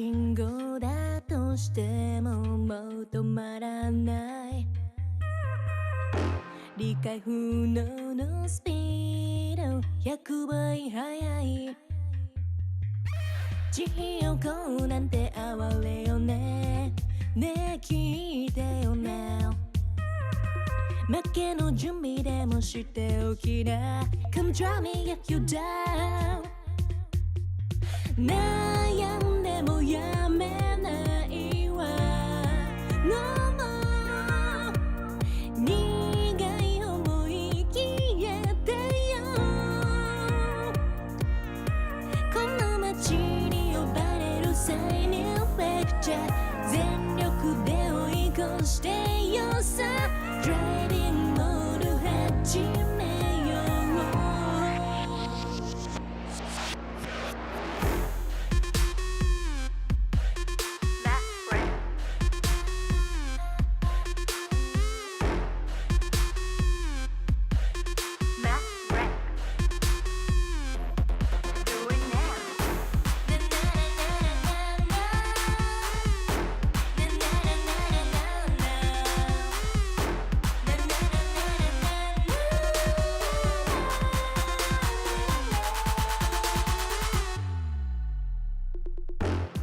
信号だとしてももう止まらない理解不能のスピード100倍速い地獄なんて哀れよねねえ聞いてよな負けの準備でもしておきな Come try me get you down 悩んでもやめないわ No more 苦い思い消えてよこの街に呼ばれる再入レクチャー全力で追い越してよさ Driving モード始めよ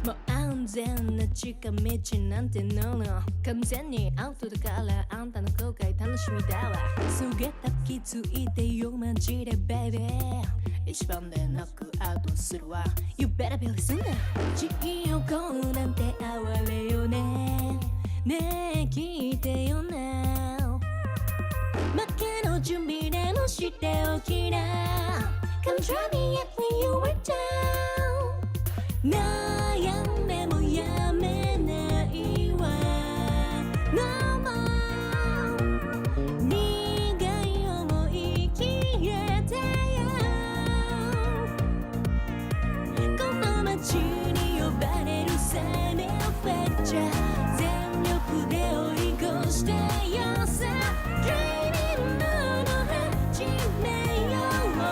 う安全な近道なんてのの完全にアウトだからあんたの後悔楽しみだわすげた気づいてよマジでベイビー一番でノックアウトするわ You better be listening 地獄なんて哀れよねねえ聞いてよな負けの準備でもしておきな Come try me yet when you were down 悩んでもやめないわ No more 苦い思い消えてよこの街に呼ばれるサイメンフェクチャー全力で追い越してよさ Driving モード始めよう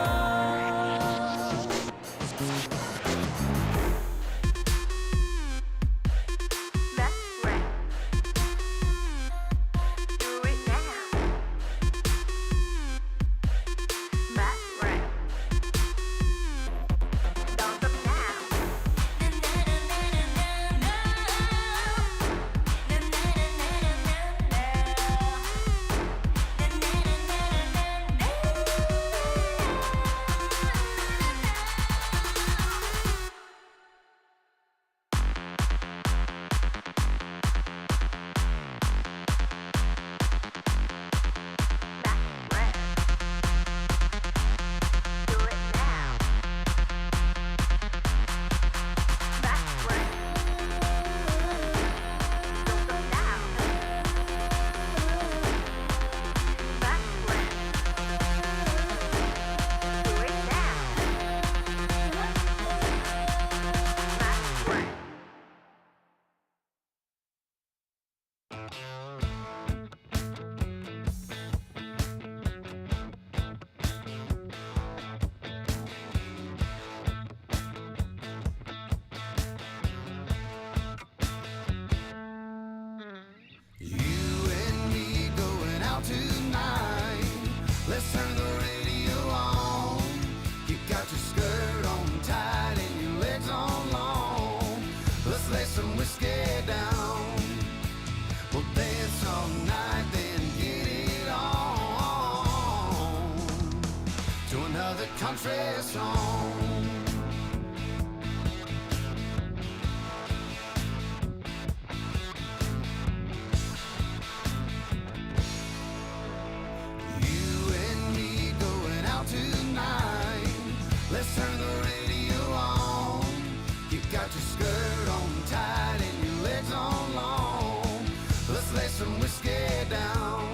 country song. You and me going out tonight. Let's turn the radio on. You got your skirt on tight and your legs on long. Let's lay some whiskey down.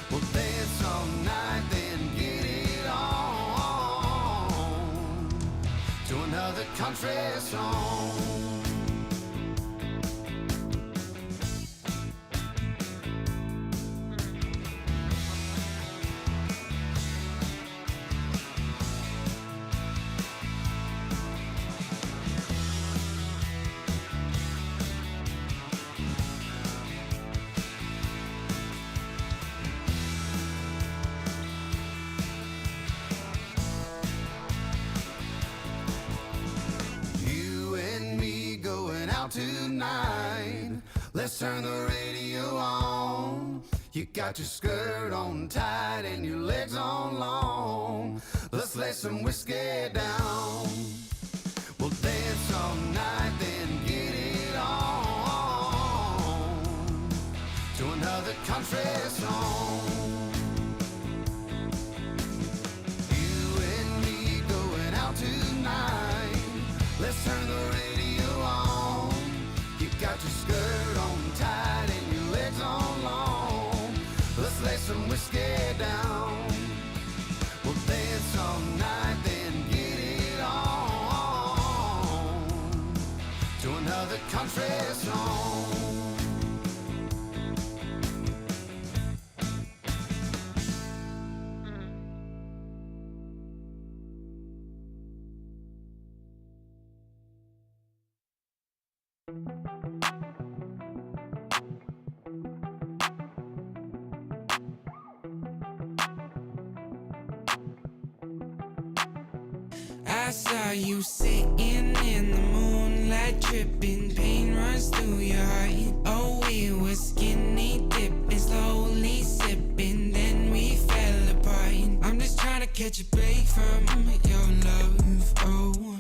We'll dance all night, then get it on to another country song. out tonight. Let's turn the radio on. You got your skirt on tight and your legs on long. Let's lay some whiskey down. We'll dance all night, then get it on to another country song. You and me going out tonight. Let's turn the radio on. You got your skirt on tight and your legs on long. Let's lay some whiskey down. We'll dance all night, then get it on to another country song. I saw you sitting in the moonlight, tripping, pain runs through your heart. Oh, we were skinny dipping, slowly sipping, then we fell apart. I'm just trying to catch a break from your love, oh,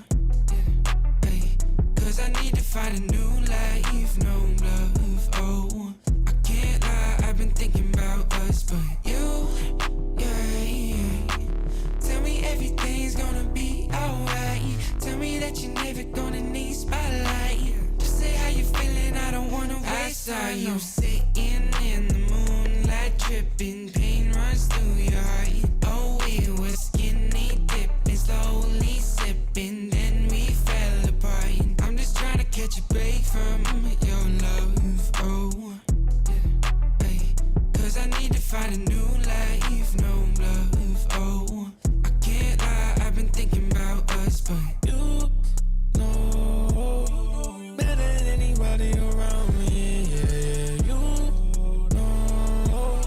yeah, hey. Cause I need to find a new life, no love, oh. I can't lie, I've been thinking about us, but you, yeah. Tell me everything's gonna be alright. Tell me that you're never gonna need spotlight. Just say how you feeling, I don't wanna waste time. I saw you sitting in the moonlight, tripping, pain runs through your heart. Oh, we were skinny dipping, slowly sipping, then we fell apart. I'm just trying to catch a break from your love, oh, yeah, hey. Cause I need to find a new life, no love, oh. I've been thinking about us, but you know better than anybody around me. Yeah, you know.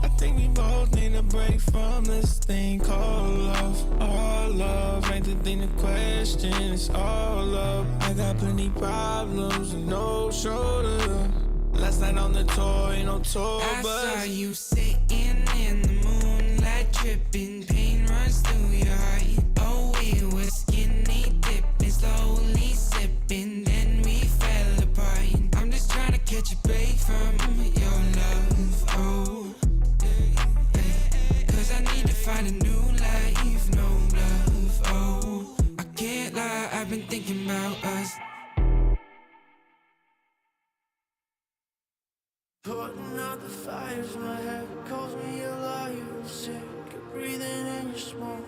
I think we both need a break from this thing called love. All love ain't the thing to question. It's all love. I got plenty problems and no shoulder. Last night on the tour, ain't no tour bus. I saw you sitting in the moonlight, tripping, pain runs through your heart. Oh, we were skinny dipping, slowly sipping, then we fell apart. I'm just trying to catch a break from your love, oh, yeah. Cause I need to find a new life, no love, oh. I can't lie, I've been thinking about us. Putting out the fires, my head calls me a liar. Sick of breathing in your smoke.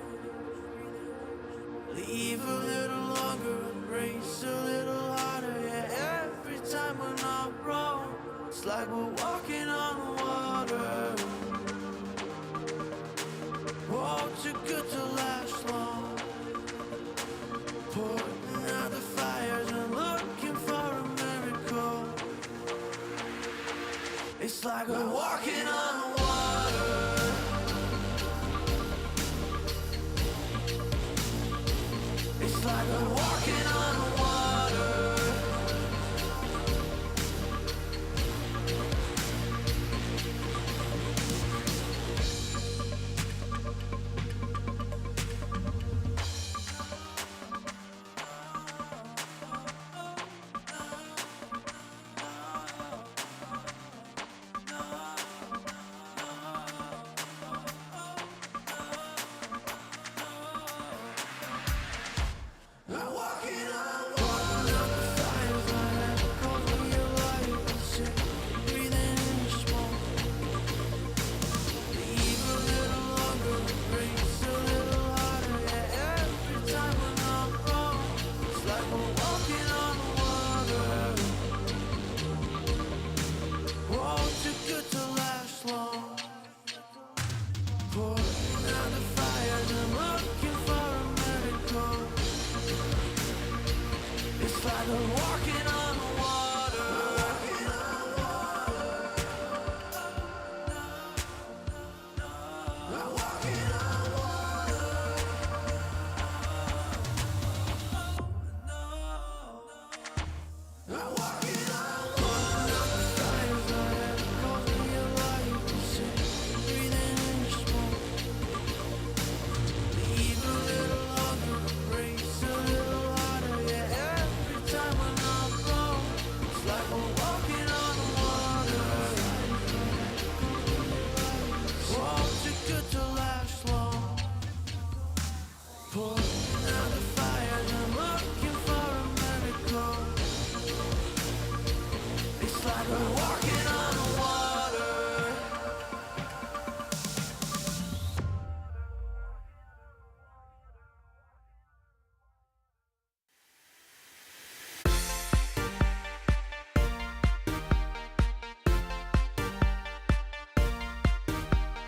Leave a little longer, embrace a little harder. Yeah, every time we're not wrong, it's like we're walking on water. Oh, too good to last long. Putting out the fires and looking for a miracle. It's like we're walking on water. It's like we're walking on water.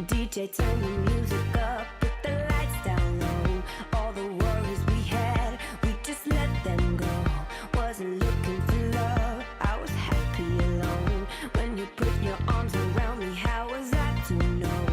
DJ, turn the music up, put the lights down low. All the worries we had, we just let them go. Wasn't looking for love, I was happy alone. When you put your arms around me, how was I to know?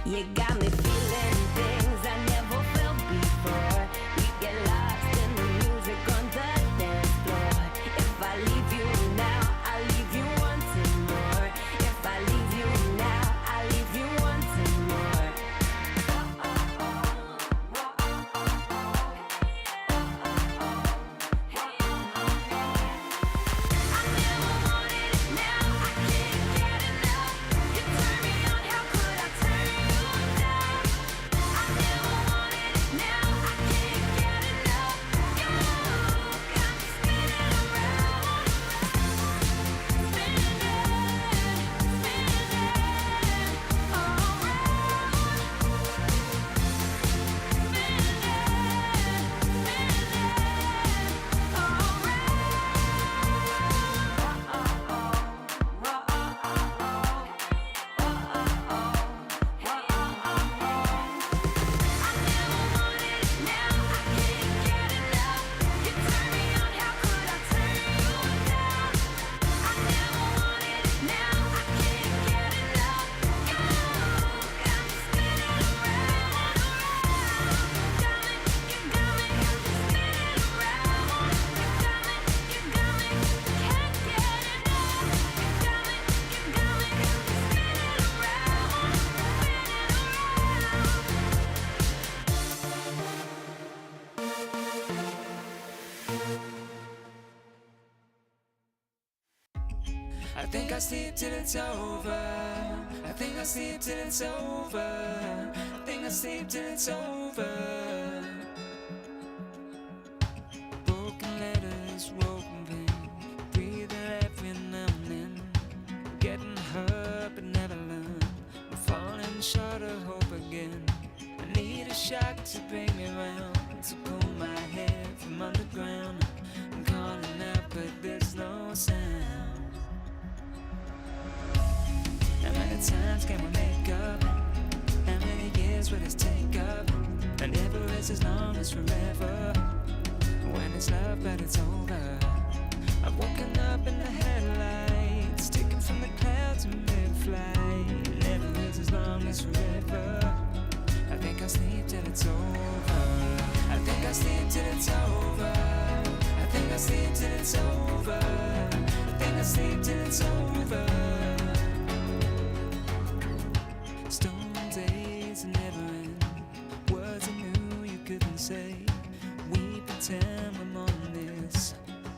You got me feeling things I never felt before. We get lost in the music on the dance floor. If I leave you now, I leave you wanting more. If I leave you now, I leave you wanting more. I never wanted it, now I can't get enough. You turn me on, how could I turn you down? I never wanted it, now I can't get enough. You got me spinning around, spinning, I think I sleep till it's over. I think I sleep till it's over. I think I sleep till it's over. Broken letters, broken pain. Breathing every now and then. Getting hurt but never learn. I'm falling short of hope again. I need a shock to bring me round. To pull my head from underground. I'm calling out but there's no sound. How many times can we make up? How many years will this take up? And never is as long as forever. When it's love but it's over. I've woken up in the headlights, sticking from the clouds in mid-flight. Never is as long as forever. I think I'll sleep till it's over. I think I'll sleep till it's over. I think I'll sleep till it's over. I think I'll sleep till it's over. Stone days never end. Words I knew you couldn't say. We pretend we're on this.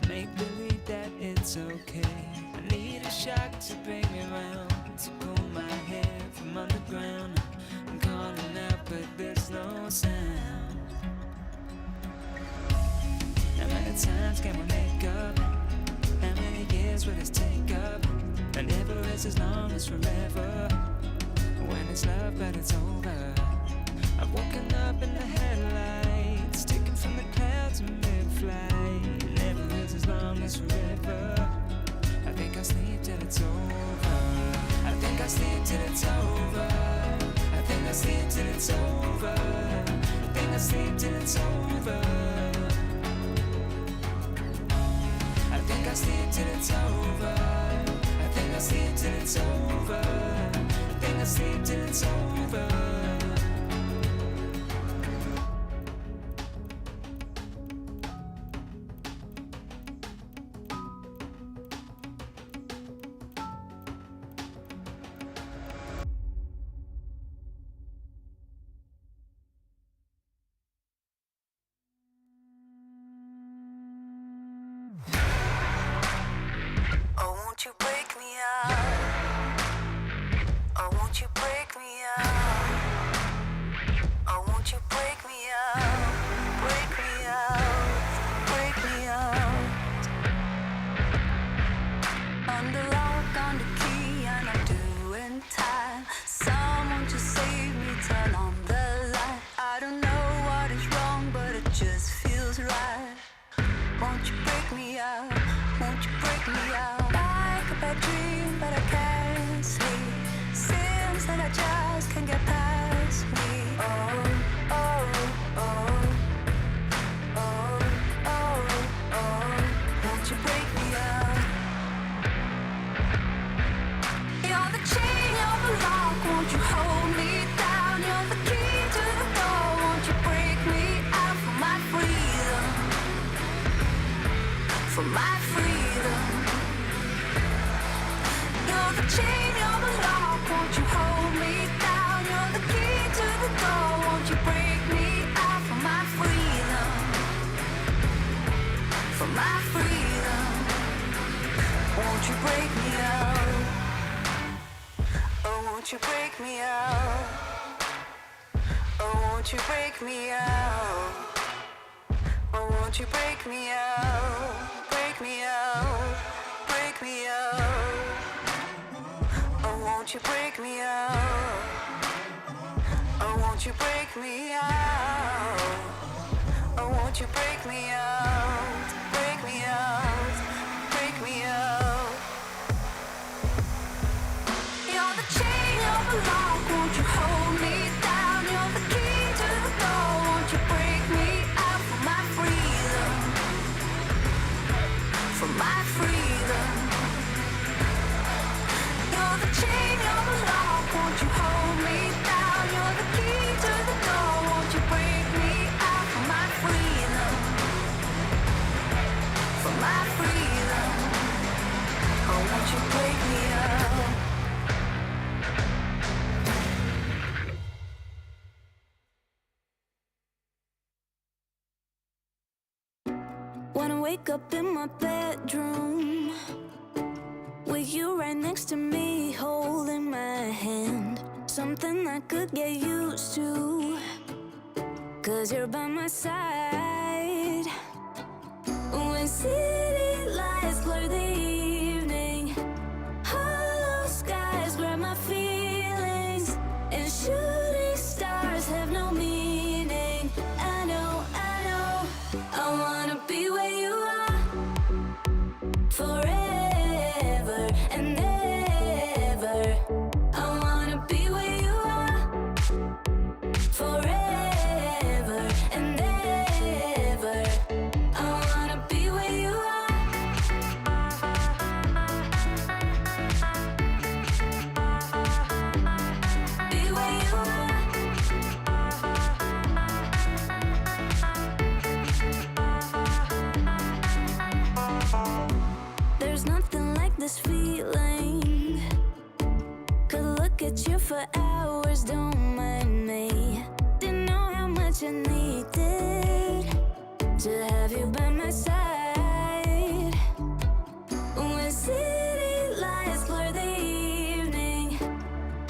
Make believe that it's okay. I need a shock to bring me round. To pull my head from underground. I'm calling out but there's no sound. How many times can we make up? How many years will this take up? And never is as long as forever. When it's love but it's over. I've woken up in the headlights, sticking from the clouds in mid-flight. Never is as long as forever. I think I'll sleep till it's over. I think I'll sleep till it's over. I think I'll sleep till it's over. I think I'll sleep till it's over. I think I'll sleep till it's over. I think I'll sleep till it's over. I think I'll sleep till it's over. Oh, won't you break me up? Oh, won't you break me up? won't you hold me down? You're the key to the door, won't you break me out for my freedom? For my freedom. You're the chain, you're the lock, won't you hold me down? You're the key to the door, won't you break me out for my freedom? For my freedom. Won't you break me out? Oh, won't you break me out? Oh, won't you break me out? Oh, won't you break me out? Break me out, break me out. Oh, won't you break me out? Oh, won't you break me out? Oh, won't you break me out? Break me out, break me out. You're the chain, you're the lock, won't you hold me down? You're the key to the door, won't you break me out for my freedom? For my freedom. You're the chain, you're the lock, won't you hold me down? You're the key to the door, won't you break me out for my freedom? For my freedom. Oh, won't you break me out? Wanna wake up in my bedroom with you right next to me, holding my hand. Something I could get used to, 'cause you're by my side. When city lights blur the evening, hollow skies grab my feelings, and shooting stars have no meaning. I know, I wanna be where you are forever and ever. I wanna be where you are forever and ever. I wanna be where you are. Be where you are. There's nothing like this feeling. Could look at you for hours, don't mind me. Didn't know how much I needed to have you by my side. When city lights blur the evening,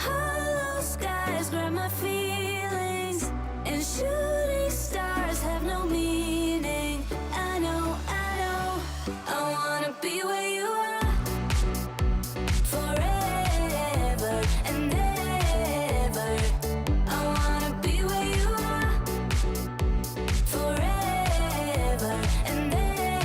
hollow skies grab my feelings, and shooting stars have no meaning. I know, I wanna be where you are forever and ever. I wanna be where you are forever and ever.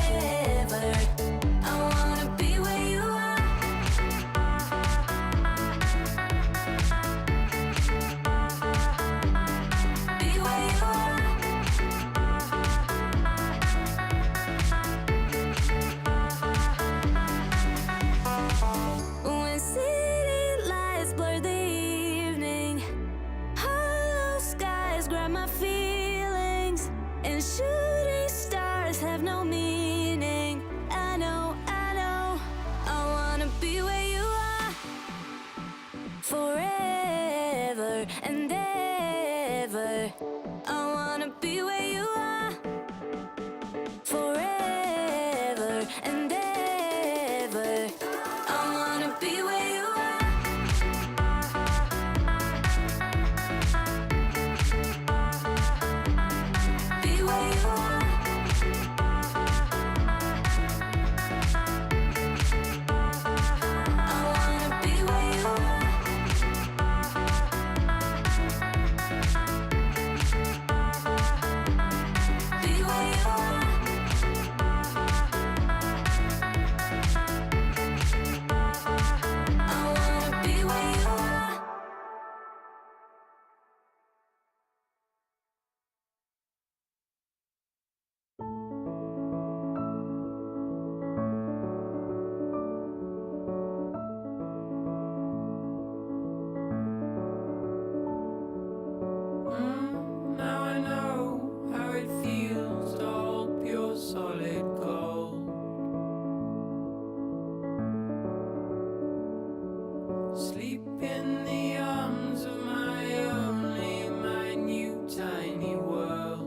Sleep in the arms of my only, my new tiny world.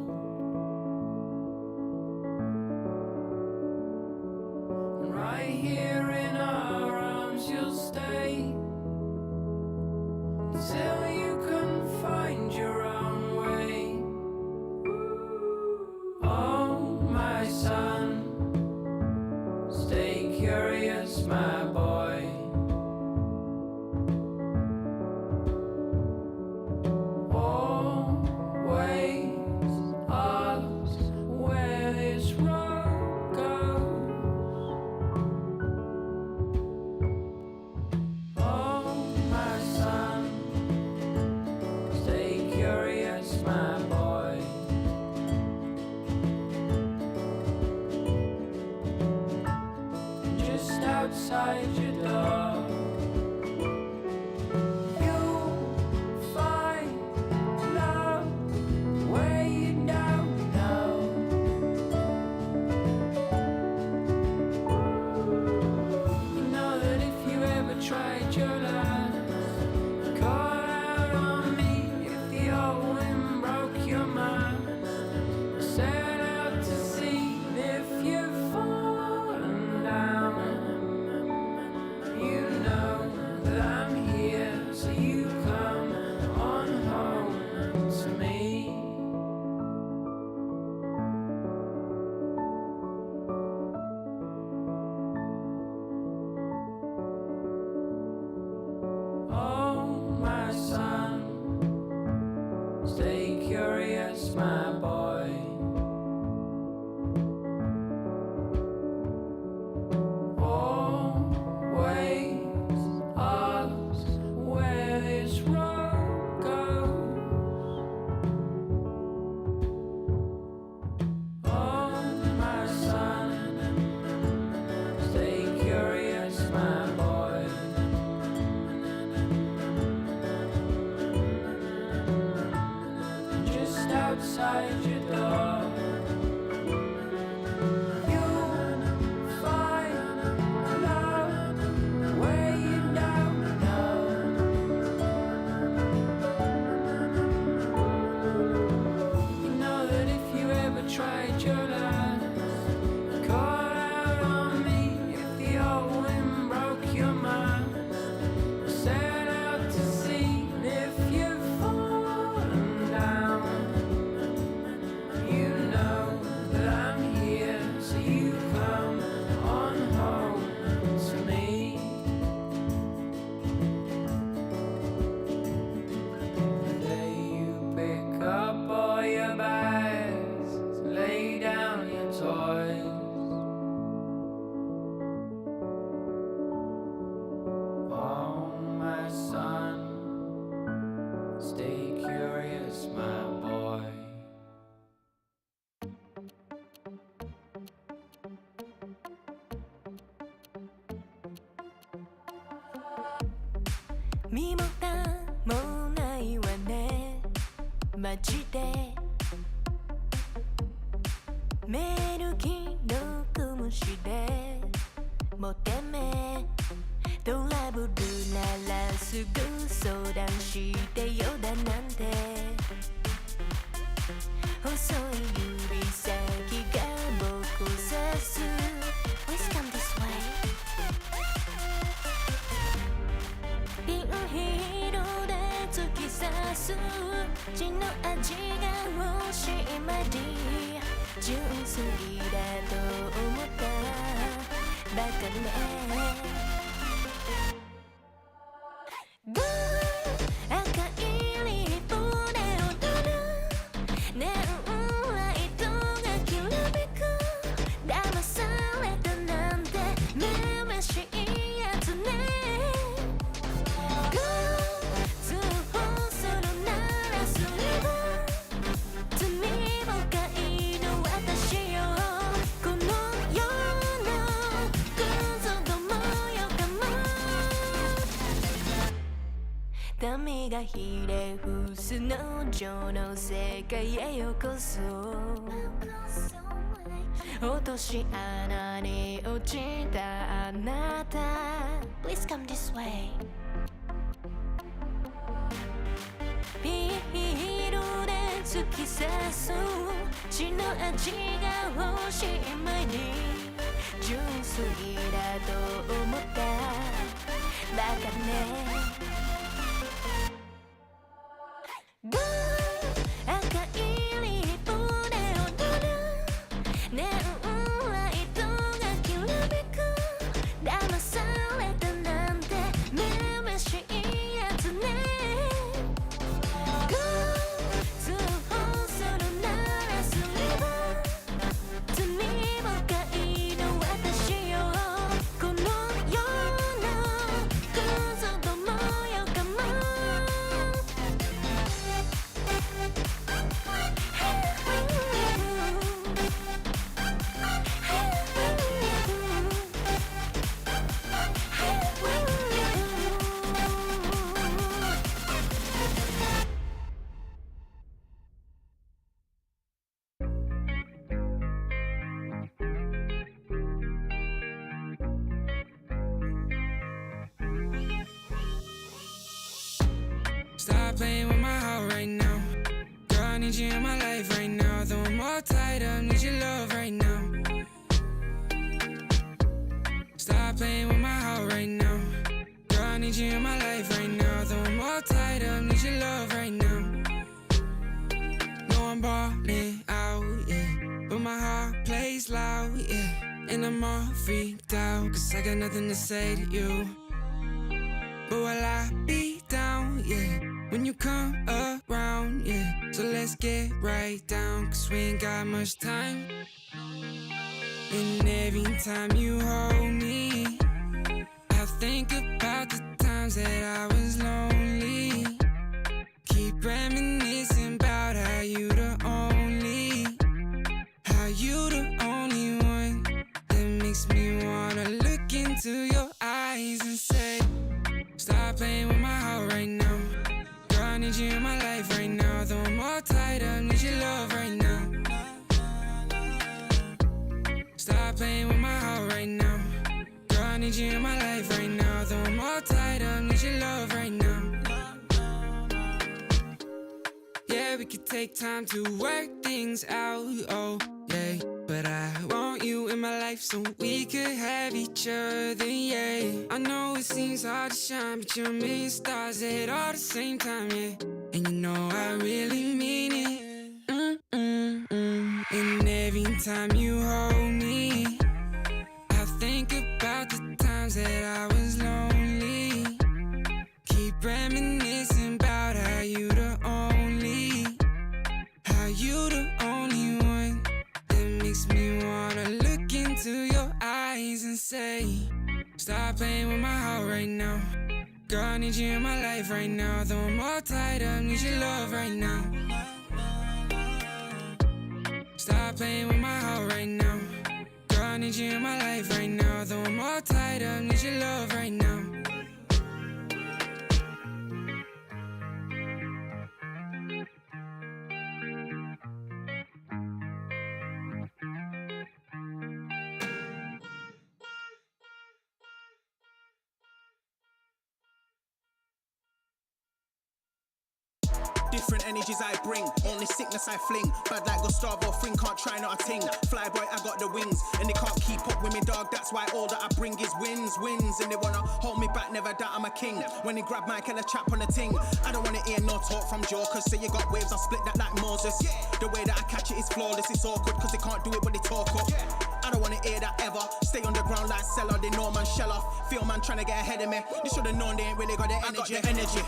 And right here in our arms you'll stay till you can find your own way. Oh, my son, stay curious, my boy. Always ask where this road goes. Oh, my son, stay curious, my boy. Just outside your door, you'll find love where you don't know. You know that if you ever tried your last, call out on me if the old wind broke your mind. Set out to sea if you've fallen down. You know that I'm here, so you come on home to me. Oh, my son, stay curious, my boy. Always ask where this road goes. Oh, my son, stay curious, my boy. Just outside your door, you'll find love where you don't know. You know that if you ever tried your last, call out on me if the old wind broke your mind. Set out to sea if you've fallen down. You know that I'm here, so you come on home to me. The day you pick up all your bags, lay down your toys. Oh, my son, stay curious, my boy.身も蓋もないわねマジでメール既読無視でもてめトラブルならすぐ相談してよだなんて細い指先が僕指す Please come this way ピンヒールで突き刺す血の味が欲しいまで純粋だと思ったバカねゴー赤いリップで踊るネオンライトがきらめく騙されたなんてめめしいやつねゴー通報するならすれば罪深いの私よこの世のクズどもよかも民がひれ伏す農場の世界へようこそ落とし穴に落ちたあなた Please come this way そっちの味が欲しい前に純粋だと思ったバカね赤いリボンで踊るネオンライトがきらめく騙されたなんてめめしいやつね通報するならすれば罪も深いの私よこの世のクズどもよかもStop playing with my heart right now. Girl, I need you in my life right now. Though I'm all tied up, need your love right now. Stop playing with my heart right now. Girl, I need you in my life right now. Though I'm all tied up, need your love right now. No, I'm balling out, yeah. But my heart plays loud, yeah. And I'm all freaked out, cause I got nothing to say to you. But will I be down, yeah, when you come around, yeah. So let's get right down, cause we ain't got much time. And every time you hold me, I think about the times that I was lonely. Keep reminiscing about how you the only one that makes me wanna look into your eyes and say, stop playing with my heart right now. Girl, I need you in my life right now. Though I'm all tied up, need your love right now. Stop playing with my heart right now. Girl, I need you in my life right now. Though I'm all tied up, need your love right now. Yeah, we could take time to work things out, oh, yeah. But I want you in my life so we could have each other, yeah. I know it seems hard to shine, but you're a million stars at all the same time, yeah. And you know I really mean it. And every time you hold me, I think about the times that I was lonely. Keep reminiscing about how you the only one that makes me wanna look into your eyes and say, stop playing with my heart right now. Girl, I need you in my life right now. Though I'm all tied up, need your love right now. Stop playing with my heart right now. Girl, I need you in my life right now. Though I'm all tied up, need your love right now. Different energies I bring, only sickness I fling. Bad like Gustavo Fring, can't try not a ting. Flyboy, I got the wings, and they can't keep up with me, dog. That's why all that I bring is wins. And they wanna hold me back, never doubt I'm a king. When they grab Mike and a chap on the ting, I don't wanna hear no talk from jokers. Say you got waves, I'll split that like Moses. The way that I catch it is flawless, it's awkward, cause they can't do it when they talk up. I don't wanna hear that ever. Stay on the ground like Cellar, they know man shell off. Feel man trying to get ahead of me. They should've known they ain't really got the energy. I got the energy.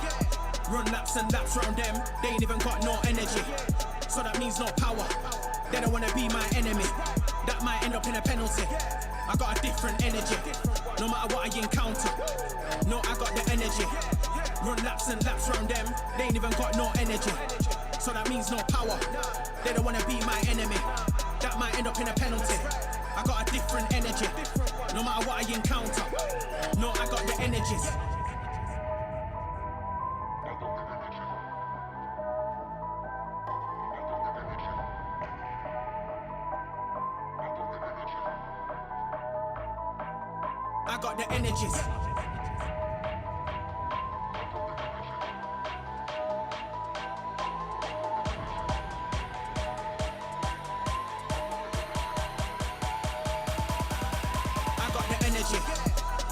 Run laps and laps round them, they ain't even got no energy. So that means no power, they don't wanna be my enemy. That might end up in a penalty. I got a different energy, no matter what I encounter. No, I got the energy. Run laps and laps round them, they ain't even got no energy. So that means no power, they don't wanna be my enemy. That might end up in a penalty. I got a different energy, no matter what I encounter. No, I got the energies. I got the energies.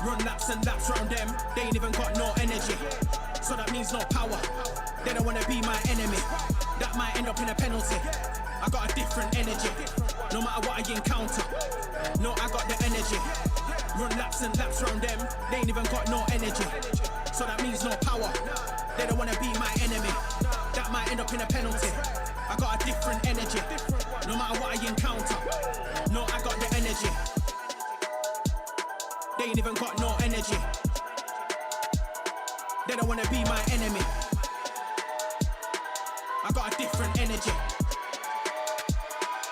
Run laps and laps round them, they ain't even got no energy. So that means no power, they don't wanna be my enemy. That might end up in a penalty. I got a different energy, no matter what I encounter. No, I got the energy. Run laps and laps round them, they ain't even got no energy. So that means no power, they don't wanna be my enemy. That might end up in a penalty. I got a different energy, no matter what I encounter. No, I got the energy. They ain't even got no energy. They don't wanna be my enemy. I got a different energy.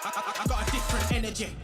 I got a different energy.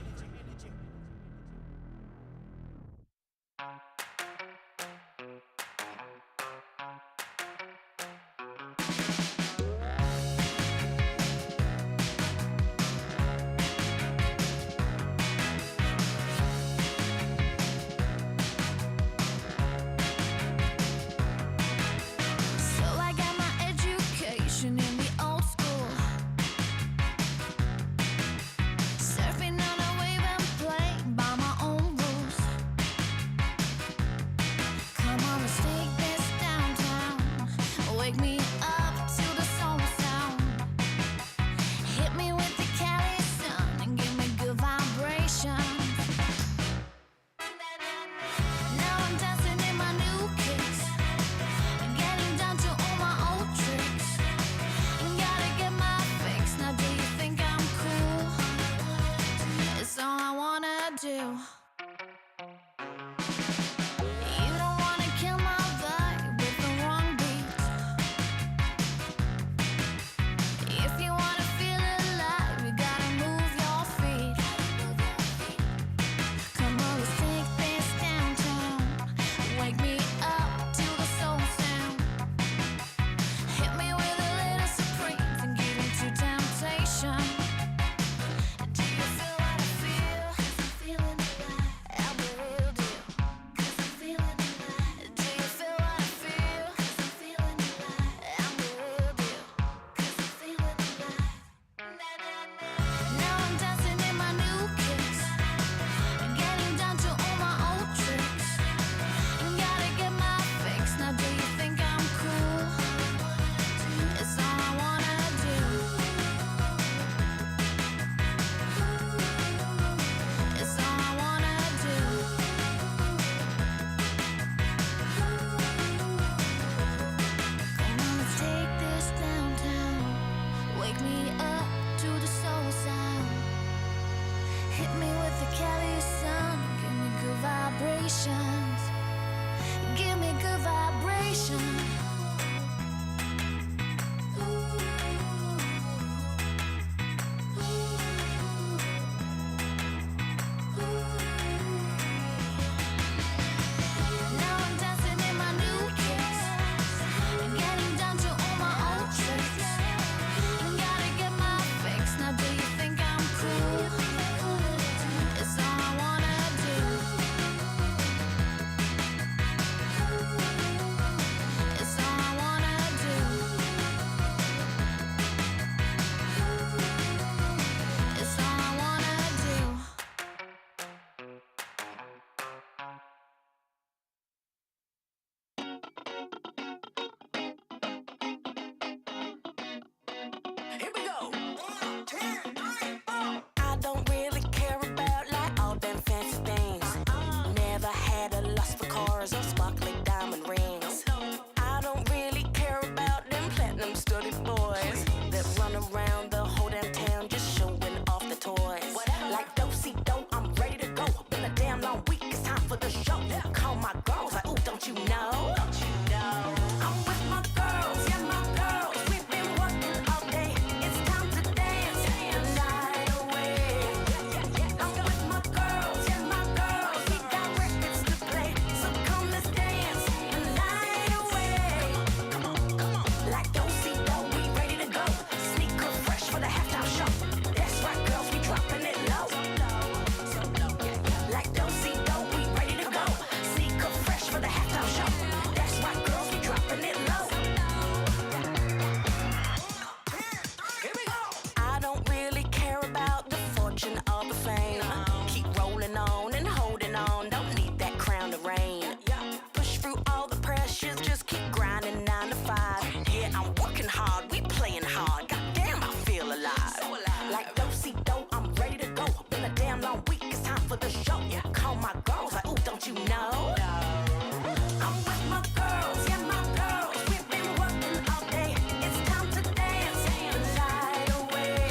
you know. I'm with my girls, yeah, my girls. We've been working all day. It's time to dance the night away.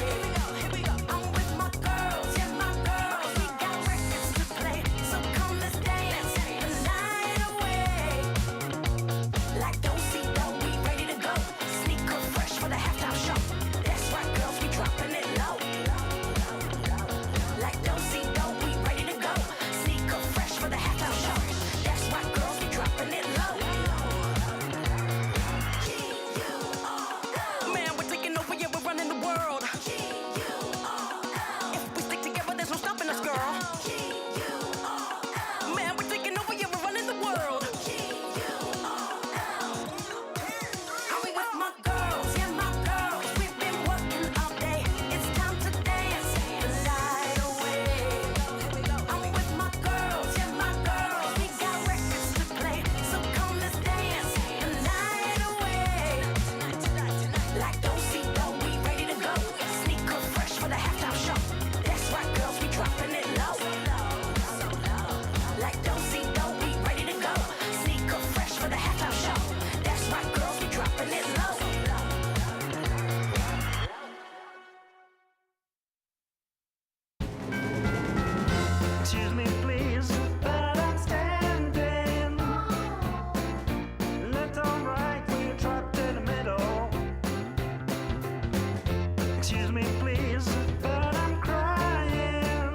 Here we go. I'm with my girls, yeah, my girls. We got records to play, so come let's dance the night away. Like don't see though, we ready to go. Sneaker fresh for the halftime show. That's right, girls, we dropping it low. Like don't see though, we ready to go. Sneaker fresh for the halftime show. That's right, girls, we dropping it low. Man, we're taking over, yeah, we're running the world. If we stick together, there's no stopping us, girl. Man, we're taking over, yeah, we're running the world. Are we with my girls? Yeah, my girls. We've been working all day. It's time to dance the night away. I'm with my girls, yeah, my girls. We got records to play, so come let's dance the night away. Like don't see though, we ready to go. Sneaker fresh for the halftime show. That's right, girls, we dropping it low. Like don't see though, we ready to go. Sneaker fresh for the halftime show. That's right, girls, we dropping it low. Excuse me, please, but I'm standing. Left on right, we're trapped in the middle. Excuse me, please, but I'm crying.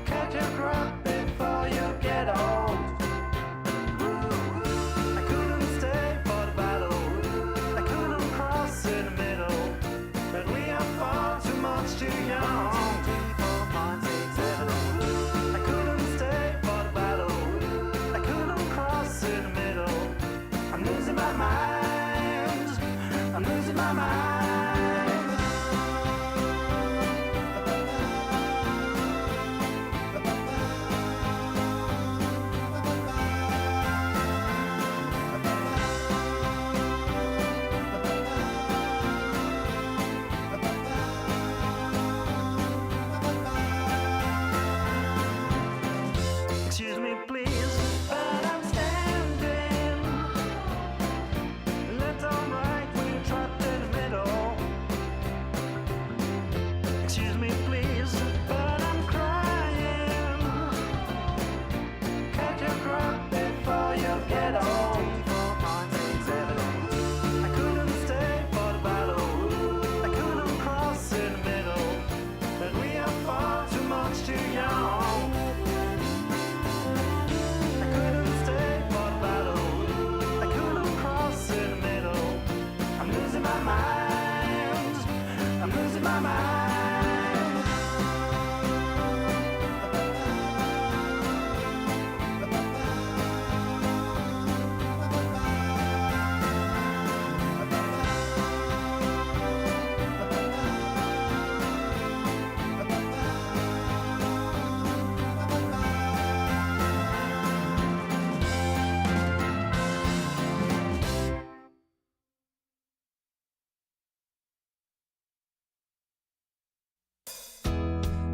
Catch your breath before you get old. I couldn't stay for the battle. I couldn't cross in the middle. But we are far too much too young. I couldn't stay for the battle. I couldn't cross in the middle. I'm losing my mind. I'm losing my mind. Excuse me, please, but I'm standing. Left on right, we're trapped in the middle. Excuse me, please, but I'm crying. Catch your breath before you get old. I couldn't stay for the battle. I couldn't cross in the middle. But we are far too much too young. I couldn't stay for the battle. I couldn't cross in the middle. I'm losing my mind. I'm losing my mind.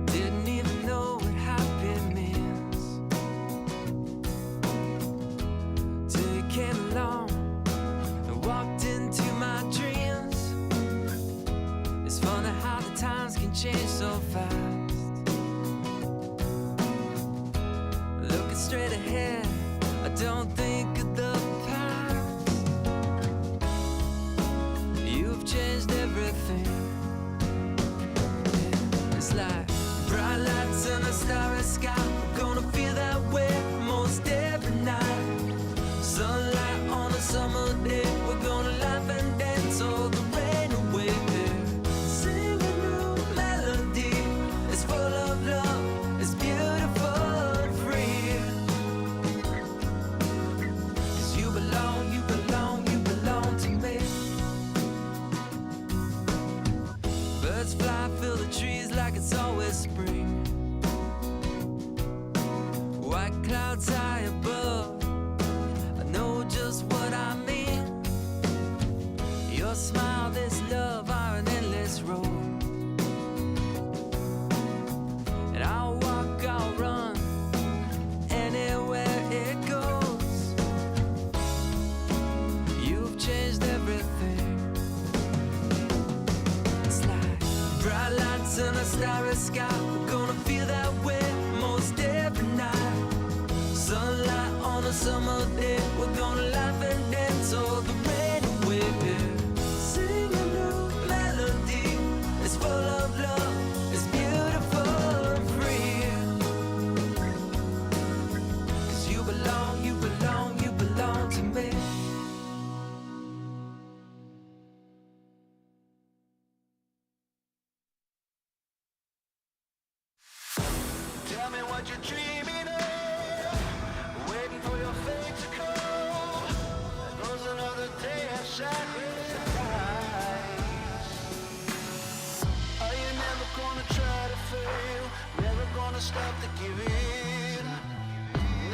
Didn't even know what happy means till you came along and walked into my dreams. It's funny how the times can change so fast. Looking straight ahead, I don't think of the past. You've changed everything. It's like bright lights and a starry sky. We're gonna feel that way most every night. Sunlight on a summer day. We're gonna laugh and dance all the rain away. Sing a new melody the starry sky. We're gonna feel that way most every night. Sunlight on a summer day. We're gonna laugh and dance all the rain away. Sing a new melody. It's full of love. It's beautiful and free. 'Cause you belong, you belong, you belong to me. Tell me what you're dreaming of, waiting for your fate to come. There goes another day of sacrifice. Are you never gonna try to fail? Never gonna stop to give in?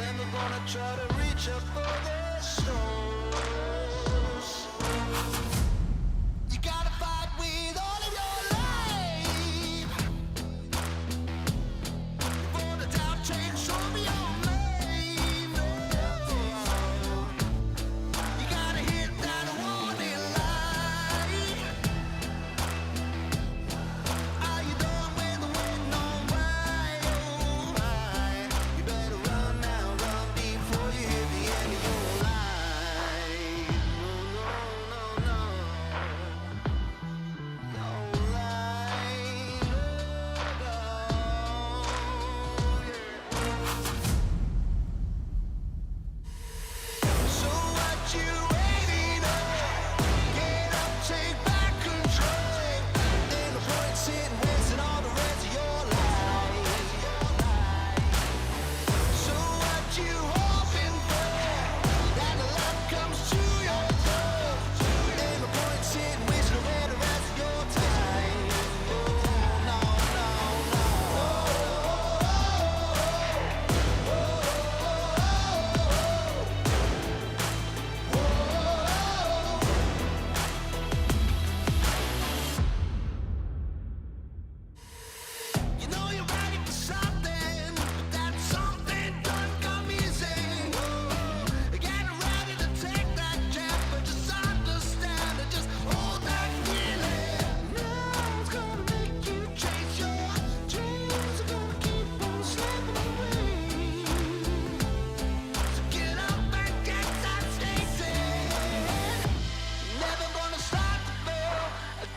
Never gonna try to reach up for the stars? You gotta fight with all of your life. For the doubt takes over your name. You gotta hit that warning light. Are you done with the waiting on why? Oh my. You better run now, run before you hit the end of your life. No, no, no, no. No light, no, so what you waiting on? Get up, take back control. Ain't no point sitting wasting all the rest of your life. So what you hoping for? That the luck comes to your door. Ain't no point sitting wasting away the rest of your time. Oh no, no, no. You know you're ready for something, but that something done come easy. Getting ready to take that jump, but just understand and just hold that feeling. Now it's gonna make you chase your dreams. Are gonna keep on slipping away. So get up and get that station. Never gonna stop to fail.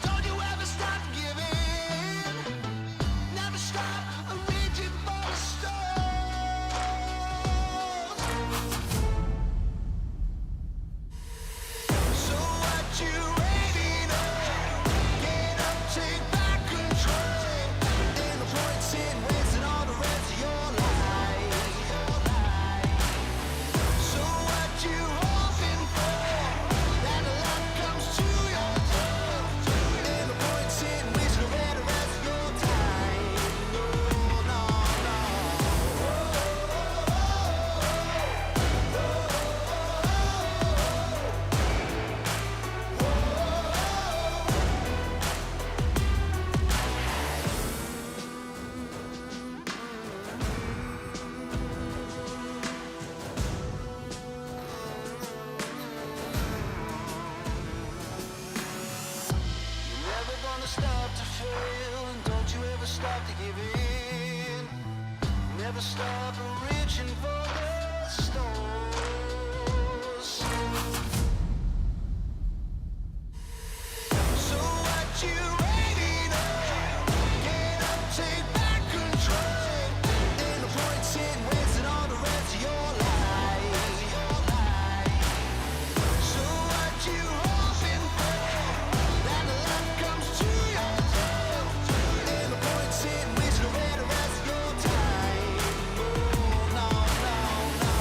Don't you ever stop giving. Never stop reaching for the stars. So what you waiting on? Get up, take back control. Ain't no point sitting wasting all the rest of your life. So what you hoping for? That the luck comes to your door. Ain't no point sitting wasting away the rest of your time. No, no, no. You're never gonna stop to fail, and don't you ever stop to give in. Never stop reaching for the stars. So what you waiting on? Get up, take back control. Ain't no point sitting wasting all the rest of your life. So what you hoping for? That the luck comes to your door. Ain't no point sitting wasting away the rest of your time. Oh no, no, no.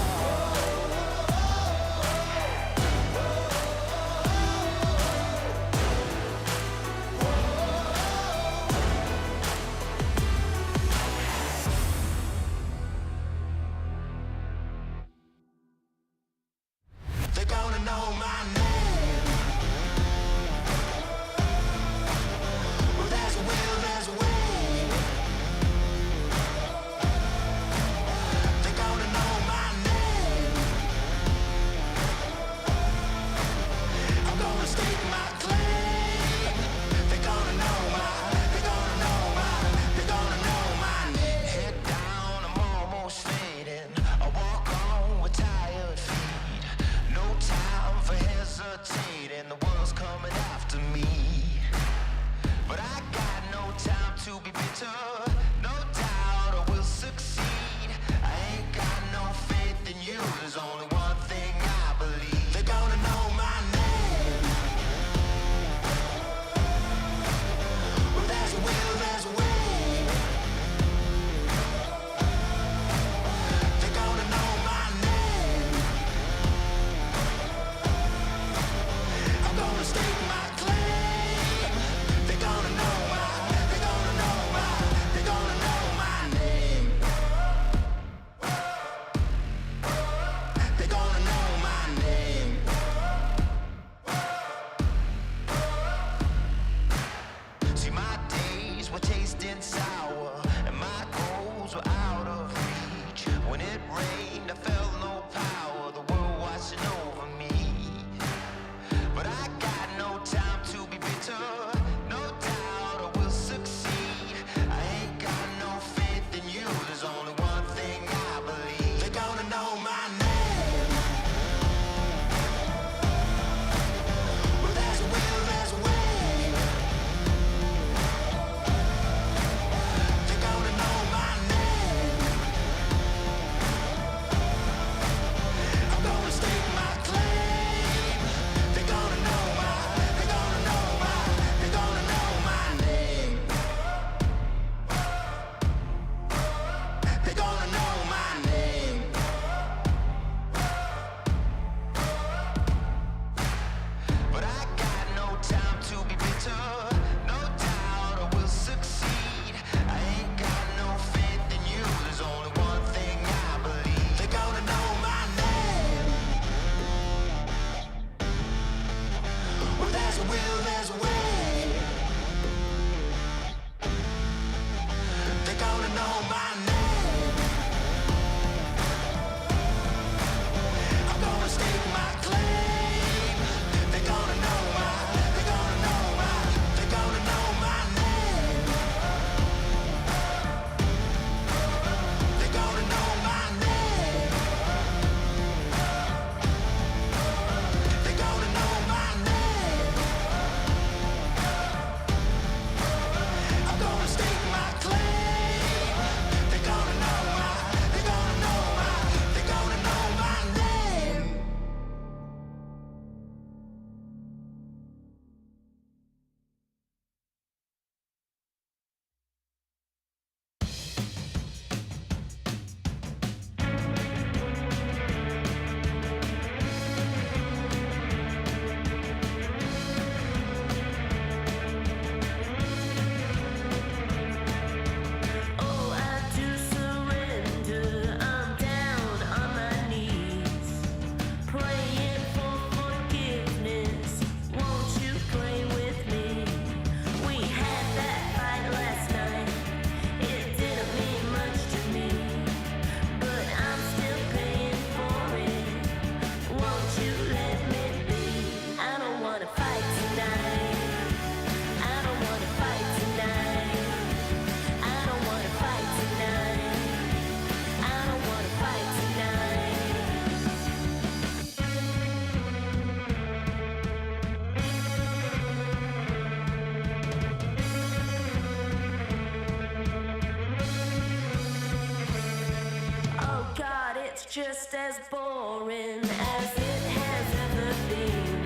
just as boring as it has ever been.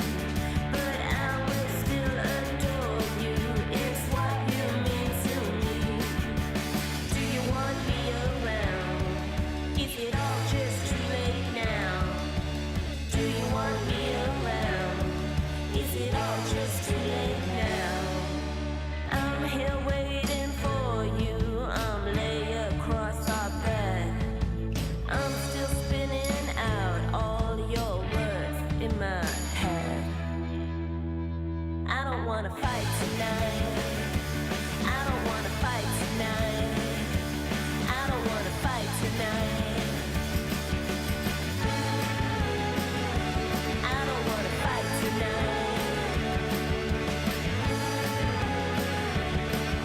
But I will still adore you. It's what you mean to me. Do you want me around? Is it all just too late now? Do you want me around? Is it all just too late now? I'm here waiting for you. I'm lay across our bed. I'm still spinning out all your words in my head. I don't wanna fight tonight. I don't wanna fight tonight. I don't wanna fight tonight. I don't wanna fight tonight.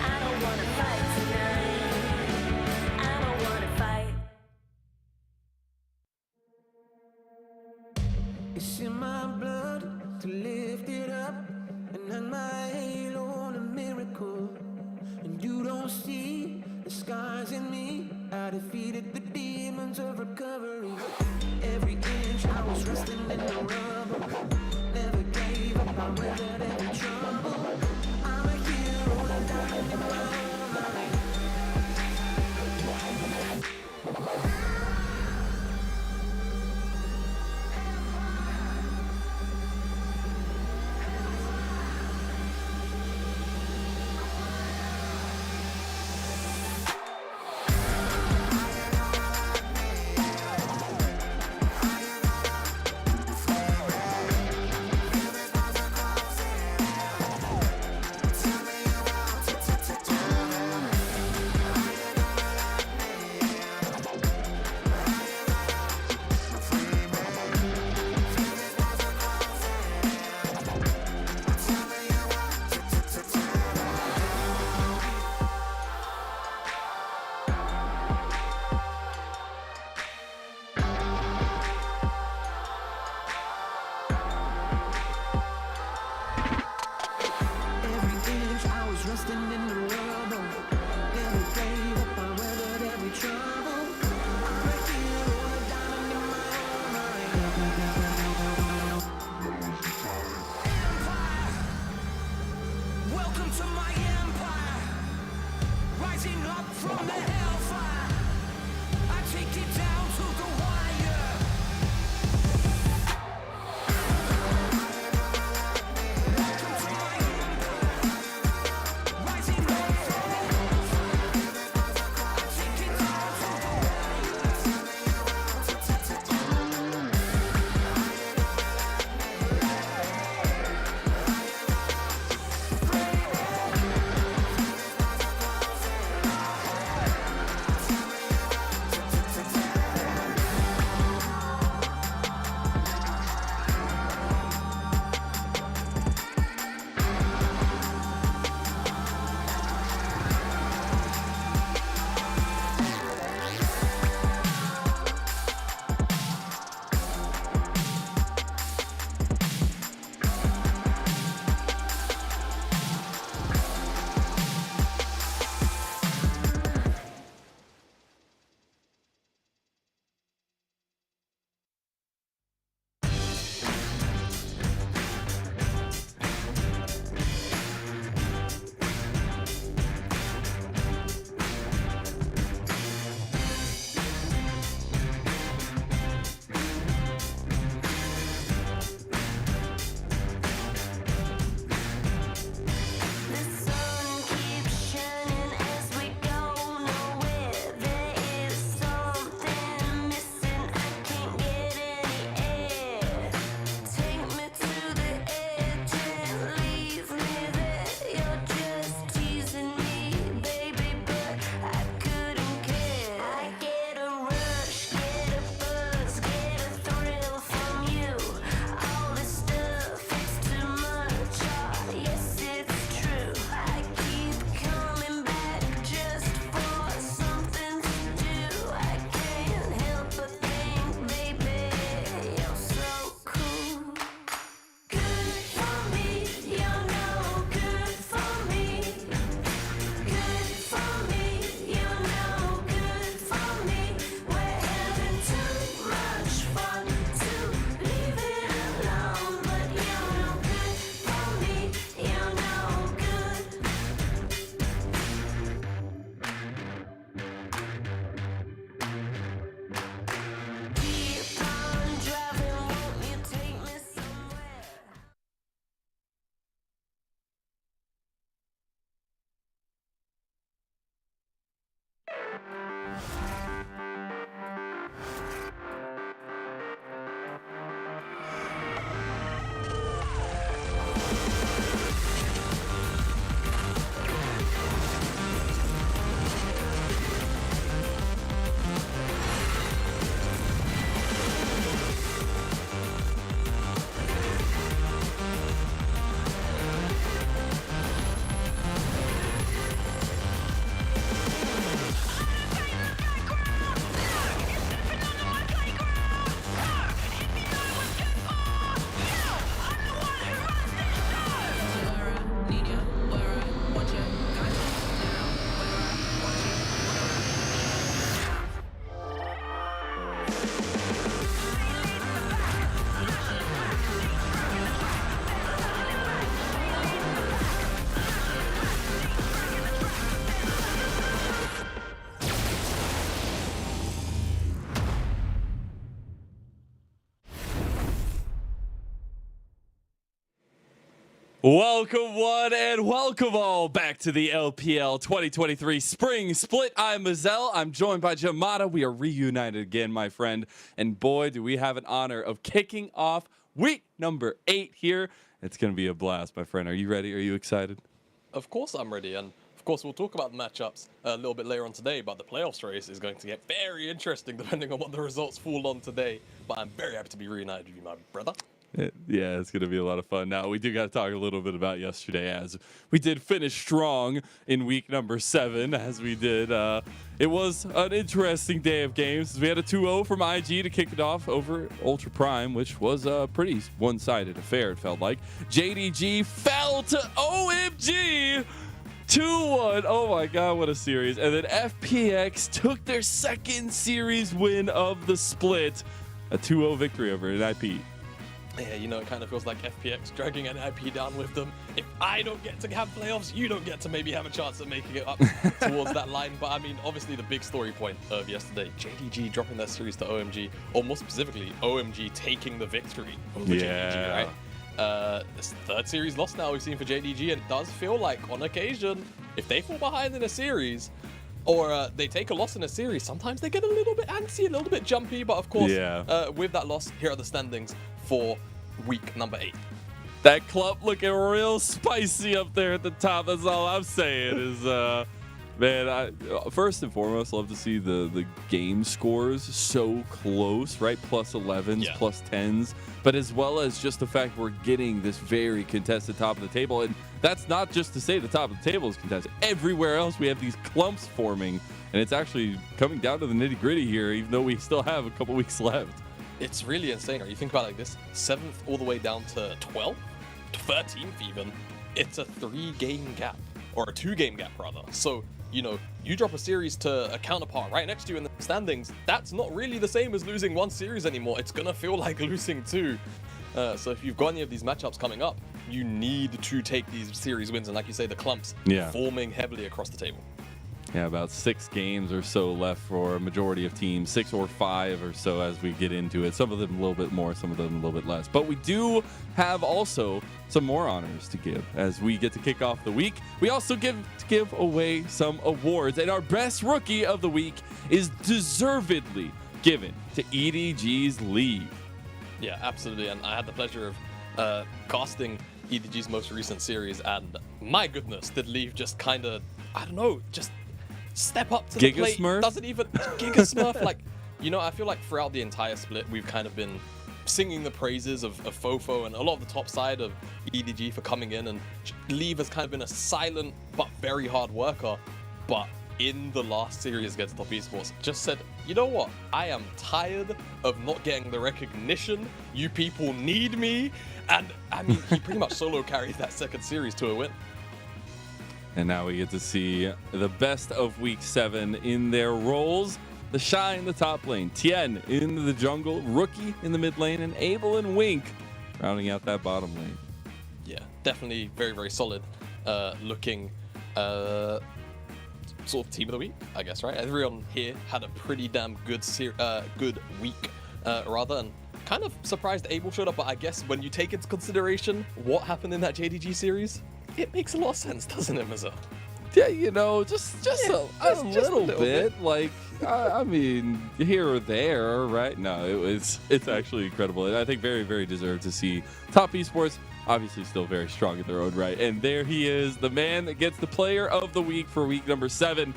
I don't wanna fight tonight. I don't wanna fight. It's in my blood to lift it up and hang my halo on a miracle. And you don't see the scars in me. I defeated the demons of recovery. Every inch I was resting in the rubble. Never gave up, I weathered every trouble. I'm a hero, I'm dying in my own life. Resting in the rubble, never gave up, I weathered every trouble. I'm a hero, a diamond in my own mind. Empire, welcome to my empire. Rising up from the hellfire, I take it down to the wire. Welcome to my empire. Rising up from the hellfire, I take it down to the wire. Welcome one and welcome all back to the LPL 2023 Spring Split. I'm Mazel. I'm joined by Jamada. We are reunited again, my friend. And boy, do we have an honor of kicking off week number 8 here. It's going to be a blast, my friend. Are you ready? Are you excited? Of course I'm ready, and of course we'll talk about the matchups a little bit later on today, but the playoffs race is going to get very interesting depending on what the results fall on today. But I'm very happy to be reunited with you, my brother. Yeah, it's going to be a lot of fun. Now, we do got to talk a little bit about yesterday, as we did finish strong in week number 7, as we did. It was an interesting day of games. We had a 2-0 from IG to kick it off over Ultra Prime, which was a pretty one-sided affair, it felt like. JDG fell to OMG 2-1. Oh my god, what a series. And then FPX took their second series win of the split. A 2-0 victory over an IP. Yeah, you know, it kind of feels like FPX dragging an IP down with them. If I don't get to have playoffs, you don't get to maybe have a chance at making it up towards that line. But I mean, obviously the big story point of yesterday, JDG dropping their series to OMG, or more specifically, OMG taking the victory over JDG, right? This third series loss now we've seen for JDG, and it does feel like on occasion, if they fall behind in a series, or they take a loss in a series, sometimes they get a little bit antsy, a little bit jumpy. But of course, with that loss, here are the standings for week number 8. That club looking real spicy up there at the top. That's all I'm saying is, man, I first and foremost love to see the game scores so close, right? Plus 11s, plus 10s, but as well as just the fact we're getting this very contested top of the table. And that's not just to say the top of the table is contested. Everywhere else we have these clumps forming, and it's actually coming down to the nitty gritty here, even though we still have a couple weeks left. It's really insane. You think about it like this, 7th all the way down to 12th, 13th even. It's a 3-game gap, or a 2-game gap rather. So, you know, you drop a series to a counterpart right next to you in the standings, that's not really the same as losing 1 series anymore. It's gonna feel like losing 2. So if you've got any of these matchups coming up, you need to take these series wins, and like you say, the clumps forming heavily across the table. Yeah, about 6 games or so left for a majority of teams, 6 or 5 or so as we get into it. Some of them a little bit more, some of them a little bit less. But we do have also some more honors to give as we get to kick off the week. We also give away some awards, and our best rookie of the week is deservedly given to EDG's Leave. Yeah, absolutely. And I had the pleasure of casting EDG's most recent series, and my goodness, did Leave just kind of, I don't know, just step up to the plate. Smurf? Doesn't even Giga Smurf. Like, you know, I feel like throughout the entire split, we've kind of been singing the praises of Fofo and a lot of the top side of EDG for coming in, and Leave has kind of been a silent but very hard worker. But in the last series against Top Esports, just said, you know what? I am tired of not getting the recognition. You people need me. And I mean, he pretty much solo carried that second series to a win. And now we get to see the best of week 7 in their roles. The Shy in the top lane, Tien in the jungle, Rookie in the mid lane, and Abel and Wink rounding out that bottom lane. Yeah, definitely very, very solid looking sort of team of the week, I guess, right? Everyone here had a pretty damn good week, rather, and kind of surprised Abel showed up, but I guess when you take into consideration what happened in that JDG series, it makes a lot of sense, doesn't it, Mazel? Yeah, you know, just a little bit. Like, I mean, here or there, right? No, it's actually incredible. And I think very, very deserved to see Top Esports obviously still very strong in their own right. And there he is, the man that gets the player of the week for week number 7.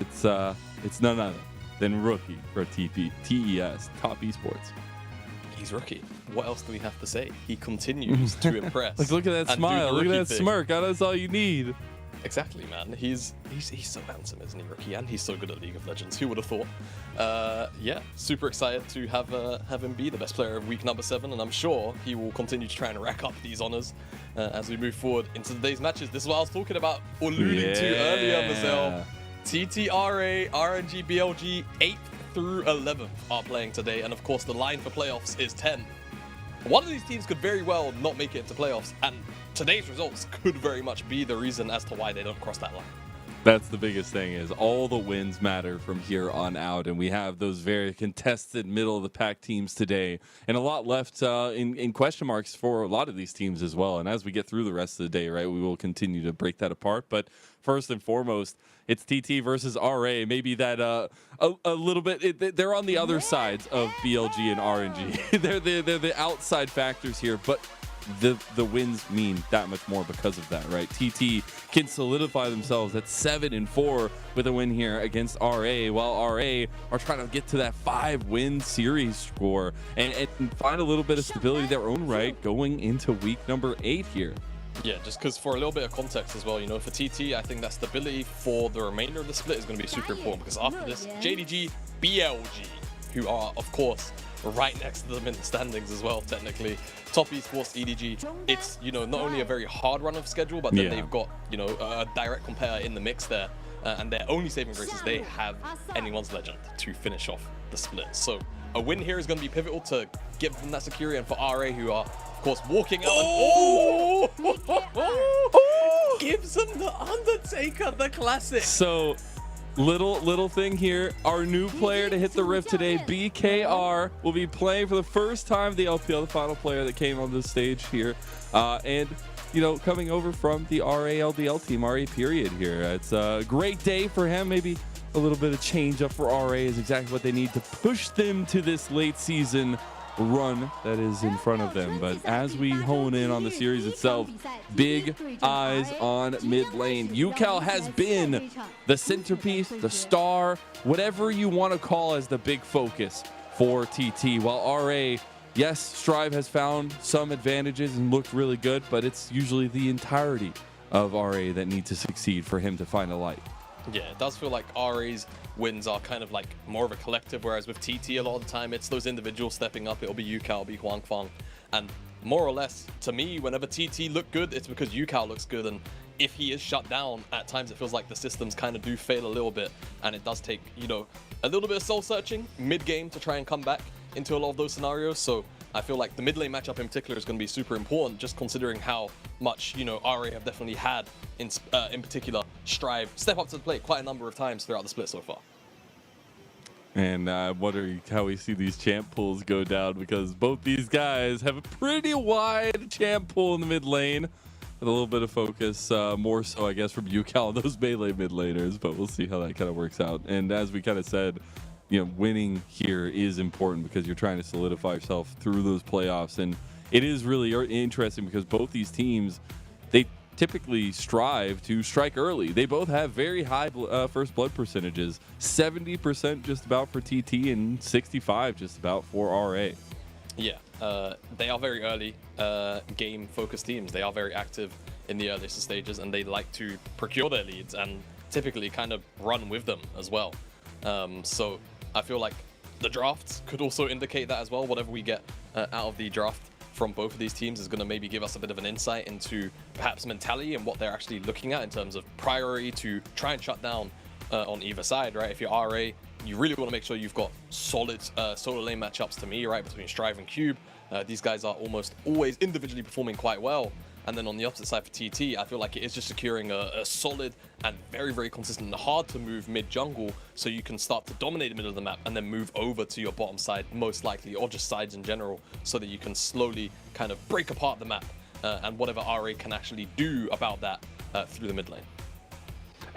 It's none other than rookie for TES, Top Esports. He's rookie. What else do we have to say? He continues to impress. Like, look at that and do smile. the Look at rookie that thing. smirk. That's all you need. Exactly, man. He's so handsome, isn't he, rookie? And he's so good at League of Legends. Who would have thought? Yeah, super excited to have him be the best player of week number 7, and I'm sure he will continue to try and rack up these honors as we move forward into today's matches. This is what I was talking about, alluding to earlier, Marcel. TTRA, RNG, BLG, 8th through 11th are playing today, and of course the line for playoffs is 10. One of these teams could very well not make it into playoffs, and today's results could very much be the reason as to why they don't cross that line. That's the biggest thing, is all the wins matter from here on out, and we have those very contested middle of the pack teams today, and a lot left in question marks for a lot of these teams as well. And as we get through the rest of the day, right, we will continue to break that apart. But first and foremost, it's TT versus RA. Maybe that a little bit. They're on the other sides of BLG and RNG. they're the outside factors here, but the wins mean that much more because of that, right? TT can solidify themselves at 7-4 with a win here against RA, while RA are trying to get to that 5-win series score and find a little bit of stability in their own right going into week number 8 here. Yeah, just because for a little bit of context as well, you know, for TT, I think that stability for the remainder of the split is going to be super important, because after this, JDG, BLG, who are, of course, right next to them in the standings as well, technically. Top Esports, EDG, it's, you know, not only a very hard run of schedule, but then they've got, you know, a direct competitor in the mix there. And their only saving grace is they have anyone's legend to finish off the split. So a win here is going to be pivotal to give them that security. And for RA, who are, of course, walking out. Gives them the Undertaker, the classic. So little thing here, our new player to hit the rift today, BKR, will be playing for the first time the LPL, the final player that came on the stage here, and you know, coming over from the RALDL team, RA period here. It's a great day for him. Maybe a little bit of change up for RA is exactly what they need to push them to this late season run that is in front of them. But as we hone in on the series itself, big eyes on mid lane. UCal has been the centerpiece, the star, whatever you want to call as the big focus for TT, while RA, yes, Strive has found some advantages and looked really good, but it's usually the entirety of RA that need to succeed for him to find a light. Yeah, it does feel like RA's wins are kind of like more of a collective, whereas with TT a lot of the time it's those individuals stepping up. It'll be UCal, it'll be Huangfang, and more or less, to me, whenever TT look good, it's because UCal looks good, and if he is shut down, at times it feels like the systems kind of do fail a little bit, and it does take, you know, a little bit of soul searching mid-game to try and come back into a lot of those scenarios. So I feel like the mid lane matchup in particular is going to be super important, just considering how much, you know, RA have definitely had in particular Strive step up to the plate quite a number of times throughout the split so far. And I'm wondering how we see these champ pools go down, because both these guys have a pretty wide champ pool in the mid lane, with a little bit of focus, more so I guess from UCal and those melee mid laners, but we'll see how that kind of works out. And as we kind of said, you know, winning here is important because you're trying to solidify yourself through those playoffs. And it is really interesting because both these teams, they typically strive to strike early. They both have very high first blood percentages, 70% just about for TT and 65 just about for RA. Yeah, they are very early game focused teams. They are very active in the earliest stages, and they like to procure their leads and typically kind of run with them as well. So I feel like the drafts could also indicate that as well. Whatever we get out of the draft from both of these teams is going to maybe give us a bit of an insight into perhaps mentality and what they're actually looking at in terms of priority to try and shut down on either side, right? If you're RA, you really want to make sure you've got solid solo lane matchups to me, right, between Strive and Cube. These guys are almost always individually performing quite well. And then on the opposite side for TT, I feel like it is just securing a solid and very, very consistent, hard to move mid jungle, so you can start to dominate the middle of the map and then move over to your bottom side, most likely, or just sides in general, so that you can slowly kind of break apart the map and whatever RA can actually do about that through the mid lane.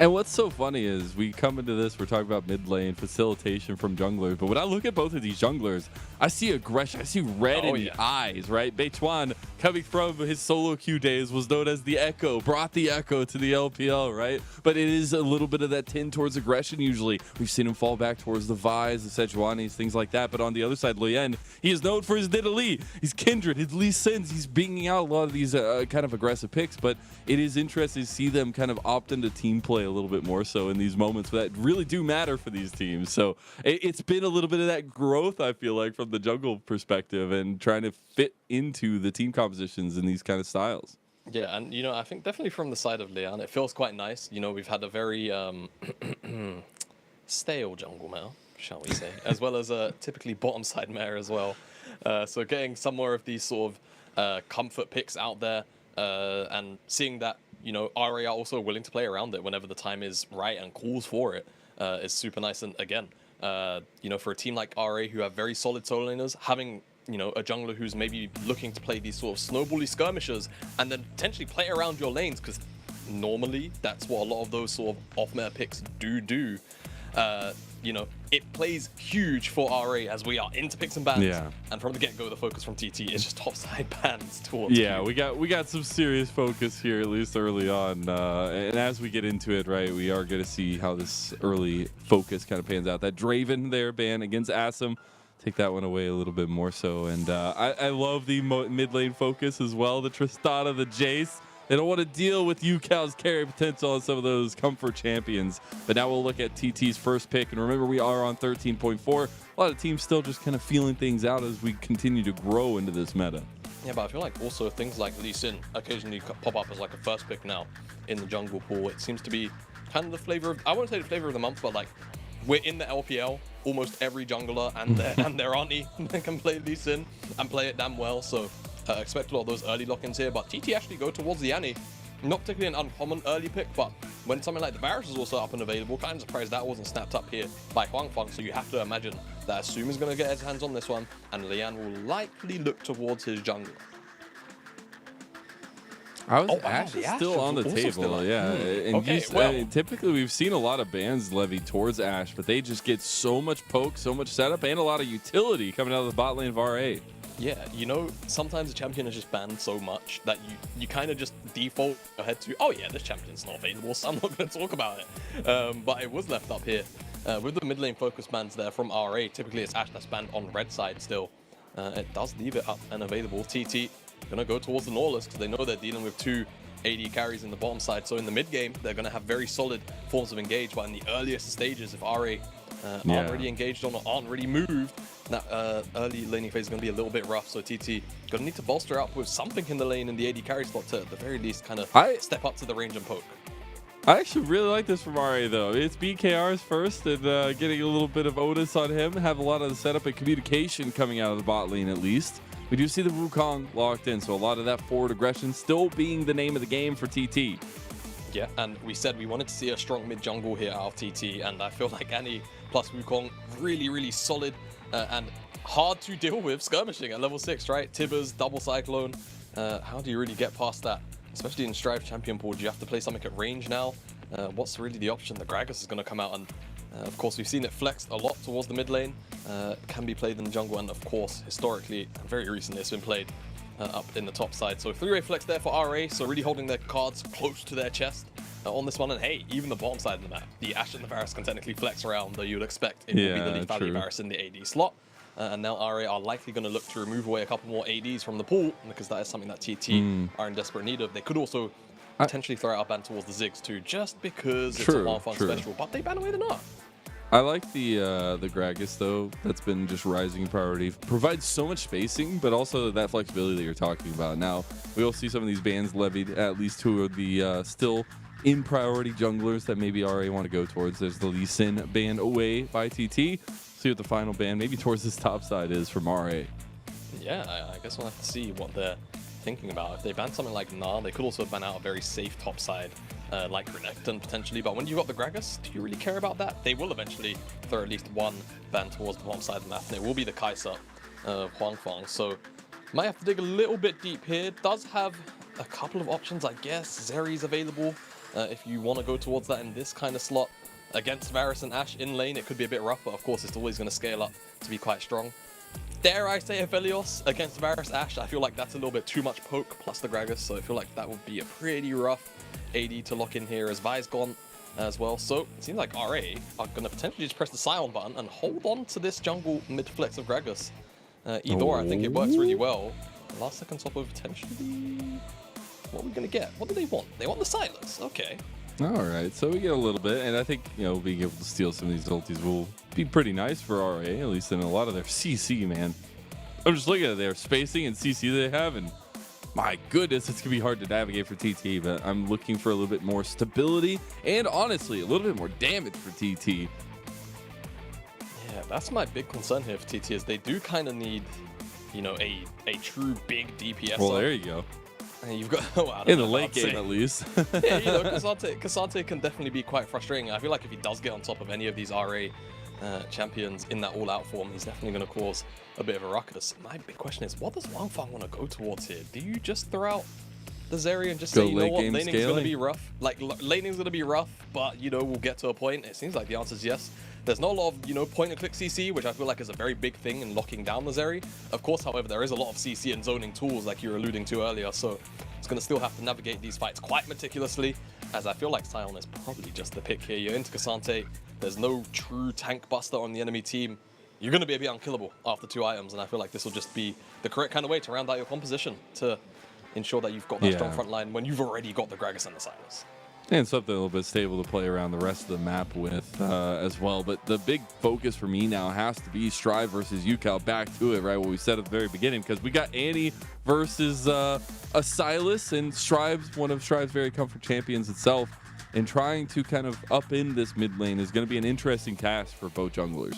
And what's so funny is we come into this, we're talking about mid lane facilitation from junglers, but when I look at both of these junglers, I see aggression, I see red in the eyes, right? Beichuan, coming from his solo queue days, was known as the Echo, brought the Echo to the LPL, right? But it is a little bit of that tint towards aggression usually. We've seen him fall back towards the Vi's, the Sejuanis, things like that. But on the other side, Lien, he is known for his Nidalee, his Kindred, his Lee Sins. He's binging out a lot of these kind of aggressive picks, but it is interesting to see them kind of opt into team play a little bit more so in these moments that really do matter for these teams. So it's been a little bit of that growth, I feel like, from the jungle perspective and trying to fit into the team compositions in these kind of styles. Yeah, and you know, I think definitely from the side of Leon, it feels quite nice. You know, we've had a very stale jungle mare, shall we say, as well as a typically bottom side mare as well. So getting some more of these sort of comfort picks out there and seeing that, you know, RA are also willing to play around it whenever the time is right and calls for it is super nice. And again, you know, for a team like RA who have very solid solo laners, having, you know, a jungler who's maybe looking to play these sort of snowbally skirmishes and then potentially play around your lanes, because normally that's what a lot of those sort of off-meta picks do. You know, it plays huge for RA as we are into picks and bans. Yeah. And from the get-go, the focus from TT is just topside bans towards Yeah, Q. we got some serious focus here, at least early on. And as we get into it, right, we are going to see how this early focus kind of pans out. That Draven there ban against Assam, take that one away a little bit more so. And I love the mid lane focus as well. The Tristana, the Jace. They don't want to deal with UCal's carry potential on some of those comfort champions. But now we'll look at TT's first pick. And remember, we are on 13.4. A lot of teams still just kind of feeling things out as we continue to grow into this meta. Yeah, but I feel like also things like Lee Sin occasionally pop up as like a first pick now in the jungle pool. It seems to be kind of the flavor of, I won't say the flavor of the month, but like we're in the LPL. Almost every jungler and their auntie can play Lee Sin and play it damn well. So expect a lot of those early lock-ins here, but TT actually go towards the Annie. Not particularly an uncommon early pick, but when something like the Varus is also up and available, kind of surprised that wasn't snapped up here by Huang Feng. So you have to imagine that Asum is going to get his hands on this one, and Lian will likely look towards his jungler. Ash is still on the table, yeah. And Okay, typically we've seen a lot of bans levied towards Ash, but they just get so much poke, so much setup, and a lot of utility coming out of the bot lane of RA. Yeah, you know, sometimes a champion is just banned so much that you kind of just default ahead to, oh yeah, this champion's not available, so I'm not going to talk about it. But it was left up here. With the mid lane focus bans there from RA, typically it's Ash that's banned on red side still. It does leave it up and available. TT going to go towards the Nautilus because they know they're dealing with two AD carries in the bottom side. So in the mid game, they're going to have very solid forms of engage, but in the earliest stages, if RA aren't really engaged on or aren't really moved, that early laning phase is going to be a little bit rough. So TT going to need to bolster up with something in the lane in the AD carry slot to at the very least kind of step up to the range and poke. I actually really like this from RA though. It's BKR's first and getting a little bit of Otis on him, have a lot of the setup and communication coming out of the bot lane at least. We do see the Wukong locked in, so a lot of that forward aggression still being the name of the game for TT. Yeah, and we said we wanted to see a strong mid jungle here out of TT, and I feel like Annie plus Wukong really, really solid and hard to deal with skirmishing at level 6, right? Tibbers, double Cyclone. How do you really get past that? Especially in Strive Champion Pool, do you have to play something at range now? What's really the option? The Gragas is going to come out, and of course we've seen it flexed a lot towards the mid lane. Can be played in the jungle, and of course historically and very recently it's been played up in the top side. So 3-way flex there for RA, so really holding their cards close to their chest on this one. And hey, even the bottom side of the map, the Ashe and the Varus can technically flex around, though you'd expect it will be the Leaf Valley Varus in the AD slot. And now RA are likely going to look to remove away a couple more ADs from the pool, because that is something that TT are in desperate need of. They could also potentially throw out a ban towards the Ziggs too, just because it's a one-fun special, but they ban away the Nut. I like the Gragas though. That's been just rising in priority. Provides so much spacing, but also that flexibility that you're talking about. Now we will see some of these bans levied, at least two of the still in priority junglers that maybe RA want to go towards. There's the Lee Sin ban away by TT. See what the final ban maybe towards this top side is from RA. Yeah, I guess we'll have to see what they're thinking about. If they ban something like Gnar, they could also ban out a very safe top side like Renekton potentially. But when you've got the Gragas, do you really care about that? They will eventually throw at least one ban towards the bottom side of the map, and it will be the Kai'Sa of Huang Feng. So might have to dig a little bit deep here. Does have a couple of options, I guess. Zeri's available if you want to go towards that in this kind of slot. Against Varus and Ashe in lane, it could be a bit rough, but of course it's always going to scale up to be quite strong. Dare I say Aphelios against Varus Ashe? I feel like that's a little bit too much poke plus the Gragas, so I feel like that would be a pretty rough AD to lock in here as Vi's gone as well. So it seems like RA are going to potentially just press the Scion button and hold on to this jungle mid flex of Gragas. Either or, I think it works really well. Last second top of potentially... What are we going to get? What do they want? They want the Silas. Okay. All right, so we get a little bit, and I think, you know, being able to steal some of these ultis will be pretty nice for RA, at least in a lot of their CC, man. I'm just looking at their spacing and CC they have, and my goodness, it's going to be hard to navigate for TT, but I'm looking for a little bit more stability and, honestly, a little bit more damage for TT. Yeah, that's my big concern here for TT, is they do kind of need, you know, a true big DPS. Well, there you go. And you've got in the late game at least. Yeah, you know, Cassante can definitely be quite frustrating. I feel like if he does get on top of any of these RA champions in that all-out form, he's definitely going to cause a bit of a ruckus. My big question is, what does Wangfang want to go towards here? Do you just throw out the Zeri and just say, you know what, laning's going to be rough? Like, laning's going to be rough, but, you know, we'll get to a point. It seems like the answer is yes. There's not a lot of, you know, point-and-click CC, which I feel like is a very big thing in locking down the Zeri. Of course, however, there is a lot of CC and zoning tools like you were alluding to earlier, so it's going to still have to navigate these fights quite meticulously, as I feel like Scion is probably just the pick here. You're into Cassante. There's no true tank buster on the enemy team. You're going to be a bit unkillable after 2 items, and I feel like this will just be the correct kind of way to round out your composition to ensure that you've got that strong front line when you've already got the Gragas and the Silas. And something a little bit stable to play around the rest of the map with as well. But the big focus for me now has to be Strive versus UCal. Back to it, right? What we said at the very beginning, because we got Annie versus a Silas, and Strive's one of Strive's very comfort champions itself. And trying to kind of up in this mid lane is going to be an interesting task for both junglers.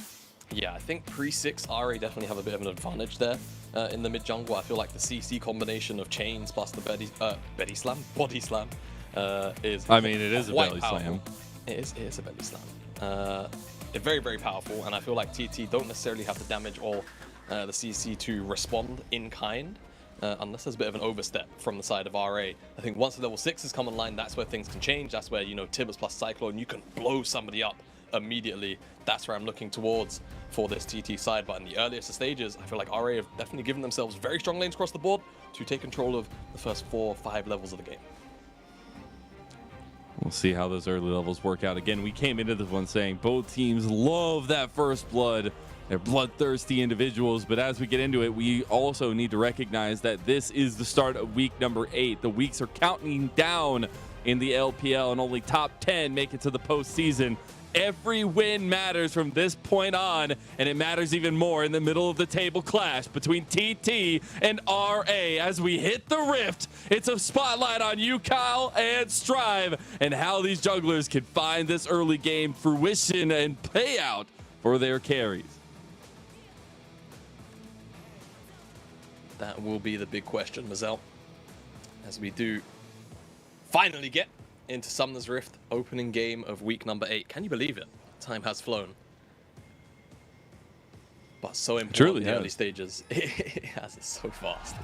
Yeah, I think pre-6 RA definitely have a bit of an advantage there in the mid jungle. I feel like the CC combination of chains plus the body slam is. I mean, it is a belly powerful. slam. It is a belly slam. It's very, very powerful, and I feel like TT don't necessarily have to damage all the CC to respond in kind, unless there's a bit of an overstep from the side of RA. I think once the level 6 has come online, that's where things can change. That's where, you know, Tibbers plus Cyclone, you can blow somebody up immediately. That's where I'm looking towards for this TT side. But in the earliest stages, I feel like RA have definitely given themselves very strong lanes across the board to take control of the first 4 or 5 levels of the game. We'll see how those early levels work out. Again, we came into this one saying both teams love that first blood. They're bloodthirsty individuals, but as we get into it, we also need to recognize that this is the start of week number 8. The weeks are counting down in the LPL, and only top 10 make it to the postseason. Every win matters from this point on, and it matters even more in the middle of the table clash between TT and RA. As we hit the rift, it's a spotlight on you, Kyle, and Strive, and how these jugglers can find this early game fruition and payout for their carries. That will be the big question, Mazel, as we do finally get into Summoner's Rift, opening game of week number 8. Can you believe it? Time has flown. But so important. Truly, in the early stages. It has, it's so fast.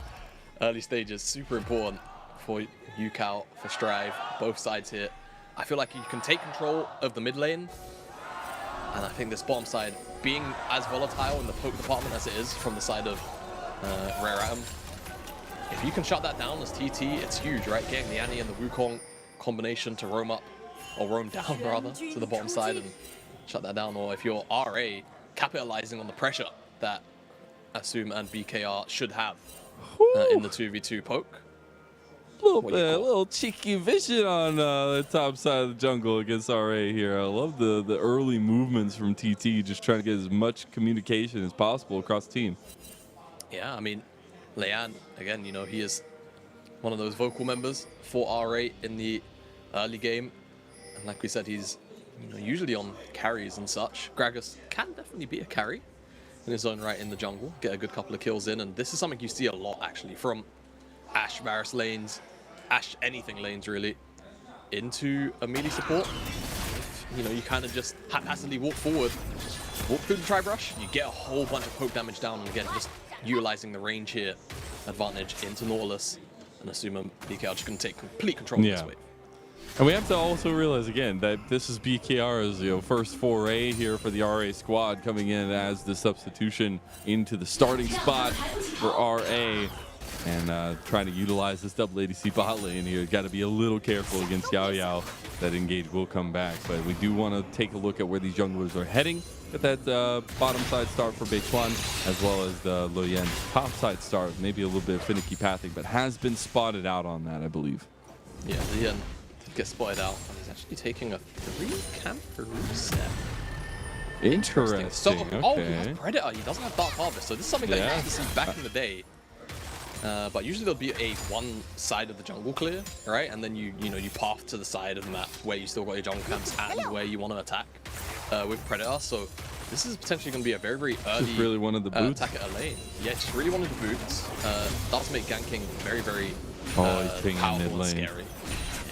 Early stages, super important for UCal, for Strive, both sides here. I feel like you can take control of the mid lane, and I think this bottom side, being as volatile in the poke department as it is from the side of Rare Atom, if you can shut that down as TT, it's huge, right? Getting the Annie and the Wukong combination to roam up, or roam down rather, to the bottom side and shut that down. Or if you're RA, capitalizing on the pressure that Assume and BKR should have in the 2v2 poke. A little cheeky vision on the top side of the jungle against RA here. I love the early movements from TT, just trying to get as much communication as possible across the team. Yeah, I mean, Leanne, again, you know, he is one of those vocal members for RA in the early game. And like we said, he's, you know, usually on carries and such. Gragas can definitely be a carry in his own right in the jungle, get a good couple of kills in. And this is something you see a lot, actually, from Ashe Varus lanes, Ashe anything lanes, really, into a melee support. You know, you kind of just haphazardly walk forward, walk through the tri-brush, you get a whole bunch of poke damage down, and again, just utilizing the range here advantage into Nautilus. and assume BKR can take complete control of this wave. And we have to also realize again that this is BKR's first foray here for the RA squad, coming in as the substitution into the starting spot for RA, and trying to utilize this double ADC bot lane here. Got to be a little careful against Yao Yao. That engage will come back, but we do want to take a look at where these junglers are heading. At that bottom side start for Beichuan, as well as the Loyen top side start. Maybe a little bit of finicky pathing, but has been spotted out on that, I believe. Yeah, Loyen did get spotted out, and he's actually taking a 3-camp reset. Interesting. So, okay. oh, he has Predator. He doesn't have Dark Harvest, so this is something that you used to see back in the day. But usually there'll be a one side of the jungle clear, right? And then you path to the side of the map where you still got your jungle camps and where you want to attack with Predator. So this is potentially going to be a very, very early really one of the boots. attack at a lane. Yeah, just really one of the boots. Does make ganking very, very he's pinging powerful mid and lane. scary.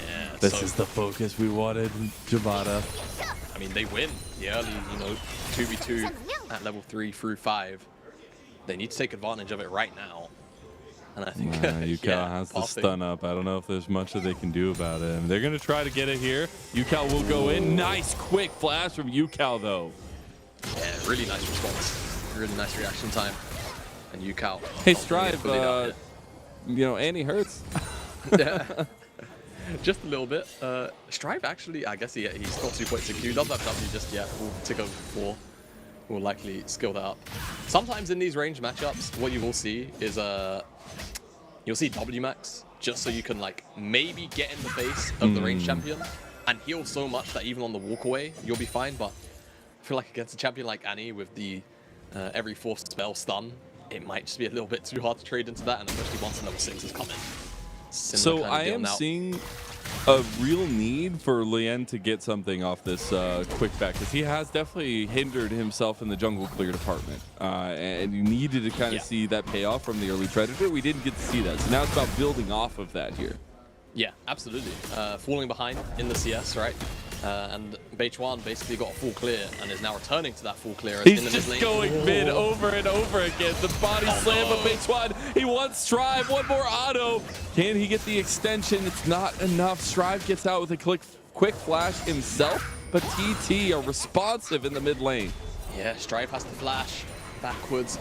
Yeah, This is the focus we wanted, Jabata. I mean, they win the early, 2v2 at level 3 through 5. They need to take advantage of it right now. And I think Yucal has the stun up. I don't know if there's much that they can do about it. And they're going to try to get it here. Yucal will go in. Nice quick flash from Yucal, though. Yeah, really nice response. Really nice reaction time. And Yucal. Hey, Strive, Annie hurts. Yeah. Just a little bit. Strive actually, I guess he scored 2 points in Q. Doesn't have W just yet. We'll tick over 4. We'll likely skill that up. Sometimes in these range matchups, what you will see is you'll see W max, just so you can maybe get in the face of the range champion and heal so much that even on the walk away, you'll be fine. But I feel like against a champion like Annie with the every 4th spell stun, it might just be a little bit too hard to trade into that, and especially once level 6 is coming. So I am seeing a real need for Lien to get something off this quick back, because he has definitely hindered himself in the jungle clear department, and you needed to kind of see that payoff from the early Predator. We didn't get to see that, so now it's about building off of that here. Yeah, absolutely. Falling behind in the CS, right? And Beichuan basically got a full clear and is now returning to that full clear. He's in the just mid lane. going mid over and over again. The body slam of Beichuan. He wants Strive. One more auto. Can he get the extension? It's not enough. Strive gets out with a quick flash himself, but TT are responsive in the mid lane. Yeah, Strive has to flash backwards.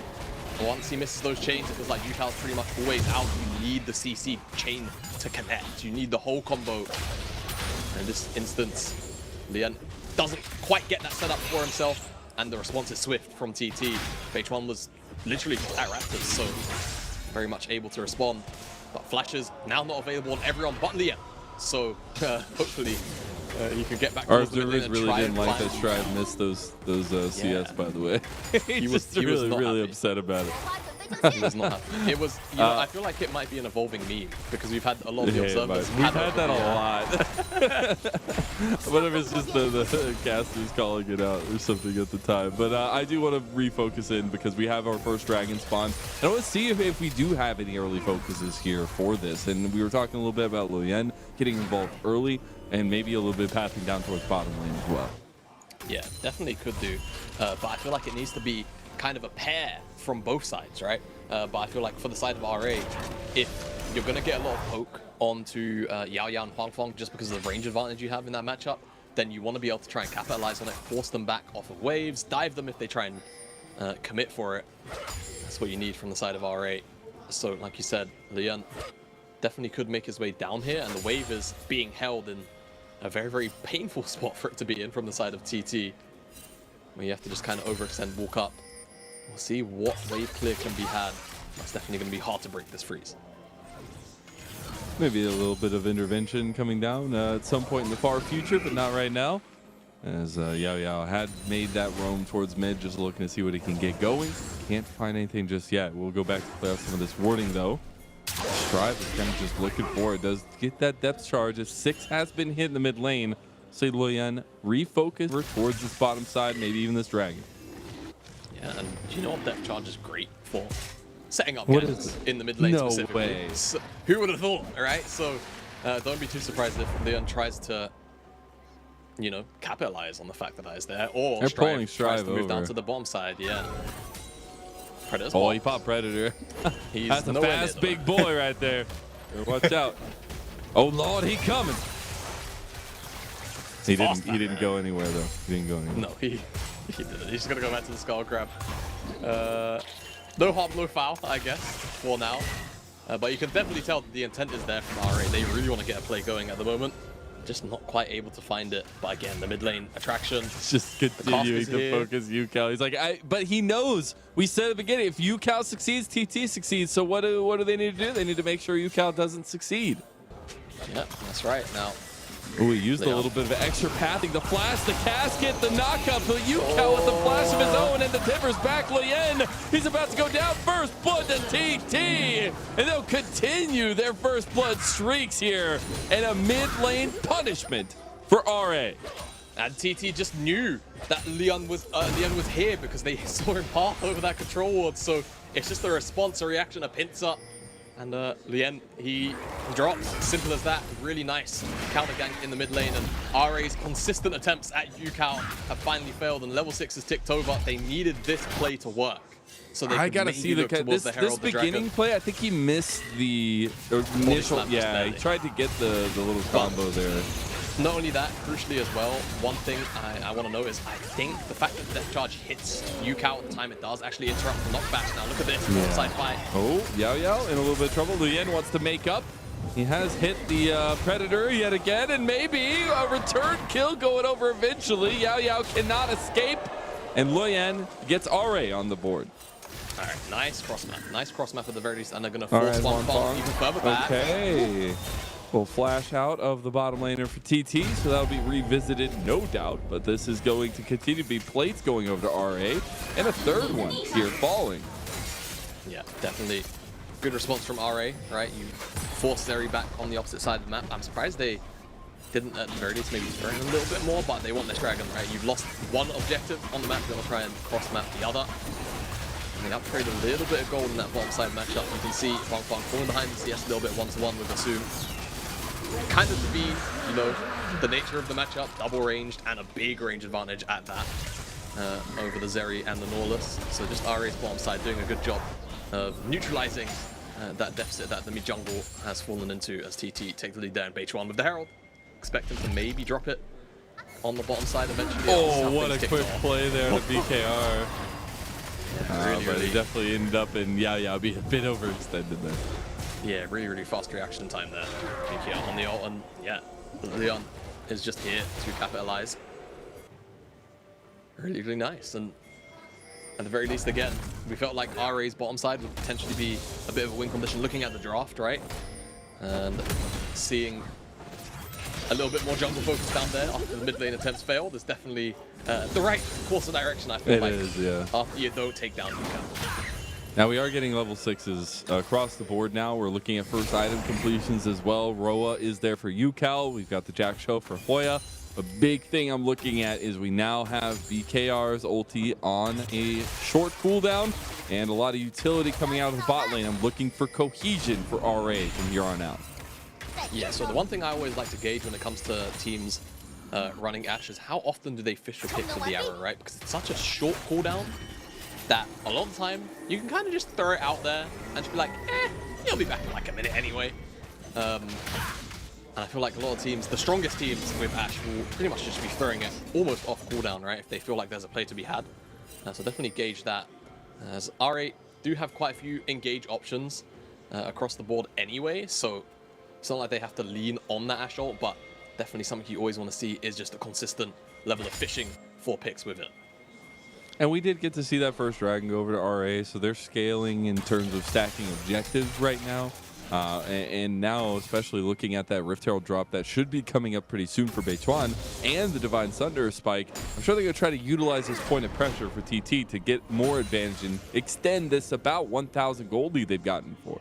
Once he misses those chains, it feels like Yucal's pretty much always out. You need the CC chain to connect. You need the whole combo. And in this instance, Lien doesn't quite get that set up for himself, and the response is swift from TT. Beichuan was literally at Raptors, so very much able to respond. But flashes now not available on everyone but Lien. So hopefully he can get back. Our observers really didn't like that Strive missed those CS, by the way. he was really upset about it. He was not happy. It was, I feel like it might be an evolving meme, because we've had a lot of the observers. We've had that a lot. Whatever, it's just the casters calling it out or something at the time. But I do want to refocus in, because we have our first dragon spawn. And I want to see if we do have any early focuses here for this. And we were talking a little bit about Loyen getting involved early, and maybe a little bit pathing down towards bottom lane as well. Yeah, definitely could do. But I feel like it needs to be kind of a pair from both sides, right? But I feel like for the side of RA, if you're going to get a lot of poke onto Yao Yao and Huang Fong just because of the range advantage you have in that matchup, then you want to be able to try and capitalize on it, force them back off of waves, dive them if they try and commit for it. That's what you need from the side of RA. So like you said, Lien definitely could make his way down here, and the wave is being held in a very, very painful spot for it to be in from the side of TT, where you have to just kind of overextend, walk up. We'll see what wave clear can be had. That's definitely going to be hard to break this freeze. Maybe a little bit of intervention coming down at some point in the far future, but not right now. As Yao Yao had made that roam towards mid, just looking to see what he can get going. Can't find anything just yet. We'll go back to play out some of this warding, though. Strive is kind of just looking for it. Does get that depth charge. As 6 has been hit in the mid lane, so Loyen refocus towards this bottom side, maybe even this dragon. Yeah, and do you know what depth charge is great for? Setting up ganks in the mid lane specifically. Way. So, who would have thought, all right? So don't be too surprised if Leon tries to, capitalize on the fact that that is there, or Strive tries to move over. down to the bottom side. Yeah. Predator's Oh, bot. he popped Predator. He's That's a fast big boy right there. Watch out. Oh Lord, he coming. He didn't go anywhere though. He didn't go anywhere. No, he didn't. He's just gonna go back to the skull grab. No harm, no foul, I guess, for now. But you can definitely tell that the intent is there from RA. They really want to get a play going at the moment. Just not quite able to find it. But again, the mid lane attraction. It's just continuing to focus UCal. He's like, but he knows. We said at the beginning, if UCal succeeds, TT succeeds. So what do they need to do? They need to make sure UCal doesn't succeed. Yeah, that's right. Now, ooh, he used a little bit of extra pathing. The flash, the casket, the knockup. The UCal with the flash of his own, and the Timbers back. Lien, he's about to go down. First blood to TT, and they'll continue their first blood streaks here, and a mid lane punishment for RA. And TT just knew that Leon was here because they saw him path over that control ward. So it's just a response, a reaction, a pinch up. And Lien, he drops. Simple as that. Really nice counter gank in the mid lane. And RA's consistent attempts at UCal have finally failed. And level 6 has ticked over. They needed this play to work. So they I gotta see this beginning play. I think he missed the initial. Yeah, he tried to get the little combo there. Not only that, crucially as well, one thing I want to know is I think the fact that Death Charge hits UCal at the time it does actually interrupt the knockback. Now look at this, outside fight. Oh, Yao in a little bit of trouble. Lien wants to make up. He has hit the Predator yet again, and maybe a return kill going over eventually. Yao cannot escape, and Lien gets RA on the board. All right, nice cross map. Nice cross map at the very least, and they're going to force one bomb even further back. Okay. We'll flash out of the bottom laner for TT, so that'll be revisited, no doubt. But this is going to continue to be plates going over to RA, and a third one here falling. Yeah, definitely good response from RA, right? You force Zeri back on the opposite side of the map. I'm surprised they didn't at the very least maybe throw in a little bit more, but they want this dragon, right? You've lost one objective on the map, you're gonna try and cross map the other. I mean, upgrade a little bit of gold in that bottom side matchup. You can see Fang falling behind the CS a little bit one-to-one with Assume. Kind of to be, you know, the nature of the matchup, double ranged and a big range advantage at that over the Zeri and the Norless. So just RA's bottom side doing a good job of neutralizing that deficit that the mid jungle has fallen into as TT takes the lead there in Base 1 with the Herald. Expect him to maybe drop it on the bottom side eventually. Oh, what a quick play there to BKR. Yeah, but he definitely ended up in Yao being a bit overextended there. Yeah, really fast reaction time there. BKR on the ult, and yeah, Leon is just here to capitalize. Really nice, and at the very least, again, we felt like RA's bottom side would potentially be a bit of a win condition looking at the draft, right? And seeing a little bit more jungle focus down there after the mid lane attempts failed is definitely the right course of direction, I feel like. It is, yeah. After you don't take down UCal. Now we are getting level 6s across the board now. We're looking at first item completions as well. Roa is there for UCal. We've got the Jack Show for Hoya. A big thing I'm looking at is we now have BKR's ulti on a short cooldown and a lot of utility coming out of the bot lane. I'm looking for cohesion for RA from here on out. Yeah, so the one thing I always like to gauge when it comes to teams running Ashe is how often do they fish for picks with the arrow, right? Because it's such a short cooldown that a lot of the time you can kind of just throw it out there and just be like, you'll be back in like a minute anyway. And I feel like a lot of teams, the strongest teams with Ashe will pretty much just be throwing it almost off cooldown, right? If they feel like there's a play to be had. So definitely gauge that. As RA do have quite a few engage options across the board anyway, so it's not like they have to lean on that Ashe ult, but definitely something you always want to see is just a consistent level of fishing for picks with it. And we did get to see that first dragon go over to RA, so they're scaling in terms of stacking objectives right now. And now, especially looking at that Rift Herald drop that should be coming up pretty soon for Beichuan and the Divine Thunder spike, I'm sure they're going to try to utilize this point of pressure for TT to get more advantage and extend this about 1,000 gold lead they've gotten for.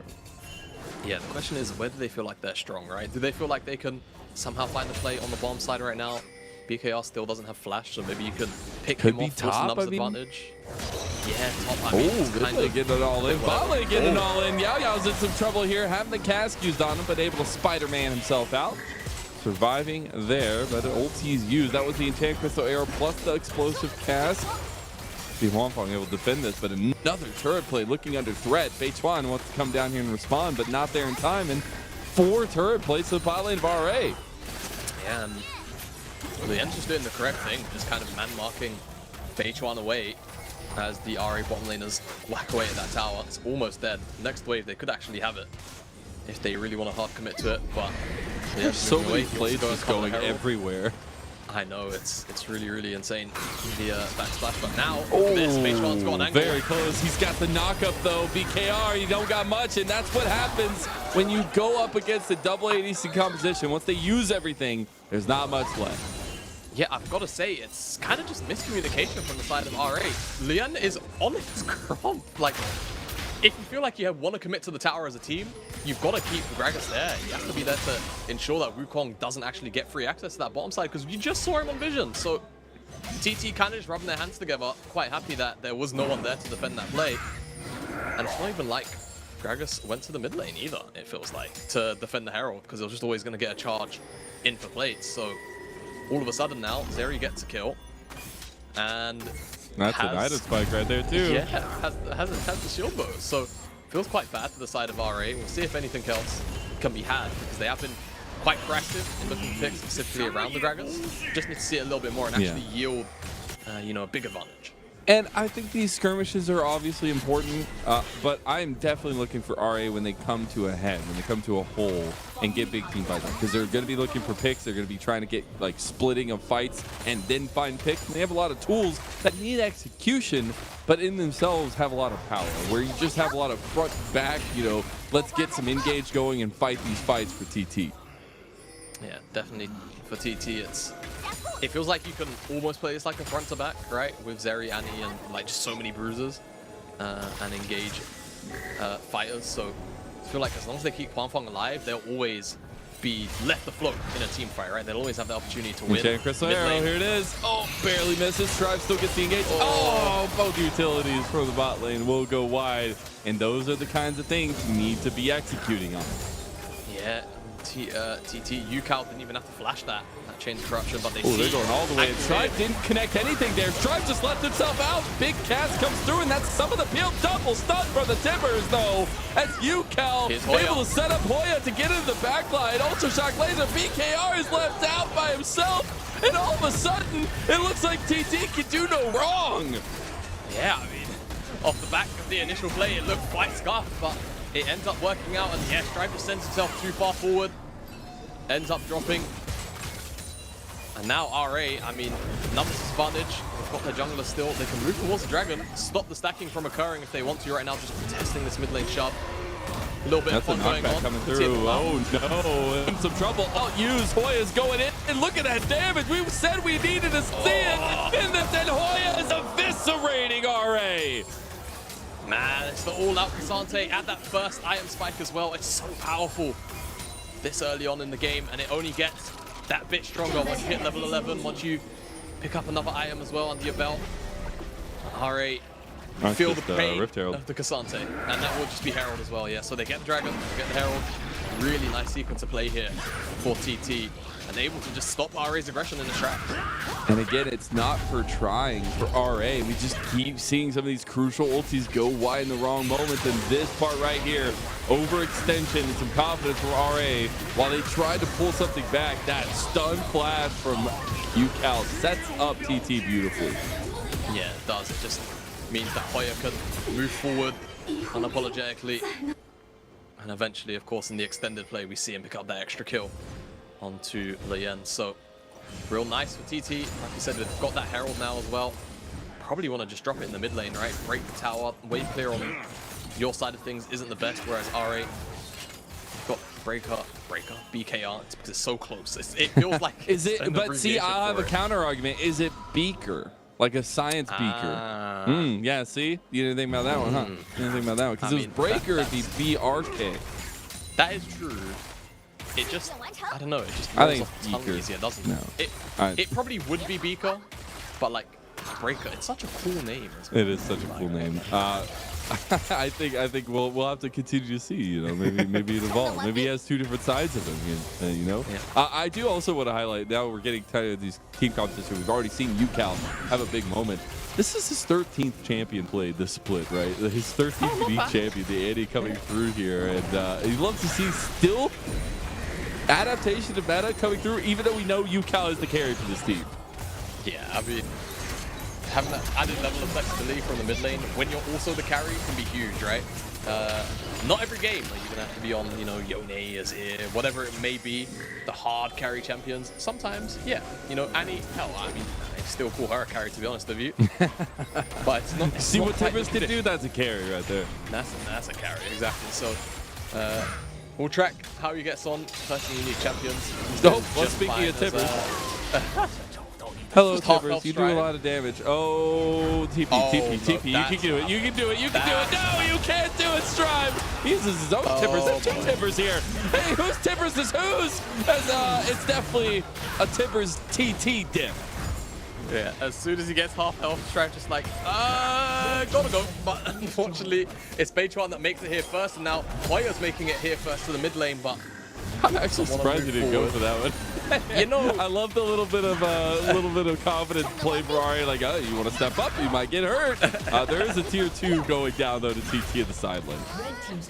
Yeah, the question is whether they feel like they're strong, right? Do they feel like they can somehow find the play on the bomb side right now? BKR still doesn't have flash, so maybe you could pick him off with a numbers advantage. Yeah, top. I mean, kind of getting it all in. Bale getting it all in. Yao's in some trouble here, having the cask used on him, but able to Spider-Man himself out. Surviving there, but an ulti's used. That was the Enchanted Crystal Arrow plus the explosive cask. See Huanfeng able to defend this, but another turret play looking under threat. Beichuan wants to come down here and respond, but not there in time, and 4 turret plates to the bot lane of RA. Yeah, and the En's just doing the correct thing, just kind of man-marking Beichuan away as the RA bottom laners whack away at that tower. It's almost dead. Next wave, they could actually have it if they really want to hard commit to it, but There's so many plates just going everywhere. I know, it's really, really insane, the backsplash, but now, look at this, Beichuan's got an angle. Very close. He's got the knockup though. BKR, you don't got much, and that's what happens when you go up against a double ADC composition. Once they use everything, there's not much left. Yeah, I've got to say, it's kind of just miscommunication from the side of RA. Lian is on his gromp. Like, if you feel like you want to commit to the tower as a team, you've got to keep Gragas there. You have to be there to ensure that Wukong doesn't actually get free access to that bottom side, because you just saw him on Vision. So TT kind of just rubbing their hands together, quite happy that there was no one there to defend that play. And it's not even like Gragas went to the mid lane either, it feels like, to defend the Herald, because it was just always going to get a charge in for plates. So all of a sudden now, Zeri gets a kill. And that's an item spike right there too. Yeah, has the shield bow. So feels quite bad for the side of RA. We'll see if anything else can be had, because they have been quite proactive in looking to pick specifically around the Gragas. Just need to see it a little bit more and actually yield, you know, a big advantage. And I think these skirmishes are obviously important, but I'm definitely looking for RA when they come to a head, when they come to a hole and get big team fights, because they're going to be looking for picks. They're going to be trying to get like splitting of fights and then find picks. And they have a lot of tools that need execution, but in themselves have a lot of power, where you just have a lot of front back, you know, let's get some engage going and fight these fights for TT. Yeah, definitely for TT, it feels like you can almost play this like a front to back, right? With Zeri, Annie, and like just so many bruisers and engage fighters. So I feel like as long as they keep Kwanfeng alive, they'll always be left afloat in a team fight, right? They'll always have the opportunity to win. Okay, Crystal Arrow, here it is. Oh, barely misses. Tribe still gets the engage. Oh, both utilities for the bot lane will go wide. And those are the kinds of things you need to be executing on. Yeah, TT, UCal didn't even have to flash that chain of corruption, but they're going all the way. Tribe didn't connect anything there. Tribe just left himself out. Big cast comes through, and that's some of the peel. Double stun for the Timbers, though. As UCal able to set up Hoya to get into the backline. Ultra Shock Laser. BKR is left out by himself, and all of a sudden, it looks like TT can do no wrong. Yeah, I mean, off the back of the initial play, it looked quite scuffed, but it ends up working out, and yeah, Stripe just sends himself too far forward, ends up dropping. And now RA, I mean, numbers disadvantage. They've got their jungler still. They can move towards the dragon, stop the stacking from occurring if they want to right now, just testing this mid lane shove. A little bit of fun going on. Coming through. Oh no, in some trouble. Outused. Hoya's going in, and look at that damage. We said we needed to see it, and then Hoya is eviscerating RA. Man, it's the all-out Cassante at that first item spike as well. It's so powerful this early on in the game, and it only gets that bit stronger once you hit level 11, once you pick up another item as well under your belt. RA feel the pain of the Cassante, and that will just be Herald as well, yeah. So they get the Dragon, they get the Herald. Really nice sequence of play here for TT, and able to just stop RA's aggression in the trap. And again, it's not for trying for RA. We just keep seeing some of these crucial ultis go wide in the wrong moments, and this part right here, overextension and some confidence from RA while they try to pull something back. That stun flash from UCal sets up TT beautifully. Yeah, it does. It just means that Hoya can move forward unapologetically. And eventually, of course, in the extended play, we see him pick up that extra kill onto Lian. So, real nice for TT. Like you said, they've got that Herald now as well. Probably want to just drop it in the mid lane, right? Break the tower. Wave clear on your side of things isn't the best, whereas RA got Breaker, BKR. It's because it's so close. It feels like is it? But see, I'll have a counter argument. Is it Beaker? Like a science beaker. Yeah, see? You didn't think about that one, huh? You didn't think about that one. Because it was Breaker, it'd be BRK. That is true. It just, I don't know, it just rolls off the tongue easier, doesn't it? No. It probably would be Beaker, but like, Breaker, it's such a cool name. It is such a cool name. I think we'll have to continue to see. You know, maybe it evolves. Maybe he has two different sides of him. You know. Yeah. I do also want to highlight. Now we're getting kind of these team competitions. We've already seen UCal have a big moment. This is his 13th champion played this split, right? His 13th unique champion, the Andy coming through here. And he loves to see still adaptation to meta coming through, even though we know UCal is the carry for this team. Yeah, I mean, having that added level of flexibility from the mid lane when you're also the carry can be huge, right? Not every game are you gonna have to be on, you know, Yone, Azir, whatever it may be, the hard carry champions. Sometimes, yeah, you know, Annie, hell, I mean, I still call her a carry to be honest with you. But it's not. See what Timbers can do? That's a carry right there. That's a carry, exactly. So, we'll track how he gets on. 13 unique champions. Oh, well, speaking of Timbers. Hello, Timbers. You do a lot of damage. Oh, TP, TP, TP. You can do it. You can do it. You can do it. No, you can't do it, Strive. He uses his own Timbers. There's 2 Timbers here. Hey, whose Timbers is whose? As, it's definitely a Timbers TT dip. Yeah, as soon as he gets half health, Strive just like, gotta go. But unfortunately, it's Beichuan that makes it here first, and now Hoya's making it here first to the mid lane, but I'm actually surprised you didn't go for that one. You know, I love the little bit of confident play for Ari. Like, oh, you want to step up, you might get hurt. There is a tier 2 going down though to TT in the side lane.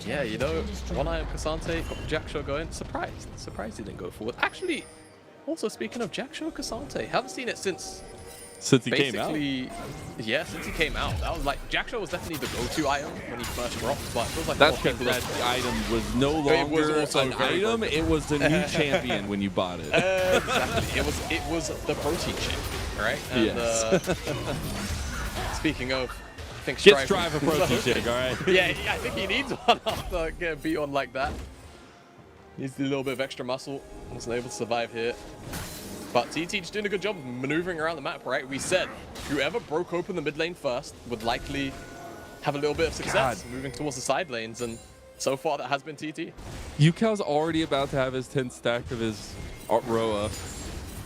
Yeah, you know, One Eye of Cassante got Jackshaw going. Surprised he didn't go forward. Actually, also speaking of Jackshaw Cassante, haven't seen it since he came out. Yeah, since he came out. That was like, Jackshaw was definitely the go-to item when he first dropped, but it feels like that's because that item was no longer an item. It was the new champion when you bought it. Exactly. It was the protein shake, right? And, yes. Speaking of, I think Strive a protein shake, all right? Yeah, I think he needs one after getting beat on like that. Needs a little bit of extra muscle. Wasn't able to survive here. But TT just doing a good job of maneuvering around the map, right? We said whoever broke open the mid lane first would likely have a little bit of success moving towards the side lanes, and so far that has been TT. UCal's already about to have his 10th stack of his Roa.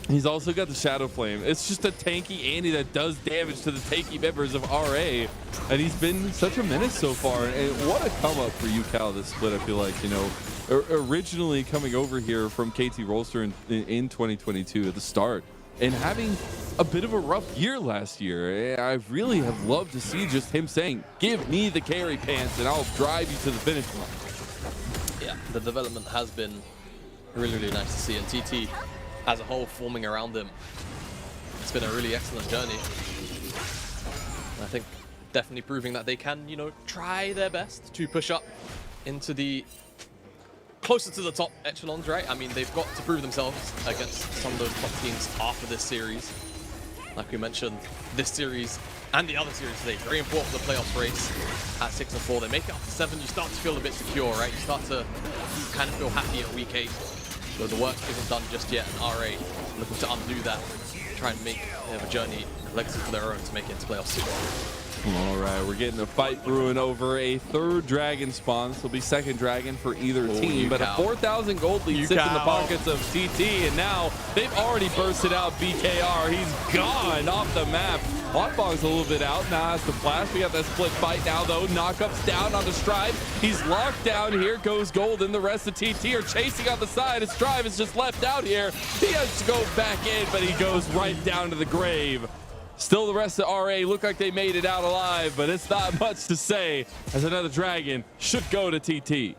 He's also got the Shadow Flame. It's just a tanky Andy that does damage to the tanky members of RA, and he's been such a menace so far. And what a come up for UCal this split, I feel like, you know. Originally coming over here from KT Rolster in 2022 at the start and having a bit of a rough year last year. I really have loved to see just him saying, give me the carry pants and I'll drive you to the finish line. Yeah, the development has been really, really nice to see, and TT as a whole forming around him. It's been a really excellent journey. I think definitely proving that they can, you know, try their best to push up into the closer to the top echelons, right? I mean, they've got to prove themselves against some of those top teams after this series. Like we mentioned, this series and the other series today, very important for the playoffs race at 6 and 4. They make it up to 7, you start to feel a bit secure, right? You start to kind of feel happy at week 8. So the work isn't done just yet, and RA looking to undo that, try and make a journey, a legacy for their own to make it into playoffs soon. All right, we're getting a fight brewing over a 3rd dragon spawn. This will be 2nd dragon for either team, but a 4,000 gold lead sits in the pockets of TT, and now they've already bursted out BKR. He's gone off the map. Hotbong's a little bit out. Now has the flash. We got that split fight now, though. Knockups down on the Strive. He's locked down. Here goes Gold, and the rest of TT are chasing on the side. His Strive is just left out here. He has to go back in, but he goes right down to the grave. Still, the rest of RA look like they made it out alive, but it's not much to say as another dragon should go to TT.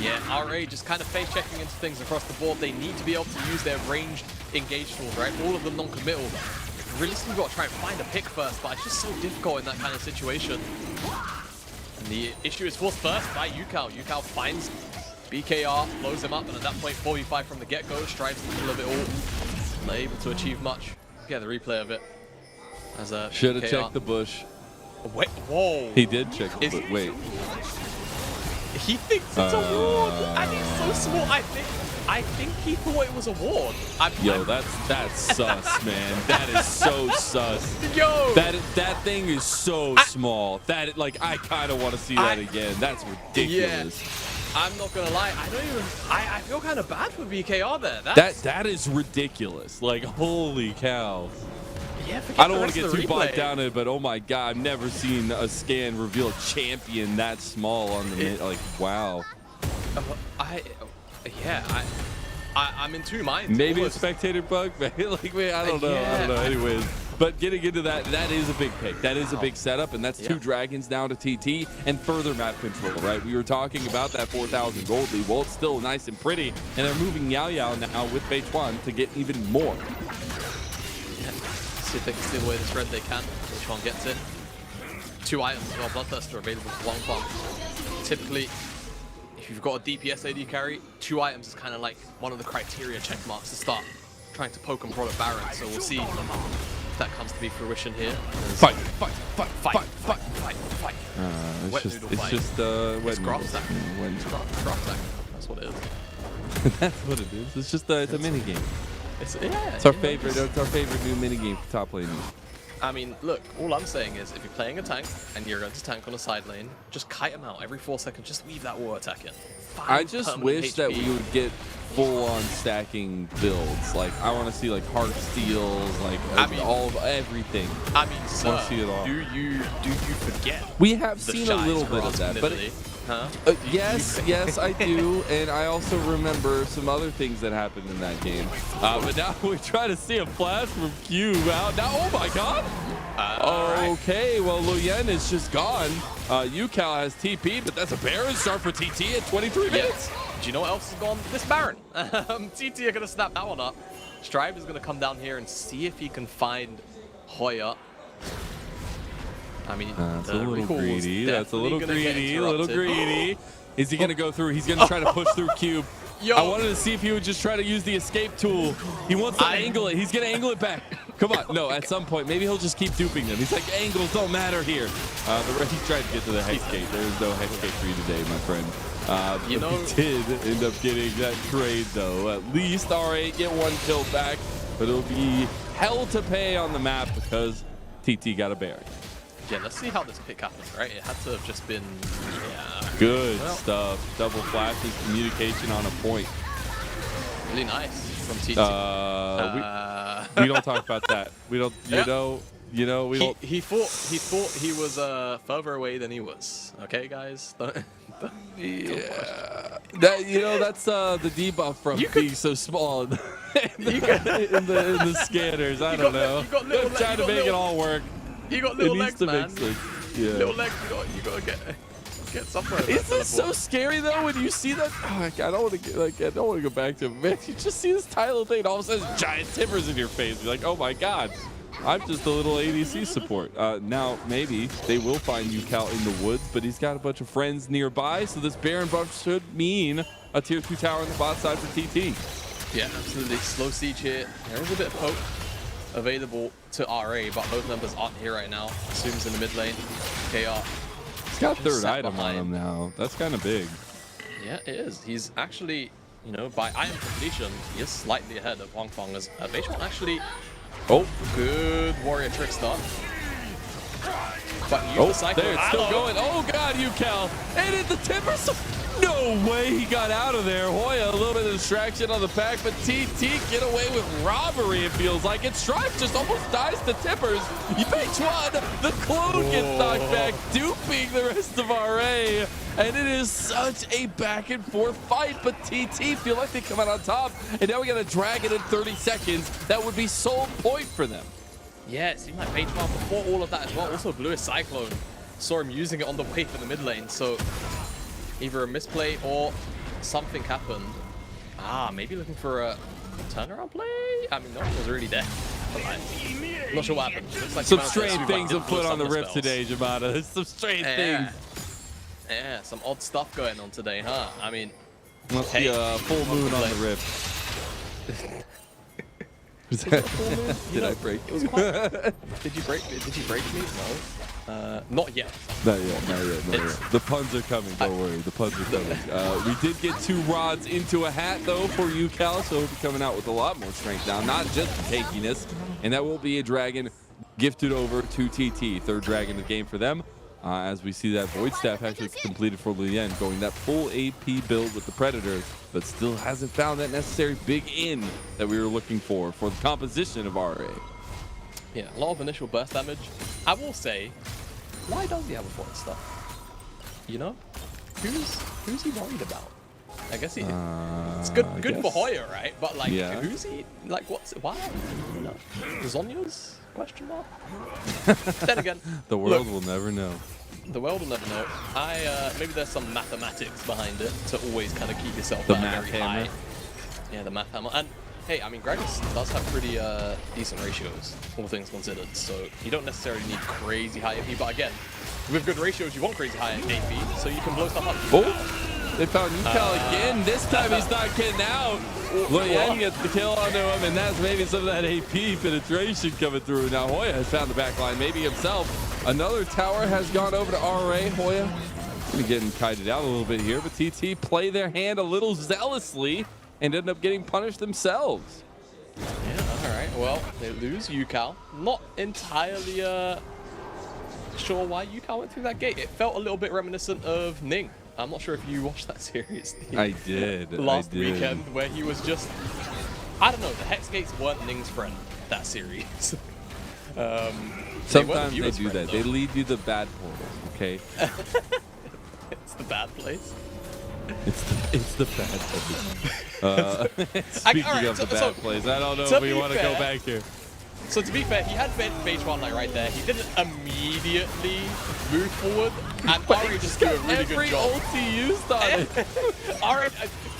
Yeah, RA just kind of face checking into things across the board. They need to be able to use their ranged engage tools, right? All of them non-committal. Really still got to try and find a pick first, but it's just so difficult in that kind of situation. And the issue is forced first by UCal. UCal finds BKR, blows him up, and at that point, 4v5 from the get-go, strives to kill a bit all. Not able to achieve much. Get the replay of it. Should have checked the bush. Wait, whoa. He did check the bush. Wait. He thinks it's a ward, and he's so small. I think he thought it was a ward. Yo, that's sus, man. That is so sus. Yo, that thing is so small. That I kind of want to see that again. That's ridiculous. Yeah. I'm not gonna lie. I feel kind of bad for BKR there. That is ridiculous. Like, holy cow. Yeah, I don't want to get too bogged down in it, but oh my god, I've never seen a scan reveal a champion that small on the mid. Like, wow. I'm in two minds. Maybe a spectator bug. I don't know. I don't know. Anyways, But getting into that is a big pick. That is a big setup, and that's 2 dragons down to TT and further map control, right? We were talking about that 4,000 gold lead. Well, it's still nice and pretty, and they're moving Yao Yao now with Beichuan to get even more. Yeah. See if they can steal away this red. They can. Beichuan gets it. 2 items as well. Bloodthirster available for Wangfang. Typically, if you've got a DPS AD carry, 2 items is kind of like one of the criteria check marks to start trying to poke and prod at Baron. So we'll see if that comes to be fruition here. Fight. Wet It's noodle just fight. wet It's noodle. graph stack. Graph stack. That's what it is. That's what it is. It's just it's a mini game. It's Our favorite. It's our favorite new mini game for top lane. I mean, look, all I'm saying is if you're playing a tank and you're going to tank on a side lane, just kite him out every 4 seconds. Just weave that war attack in. I just wish that we would get full-on stacking builds. Like, I want to see like heart steals, like all of everything. I mean, sir, see it all. do you forget? We have the seen a little bit of that, but yes, I do, and I also remember some other things that happened in that game. But now we try to see a flash from Cube out. Now, oh my God! Okay, well, Luyen is just gone. UCal has TP, but that's a Baron start for TT at 23 minutes. Do you know what else is gone? This Baron. TT are going to snap that one up. Strive is going to come down here and see if he can find Hoya. I mean, that's a the little recall was greedy. That's a little definitely gonna get greedy. A little interrupted. greedy. Is he gonna go through? He's gonna try to push through Cube. Yo. I wanted to see if he would just try to use the escape tool. He wants to angle it. He's gonna angle it back. Come on. No, at some point, maybe he'll just keep duping them. He's like, angles don't matter here. He tried to get to the hex gate. There is no hex gate for you today, my friend. You know, he did end up getting that trade, though. At least R8 get 1 kill back, but it'll be hell to pay on the map because TT got a Baron. Yeah, let's see how this pick happens, right? It had to have just been, Good stuff. Double flashes, communication on a point. really nice from TT. We don't talk about that. We don't. You know. We don't. He thought he was further away than he was. Okay, guys. Yeah. That's the debuff from being so small in the scanners. I don't know. You got little I'm trying to make it all work. You got little It legs, needs to man. make sense. Yeah. Little legs. You gotta get somewhere. Is this so scary though when you see that? Oh, I don't want to go back to it. Man, you just see this tiny little thing, and all of a sudden, giant timbers in your face. You're like, oh my God, I'm just a little ADC support. Now maybe they will find UCal in the woods, but he's got a bunch of friends nearby, so this Baron buff should mean a tier 2 tower on the bot side for TT. Yeah, absolutely. Slow siege here. There is a bit of poke available to RA, but both members aren't here right now. Assumes in the mid lane. KR. He's got third item on him now. That's kind of big. Yeah, it is. He's actually, by item completion, he is slightly ahead of Wangfang as Beichuan actually. Oh, good warrior trick start. But use the cycle. There, it's still going. Oh God, UCal. And at the timbers. No way he got out of there. Hoya, a little bit of distraction on the pack, but TT get away with robbery, it feels like. And Strife just almost dies to tippers. Beichuan, the clone gets knocked back, duping the rest of RA. And it is such a back and forth fight, but TT feel like they come out on top. And now we got a dragon in 30 seconds. That would be sole point for them. Yeah, it seemed like Beichuan before all of that as well also blew his cyclone. Saw him using it on the way for the mid lane, so either a misplay or something happened. Maybe looking for a turnaround play? I mean, no one was really there. But I'm not sure what happened. Looks like Some strange things have put on the rip today, Jamada. There's some strange things. Yeah, some odd stuff going on today, huh? I mean, must be a full moon on the rip. Did I break? It was quite... Did you break me? No. Not yet. Not yet. The puns are coming. Don't worry. The puns are coming. We did get 2 rods into a hat, though, for UCal, so he'll be coming out with a lot more strength now, not just the tankiness. And that will be a dragon gifted over to TT. 3rd dragon of the game for them. As we see that Void Staff actually completed for Luyen, going that full AP build with the Predators, but still hasn't found that necessary big in that we were looking for the composition of RA. Yeah, a lot of initial burst damage. I will say, why does he have a Void Staff? Who's he worried about? I guess he. It's good for guess. Hoya, right? But like, Yeah. who's he? Like, what's it? Why? No. Zonya's question mark. Then again, The world look, will never know. the world will never know. Maybe there's some mathematics behind it to always kind of keep yourself The at a math very hammer. high. Yeah, the math hammer. And hey, I mean, Gragas does have pretty decent ratios, all things considered. So you don't necessarily need crazy high AP, but again, with good ratios, you want crazy high AP, so you can blow stuff up. Oh, they found Yukal again. This time he's not getting out. Lien gets the kill onto him, and that's maybe some of that AP penetration coming through. Now Hoya has found the back line, maybe himself. Another tower has gone over to RA. Hoya getting kited out a little bit here, but TT play their hand a little zealously and end up getting punished themselves. Yeah, all right. Well, they lose Yukal. Not entirely sure why Yukal went through that gate. It felt a little bit reminiscent of Ning. I'm not sure if you watched that series. I did. Last weekend, where he was just, I don't know, the Hex Gates weren't Ning's friend that series. Sometimes they do that. They lead you to bad portals, okay? It's the bad place. It's the bad place. Speaking alright, of the so bad place, I don't know to if we be want to go fair- back here. So to be fair, he had phase one like right there. He didn't immediately move forward, and Ari just did a really Every good job. ulti used on it.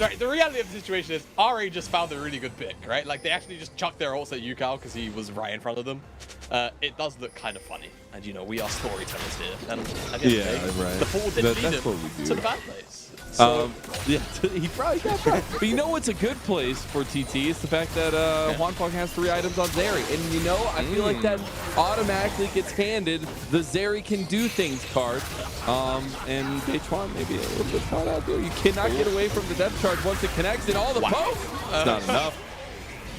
Right, the reality of the situation is Ari just found a really good pick, right? Like they actually just chucked their ults at Yukal because he was right in front of them. It does look kind of funny, and you know we are storytellers here. And at the end of the day, right. the pool didn't lead That's what we him do. to the bad place. So, Yeah, he probably got right. But you know what's a good place for TT is the fact that Juan Pong has 3 items on Zeri. And you know, I feel like that automatically gets handed the Zeri can do things card. And H1 maybe a little bit caught out there. You cannot get away from the depth charge once it connects and all the poke. It's not enough.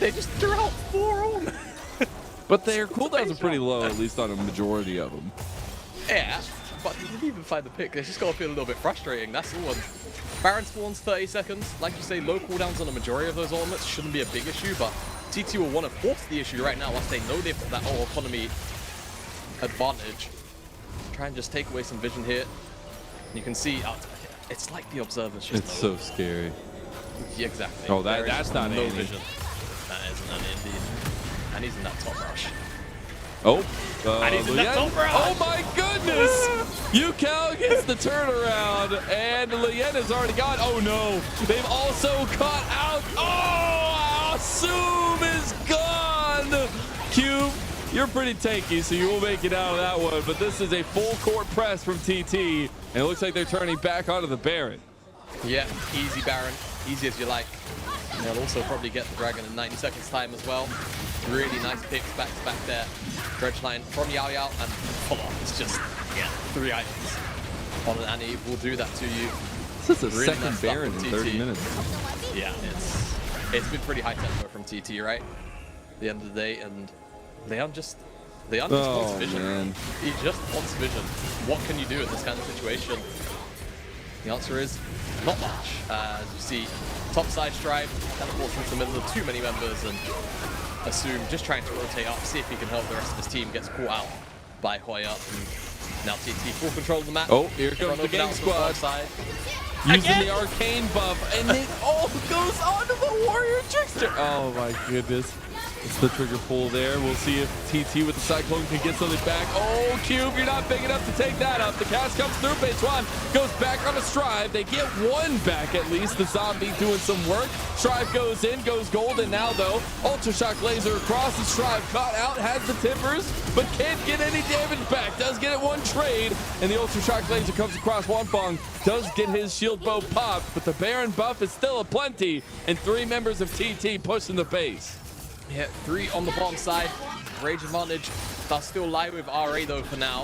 they just threw out 4 on. But their cooldowns are pretty low, at least on a majority of them. Yeah, but he didn't even find the pick. They just gotta feel a little bit frustrating. That's all. Baron spawns 30 seconds. Like you say, low cooldowns on a majority of those elements shouldn't be a big issue, but TT will want to force the issue right now once they know they've got that whole economy advantage. Try and just take away some vision here. You can see it's like the observer's just It's so scary. Yeah, exactly. Oh, There is that's just not no Andy. vision. That isn't an indeed. And he's in that top rush. Oh, And he's in the Lien. top rush. Oh my goodness! Yukal gets the turnaround, and Lien is already gone. Oh no, they've also caught out. Oh, Assume is gone. Cube, you're pretty tanky, so you will make it out of that one. But this is a full court press from TT, and it looks like they're turning back onto the Baron. Yeah, easy Baron. Easy as you like. And they'll also probably get the Dragon in 90 seconds time as well. Really nice picks back to back there. Dredge line from Yao Yao and full on. It's just, yeah, 3 items on an Annie will do that to you. This is a Really second nice stuff Baron in from 30 TT. minutes. Yeah, it's been pretty high tempo from TT, right? At the end of the day, and Leon just wants vision. Man. He just wants vision. What can you do in this kind of situation? The answer is not much. As you see, top side stripe, teleports into the middle of too many members, and Assume just trying to rotate up, see if he can help the rest of his team. Gets caught out by Hoya. And now TT full control of the map. Oh, here comes Run the over gang down to the squad. far side. Using Again? the arcane buff, and it all goes onto the warrior trickster. Oh my goodness. It's the trigger pull there. We'll see if TT with the Cyclone can get something back. Oh, Cube, you're not big enough to take that up. The cast comes through. Beitwan goes back on a Strive. They get 1 back at least. The zombie doing some work. Strive goes in, goes golden now though. Ultra Shock laser across the Strive. Caught out, has the tippers, but can't get any damage back. Does get it 1 trade, and the Ultra Shock laser comes across Wanfong. Does get his shield bow popped, but the Baron buff is still aplenty, and 3 members of TT pushing the base. Yeah, 3 on the bottom side. Rage advantage does still lie with RA though for now.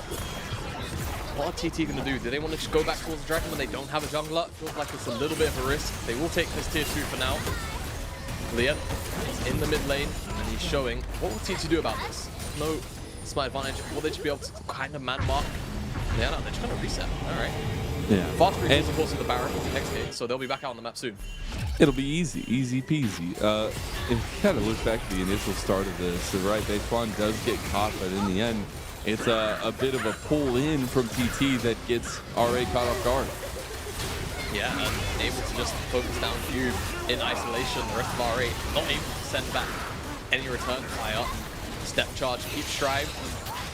What are TT going to do? Do they want to just go back towards the Dragon when they don't have a jungler? Feels like it's a little bit of a risk. They will take this tier 2 for now. Leon is in the mid lane and he's showing. What will TT do about this? No smite advantage. Will they just be able to kind of man mark? Yeah, no, they're just going to reset. All right. Yeah. Fast break is of course in the Baron next game, so they'll be back out on the map soon. It'll be easy peasy. If you kind of look back to the initial start of this, right, Beitwan does get caught, but in the end, it's a bit of a pull in from TT that gets RA caught off guard. Yeah, and able to just focus down Cube in isolation. The rest of R8 not able to send back any return fire. Step charge keeps Strive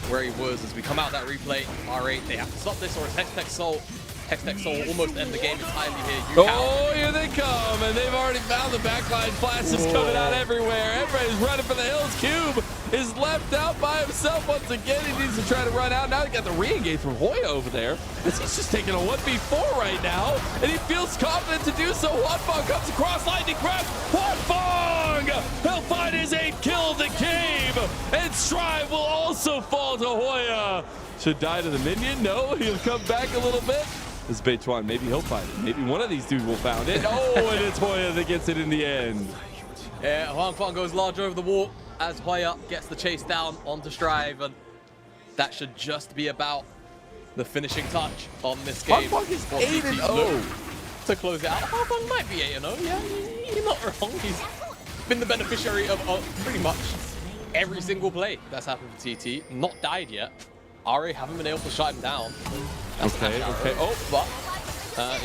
where he was. As we come out that replay, R8, they have to stop this or it's Hextech Soul. Hextech Soul will almost end the game entirely here. Oh, here they come, and they've already found the backline. Flashes coming out everywhere. Everybody's running for the hills. Cube is left out by himself once again. He needs to try to run out. Now they got the re-engage from Hoya over there. He's just taking a 1v4 right now, and he feels confident to do so. Hwanfeng comes across, lightning grab. Hwanfeng! He'll find his 8th kill of the game, and Strive will also fall to Hoya. Should die to the minion? No, he'll come back a little bit. This is Beituan. Maybe he'll find it. Maybe one of these dudes will found it. Oh, and it's Hoya that gets it in the end. Yeah, Hwanfeng goes large over the wall as Hoya gets the chase down onto Strive, and that should just be about the finishing touch on this game. Hwanfeng is 8-0 to close it out. Hwanfeng might be 8-0. Yeah, you're not wrong. He's been the beneficiary of pretty much every single play that's happened for TT. Not died yet. RA haven't been able to shut him down. That's okay. Oh, but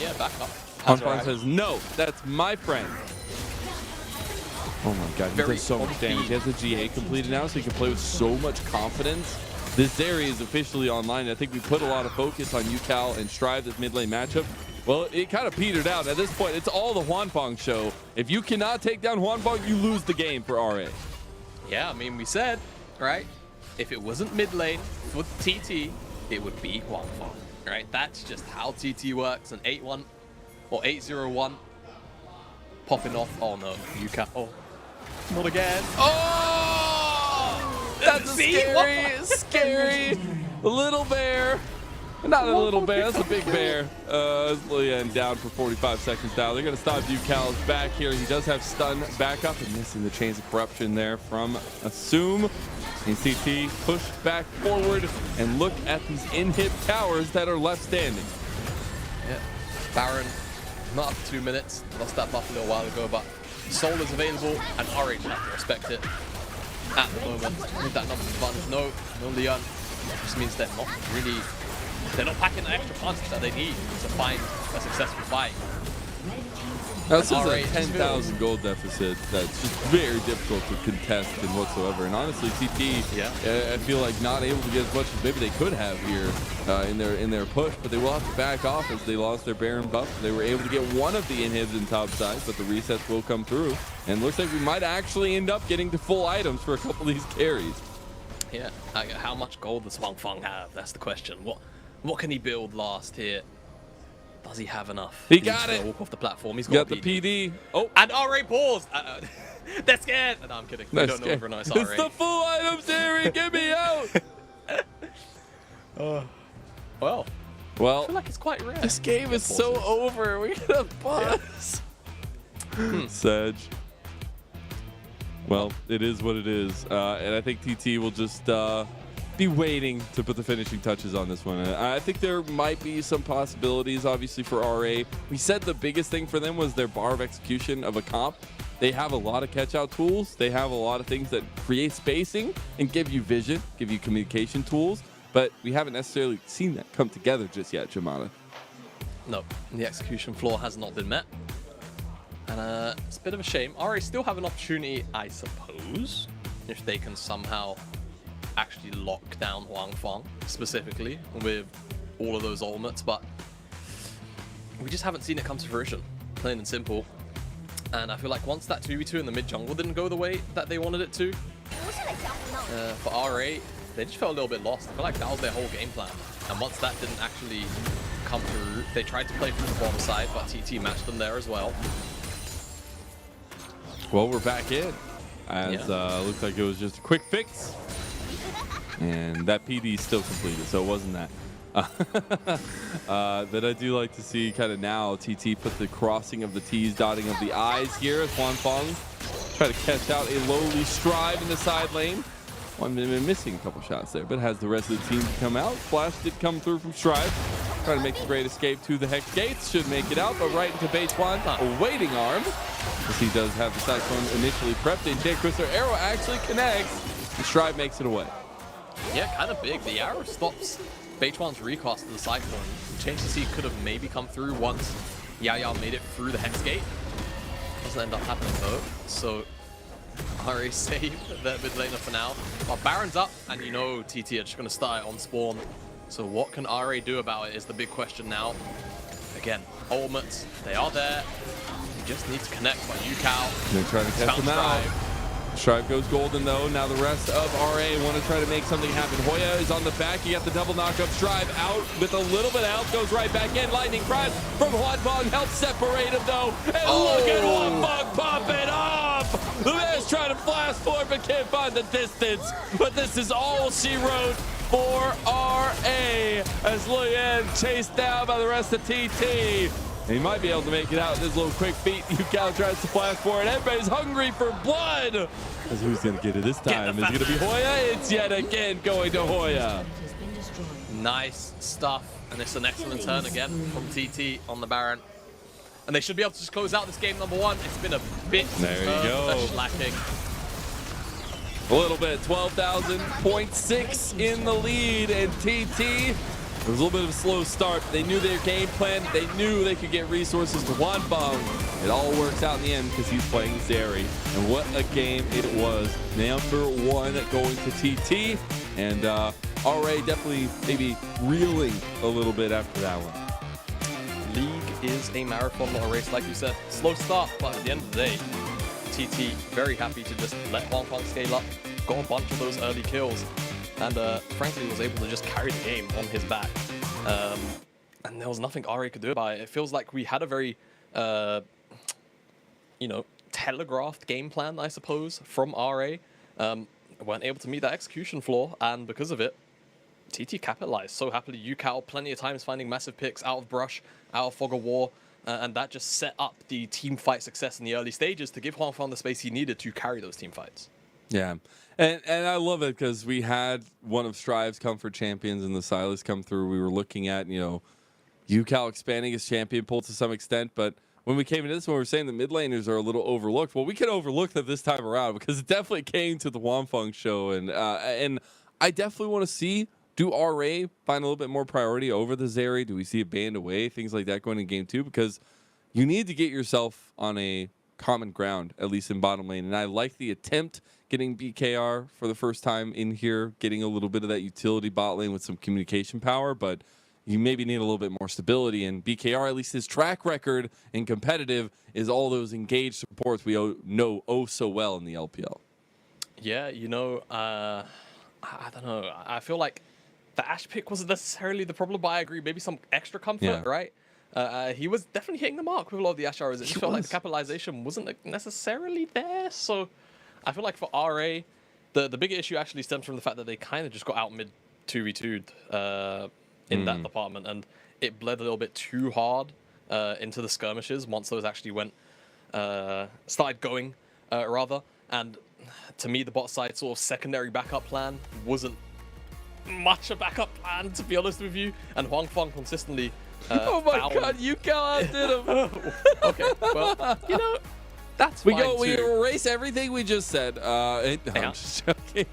yeah, back up. Hwanfeng says, no, that's my friend. Oh my god, he does so much damage. He has a GA completed now, so he can play with so much confidence. This area is officially online. I think we put a lot of focus on UCal and Strive, this mid lane matchup. Well, it kind of petered out. At this point, it's all the Hwanfeng show. If you cannot take down Hwanfeng, you lose the game for RA. Yeah, I mean, we said, right? If it wasn't mid lane for TT, it would be Hwanfeng, right? That's just how TT works. An 8-1 or 8-0-1 popping off. Oh no, UCal. Oh, not again. Oh! That's a scary little bear. Not a little bear, that's a big bear. And down for 45 seconds now. They're going to stop UCal's back here. He does have stun back up and missing the chains of corruption there from Assume. And CT push back forward and look at these inhib towers that are left standing. Yeah, Baron, not up to 2 minutes. Lost that buff a little while ago, but Soul is available and RH have to respect it at the moment. With that numbers advantage, no Leon. Just means they're not packing the extra punch that they need to find a successful fight. This is a 10,000 gold deficit that's just very difficult to contest in whatsoever. And honestly, CT, I feel like not able to get as much as maybe they could have here in their push, but they will have to back off as they lost their Baron buff. They were able to get one of the inhibs in top side, but the resets will come through. And it looks like we might actually end up getting to full items for a couple of these carries. Yeah, how much gold does Hwanfeng have? That's the question. What can he build last here? Does he have enough? He got it. Walk off the platform. He's got the PD. Oh, and RA paused. They're scared. No, I'm kidding. We don't know over nice RA. It's the full items, Harry. Get me out. Well, I feel like it's quite rare. This game is so over. We got a buzz. Sedge. Well, it is what it is, and I think TT will just be waiting to put the finishing touches on this one. I think there might be some possibilities, obviously, for RA. We said the biggest thing for them was their bar of execution of a comp. They have a lot of catch-out tools. They have a lot of things that create spacing and give you vision, give you communication tools, but we haven't necessarily seen that come together just yet, Jamada. No, the execution floor has not been met. And it's a bit of a shame. RA still have an opportunity, I suppose, if they can somehow actually lock down Hwanfeng specifically with all of those ultimates, but we just haven't seen it come to fruition, plain and simple. And I feel like once that 2v2 in the mid jungle didn't go the way that they wanted it to, for RA, they just felt a little bit lost. I feel like that was their whole game plan. And once that didn't actually come through, they tried to play from the bottom side, but TT matched them there as well. Well, we're back in. As looks like it was just a quick fix. And that PD is still completed, so it wasn't that. But I do like to see kind of now TT put the crossing of the T's, dotting of the I's here as Hwanfeng try to catch out a lowly Strive in the side lane. One been missing a couple shots there, but has the rest of the team come out. Flash did come through from Strive. Trying to make the great escape to the Hex Gates. Should make it out, but right into Beituan. A waiting arm, as he does have the Cyclone initially prepped. And Jay Chrysler arrow actually connects, and Strive makes it away. Yeah, kind of big. The arrow stops Beituan's recast of the Cyclone. Change to see could have maybe come through once Yao made it through the Hex Gate. Doesn't end up happening though. So RA saved their mid laner for now. But Baron's up, and you know TT are just going to start it on spawn. So what can RA do about it is the big question now. Again, ultimates, they are there. You just need to connect by UCal. They're trying to catch them out. Strive goes golden though. Now the rest of RA want to try to make something happen. Hoya is on the back. You got the double knockup. Strive out with a little bit of health. Goes right back in. Lightning crash from Huanfeng. Helps separate him though. And look at Huanfeng popping off. The man's trying to flash forward but can't find the distance. But this is all she wrote for RA as Luyan chased down by the rest of TT. He might be able to make it out with his little quick feet. Yukao tries to flash forward. Everybody's hungry for blood. Because who's going to get it this time? Is it going to be Hoya? It's yet again going to Hoya. Nice stuff. And it's an excellent turn again from TT on the Baron. And they should be able to just close out this game number 1. It's been a bit lacking. A little bit. 12,000.6 in the lead. And TT... it was a little bit of a slow start. They knew their game plan. They knew they could get resources to Huanfeng. It all works out in the end because he's playing Zeri. And what a game it was. Number 1 going to TT. And RA definitely maybe reeling a little bit after that one. League is a marathon, not a race, like you said. Slow start, but at the end of the day, TT very happy to just let Huanfeng scale up. Got a bunch of those early kills. And frankly was able to just carry the game on his back. And there was nothing RA could do about it. It feels like we had a very, telegraphed game plan, I suppose, from RA. Weren't able to meet that execution floor, and because of it, TT capitalized so happily. UCal plenty of times finding massive picks out of Brush, out of Fog of War, and that just set up the team fight success in the early stages to give Huanfeng the space he needed to carry those team fights. Yeah, and I love it because we had one of Strive's comfort champions in the Silas come through. We were looking at, UCal expanding his champion pool to some extent, but when we came into this one, we were saying the mid laners are a little overlooked. Well, we can overlook that this time around because it definitely came to the Huanfeng show, and I definitely want to see, do RA find a little bit more priority over the Zeri? Do we see it banned away? Things like that going in game 2, because you need to get yourself on a common ground, at least in bottom lane, and I like the attempt getting BKR for the first time in here, getting a little bit of that utility bot lane with some communication power, but you maybe need a little bit more stability. And BKR, at least his track record in competitive, is all those engaged supports we know so well in the LPL. Yeah, I don't know. I feel like the Ashe pick wasn't necessarily the problem, but I agree, maybe some extra comfort, right? He was definitely hitting the mark with a lot of the Ashe arrows. It just felt like the capitalization wasn't necessarily there, so I feel like for RA, the bigger issue actually stems from the fact that they kind of just got out mid 2v2'd in that department, and it bled a little bit too hard into the skirmishes once those actually started going, rather. And to me, the bot side sort of secondary backup plan wasn't much a backup plan, to be honest with you, and Huanfeng consistently oh my god, UCal outdid him. Okay, well, that's we fine go. too. We erase everything we just said. I'm just joking.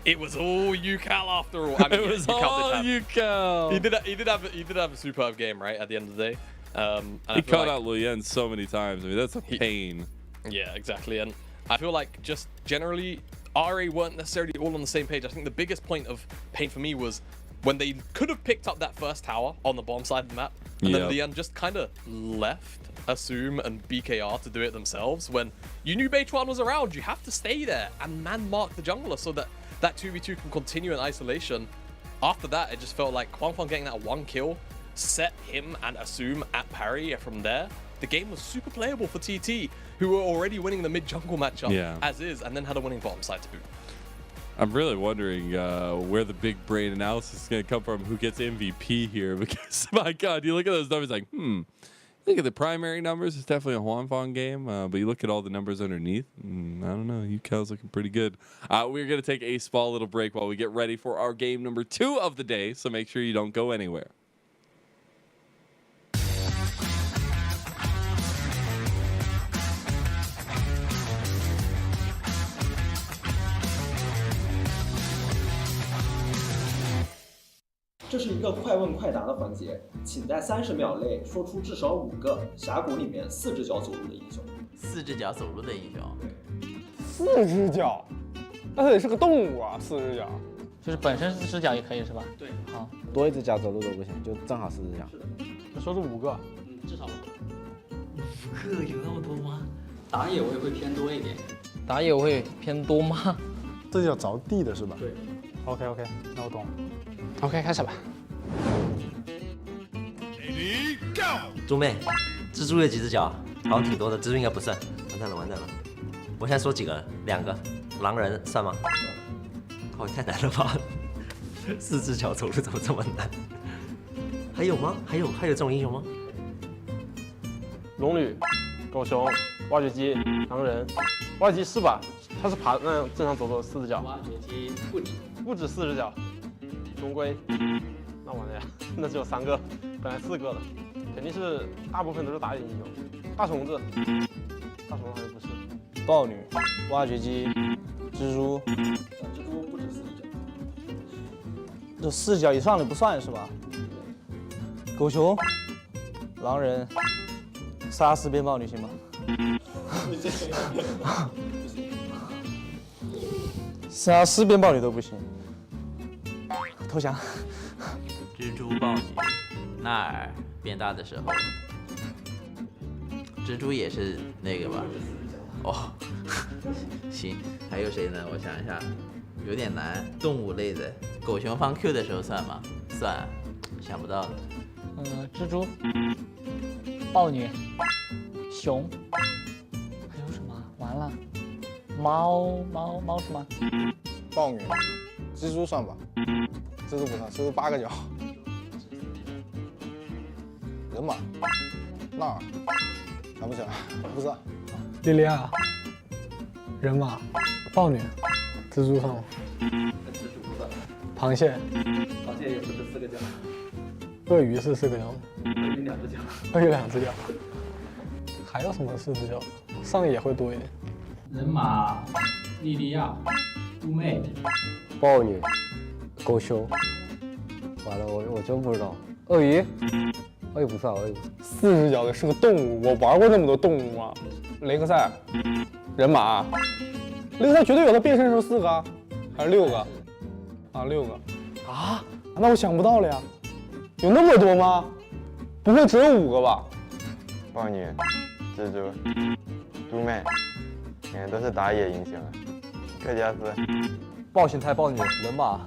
It was all UCal after all. I mean, it was all UCal. He did have a superb game, right? At the end of the day, he caught out Luyen so many times. I mean, that's a pain. Yeah, exactly. And I feel like just generally, RA weren't necessarily all on the same page. I think the biggest point of pain for me was when they could have picked up that first tower on the bomb side of the map, and then Luyen just kind of left Assume and BKR to do it themselves. When you knew Beichuan was around, you have to stay there and man mark the jungler so that that 2v2 can continue in isolation. After that, it just felt like Huanfeng getting that 1 kill set him and Assume at parry. From there, the game was super playable for TT, who were already winning the mid jungle matchup as is, and then had a winning bottom side to boot. I'm really wondering where the big brain analysis is going to come from, who gets MVP here, because my god, you look at those numbers like, look at the primary numbers, it's definitely a Huanfeng game, but you look at all the numbers underneath, I don't know, UCal's looking pretty good. We're going to take a small little break while we get ready for our game number 2 of the day, so make sure you don't go anywhere. 这是一个快问快答的环节，请在30秒内说出至少5个峡谷里面4只脚走路的英雄。4只脚走路的英雄，4只脚，那它得是个动物啊，4只脚。就是本身4只脚也可以是吧？对，好，多1只脚走路都不行，就正好4只脚。是的，那说是5个，至少5个，有那么多吗？打野我也会偏多一点。打野会偏多吗？4只脚着地的是吧？对。OK， 那我懂了。OK， 开始吧。猪妹，蜘蛛有几只脚？好像挺多的，蜘蛛应该不算。完蛋了。我现在说几个了？2个。狼人算吗？哦，太难了吧！4只脚走路怎么这么难？还有吗？还有这种英雄吗？龙女、狗熊、挖掘机、狼人。挖掘机是吧？它是爬那样正常走路的4只脚。挖掘机不止4只脚。龙龟，那完了呀，那只有3个，本来4个的，肯定是大部分都是打野英雄。大虫子好像不是。豹女、挖掘机、蜘蛛。蜘蛛不止4只脚。这4只脚以上的不算是吧？狗熊、狼人、杀4边豹女行吗？杀4边豹女都不行。投降。蜘蛛、豹女、纳尔变大的时候，蜘蛛也是那个吧？哦，行，还有谁呢？我想一下，有点难。动物类的，狗熊放 Q 的时候算吗？算，想不到了。蜘蛛、豹女、熊，还有什么？完了，猫是吗？豹女、蜘蛛算吧？蜘蛛不算，蜘蛛8个脚。人马、纳尔，想不起来，不知道。莉莉娅、人马、豹女、蜘蛛算吗？蜘蛛不算。螃蟹也不是4个脚。鳄鱼是4个脚。鳄鱼2只脚。鳄鱼2只脚。还有什么4只脚？上野会多一点。人马、莉莉娅、猪妹、豹女、狗熊。完了，我真不知道。鳄鱼不算，4只脚的是个动物，我玩过那么多动物吗？雷克赛、人马，雷克赛绝对有，它变身时候4个啊，还是6个？啊，6个。啊？那我想不到了呀，有那么多吗？不会只有5个吧？豹女、蜘蛛、猪妹，感觉都是打野英雄啊。克加斯、豹形态豹女、人马、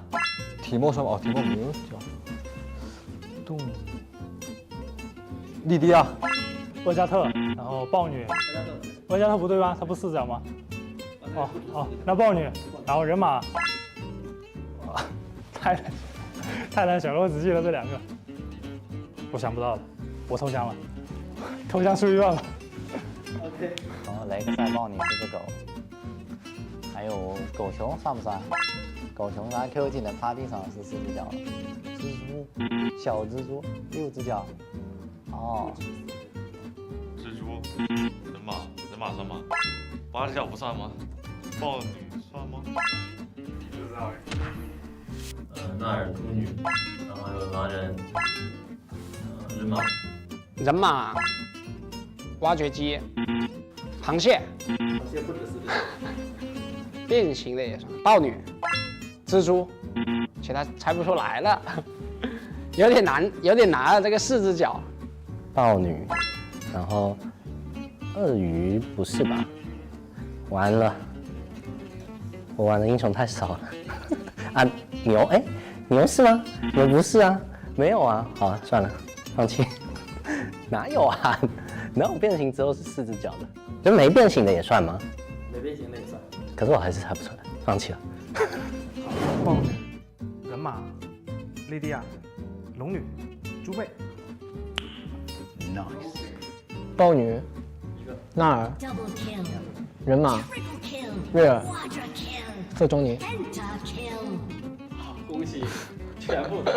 提莫算吧？哦，提莫没有脚。动物。莉迪亚、厄加特，然后豹女。厄加特不对吧？它不4只脚吗？哦，那豹女，然后人马。太难想了，我只记得这2个。我想不到了，我投降了，投降出一半了。OK。然后雷克赛豹女是只狗，还有狗熊算不算？狗熊它 Q 技能趴地上是4只脚的，蜘蛛，小蜘蛛6只脚。哦，蜘蛛、人马算吗？8只脚不算吗？豹女算吗？不知道哎。纳尔、猪女，然后有狼人，人马、挖掘机、螃蟹不止4只脚。变形的也算，豹女、蜘蛛，其他猜不出来了，有点难了。这个4只脚。豹女，然后鳄鱼不是吧？完了，我玩的英雄太少了。啊，牛，牛是吗？牛不是啊，没有啊。好，算了，放弃。哪有啊？哪有变形之后是4只脚的？就没变形的也算吗？没变形的也算。可是我还是猜不出来，放弃了。豹女、人马、莉莉娅、龙女、猪妹。Nice。豹女、纳尔、人马、瑞尔、特中尼。恭喜，全部打。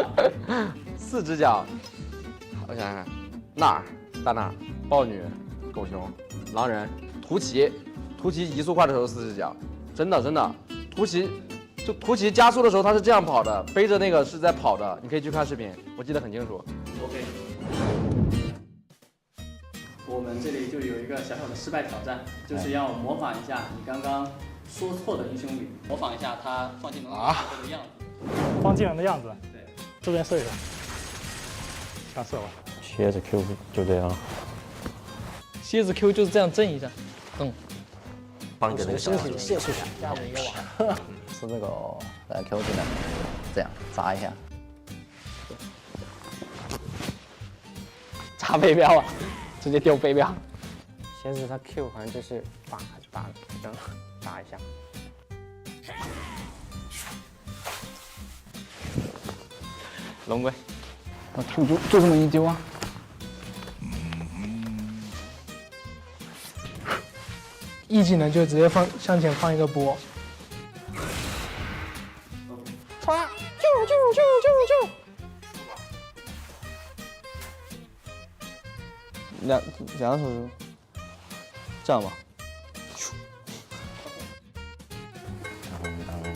4只脚，我想想，纳尔、大纳尔、豹女、狗熊、狼人、图奇移速快的时候4只脚，真的，图奇就图奇加速的时候他是这样跑的，背着那个是在跑的，你可以去看视频，我记得很清楚。OK。我们这里就有一个小小的失败挑战，就是要模仿一下你刚刚说错的英雄语，模仿一下他放技能的样子。放技能的样子。对，这边射一个，看射吧。蝎子 Q 就这样。蝎子 Q 就是这样震一下，帮着那个身体泄出去，压着一个网。是这个来 Q 技能，这样砸一下。砸飞镖啊！直接丢飞镖。蝎子它 Q 好像就是打这样打一下。龙龟，那 Q 就这么一丢啊。E 技能就直接向前放一个波。唰！啾！两手这样吧。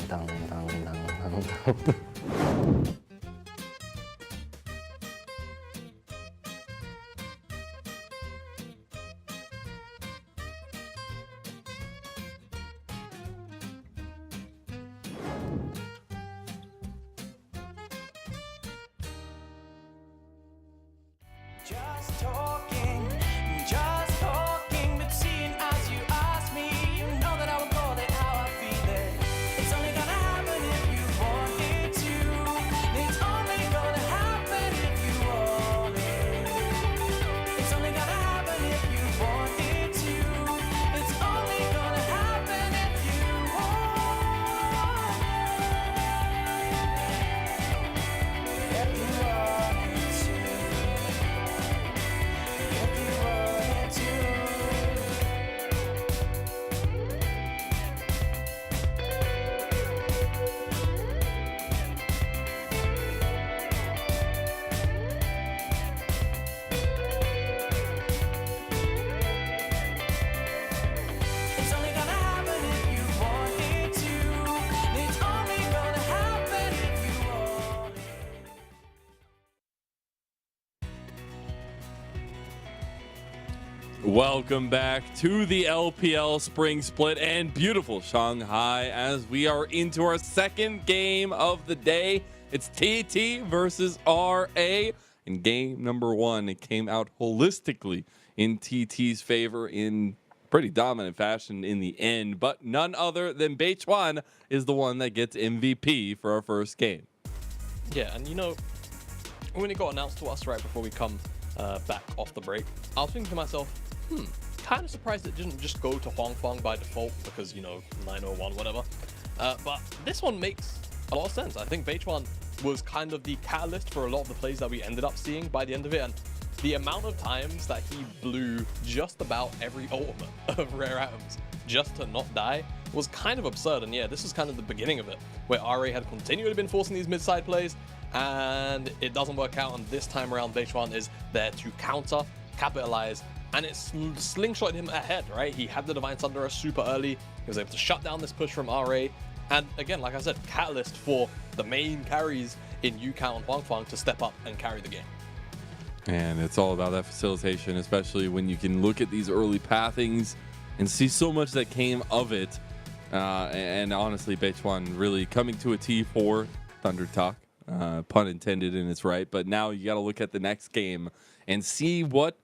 当。Just talking, but seeing as you ask me, you know that I will go there how I feel it. It's only gonna happen if you want it to. It's only gonna happen if you want it. It's only gonna happen if you want it to. It's only gonna happen if you want it. If you want it to. If you want it to. It's only gonna happen if you want it to. It's only gonna happen if you want it. Welcome back to the LPL Spring Split and beautiful Shanghai as we are into our second game of the day. It's TT versus RA. In game number one, it came out holistically in TT's favor in pretty dominant fashion in the end, but none other than Beichuan is the one that gets MVP for our first game. Yeah, and you know, when it got announced to us right before we come back off the break, I was thinking to myself, kind of surprised it didn't just go to Huang Fang by default because, you know, 901, whatever. But this one makes a lot of sense. I think Beichuan was kind of the catalyst for a lot of the plays that we ended up seeing by the end of it, and the amount of times that he blew just about every ultimate of Rare Atoms just to not die was kind of absurd. And yeah, this is kind of the beginning of it, where RA had continually been forcing these mid-side plays, and it doesn't work out, and this time around Beichuan is there to counter, capitalize, and it slingshotted him ahead, right? He had the Divine Thunderer super early, he was able to shut down this push from RA, and again, like I said, catalyst for the main carries in Yukao and Huang Fang to step up and carry the game. And it's all about that facilitation, especially when you can look at these early pathings and see so much that came of it. And honestly, Beichuan really coming to a T4 Thunder Talk, pun intended, and it's right. But now you got to look at the next game and see what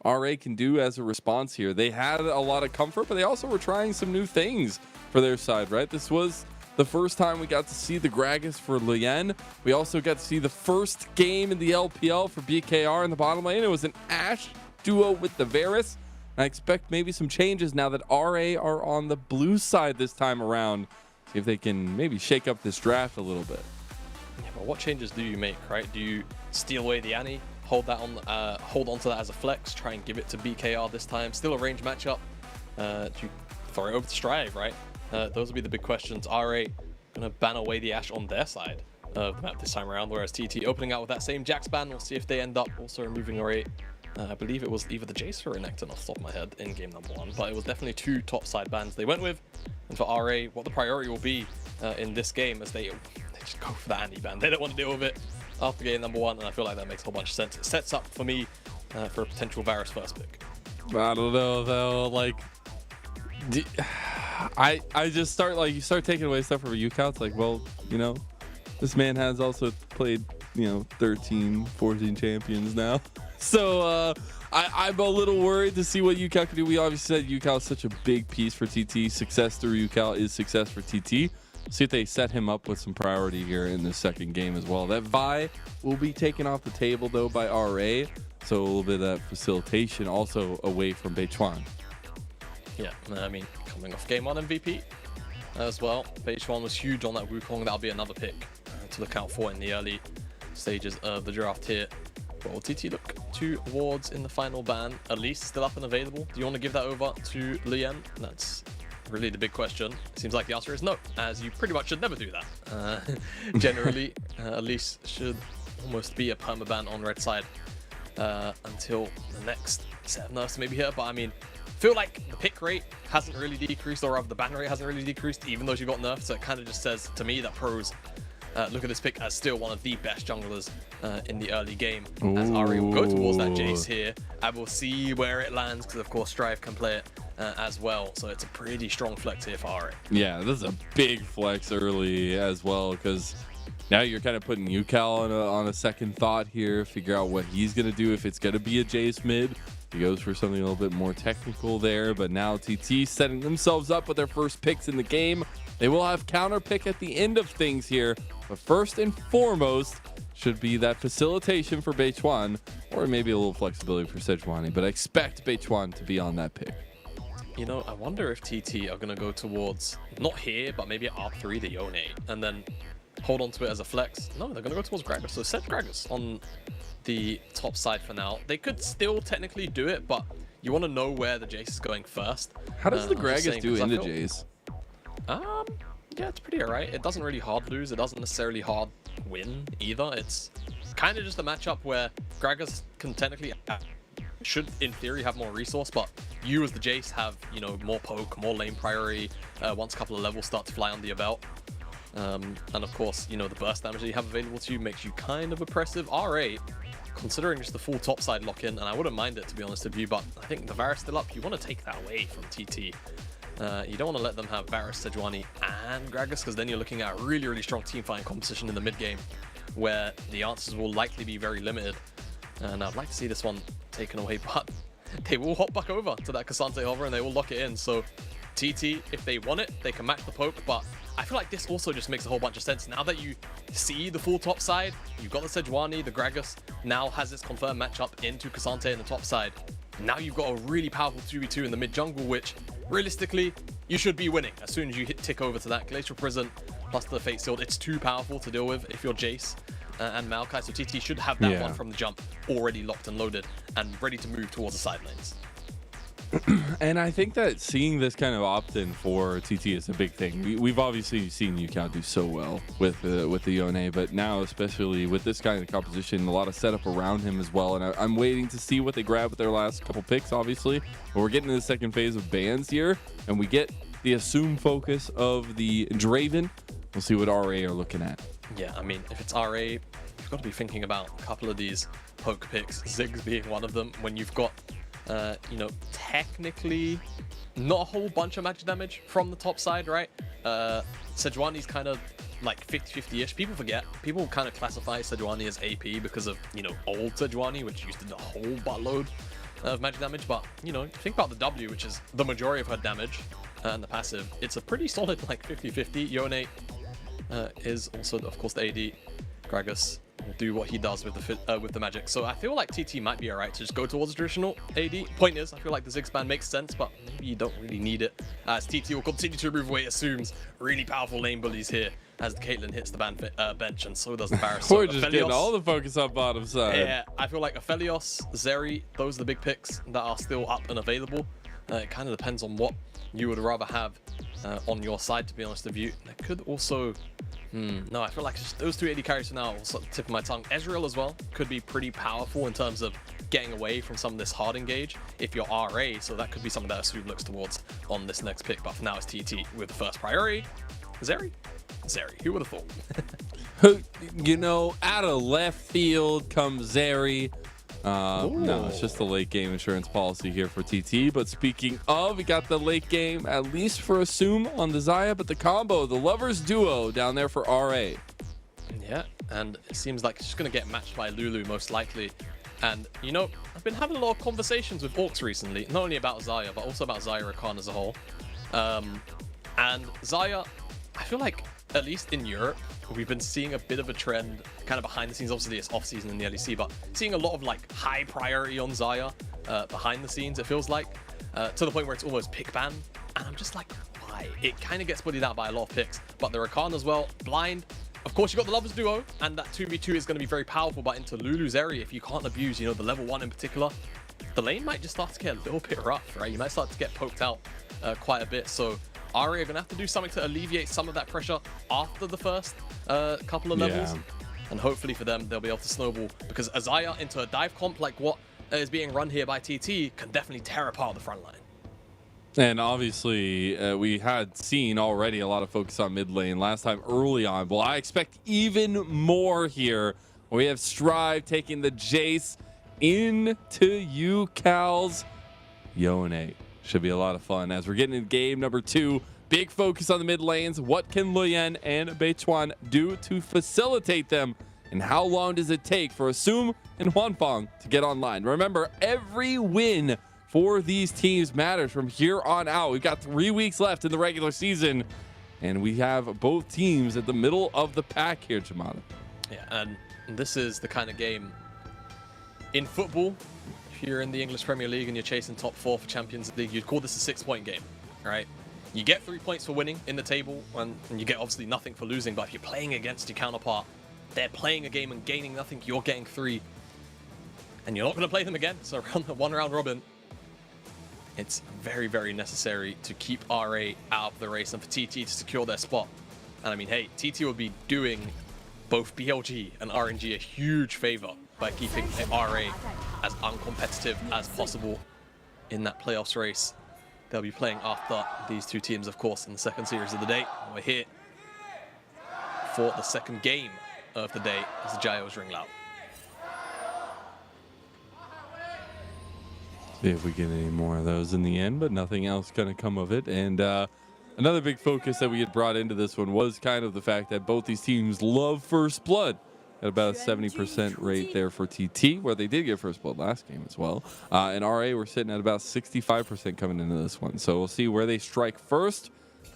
RA can do as a response here. They had a lot of comfort, but they also were trying some new things for their side, right? This was the first time we got to see the Gragas for Lien. We also got to see the first game in the LPL for BKR in the bottom lane. It was an Ashe duo with the Varus. I expect maybe some changes now that RA are on the blue side this time around. See if they can maybe shake up this draft a little bit. Yeah, but what changes do you make, right? Do you steal away the Annie, hold on to that as a flex, try and give it to BKR this time? Still a range matchup. Do you throw it over to Strive, right? Those will be the big questions. RA gonna ban away the Ashe on their side of the map this time around, whereas TT opening out with that same Jax ban. We'll see if they end up also removing RA. I believe it was either the Jace or Renekton off the top of my head in game number one, but it was definitely two top side bans they went with. And for RA, what the priority will be in this game, as they just go for the anti-ban. They don't want to deal with it after game number 1, and I feel like that makes a whole bunch of sense. It sets up for me for a potential Varus first pick. I don't know though. Like, I just start like you start taking away stuff from UCal. It's like, well, you know, this man has also played 13, 14 champions now. So I'm a little worried to see what UCal can do. We obviously said UCal is such a big piece for TT. Success through UCal is success for TT. See if they set him up with some priority here in the second game as well. That Vi will be taken off the table though by RA. So a little bit of that facilitation also away from Beichuan. Yeah, I mean, coming off game 1 MVP as well. Beichuan was huge on that Wukong. That'll be another pick to look out for in the early stages of the draft here. What will TT look towards in the final ban? Elise still up and available. Do you want to give that over to Lien? That's really the big question. Seems like the answer is no, as you pretty much should never do that. Generally, Elise should almost be a permaban on red side until the next set of nerfs maybe here. But I mean, feel like the pick rate hasn't really decreased, or rather the ban rate hasn't really decreased, even though she got nerfed. So it kind of just says to me that pros look at this pick as still one of the best junglers in the early game. As Ari will go towards that Jace here, and we'll see where it lands, because of course Strive can play it as well. So it's a pretty strong flex here for Ari. Yeah, this is a big flex early as well, because now you're kind of putting UCal on a second thought here, figure out what he's going to do, if it's going to be a Jace mid. He goes for something a little bit more technical there, but now TT setting themselves up with their first picks in the game. They will have counter pick at the end of things here, but first and foremost should be that facilitation for Beichuan, or maybe a little flexibility for Sejuani, but I expect Beichuan to be on that pick. You know, I wonder if TT are going to go towards, not here, but maybe at ARC3, the Yone, and then hold on to it as a flex. No, they're going to go towards Gragas. So set Gragas on the top side for now. They could still technically do it, but you want to know where the Jace is going first. How does the Gragas do into Jace? Yeah, it's pretty alright. It doesn't really hard lose. It doesn't necessarily hard win either. It's kind of just a matchup where Gragas can technically should in theory have more resource, but you as the Jace have, you know, more poke, more lane priority once a couple of levels start to fly under your belt. And of course, you know, the burst damage that you have available to you makes you kind of oppressive. R8, considering just the full topside lock-in, and I wouldn't mind it to be honest with you, but I think the Varus still up. You want to take that away from TT. You don't want to let them have Varus, Sejuani, and Gragas, because then you're looking at a really, really strong team fighting composition in the mid game, where the answers will likely be very limited. And I'd like to see this one taken away, but they will hop back over to that Cassante hover and they will lock it in. So TT, if they want it, they can match the poke, but I feel like this also just makes a whole bunch of sense. Now that you see the full top side, you've got the Sejuani, the Gragas now has this confirmed matchup into Cassante in the top side. Now you've got a really powerful 2v2 in the mid jungle, which realistically you should be winning as soon as you tick over to that Glacial Prison plus the Fate Sealed. It's too powerful to deal with if you're Jace and Maokai, so TT should have that one from the jump already locked and loaded and ready to move towards the side lanes. And I think that seeing this kind of opt-in for TT is a big thing. We've obviously seen UCal do so well with the Yone, but now especially with this kind of composition, a lot of setup around him as well. And I'm waiting to see what they grab with their last couple picks, obviously. But we're getting to the second phase of bans here, and we get the assumed focus of the Draven. We'll see what RA are looking at. Yeah, I mean, if it's RA, you've got to be thinking about a couple of these poke picks, Ziggs being one of them, when you've got you know, technically not a whole bunch of magic damage from the top side, right? Sejuani's kind of like 50-50-ish. People forget. People kind of classify Sejuani as AP because of, you know, old Sejuani, which used to do a whole buttload of magic damage. But, you know, think about the W, which is the majority of her damage, and the passive. It's a pretty solid like 50-50. Yone is also, of course, the AD. Gragas will do what he does with the magic. So I feel like TT might be alright to just go towards the traditional AD. Point is, I feel like the Ziggs ban makes sense, but maybe you don't really need it, as TT will continue to move away, assumes really powerful lane bullies here as Caitlyn hits the bench, and so does the Varus. We're just getting all the focus on bottom side. Yeah, I feel like Aphelios, Zeri, those are the big picks that are still up and available. It kind of depends on what you would rather have on your side, to be honest with you. There could also... no, I feel like just those two AD carries for now, also tip of my tongue. Ezreal as well could be pretty powerful in terms of getting away from some of this hard engage if you're RA, so that could be something that Asub looks towards on this next pick. But for now, it's TT with the first priority. Zeri, Zeri. Who would have thought? You know, out of left field comes Zeri. No, it's just the late game insurance policy here for TT. But speaking of, we got the late game, at least for Assume on the Zaya, but the combo, the lovers duo down there for RA. Yeah, and it seems like it's just going to get matched by Lulu most likely. And, you know, I've been having a lot of conversations with Orcs recently, not only about Zaya, but also about Zaya Rakan as a whole. And Zaya, I feel like, at least in Europe, we've been seeing a bit of a trend kind of behind the scenes. Obviously, it's off-season in the LEC, but seeing a lot of, like, high priority on Zaya behind the scenes, it feels like, to the point where it's almost pick ban. And I'm just like, why? It kind of gets bullied out by a lot of picks. But the Rakan as well, blind. Of course, you got the lovers duo, and that 2v2 is going to be very powerful, but into Lulu's area, if you can't abuse, you know, the level 1 in particular, the lane might just start to get a little bit rough, right? You might start to get poked out quite a bit. So Ari are going to have to do something to alleviate some of that pressure after the first couple of levels. And hopefully for them, they'll be able to snowball, because Azaya into a dive comp like what is being run here by TT can definitely tear apart the front line. And obviously, we had seen already a lot of focus on mid lane last time early on. Well, I expect even more here. We have Strive taking the Jace into UCal's Yone. Should be a lot of fun as we're getting in game number 2. Big focus on the mid lanes. What can Luyen and Beichuan do to facilitate them? And how long does it take for Assume and Huanfeng to get online? Remember, every win for these teams matters from here on out. We've got 3 weeks left in the regular season, and we have both teams at the middle of the pack here, Jamada. Yeah, and this is the kind of game in football, if you're in the English Premier League and you're chasing top 4 for Champions League, you'd call this a 6-point game, right? You get 3 points for winning in the table, and you get obviously nothing for losing, but if you're playing against your counterpart, they're playing a game and gaining nothing, you're getting 3, and you're not going to play them again, so around the 1 round robin, it's very, very necessary to keep RA out of the race and for TT to secure their spot. And I mean, hey, TT will be doing both BLG and RNG a huge favor by keeping RA as uncompetitive as possible in that playoffs race. They'll be playing after these two teams, of course, in the second series of the day. We're here for the second game of the day as the Gyos ring loud. See if we get any more of those in the end, but nothing else going to come of it. And another big focus that we had brought into this one was kind of the fact that both these teams love first blood. At about a 70% rate there for TT, where they did get first blood last game as well. And RA we're sitting at about 65% coming into this one. So we'll see where they strike first.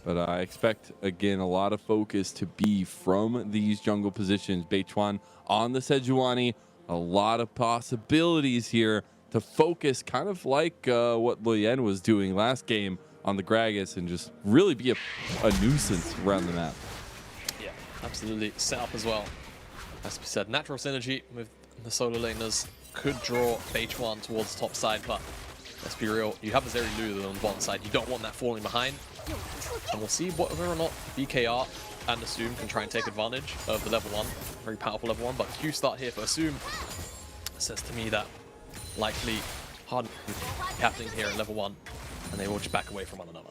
But I expect, again, a lot of focus to be from these jungle positions. Beichuan on the Sejuani. A lot of possibilities here to focus, kind of like what Luyen was doing last game on the Gragas, and just really be a nuisance around the map. Yeah, absolutely. Set up as well. As we said, natural synergy with the solo laners could draw Beichuan towards the top side, but let's be real, you have a Zeri Lulu on the bottom side. You don't want that falling behind. And we'll see whether or not BKR and Assume can try and take advantage of the level 1. Very powerful level 1, but Q start here for Assume says to me that likely hard happening here at level 1, and they will just back away from one another.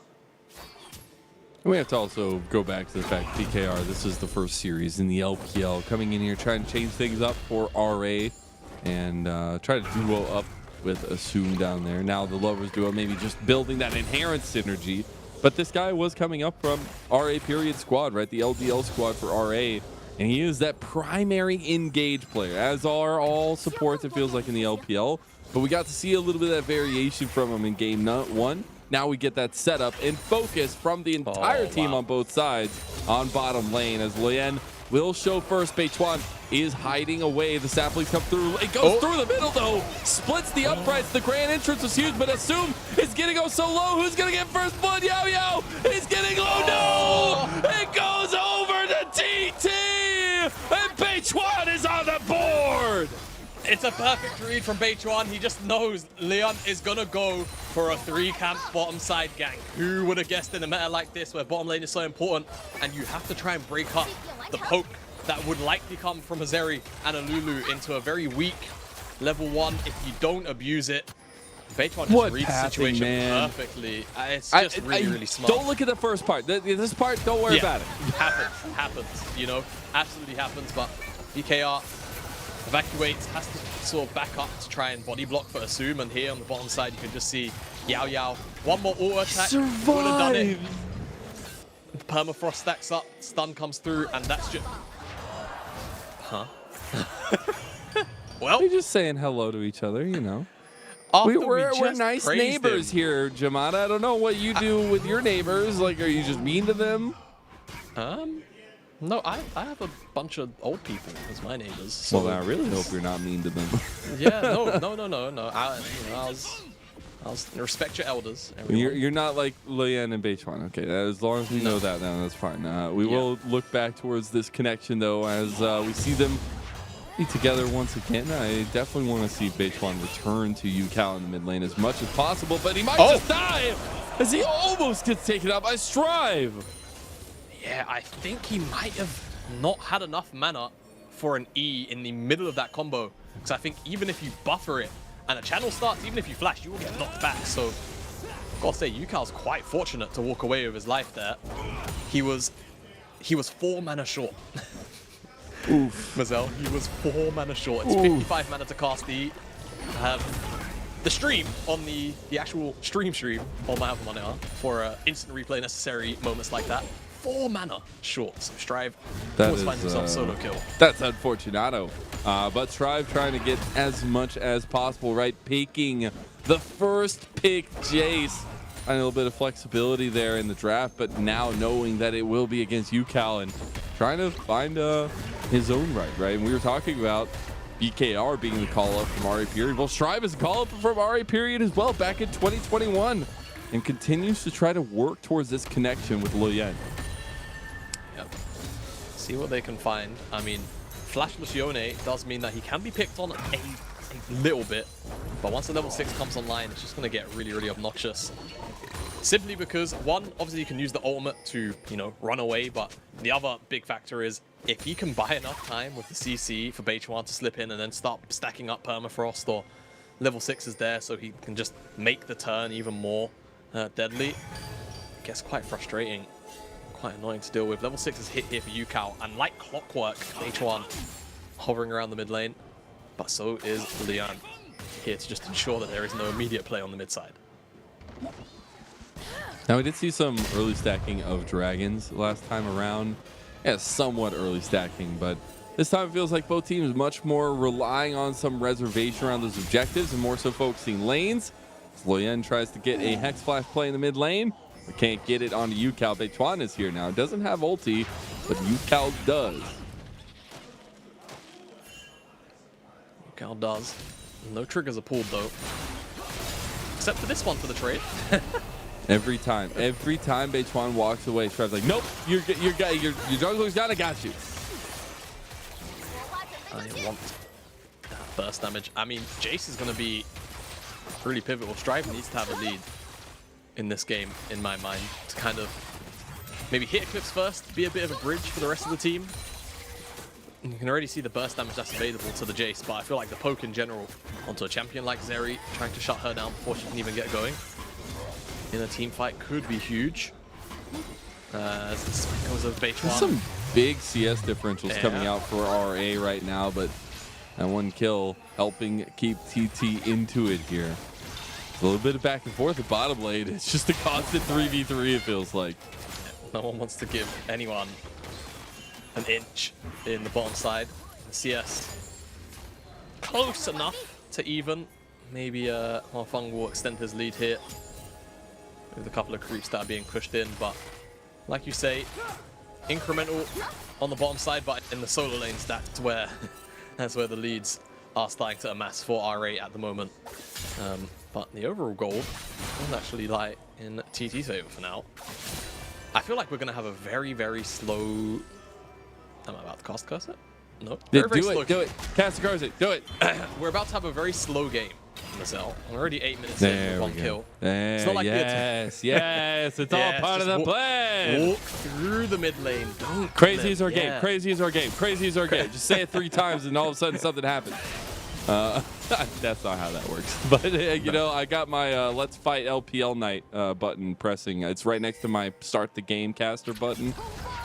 And we have to also go back to the fact PKR, this is the first series in the LPL, coming in here trying to change things up for RA and try to duo up with Assume down there. Now the Lovers duo maybe just building that inherent synergy, but this guy was coming up from RA period squad, right? The LDL squad for RA, and he is that primary engage player, as are all supports, it feels like, in the LPL. But we got to see a little bit of that variation from him in game 1. Now we get that setup and focus from the entire team on both sides on bottom lane, as Luyen will show first. Beichuan is hiding away. The saplings come through. It goes through the middle, though. Splits the uprights. The grand entrance was huge, but Assume is going to go so low. Who's going to get first blood? Yo-Yo! He's getting low. No! It goes over to TT! And Beichuan is on the board! It's a perfect read from Beichuan. He just knows Leon is going to go for a 3-camp bottom side gank. Who would have guessed in a meta like this where bottom lane is so important and you have to try and break up the poke that would likely come from a Zeri and a Lulu into a very weak level 1. If you don't abuse it, Beitwan What just reads the passing, situation man? perfectly. It's just really smart. Don't look at the first part. This part, don't worry about it. Happens, you know, absolutely happens. But BKR evacuates, has to sort of back up to try and body block for Assume. And here on the bottom side, you can just see Yao Yao. One more auto attack. Would have done it. Permafrost stacks up, stun comes through, and that's just... Huh? Well, we're just saying hello to each other, you know. After We're nice neighbors here, Jamada. I don't know what you do with your neighbors. Like, are you just mean to them? No, I have a bunch of old people as my neighbors. So Well, I really hope you're not mean to them. Yeah, no. I'll respect your elders. You're not like Luyan and Beitwan. Okay, as long as we know that, then that's fine. We will look back towards this connection, though, as we see them be together once again. I definitely want to see Beitwan return to UCal in the mid lane as much as possible, but he might just die as he almost gets taken out by Strive. Yeah, I think he might have not had enough mana for an E in the middle of that combo. Because I think even if you buffer it and a channel starts, even if you flash, you will get knocked back. So, I've got to say, UCal's quite fortunate to walk away with his life there. He was 4 mana short. Oof. Mazel, he was 4 mana short. It's 55 mana to cast the stream on the actual stream on my album on it for instant replay necessary moments like that. 4 mana short, so Strive always finds himself solo kill. That's unfortunato. But Strive trying to get as much as possible, right? Picking the first pick, Jace. A little bit of flexibility there in the draft, but now knowing that it will be against UCal and trying to find his own right? And we were talking about BKR being the call-up from RA Period. Well, Strive is a call-up from RA Period as well back in 2021 and continues to try to work towards this connection with Luyan. Yep. See what they can find. I mean, Flashless Yone does mean that he can be picked on a little bit, but once the level 6 comes online, it's just going to get really obnoxious. Simply because, one, obviously you can use the ultimate to, you know, run away, but the other big factor is if he can buy enough time with the CC for Beitwan to slip in and then start stacking up Permafrost, or level 6 is there so he can just make the turn even more deadly, it gets quite frustrating, quite annoying to deal with. Level 6 is hit here for UCal, and like clockwork, Beitwan hovering around the mid lane, but so is Leon here to just ensure that there is no immediate play on the mid side. Now, we did see some early stacking of dragons last time around. Yeah, somewhat early stacking, but this time it feels like both teams much more relying on some reservation around those objectives and more so focusing lanes. Luyan tries to get a Hex Flash play in the mid lane, but can't get it onto UCal. Beitwan is here now. Doesn't have ulti, but UCal does. UCal does. No triggers are pulled, though. Except for this one for the trade. Every time Beitwan walks away, Strive's like, nope, your jungler's got you. I want that burst damage. I mean, Jace is going to be really pivotal. Strive needs to have a lead in this game, in my mind, to kind of maybe hit Eclipse first, be a bit of a bridge for the rest of the team. And you can already see the burst damage that's available to the Jace, but I feel like the poke in general onto a champion like Zeri, trying to shut her down before she can even get going in a team fight could be huge. As this goes of Beitwan. There's some big CS differentials coming out for RA right now, but that one kill helping keep TT into it here. A little bit of back and forth at bottom lane. It's just a constant 3v3, it feels like. No one wants to give anyone an inch in the bottom side. CS close enough to even. Maybe Huafeng will extend his lead here with a couple of creeps that are being pushed in, but like you say, incremental on the bottom side, but in the solo lanes, that's where the leads are starting to amass for RA at the moment. But the overall goal does actually lie in TT's favor for now. I feel like we're going to have a very slow... Am I about to cast curse it? No. Do it. Cast the curse it. Do it. We're about to have a very slow game. Mazel. We're already 8 minutes in with 1 kill. It's not like yes, it's all part of the plan. Walk through the mid lane. Don't crazy is our game. Crazy is our game. Crazy is our game. Just say it 3 times and all of a sudden something happens. That's not how that works. But you know, I got my Let's Fight LPL Night button pressing. It's right next to my Start the Game caster button.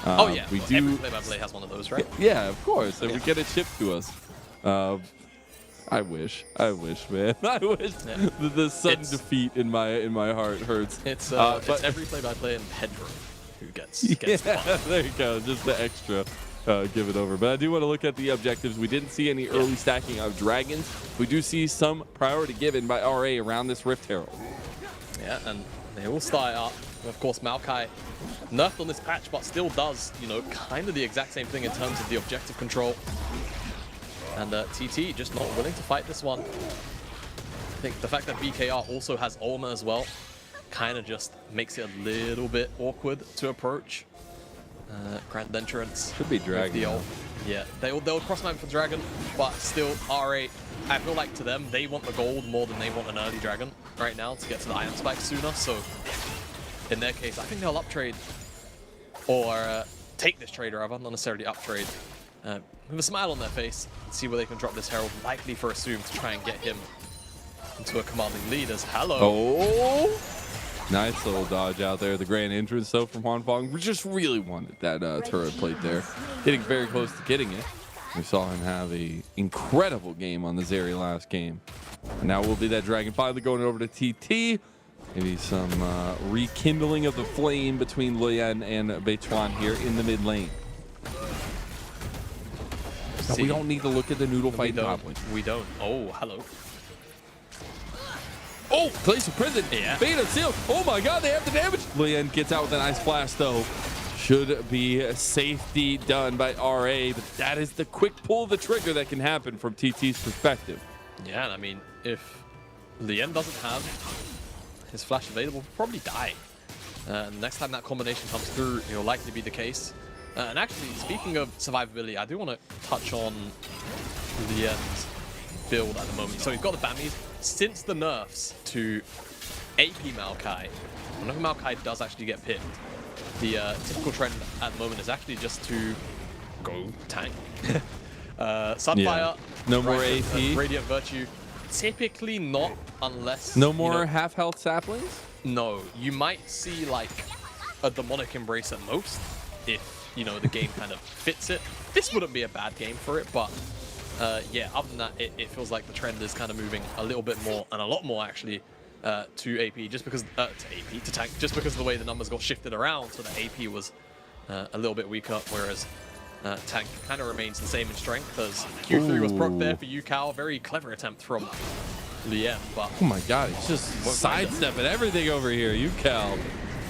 Oh yeah, we well, do. every play-by-play has one of those, right? Yeah, of course, and we get it shipped to us. I wish, man. I wish the sudden defeat in my heart hurts. It's but every play-by-play in Pedro who gets yeah, the there you go, just the extra. Give it over. But I do want to look at the objectives. We didn't see any early stacking of dragons. We do see some priority given by RA around this Rift Herald. Yeah, and they all start up. Of course, Maokai nerfed on this patch, but still does, you know, kind of the exact same thing in terms of the objective control. And TT just not willing to fight this one. I think the fact that BKR also has Ulma as well kind of just makes it a little bit awkward to approach. Grand entrance. Should be Dragon. Yeah, they'll cross map for Dragon, but still RA, I feel like to them, they want the gold more than they want an early Dragon right now to get to the Iron Spike sooner. So in their case, I think they'll uptrade or take this trade rather, not necessarily uptrade. With a smile on their face, see where they can drop this Herald, likely for Assume to try and get him into a commanding lead as Hello. Oh! Nice little dodge out there. The grand entrance, though, from Huanfeng. We just really wanted that turret plate there. Getting very close to getting it. We saw him have an incredible game on the Zeri last game. And now we'll be that dragon finally going over to TT. Maybe some rekindling of the flame between Luyen and Beichuan here in the mid lane. No, we don't need to look at the noodle fight top lane. We don't. Oh, hello. Oh, place of prison. Yeah. Beta seal. Oh my god, they have the damage. Luyen gets out with a nice blast though. Should be safety done by RA, but that is the quick pull of the trigger that can happen from TT's perspective. Yeah, and I mean, if Luyen doesn't have his flash available, he'll probably die. The next time that combination comes through, it'll likely be the case. And actually, speaking of survivability, I do want to touch on Luyen's build at the moment. So he's got the Bammies. Since the nerfs to AP Maokai, whenever Maokai does actually get picked, the typical trend at the moment is actually just to go tank. Sunfire, yeah. No more AP. Radiant Virtue, typically not unless... No more half health saplings? No, you might see like a Demonic Embrace at most, if, you know, the game kind of fits it. This wouldn't be a bad game for it, but yeah, other than that, it feels like the trend is kind of moving a little bit more, and a lot more actually, to AP, just because to tank, just because of the way the numbers got shifted around, so that AP was a little bit weaker, whereas tank kind of remains the same in strength, as Q3 was proc there for Yukao. Very clever attempt from Luyen, but oh my god, he's just sidestepping everything over here. Yukao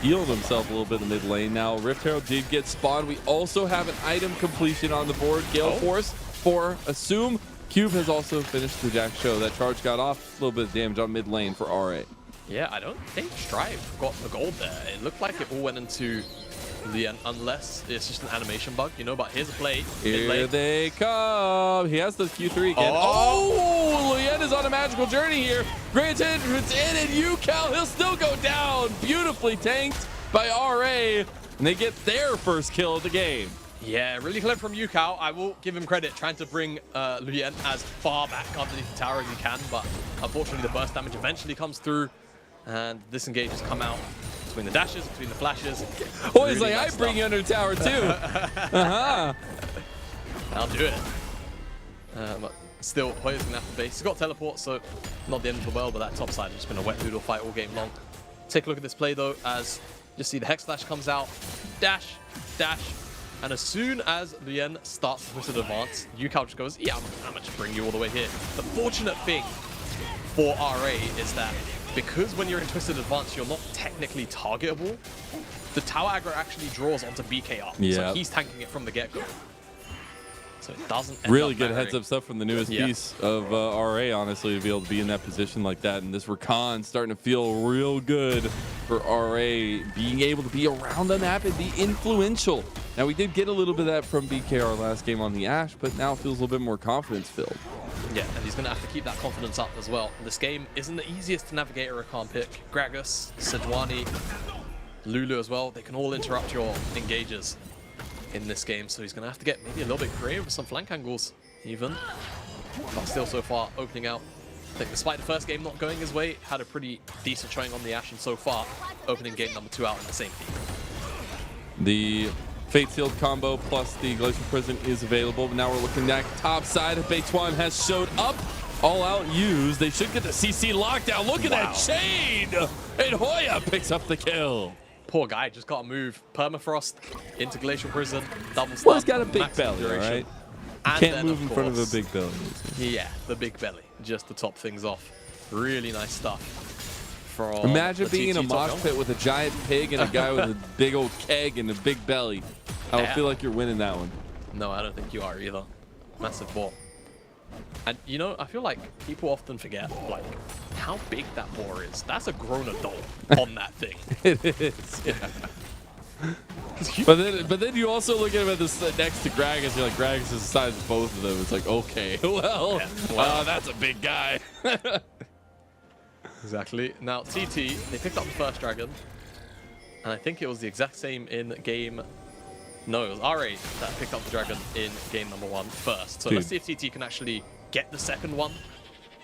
healed himself a little bit in the mid lane. Now Rift Herald did get spawned. We also have an item completion on the board. Gale Force for Assume. Cube has also finished the Jack show. That charge got off. A little bit of damage on mid lane for RA. Yeah, I don't think Strive got the gold there. It looked like it all went into Luyen, unless it's just an animation bug, you know, but here's a play. Here they come. He has the Q3 again. Oh, Luyen is on a magical journey here. Great entrance in, and Yukao, he'll still go down. Beautifully tanked by RA, and they get their first kill of the game. Yeah, really clever from Yukao. I will give him credit, trying to bring Luyen as far back underneath the tower as he can, but unfortunately the burst damage eventually comes through, and disengage has come out between the dashes, between the flashes. Oh, he's really like, I bring you under the tower too. I'll do it. But still, Hoya's gonna have to base. He's got teleport, so not the end of the world, but that top side has just been a wet noodle fight all game long. Take a look at this play though, as you see the Hex Slash comes out, dash, dash, and as soon as Luyen starts to Twisted Advance, Yukao just goes, yeah, I'm gonna just bring you all the way here. The fortunate thing for RA is that because when you're in Twisted Advance, you're not technically targetable, the tower aggro actually draws onto BKR. Yeah. So he's tanking it from the get-go. So it doesn't end really up good mattering. heads up stuff from the newest piece of RA, honestly, to be able to be in that position like that. And this Rakan starting to feel real good for RA, being able to be around the map and be influential. Now, we did get a little bit of that from BKR last game on the Ashe, but now it feels a little bit more confidence-filled. Yeah, and he's going to have to keep that confidence up as well. This game isn't the easiest to navigate a Rakan pick. Gragas, Sejuani, Lulu as well, they can all interrupt your engages in this game, so he's going to have to get maybe a little bit creative with some flank angles, even. But still, so far, opening out. I think despite the first game not going his way, had a pretty decent showing on the Ashen so far, opening game number 2 out in the same team. The Fate Sealed combo plus the Glacial Prison is available. But now we're looking at top side. Beituan has showed up. All out used. They should get the CC lockdown. Look at that chain. And Hoya picks up the kill. Poor guy just got to move Permafrost into Glacial Prison. Double stun. Well, he's got a big belly, duration. right? And Can't then, move in front of a course, big belly. Yeah, the big belly, just to top things off. Really nice stuff. From Imagine the being in a TT top mosh pit with a giant pig and a guy with a big old keg and a big belly. I don't feel like you're winning that one. No, I don't think you are either. Massive ball. And you know, I feel like people often forget like how big that boar is. That's a grown adult on that thing. It is. Yeah. But then you also look at him at this next to Gragas. You're like, Gragas is the size of both of them. It's like, okay, well, that's a big guy. Exactly. Now TT, they picked up the first dragon, and I think it was the exact same in game. No, it was RA that picked up the dragon in game number 1 first. So let's see if TT can actually get the second one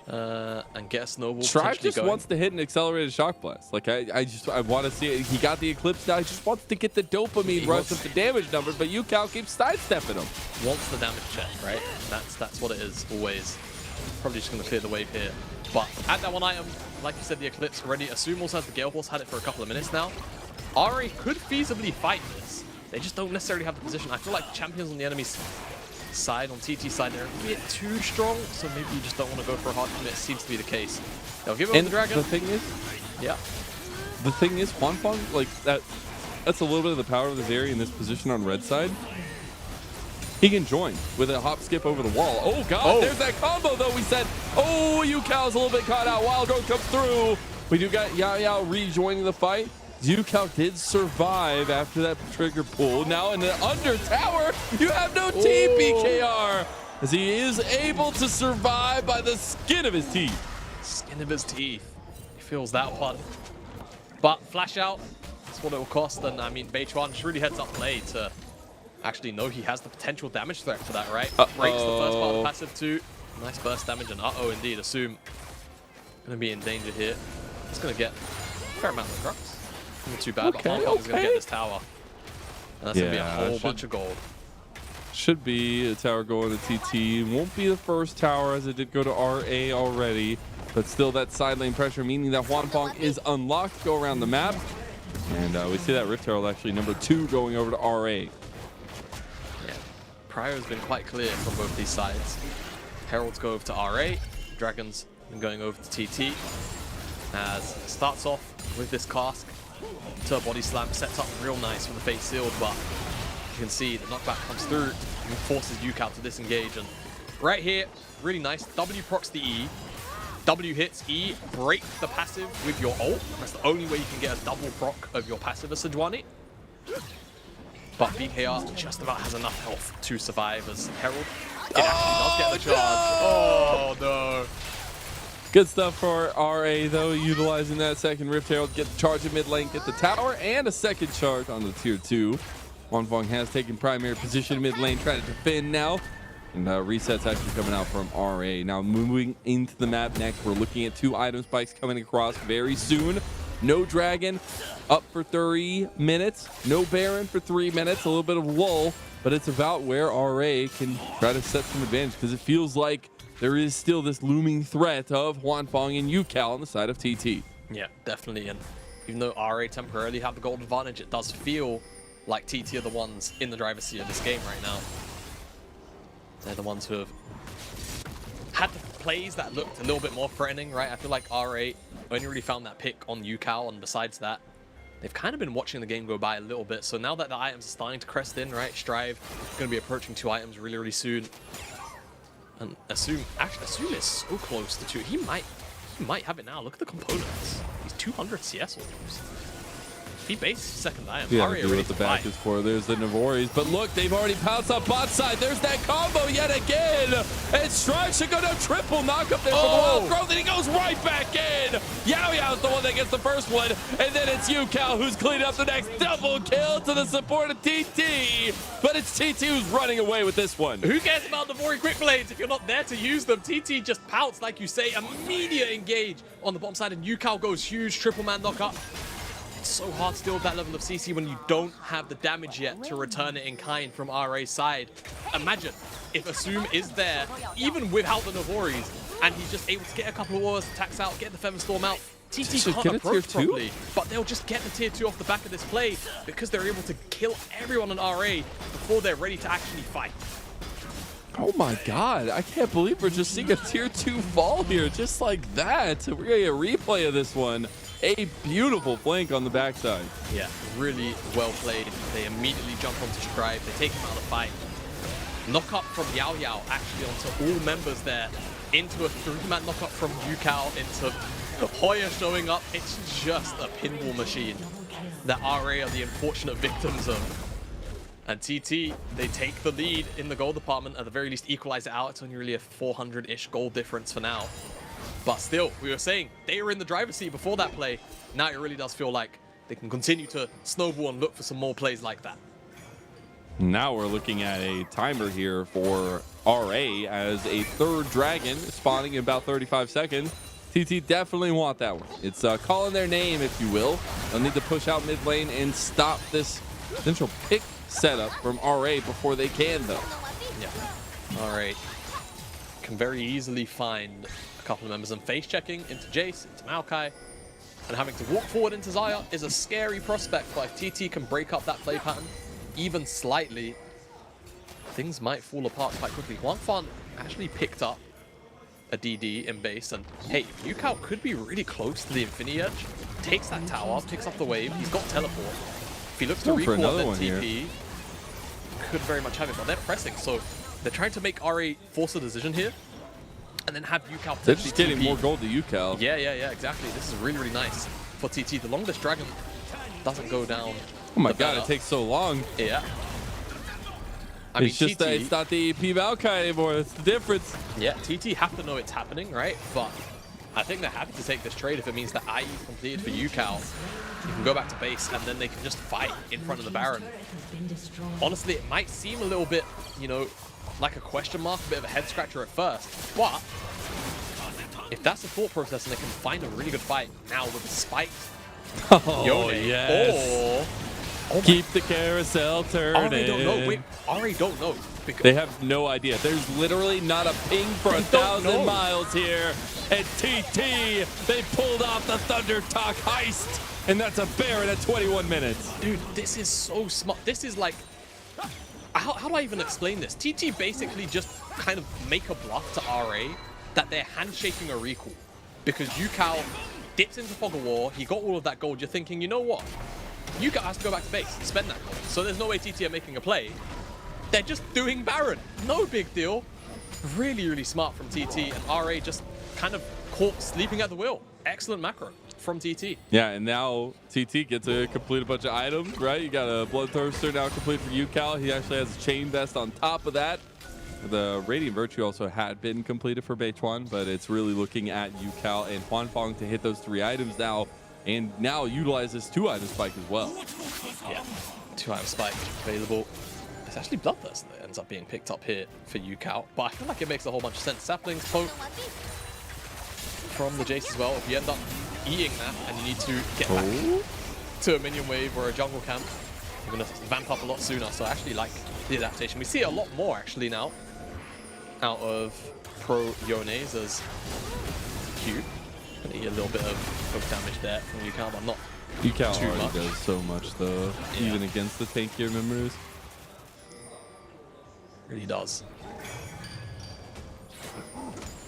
and get a snowball. Strive just wants to hit an accelerated shock blast. Like I want to see it. He got the Eclipse now. He just wants to get the dopamine rush of the damage numbers, but UCal keeps sidestepping him. Wants the damage check, right? That's what it is always. Probably just going to clear the wave here. But at that one item, like you said, the Eclipse already. Assume also has the Gale Force, had it for a couple of minutes now. RA could feasibly fight this. They just don't necessarily have the position. I feel like the champions on the enemy's side, on TT side, they're a bit too strong, so maybe you just don't want to go for a hard commit. Seems to be the case. They'll give him the dragon. The thing is, yeah. The thing is, Huanfeng, like that's a little bit of the power of this area in this position on red side. He can join with a hop skip over the wall. Oh god, there's that combo though. We said, oh, UCal's a little bit caught out. Wild Growth comes through. We do got Yao Yao rejoining the fight. UCal did survive after that trigger pull. Now in the under tower, you have no team, BKR, as he is able to survive by the skin of his teeth. Skin of his teeth. He feels that one. But flash out, that's what it will cost. And I mean, Beituan just really heads up play to actually know he has the potential damage threat for that, right? Breaks the first part of the passive too. Nice burst damage, and indeed, Assume gonna be in danger here. It's gonna get a fair amount of drugs. Not too bad, but Huanfeng is going to get this tower. And that's going to be a whole bunch of gold. Should be a tower going to TT. Won't be the first tower as it did go to RA already. But still that side lane pressure, meaning that Huanfeng is unlocked to go around the map. And we see that Rift Herald actually number 2 going over to RA. Yeah. Prio has been quite clear from both these sides. Heralds go over to RA. Dragons been going over to TT. As it starts off with this cask. To a body slam, sets up real nice for the Fate Sealed, but you can see the knockback comes through and forces UCal to disengage. And right here, really nice. W procs the E. W hits E, break the passive with your ult. That's the only way you can get a double proc of your passive as Sejuani. But BKR just about has enough health to survive as Herald. It actually does get the charge. Oh no. Good stuff for RA though, utilizing that second Rift Herald, get the charge in mid lane, get the tower, and a second charge on the tier 2. Huanfeng has taken primary position mid lane, trying to defend now. And resets actually coming out from RA. Now moving into the map next, we're looking at 2 item spikes coming across very soon. No Dragon, up for 3 minutes. No Baron for 3 minutes, a little bit of lull. But it's about where RA can try to set some advantage, because it feels like there is still this looming threat of Huanfeng and UCal on the side of TT. Yeah, definitely. And even though RA temporarily have the gold advantage, it does feel like TT are the ones in the driver's seat of this game right now. They're the ones who have had the plays that looked a little bit more threatening, right? I feel like RA only really found that pick on UCal, and besides that, they've kind of been watching the game go by a little bit. So now that the items are starting to crest in, right? Strive going to be approaching 2 items really, really soon. And Assume is so close to 2. He might have it now. Look at the components. He's 200 CS almost. He based second iron. Yeah, Ari do ready what the to back fight. is for. There's the Navoris, but look, they've already pounced on bot side. There's that combo yet again. And Strive should go down triple knockup there from Wild Growth, and he goes right back in. Yao Yao's the one that gets the first one, and then it's UCal who's cleaning up the next. Double kill to the support of TT, but it's TT who's running away with this one. Who cares about Navori quick blades if you're not there to use them? TT just pouts, like you say, immediate engage on the bottom side, and UCal goes huge triple man knock up. It's so hard to deal with that level of CC when you don't have the damage yet to return it in kind from RA's side. Imagine if Assume is there, even without the Navoris, and he's just able to get a couple of wars, attacks out, get the Feather Storm out. TT can't approach properly, but they'll just get the tier 2 off the back of this play because they're able to kill everyone on RA before they're ready to actually fight. Oh my god, I can't believe we're just seeing a tier 2 fall here just like that. We're gonna get a replay of this one. A beautiful flank on the backside. Yeah, really well played. They immediately jump onto Strive. They take him out of the fight. Knock up from Yao Yao actually onto all members there. Into a 3-man knockup from UCal, into Hoya showing up. It's just a pinball machine that RA are the unfortunate victims of. And TT, they take the lead in the gold department, at the very least equalize it out. It's only really a 400-ish gold difference for now. But still, we were saying they were in the driver's seat before that play. Now it really does feel like they can continue to snowball and look for some more plays like that. Now we're looking at a timer here for RA as a third dragon spawning in about 35 seconds. TT definitely want that one. It's calling their name, if you will. They'll need to push out mid lane and stop this potential pick setup from RA before they can, though. Yeah. All right. Can very easily find a couple of members, and face checking into Jace, into Maokai, and having to walk forward into Xayah is a scary prospect. But if TT can break up that play pattern even slightly, things might fall apart quite quickly. Huang Fan actually picked up a DD in base, and hey, UCal could be really close to the Infinity Edge. Takes that tower, picks up the wave, he's got teleport. If he looks to recall then TP, could very much have it, but they're pressing, so they're trying to make RA force a decision here, and then have UCal They're just getting TP. more gold to UCal. Yeah, exactly. This is really, really nice for TT. The longest dragon doesn't go down. Oh my god, it takes so long. Yeah. It's just that it's not the EP Maokai anymore. That's the difference. Yeah, TT have to know it's happening, right? But I think they're happy to take this trade if it means that IE is completed for UCal. You can go back to base, and then they can just fight in front of the Baron. Honestly, it might seem a little bit, you know, like a question mark, a bit of a head scratcher at first, but if that's the thought process and they can find a really good fight now with the spiked Yone, yes. or keep the carousel turning. RA don't know. Wait, RA don't know. They have no idea. There's literally not a ping for 1,000 miles here. And TT, they pulled off the Thunder Talk heist. And that's a Baron at 21 minutes. Dude, this is so smart. This is like, how do I even explain this? TT basically just kind of make a bluff to RA that they're handshaking a recall. Because UCal dips into Fog of War, he got all of that gold. You're thinking, you know what? UCal has to go back to base and spend that gold. So there's no way TT are making a play. They're just doing Baron. No big deal. Really, really smart from TT, and RA just kind of caught sleeping at the wheel. Excellent macro from TT. Yeah, and now TT gets to complete a bunch of items, right? You got a Bloodthirster now complete for UCal. He actually has a Chain Vest on top of that. The Radiant Virtue also had been completed for Beichuan, but it's really looking at UCal and Huanfeng to hit those 3 items now, and now utilize this 2-item spike as well. Yeah, 2-item spike available. It's actually Bloodthirst that ends up being picked up here for UCal, but I feel like it makes a whole bunch of sense. Saplings poke from the Jace as well. If you end up eating that and you need to get back to a minion wave or a jungle camp, you're going to vamp up a lot sooner. So I actually like the adaptation. We see a lot more actually now out of pro Yones as Q. Gonna eat a little bit of damage there from UCal, but not UCal too already much. does so much though, even against the tankier members. Really does.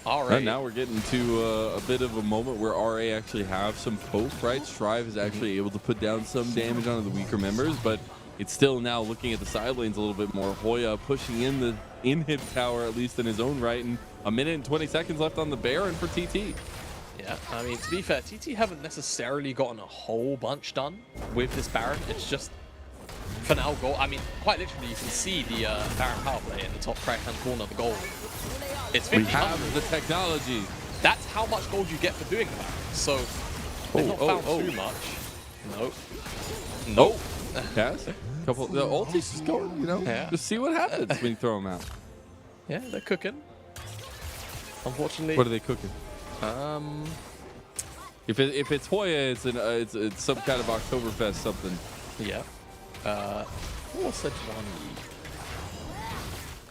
Right now we're getting to a bit of a moment where RA actually have some hope, right? Strive is actually able to put down some damage onto the weaker members, but it's still now looking at the side lanes a little bit more. Hoya pushing in the inhib tower, at least in his own right, and 1 minute and 20 seconds left on the Baron for TT. Yeah, I mean, to be fair, TT haven't necessarily gotten a whole bunch done with this Baron. It's just, for now, gold. I mean, quite literally, you can see the Baron power play in the top right-hand corner of the gold. It's 50. We have the technology. That's how much gold you get for doing that. So, they've not found too much. Nope. Nope. Yes. Couple the ultis just go, you know, just see what happens when you throw them out. Yeah, they're cooking. Unfortunately. What are they cooking? If it's Hoya, it's some kind of Oktoberfest something. Yeah. What's that one?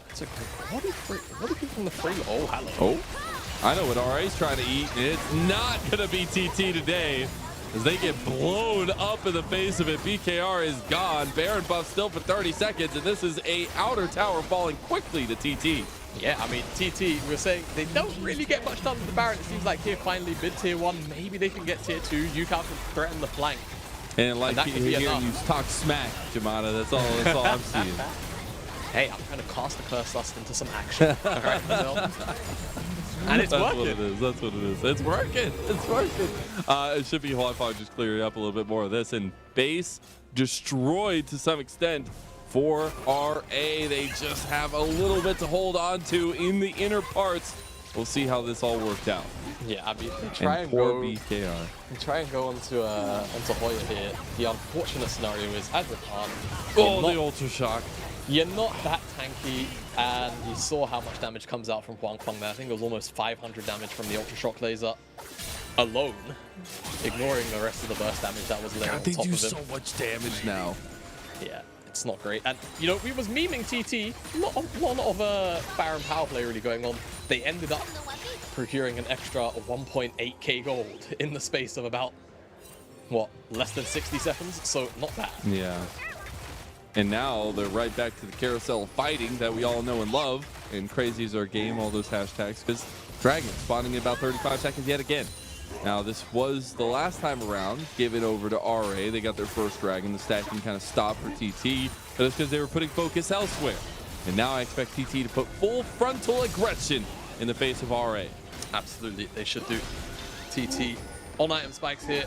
It's a what do you from the free? Oh, hello. Oh, I know what RA's trying to eat, and it's not gonna be TT today, as they get blown up in the face of it. BKR is gone. Baron buff still for 30 seconds, and this is a outer tower falling quickly to TT. Yeah, I mean, TT, we were saying they don't really get much done with the Baron. It seems like here finally mid tier 1, maybe they can get tier 2. UCal can threaten the flank. And like hearing you talk smack, Jamada, that's all I'm seeing. Hey, I'm trying to cast the Curse Lust into some action. All right, and it's That's working. what it is. That's what it is. It's working. It's working. It should be Hawthorne just clearing up a little bit more of this. And base destroyed to some extent for RA. They just have a little bit to hold on to in the inner parts. We'll see how this all worked out. Yeah, I mean, they try and poor go. BKR. They try and go onto Hoya here. The unfortunate scenario is, as with Khan, the Ultra Shock. You're not that tanky, and you saw how much damage comes out from Huang Feng there. I think it was almost 500 damage from the Ultra Shock laser alone, ignoring the rest of the burst damage that was laying on top of him. They do so much damage now. Yeah, it's not great. And, you know, we was memeing TT. Not a lot of Baron power play really going on. They ended up procuring an extra 1.8k gold in the space of about, what, less than 60 seconds? So, not bad. Yeah. And now they're right back to the carousel of fighting that we all know and love. And crazy is our game, all those hashtags, because Dragon spawning in about 35 seconds yet again. Now, this was the last time around, give it over to RA. They got their first Dragon. The stacking kind of stopped for TT, but it's because they were putting focus elsewhere. And now I expect TT to put full frontal aggression in the face of RA. Absolutely, they should do. TT on item spikes here.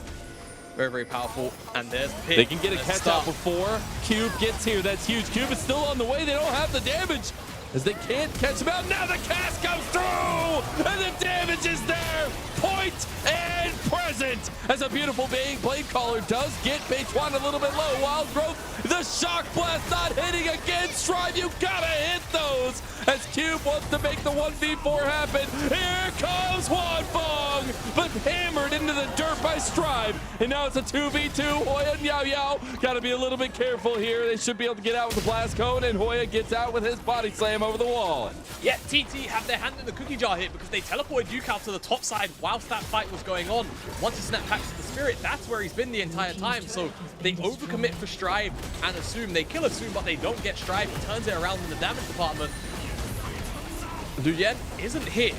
Very, very powerful. And there's the pick. They can get a catch out before Cube gets here. That's huge. Cube is still on the way. They don't have the damage as they can't catch him out. Now the cast comes through and the damage is there. Point and present as a beautiful Blade Caller does get Bechuan a little bit low. Wild Growth, the shock blast not hitting again. Strive, you gotta hit those as Cube wants to make the 1v4 happen. Here comes Huan Feng, but hammered into the dirt by Strive. And now it's a 2v2. Hoya and Yao Yao gotta be a little bit careful here. They should be able to get out with the blast cone, and Hoya gets out with his body slam over the wall. Yeah, TT have their hand in the cookie jar here because they teleported UCal to the top side whilst that fight was going on. Once he snapped back to the Spirit, that's where he's been the entire time. So they overcommit for Strive and assume. They kill Assume, but they don't get Strive. He turns it around in the damage department. Lu Yen isn't here.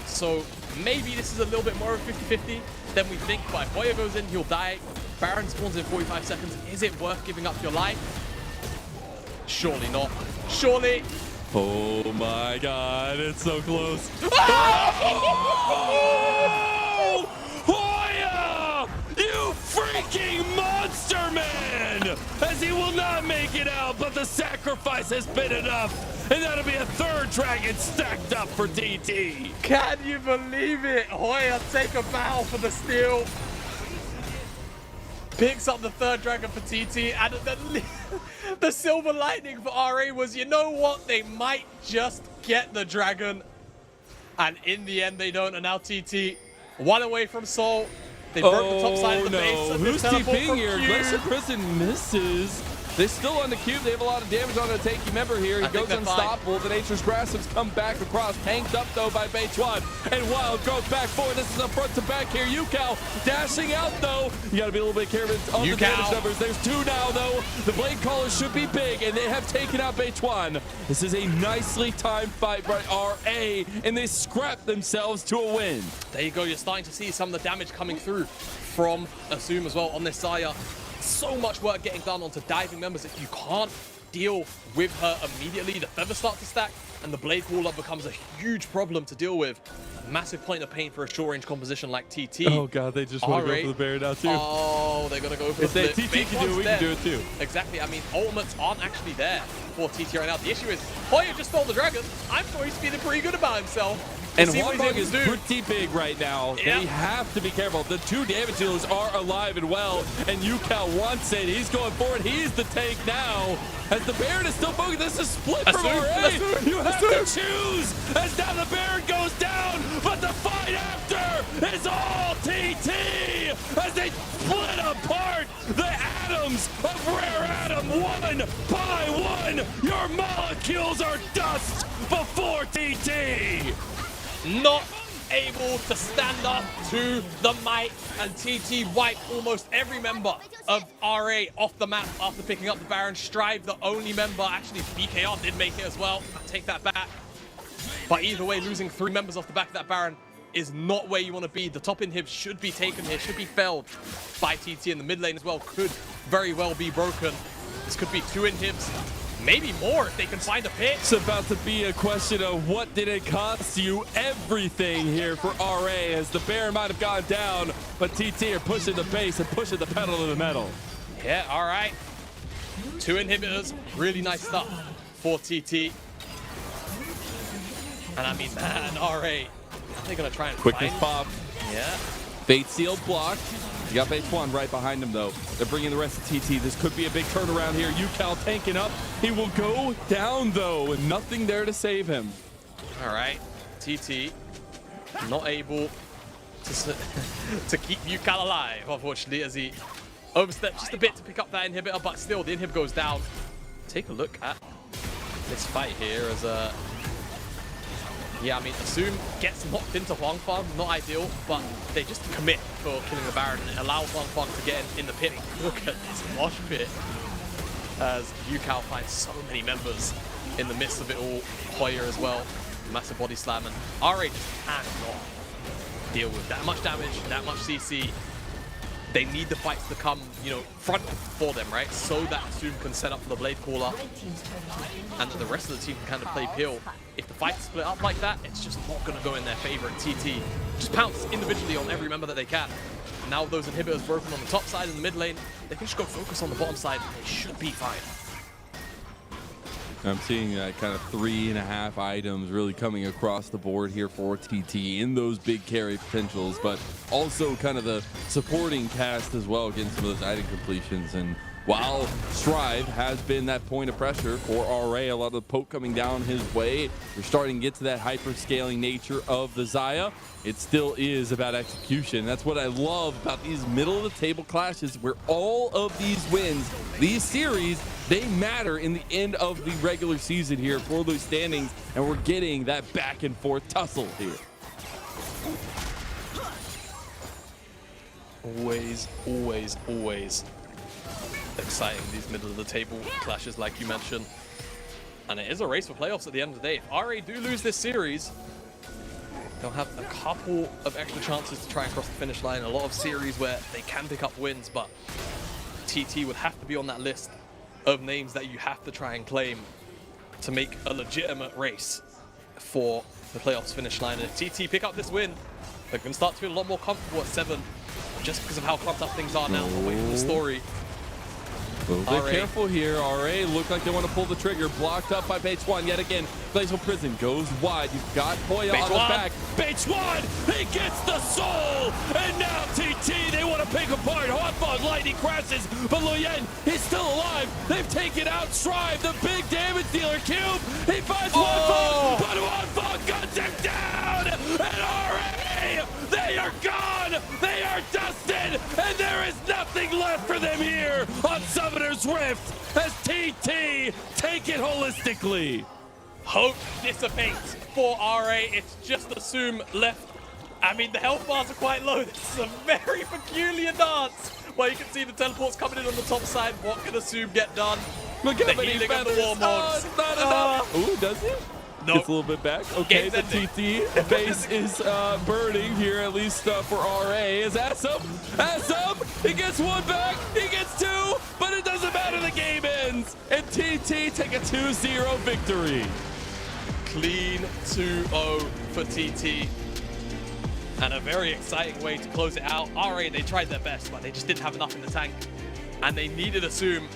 So maybe this is a little bit more of 50-50 than we think. But if Hoya goes in, he'll die. Baron spawns in 45 seconds. Is it worth giving up your life? Surely not. Surely. Oh my god, it's so close. Oh! Hoya! You freaking monster man! As he will not make it out, but the sacrifice has been enough. And that'll be a third Dragon stacked up for TT. Can you believe it? Hoya take a bow for the steal. Picks up the third Dragon for TT, and the silver lining for RA was, you know what? They might just get the Dragon. And in the end, they don't. And now TT, one away from Seoul. They broke the top side of the base. And Who's TPing here? Cube. Glacier Prison misses. They're still on the Cube. They have a lot of damage on the tank. Remember here, he goes unstoppable. The Nature's Grasp has come back across. Tanked up, though, by Bechuan. And Wild Growth back forward. This is a front to back here. UCal dashing out, though. You got to be a little bit careful on the damage numbers. There's two now, though. The Blade Caller should be big, and they have taken out Bechuan. This is a nicely timed fight by RA, and they scrap themselves to a win. There you go. You're starting to see some of the damage coming through from Assume as well on this Saya. So much work getting done onto diving members. If you can't deal with her immediately. The feathers start to stack, and the Blade Caller becomes a huge problem to deal with. A massive point of pain for a short-range composition like TT. Oh god, they just want to go for the Baron now too. Oh, they're gonna go for the If split. TT can do it, we can do it too. Exactly. I mean, ultimates aren't actually there for TT right now. The issue is, Hoya just stole the dragon. I'm sure he's feeling pretty good about himself. And See what he's Huangbong able is to do. pretty big right now. Yep. They have to be careful. The 2 damage dealers are alive and well, and Yukao wants it. He's going forward. He's the tank now. As the Baron is still focused, this is split from RA. You have to choose as now the Baron goes down, but the fight after is all TT as they split apart the atoms of Rare Atom one by one. Your molecules are dust before TT. Not able to stand up to the might, and TT wiped almost every member of RA off the map after picking up the Baron. Strive, the only member, actually BKR did make it as well. I'll take that back. But either way, losing 3 members off the back of that Baron is not where you want to be. The top inhib should be taken here, should be felled by TT, and the mid lane as well could very well be broken. This could be 2 inhibs. Maybe more if they can find a pick. It's about to be a question of what did it cost you? Everything here for RA as the Baron might have gone down, but TT are pushing the base and pushing the pedal to the metal. Yeah, all right. 2 inhibitors, really nice stuff for TT. And I mean, man, RA, they're gonna try and Quickness find. pop. Yeah. Fate Seal blocked. You got Base 1 right behind him, though. They're bringing the rest of TT. This could be a big turnaround here. Yukao tanking up. He will go down, though, and nothing there to save him. All right. TT not able to keep Yukao alive, unfortunately, as he overstepped just a bit to pick up that inhibitor, but still, the inhib goes down. Take a look at this fight here as yeah, I mean, Assume gets knocked into Huangbong, not ideal, but they just commit for killing the Baron, and it allows Huangbong to get in the pit. Look at this mosh pit as Yukao finds so many members in the midst of it all. Hoya as well, massive body slam, and RA just cannot deal with that much damage, that much CC. They need the fights to come, you know, front for them, right? So that Assume can set up for the Blade Caller, and that the rest of the team can kind of play peel. If the fights split up like that, it's just not going to go in their favor. And TT just pounce individually on every member that they can. And now with those inhibitors broken on the top side in the mid lane, they can just go focus on the bottom side, and they should be fine. I'm seeing that kind of 3.5 items really coming across the board here for TT in those big carry potentials, but also kind of the supporting cast as well, getting some of those item completions. And while Strive has been that point of pressure for RA, a lot of the poke coming down his way, we're starting to get to that hyper-scaling nature of the Xayah. It still is about execution. That's what I love about these middle-of-the-table clashes, where all of these wins, these series, they matter in the end of the regular season here for those standings, and we're getting that back-and-forth tussle here. Always, always, always exciting, these middle of the table clashes like you mentioned. And it is a race for playoffs at the end of the day. If RA do lose this series, they'll have a couple of extra chances to try and cross the finish line. A lot of series where they can pick up wins, but TT would have to be on that list of names that you have to try and claim to make a legitimate race for the playoffs finish line. And if TT pick up this win, they can start to feel a lot more comfortable at 7, just because of how clumped up things are now away from the story. A little bit careful here. RA look like they want to pull the trigger. Blocked up by Bates 1 yet again. Glacial Prison goes wide. You've got Hoya on the back. Bates 1, he gets the soul! And now TT, they want to pick apart. Huangbong, lightning crashes, but Luyen, he's still alive. They've taken out Strive, the big damage dealer. Cube, he finds Huangbong, but Huangbong guns him down! And RA, they are gone! They are dusted! And there is nothing left for them here on Summoner's Rift as TT take it holistically. Hope dissipates for RA. It's just Assume left. I mean, the health bars are quite low. This is a very peculiar dance. Well, you can see the teleports coming in on the top side. What can Assume get done? Look the how many healing and the feathers. war mods. Not enough. Ooh, does he? Nope. Gets a little bit back. Okay, the TT base is burning here, at least for RA. Is Asum, he gets 1 back, he gets 2, but it doesn't matter, the game ends. wins, and TT take a 2-0 victory. Clean 2-0 for TT. And a very exciting way to close it out. RA, they tried their best, but they just didn't have enough in the tank. And they needed Assume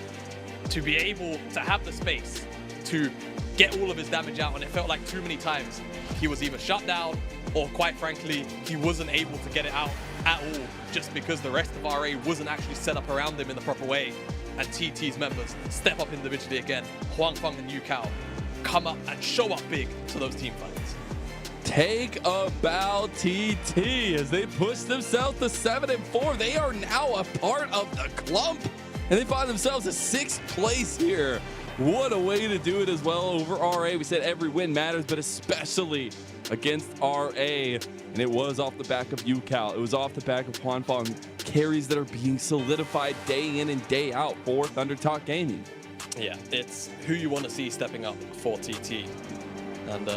to be able to have the space to get all of his damage out. And it felt like too many times he was either shut down or, quite frankly, he wasn't able to get it out at all just because the rest of RA wasn't actually set up around him in the proper way. And TT's members step up individually again. Huang Feng and Yu Kao come up and show up big to those team fights. Take a bow, TT, as they push themselves to 7-4. They are now a part of the clump, and they find themselves in 6th place here. What a way to do it as well over RA. We said every win matters, but especially against RA. And it was off the back of UCal. It was off the back of Huan Feng. Carries that are being solidified day in and day out for Thunder Talk Gaming. Yeah, it's who you want to see stepping up for TT. And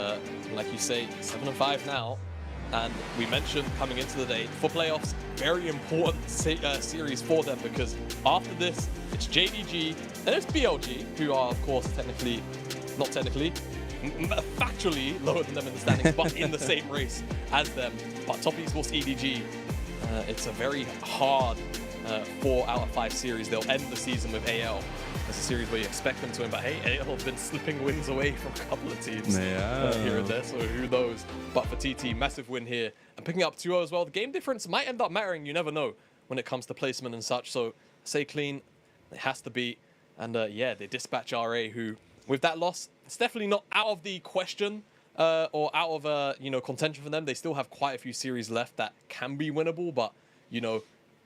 like you say, 7-5 now. And we mentioned coming into the day, for playoffs, very important series for them, because after this, it's JDG and it's BLG, who are, of course, factually lower than them in the standings, but in the same race as them. But Top Esports EDG, it's a very hard 4 out of 5 series. They'll end the season with AL. It's a series where you expect them to win, but hey, AL have been slipping wins away from a couple of teams here and there, so who knows. But for TT, massive win here. And picking up 2-0 as well. The game difference might end up mattering, you never know, when it comes to placement and such. So say clean, it has to beat. And yeah, they dispatch RA, who, with that loss, it's definitely not out of the question or out of contention for them. They still have quite a few series left that can be winnable, but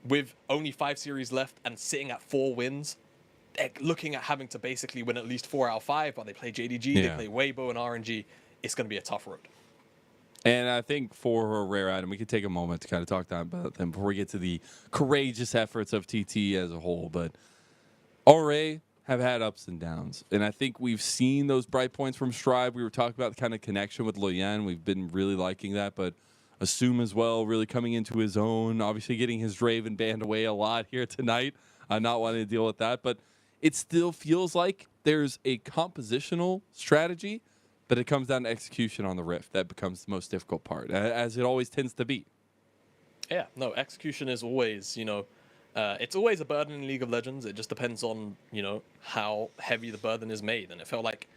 with only 5 series left and sitting at 4 wins, they're looking at having to basically win at least 4 out of 5, but they play JDG, they play Weibo and RNG. It's going to be a tough road. And I think for a rare item, we could take a moment to kind of talk about them before we get to the courageous efforts of TT as a whole. But RA have had ups and downs, and I think we've seen those bright points from Strive. We were talking about the kind of connection with Loyan. We've been really liking that, but Assume as well, really coming into his own, obviously getting his Draven banned away a lot here tonight. Not wanting to deal with that, but it still feels like there's a compositional strategy, but it comes down to execution on the Rift. That becomes the most difficult part, as it always tends to be. Yeah, no, execution is always, it's always a burden in League of Legends. It just depends on, how heavy the burden is made. And it felt like,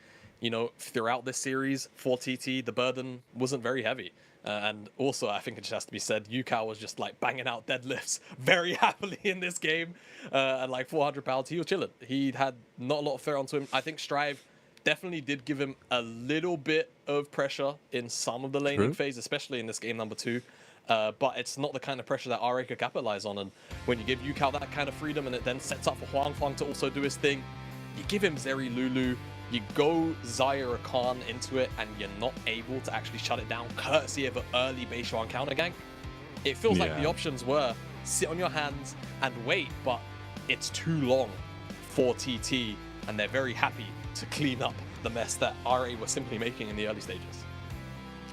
throughout this series for TT, the burden wasn't very heavy. And also, I think it just has to be said, Yukao was just like banging out deadlifts very happily in this game. At like 400 pounds, he was chilling. He had not a lot of threat onto him. I think Strive definitely did give him a little bit of pressure in some of the laning phase, especially in this game number 2. But it's not the kind of pressure that RA could capitalize on. And when you give Yukao that kind of freedom and it then sets up for Huang Feng to also do his thing, you give him Zeri Lulu, you go Zaya Khan into it, and you're not able to actually shut it down courtesy of an early base round counter gank. It feels like the options were sit on your hands and wait, but it's too long for TT, and they're very happy to clean up the mess that RA was simply making in the early stages.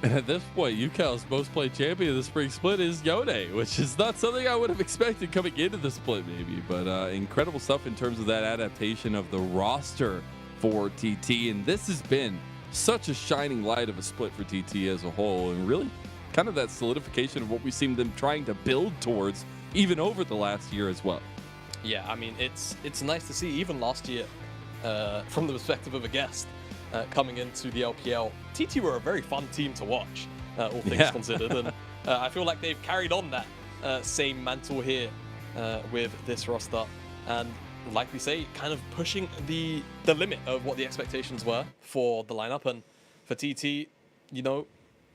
And at this point, UCal's most played champion of the spring split is Yone, which is not something I would have expected coming into the split maybe, but incredible stuff in terms of that adaptation of the roster for TT. And this has been such a shining light of a split for TT as a whole, and really kind of that solidification of what we seem them trying to build towards even over the last year as well. Yeah, I mean, it's nice to see even last year from the perspective of a guest coming into the LPL. TT were a very fun team to watch, all things considered, and I feel like they've carried on that same mantle here with this roster, and like we say, kind of pushing the limit of what the expectations were for the lineup. And for TT,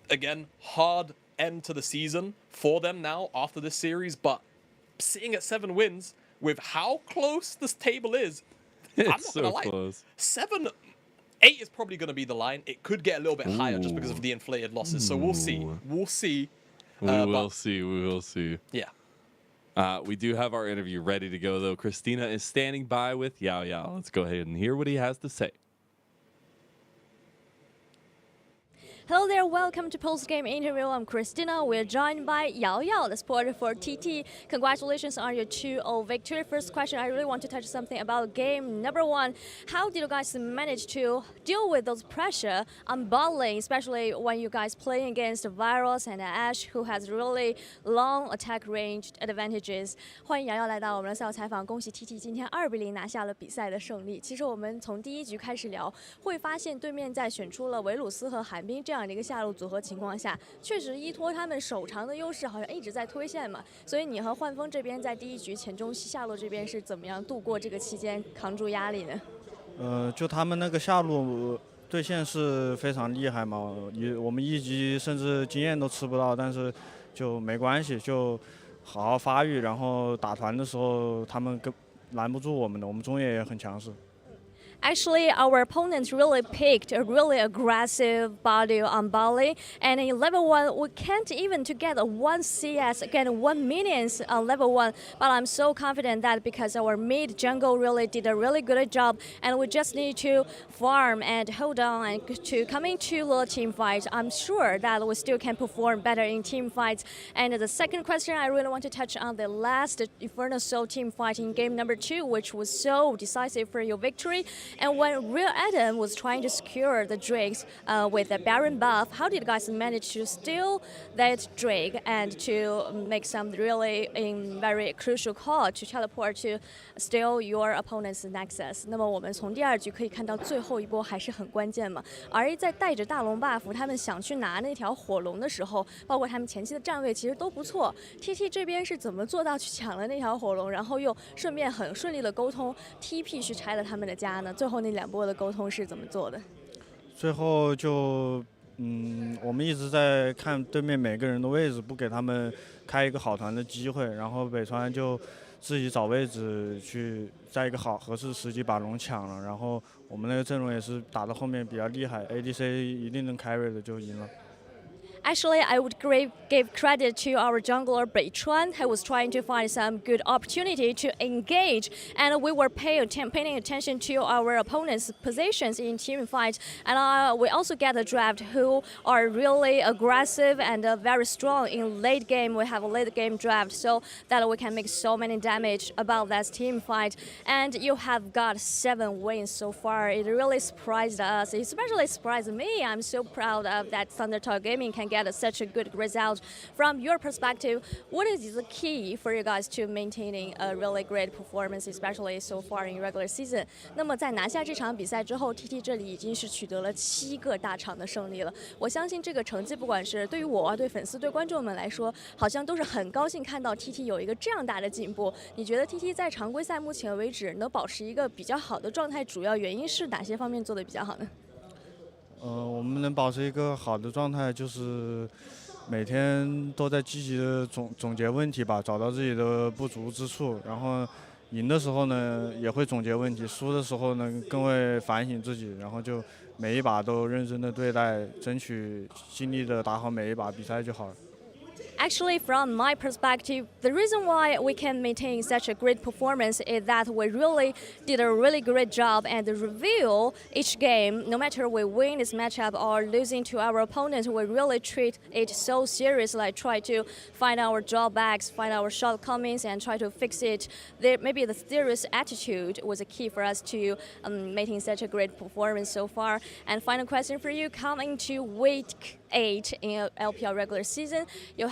again, hard end to the season for them now after this series, but sitting at 7 wins with how close this table is, I'm not so gonna lie. close. 7-8 is probably going to be the line. It could get a little bit higher just because of the inflated losses. So we'll see. We'll see. We will see. Yeah. We do have our interview ready to go, though. Christina is standing by with Yao Yao. Let's go ahead and hear what he has to say. Hello there, welcome to Post Game Interview. I'm Christina. We're joined by Yao Yao, the supporter for TT. Congratulations on your 2-0 victory. First question, I really want to touch something about game number 1. How did you guys manage to deal with those pressure on bot lane, especially when you guys playing against Virus and Ash, who has really long attack range advantages? 欢迎瑶瑶来到我们的赛后采访，恭喜 TT 今天2-0拿下了比赛的胜利。其实我们从第一局开始聊，会发现对面在选出了维鲁斯和寒冰这样的一个下路组合情况下，确实依托他们手长的优势，好像一直在推线嘛。所以你和幻风这边在第一局前中西下路这边是怎么样度过这个期间，扛住压力呢？就他们那个下路对线是非常厉害嘛，我们一局甚至经验都吃不到，但是就没关系，就好好发育，然后打团的时候他们拦不住我们的，我们中野也很强势。Actually, our opponents really picked a really aggressive body on Bali, and in level 1, we can't even to get a 1 CS, get 1 minions on level 1, but I'm so confident that because our mid jungle really did a really good job, and we just need to farm and hold on and to coming to the team fight, I'm sure that we still can perform better in team fights. And the second question, I really want to touch on the last Infernal Soul team fight in game number 2, which was so decisive for your victory. And when Real Adam was trying to secure the Drakes with the Baron buff, how did you guys manage to steal that Drake and to make some really very crucial call to teleport to steal your opponent's Nexus? 那么我们从第2局可以看到最后一波还是很关键嘛。而在带着大龙 buff， 他们想去拿那条火龙的时候，包括他们前期的站位其实都不错。TT 这边是怎么做到去抢了那条火龙，然后又顺便很顺利的沟通 TP 去拆了他们的家呢？最后那2波的沟通是怎么做的？最后就我们一直在看对面每个人的位置，不给他们开一个好团的机会，然后北川就自己找位置去，在一个合适时机把龙抢了，然后我们那个阵容也是打到后面比较厉害 ，ADC 一定能 carry 的就赢了。Actually, I would give credit to our jungler Beichuan, who was trying to find some good opportunity to engage, and we were paying attention to our opponent's positions in team fight, and we also get a draft who are really aggressive and very strong in late game. We have a late game draft so that we can make so many damage about that team fight, and you have got 7 wins so far. It really surprised us, especially surprised me. I'm so proud of that Thundertalk Gaming can get such a good result. From your perspective, what is the key for you guys to maintaining a really great performance, especially so far in regular season? 那么在拿下这场比赛之后 ，TT 这里已经是取得了7个大场的胜利了。我相信这个成绩，不管是对于我、对粉丝、对观众们来说，好像都是很高兴看到 TT 有一个这样大的进步。你觉得 TT 在常规赛目前为止能保持一个比较好的状态，主要原因是哪些方面做得比较好呢？我们能保持一个好的状态，就是每天都在积极的总结问题吧，找到自己的不足之处，然后赢的时候呢也会总结问题，输的时候呢更会反省自己，然后就每一把都认真的对待，争取尽力的打好每一把比赛就好了。Actually, from my perspective, the reason why we can maintain such a great performance is that we really did a really great job and reveal each game. No matter we win this matchup or losing to our opponent, we really treat it so seriously. Try to find our drawbacks, find our shortcomings, and try to fix it. Maybe the serious attitude was a key for us to making such a great performance so far. And final question for you, coming to week 8 in LPL regular season, you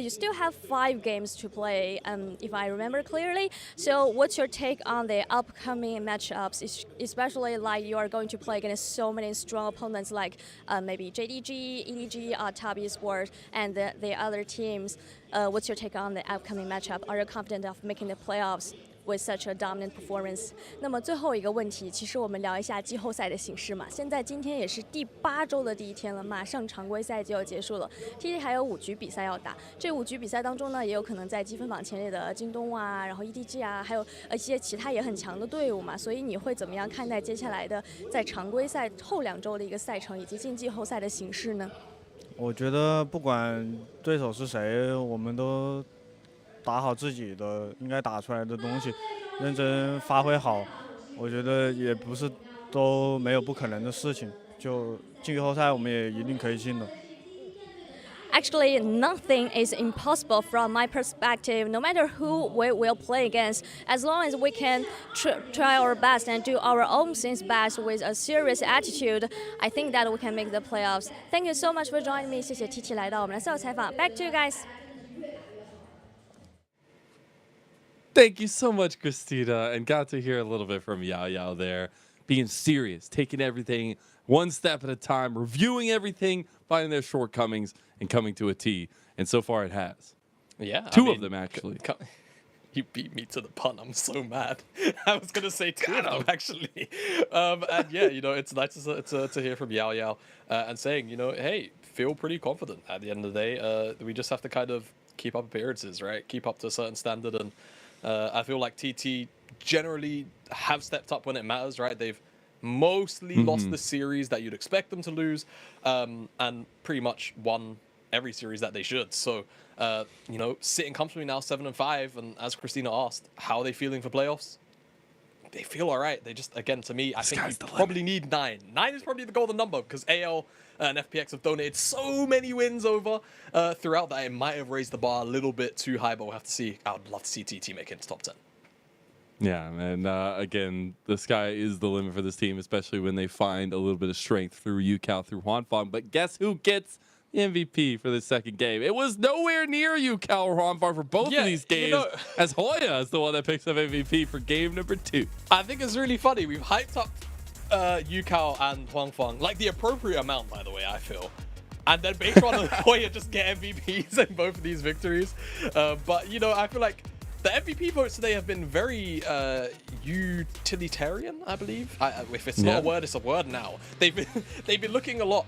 still have 5 games to play, if I remember clearly. So what's your take on the upcoming matchups, especially like you are going to play against so many strong opponents like maybe JDG, EDG, Top Esports, and the other teams? What's your take on the upcoming matchup? Are you confident of making the playoffs with such a dominant performance? 那么最后一个问题，其实我们聊一下季后赛的形势嘛。现在今天也是第8周的第1天了，马上常规赛就要结束了。TT 还有5局比赛要打，这5局比赛当中呢，也有可能在积分榜前列的京东啊，然后 EDG 啊，还有一些其他也很强的队伍嘛。所以你会怎么样看待接下来的在常规赛后2周的一个赛程以及进季后赛的形势呢？我觉得不管对手是谁，我们都打好自己的应该打出来的东西，认真发挥好。我觉得也不是都没有不可能的事情。就进季后赛，我们也一定可以进的。 Actually, nothing is impossible from my perspective. No matter who we will play against, as long as we can try our best and do our own things best with a serious attitude, I think that we can make the playoffs. Thank you so much for joining me. 谢谢 TT 来到我们的赛后采访。Back to you guys. Thank you so much, Christina, and got to hear a little bit from Yao Yao there. Being serious, taking everything one step at a time, reviewing everything, finding their shortcomings, and coming to a T. And so far it has. Yeah. Two of them, actually. You beat me to the pun. I'm so mad. I was going to say two of them, actually. And yeah, you know, it's nice to hear from Yao Yao and saying, you know, hey, feel pretty confident. At the end of the day, we just have to kind of keep up appearances, right? Keep up to a certain standard. And I feel like TT generally have stepped up when it matters, right? They've mostly lost the series that you'd expect them to lose, and pretty much won every series that they should. So, you know, sitting comfortably now 7-5, and as Christina asked, how are they feeling for playoffs? They feel all right. They just, again, to me, I think you probably need 9. 9 is probably the golden number because AL and FPX have donated so many wins over throughout that it might have raised the bar a little bit too high, but we'll have to see. I would love to see TT make it into top 10. Yeah, and again, the sky is the limit for this team, especially when they find a little bit of strength through UCal, through Hwanfang. But guess who gets the MVP for the second game? It was nowhere near UCal or Hwanfang for both of these games, you know, as Hoya is the one that picks up MVP for game number 2. I think it's really funny. We've hyped up UCal and Hwanfang, like the appropriate amount, by the way, I feel. And then Beitron and Hoya just get MVPs in both of these victories. But, you know, I feel like the MVP votes today have been very utilitarian, I believe. If it's not a word, it's a word now. They've been looking a lot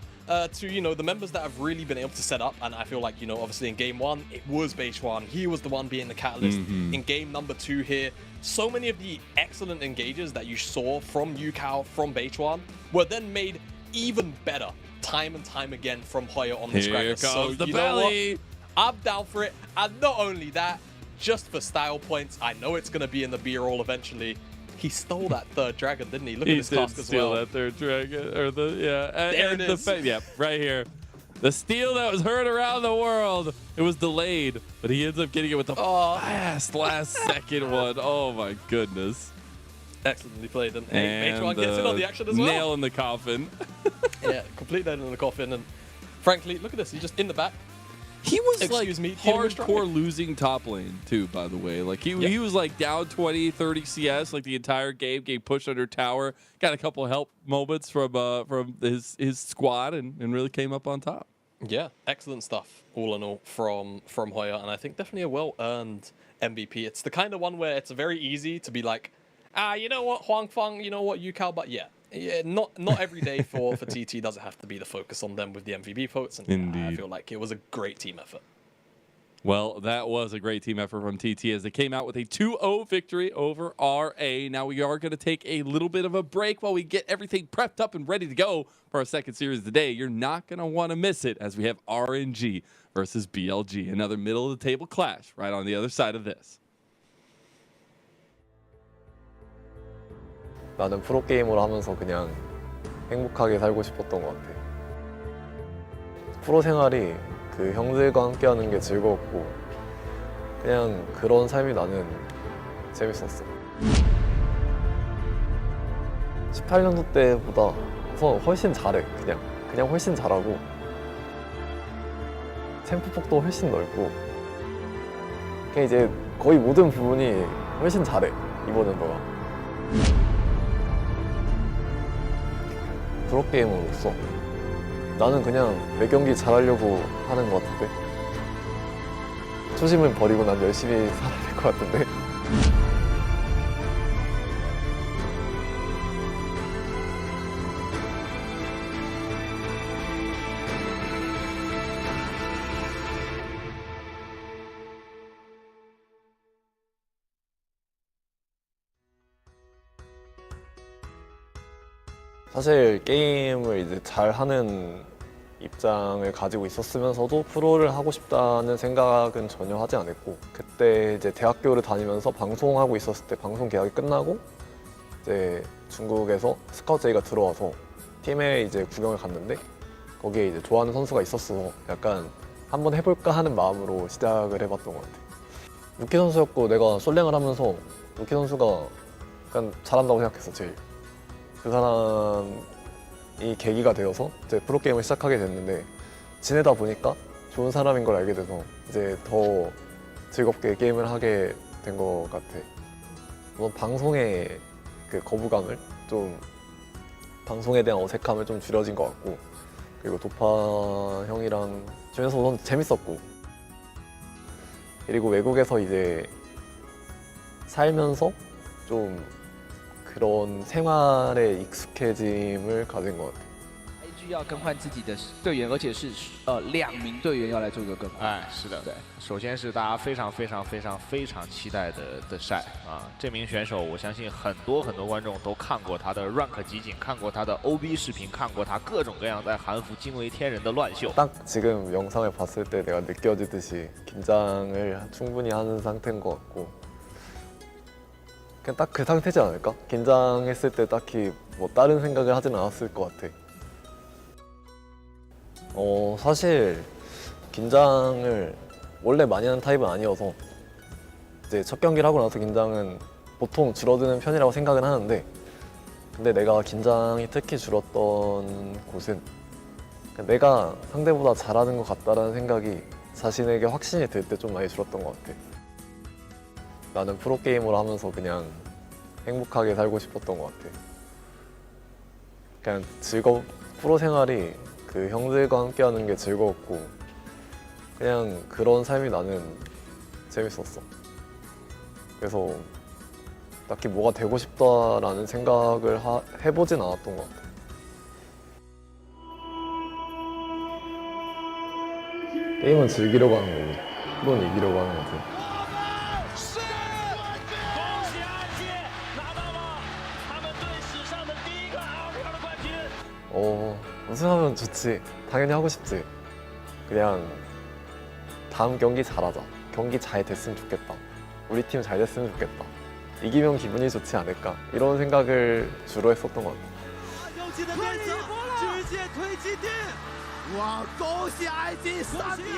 to, you know, the members that have really been able to set up. And I feel like, you know, obviously in game 1, it was Beitron. He was the one being the catalyst. In game number 2 here, so many of the excellent engages that you saw from UCal, from Beitron, were then made even better time and time again from Hoya on this Here graphic. comes the you belly. know what? I'm down for it. And not only that, just for style points, I know it's going to be in the B-roll eventually. He stole that third dragon, didn't he? Look at his task as well. He did steal that third dragon, or the there it is. Yeah, right here. The steal that was heard around the world. It was delayed, but he ends up getting it with the fast last second one. Oh my goodness. Excellently played. And hey, Beitron gets in on the action as well. Nail in the coffin. Yeah, complete nail in the coffin. And frankly, look at this. He's just in the back. He was hardcore losing top lane too, by the way. Like he was like down 20, 30 CS like the entire game, getting pushed under tower. Got a couple of help moments from his squad and really came up on top. Yeah, excellent stuff all in all from Hoya, and I think definitely a well-earned MVP. It's the kind of one where it's very easy to be like, you know what, Hwanfang, you know what, UCal, but yeah, not every day for TT does it have to be the focus on them with the MVP votes, and I feel like it was a great team effort. Well, that was a great team effort from TT as they came out with a 2-0 victory over RA. Now we are going to take a little bit of a break while we get everything prepped up and ready to go for our second series of the day. You're not going to want to miss it as we have RNG versus BLG, another middle of the table clash right on the other side of this. 나는 프로게이머를 하면서 그냥 행복하게 살고 싶었던 것 같아. 프로 생활이 그 형들과 함께하는 게 즐거웠고 그냥 그런 삶이 나는 재밌었어. 18년도 때보다 우선 훨씬 잘해. 그냥 훨씬 잘하고 템포폭도 훨씬 넓고 그냥 이제 거의 모든 부분이 훨씬 잘해 이번 연도가. 프로게이머로서 나는 그냥 매 경기 잘하려고 하는 것 같은데 초심을 버리고 난 열심히 살아야 될 것 같은데 사실 게임을 이제 잘하는 입장을 가지고 있었으면서도 프로를 하고 싶다는 생각은 전혀 하지 않았고 그때 이제 대학교를 다니면서 방송하고 있었을 때 방송 계약이 끝나고 이제 중국에서 스카우트 제의가 들어와서 팀에 이제 구경을 갔는데 거기에 이제 좋아하는 선수가 있었어. 약간 한번 해볼까 하는 마음으로 시작을 해봤던 것 같아. 루키 선수였고 내가 솔랭을 하면서 루키 선수가 약간 잘한다고 생각했어 제일. 그 사람이 계기가 되어서 이제 프로게임을 시작하게 됐는데 지내다 보니까 좋은 사람인 걸 알게 돼서 이제 더 즐겁게 게임을 하게 된 것 같아. 물론 방송의 그 거부감을 좀 방송에 대한 어색함을 좀 줄여진 것 같고 그리고 도파 형이랑 주면서 우선 재밌었고 그리고 외국에서 이제 살면서 좀 그런 생활에 익숙해짐을 가진 것 같아. IG 要更换自己的队员，而且是2名队员要来做一个更换。哎，是的，对。首先是大家非常期待的晒啊，这名选手我相信很多观众都看过他的 rank 集锦，看过他的 OB 视频，看过他各种各样在韩服惊为天人的乱秀。 딱 지금 영상을 봤을 때 내가 느껴지듯이 긴장을 충분히 하는 상태인 것 같고 그냥 딱 그 상태지 않을까? 긴장했을 때 딱히 뭐 다른 생각을 하진 않았을 것 같아. 사실 긴장을 원래 많이 하는 타입은 아니어서 이제 첫 경기를 하고 나서 긴장은 보통 줄어드는 편이라고 생각은 하는데 근데 내가 긴장이 특히 줄었던 곳은 내가 상대보다 잘하는 것 같다라는 생각이 자신에게 확신이 들 때 좀 많이 줄었던 것 같아. 나는 프로게이머를 하면서 그냥 행복하게 살고 싶었던 것 같아. 그냥 프로 생활이 그 형들과 함께 하는 게 즐거웠고 그냥 그런 삶이 나는 재밌었어. 그래서 딱히 뭐가 되고 싶다라는 생각을 해보진 않았던 것 같아. 게임은 즐기려고 하는 거고 프로는 이기려고 하는 거지. 우승하면 좋지. 당연히 하고 싶지. 그냥 다음 경기 잘하자. 경기 잘 됐으면 좋겠다. 우리 팀 잘 됐으면 좋겠다. 이기면 기분이 좋지 않을까. 이런 생각을 주로 했었던 것 같아. 哇！恭喜 IG 3-2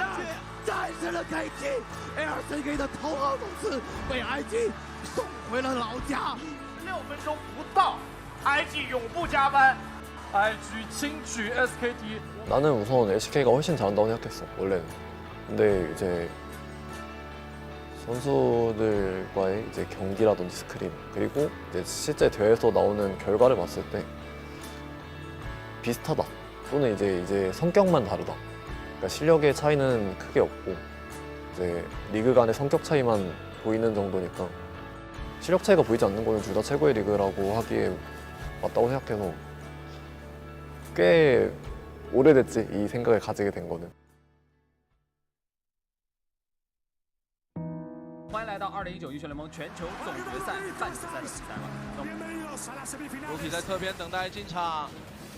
战胜了 KT，LCK 的头号种子被 IG 送回了老家。6分钟不到 ，IG 永不加班 ，IG 轻取 SKT。 나는 우선 LCK가 훨씬 잘한다고 생각했어 원래는. 근데 이제 선수들과의 이제 경기라든지 스크림 그리고 이제 실제 대회에서 나오는 결과를 봤을 때 비슷하다. 또는 이제 성격만 다르다. 그러니까 실력의 차이는 크게 없고 이제 리그 간의 성격 차이만 보이는 정도니까 실력 차이가 보이지 않는 거는 둘 다 최고의 리그라고 하기에 맞다고 생각해서 꽤 오래됐지 이 생각을 가지게 된 거는. 欢迎来到2019英雄联盟全球总决赛半决赛的比赛了。主体在侧边等待进场。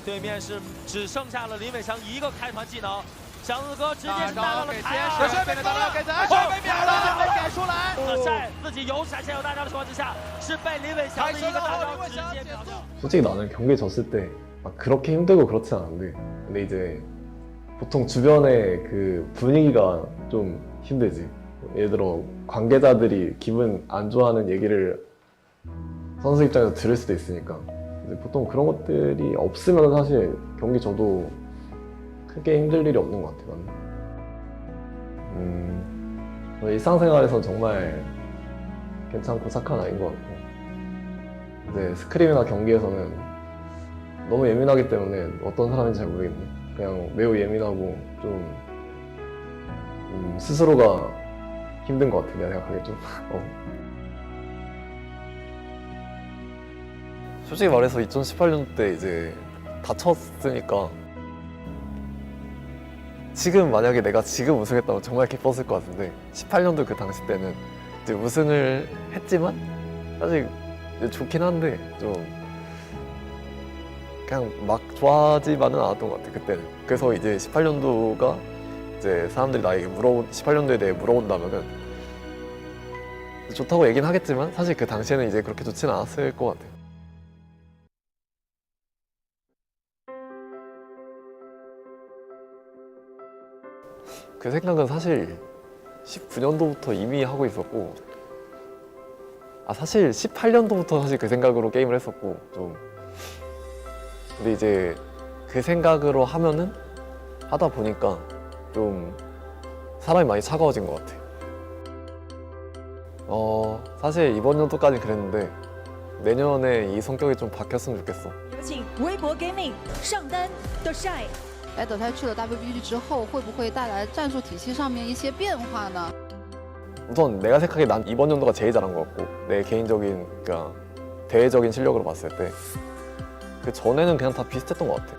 对面是只剩下了林伟翔一个开团技能，祥子哥直接是拿到了台啊！有被封了，被秒了，被给出来。晒自己有闪现有大招的情况之下，是被林伟翔的一个大招直接秒掉。 솔직히 나는 경기 졌을 때 막 그렇게 힘들고 그렇지 않은데 근데 이제 보통 주변의 그 분위기가 좀 힘들지. 예를 들어 관계자들이 기분 안 좋아하는 얘기를 선수 입장에서 들을 수도 있으니까 보통 그런 것들이 없으면 사실 경기 져도 크게 힘들 일이 없는 것 같아 나는. 일상생활에서 정말 괜찮고 착한 아이인 것 같고 이제 스크림이나 경기에서는 너무 예민하기 때문에 어떤 사람인지 잘 모르겠네. 그냥 매우 예민하고 좀 스스로가 힘든 것 같아 내가 생각하기에 좀. 솔직히 말해서 2018년 때 이제 다쳤으니까 지금 만약에 내가 지금 우승했다면 정말 기뻤을 것 같은데 18년도 그 당시 때는 이제 우승을 했지만 사실 좋긴 한데 좀 그냥 막 좋아하지만은 않았던 것 같아 그때는. 그래서 이제 18년도가 이제 사람들이 나에게 18년도에 대해 물어본다면은 좋다고 얘기는 하겠지만 사실 그 당시에는 이제 그렇게 좋지는 않았을 것 같아. 그 생각은 사실 19년도부터 이미 하고 있었고, 사실 18년도부터 사실 그 생각으로 게임을 했었고, 좀. 근데 이제 그 생각으로 하다 보니까 좀 사람이 많이 차가워진 것 같아. 사실 이번 연도까지는 그랬는데 내년에 이 성격이 좀 바뀌었으면 좋겠어. 有请微博 Gaming 上单的晒。来德泰去了 WBG 之后，会不会带来战术体系上面一些变化呢？ 우선 내가 생각해 난 이번 연도가 제일 잘한 것 같고, 내 개인적인 그러니까 대외적인 실력으로 봤을 때 그 전에는 그냥 다 비슷했던 것 같아.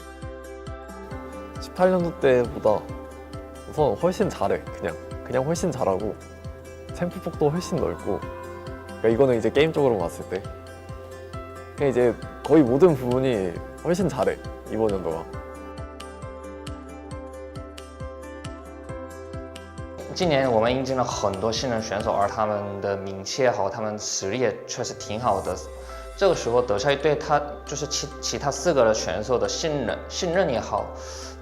18년도 때보다 우선 훨씬 잘해. 그냥 훨씬 잘하고 챔프 폭도 훨씬 넓고. 그러니까 이거는 이제 게임적으로 봤을 때 그냥 이제 거의 모든 부분이 훨씬 잘해 이번 연도가. 今年我们引进了很多新人选手，而他们的名气也好，他们实力也确实挺好的。这个时候德赛对他就是其他4个的选手的信任也好，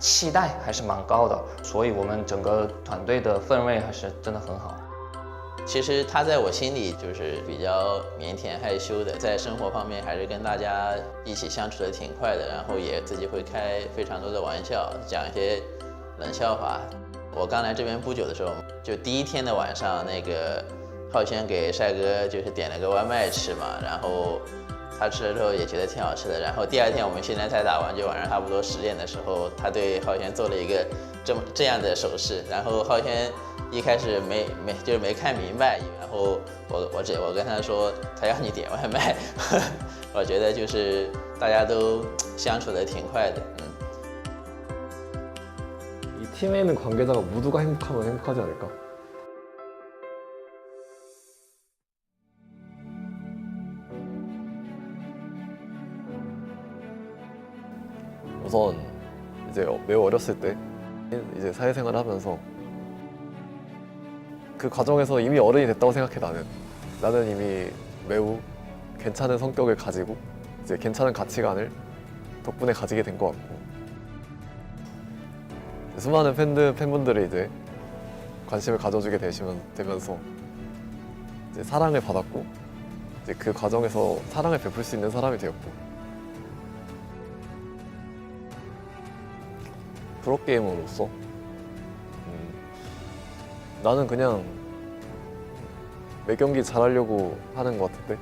期待还是蛮高的，所以我们整个团队的氛围还是真的很好。其实他在我心里就是比较腼腆害羞的，在生活方面还是跟大家一起相处的挺快的，然后也自己会开非常多的玩笑，讲一些冷笑话。我刚来这边不久的时候，就第1天的晚上，那个浩轩给帅哥就是点了个外卖吃嘛，然后他吃了之后也觉得挺好吃的，然后第2天我们训练赛打完，就晚上差不多10点的时候，他对浩轩做了一个这样的手势，然后浩轩一开始没看明白，然后我跟他说他要你点外卖，我觉得就是大家都相处的挺快的。 이 팀에 있는 관계자가 모두가 행복하면 행복하지 않을까? 우선 이제 매우 어렸을 때 이제 사회생활을 하면서 그 과정에서 이미 어른이 됐다고 생각해. 나는 이미 매우 괜찮은 성격을 가지고 이제 괜찮은 가치관을 덕분에 가지게 된 것 같고, 수많은 팬분들이 이제 관심을 가져주게 되면서 이제 사랑을 받았고, 이제 그 과정에서 사랑을 베풀 수 있는 사람이 되었고, 프로게이머로서 나는 그냥 매 경기 잘하려고 하는 것 같은데,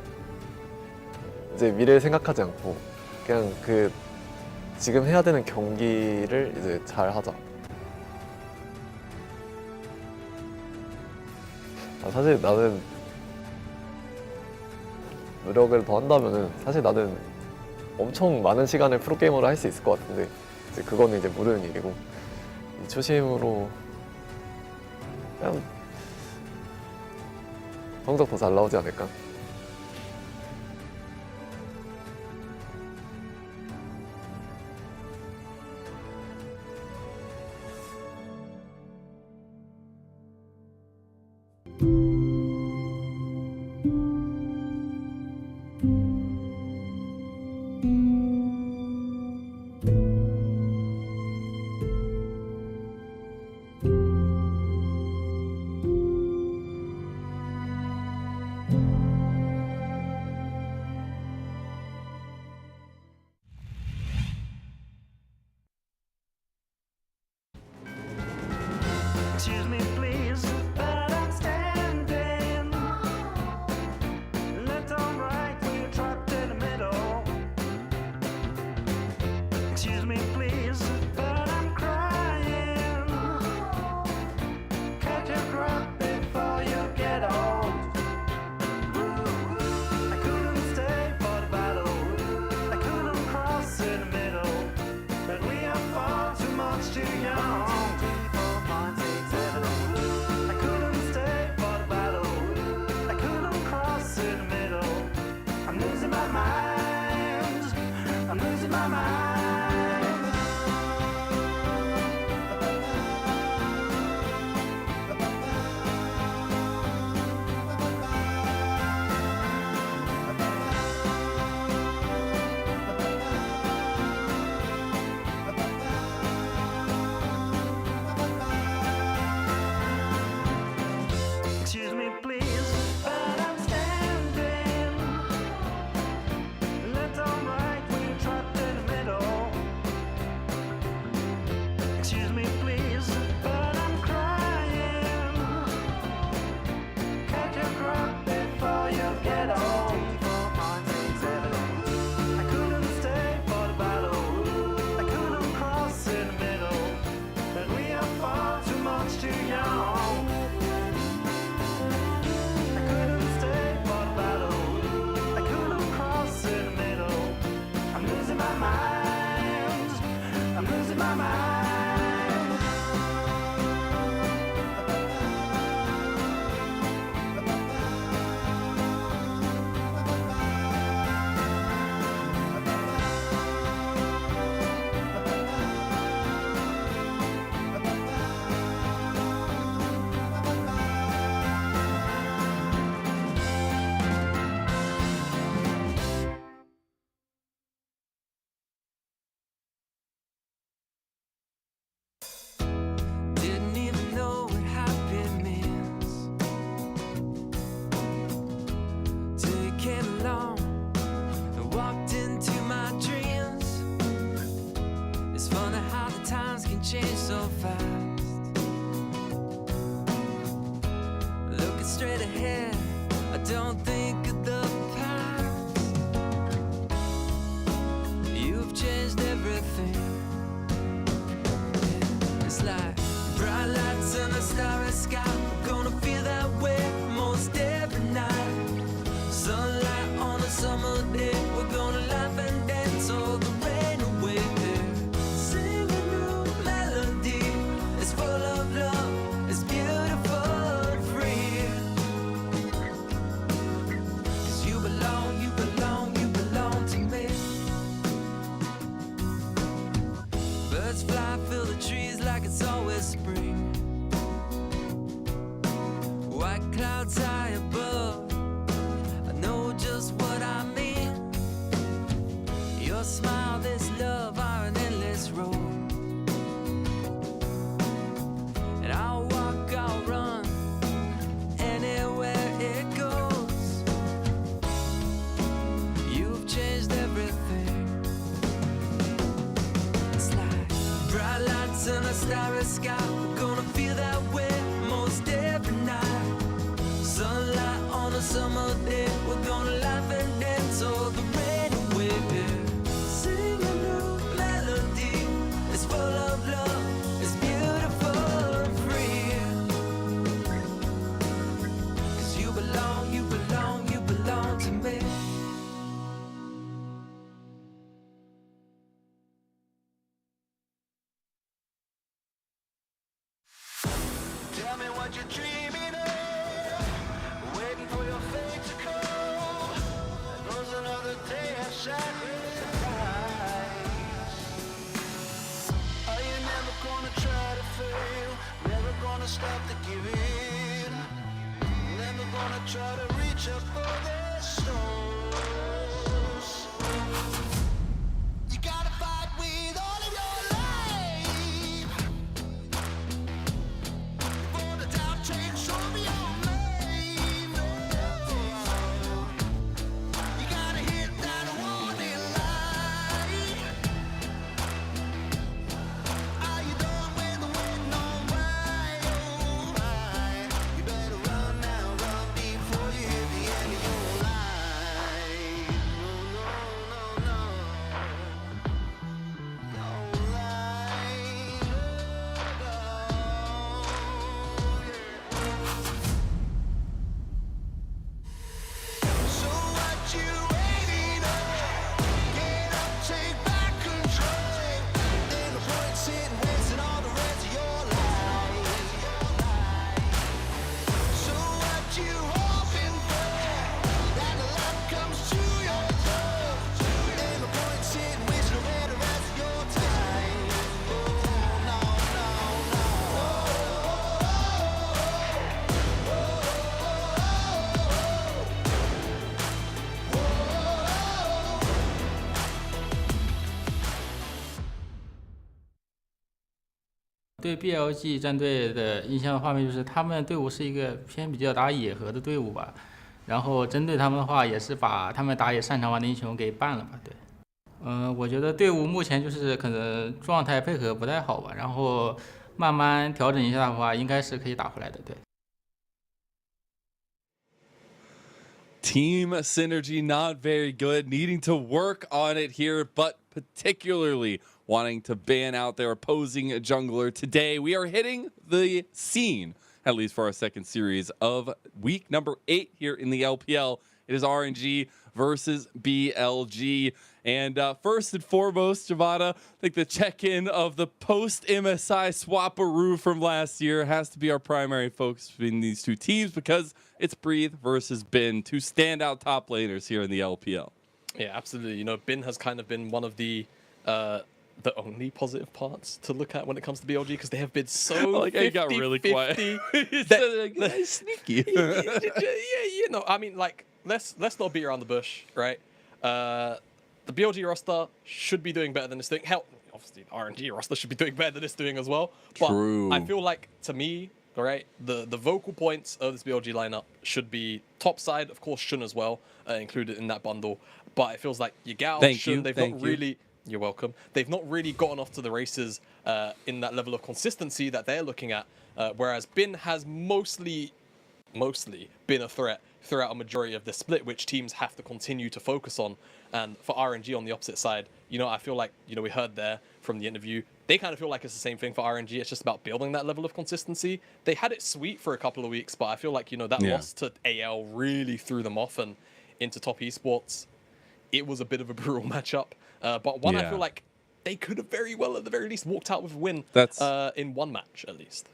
이제 미래를 생각하지 않고 그냥 그 지금 해야 되는 경기를 이제 잘 하자. 사실 나는 노력을 더 한다면은 사실 나는 엄청 많은 시간을 프로게이머로 할 수 있을 것 같은데, 이제 그거는 이제 모르는 일이고, 이 초심으로 그냥 성적 더 잘 나오지 않을까? Excuse me, please, but I'm standing. Left or right when you're trapped in the middle. Excuse me, please, but I'm crying. Catch your breath before you get old. I couldn't stay for the battle. I couldn't cross in the middle. But we are far too much too young. 1, 2, 3, 4, 5, 6, 7, 8. change so fast. Looking straight ahead, I don't think of the past. You've changed everything. It's like bright lights in a starry sky. We're gonna feel that way most every night. Sunlight on a summer day. We're gonna laugh and dance all the rain away there. Sing a new melody. It's full of love. It's beautiful and free. 'Cause you belong, you belong, you belong to me. Birds fly, fill the trees like it's always spring. White clouds high above, I know just what I mean. Your smile, this love are an endless road. And I'll walk, I'll run, anywhere it goes. You've changed everything. It's like bright lights in a starry sky. We're gonna feel that way most every night. Sunlight on a summer day. We're gonna laugh and dance all the rain away. Sing a new melody. It's full of love. It's beautiful and free. 'Cause you belong, you belong, you belong to me. Tell me what you're dreaming of, waiting for your fate to come. There goes another day of sacrifice. Are you never gonna try to fail? Never gonna stop to give in? Never gonna try to reach up for the stars? You gotta fight with all of your life. For the doubt train, show me your name. You gotta hit that warning light. Are you done with the waiting on right? Oh my, you better run now, run before you hit the end of your line. No, no, no, no. So what you waiting on? Get up, take back control. Ain't no point sitting wasting all the rest of your life. So what you hoping for? That the luck comes to your door. Ain't no point sitting wasting away the rest of your time. Oh no, no, no.对 BLG 战队的印象的画面就是他们队伍是一个偏比较打野核的队伍吧，然后针对他们的话也是把他们打野擅长玩的英雄给办了吧，对。我觉得队伍目前就是可能状态配合不太好吧，然后慢慢调整一下的话，应该是可以打回来的，对。Team synergy not very good, needing to work on it here, but particularly wanting to ban out their opposing jungler today. We are hitting the scene, at least for our second series of week number 8 here in the LPL. It is RNG versus BLG. And first and foremost, Javada, I think the check-in of the post-MSI swapperoo from last year has to be our primary focus between these two teams because it's Breathe versus Bin, two standout top laners here in the LPL. Yeah, absolutely. You know, Bin has kind of been one of the only positive parts to look at when it comes to BLG because they have been so like 50, I got really 50, quiet. that, sneaky. Yeah, you know, I mean, like, let's not beat around the bush, right? The BLG roster should be doing better than this thing. Hell, obviously, the RNG roster should be doing better than this doing as well. But True. I feel like, to me, all right, the vocal points of this BLG lineup should be top side, of course, Shun as well, included in that bundle. But it feels like Yagao, Shun, they've not really You're welcome. They've not really gotten off to the races in that level of consistency that they're looking at, whereas Bin has mostly been a threat throughout a majority of the split, which teams have to continue to focus on. And for RNG on the opposite side, you know, I feel like, you know, we heard there from the interview, they kind of feel like it's the same thing for RNG. It's just about building that level of consistency. They had it sweet for a couple of weeks, but I feel like, you know, that loss to AL really threw them off and into top esports. It was a bit of a brutal matchup, but one I feel like they could have very well, at the very least, walked out with a win in one match, at least.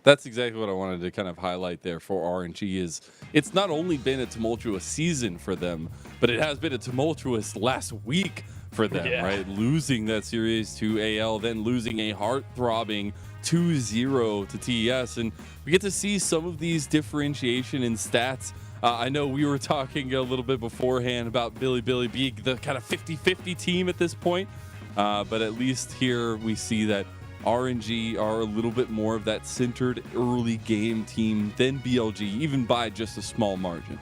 That's exactly what I wanted to kind of highlight there for RNG is it's not only been a tumultuous season for them, but it has been a tumultuous last week for them, right? Losing that series to AL, then losing a heart-throbbing 2-0 to TES. And we get to see some of these differentiation in stats. I know we were talking a little bit beforehand about Billy being the kind of 50-50 team at this point, but at least here we see that RNG are a little bit more of that centered early game team than BLG, even by just a small margin.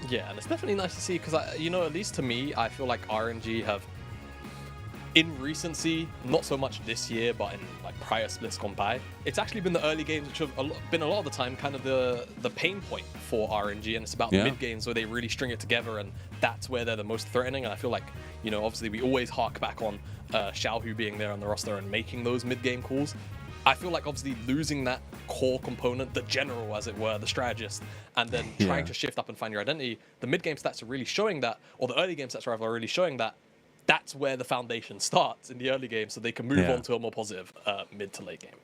Yeah, and it's definitely nice to see because, you know, at least to me, I feel like RNG have, in recency, not so much this year, but in like prior splits gone by, it's actually been the early games which have been a lot of the time kind of the pain point for RNG, and it's about the mid games where they really string it together, and that's where they're the most threatening. And I feel like, you know, obviously we always hark back on Xiaohu being there on the roster and making those mid-game calls. I feel like obviously losing that core component, the general as it were, the strategist, and then trying to shift up and find your identity, the mid-game stats are really showing that, or the early game stats rather are really showing that that's where the foundation starts in the early game, so they can move on to a more positive mid to late game.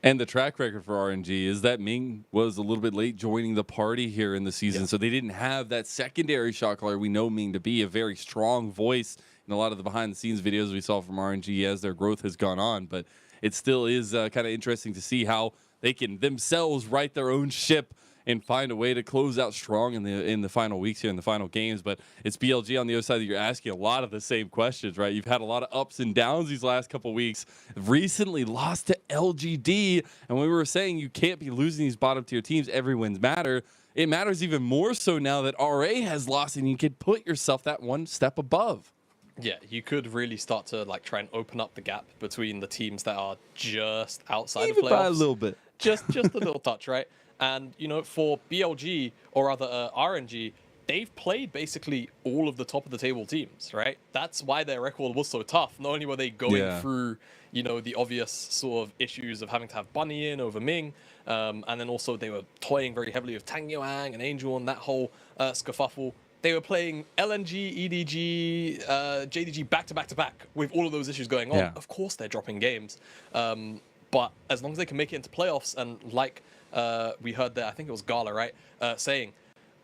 And the track record for RNG is that Ming was a little bit late joining the party here in the season, so they didn't have that secondary shot caller we know Ming to be, a very strong voice in a lot of the behind-the-scenes videos we saw from RNG as their growth has gone on. But it still is kind of interesting to see how they can themselves right their own ship and find a way to close out strong in the final weeks here, in the final games. But it's BLG on the other side that you're asking a lot of the same questions, right? You've had a lot of ups and downs these last couple weeks. Recently lost to LGD, and we were saying you can't be losing these bottom tier teams. Every wins matter. It matters even more so now that RA has lost, and you could put yourself that one step above. Yeah, you could really start to like try and open up the gap between the teams that are just outside of playoffs. Even by a little bit. Just a little touch, right? And, you know, for BLG, or rather RNG, they've played basically all of the top of the table teams, right? That's why their record was so tough. Not only were they going through, you know, the obvious sort of issues of having to have Bunny in over Ming, and then also they were toying very heavily with Tang Yuang and Angel and that whole skerfuffle. They were playing LNG, EDG, JDG back to back with all of those issues going on. Yeah. Of course they're dropping games. But as long as they can make it into playoffs, and like we heard there, I think it was Gala, right? Saying,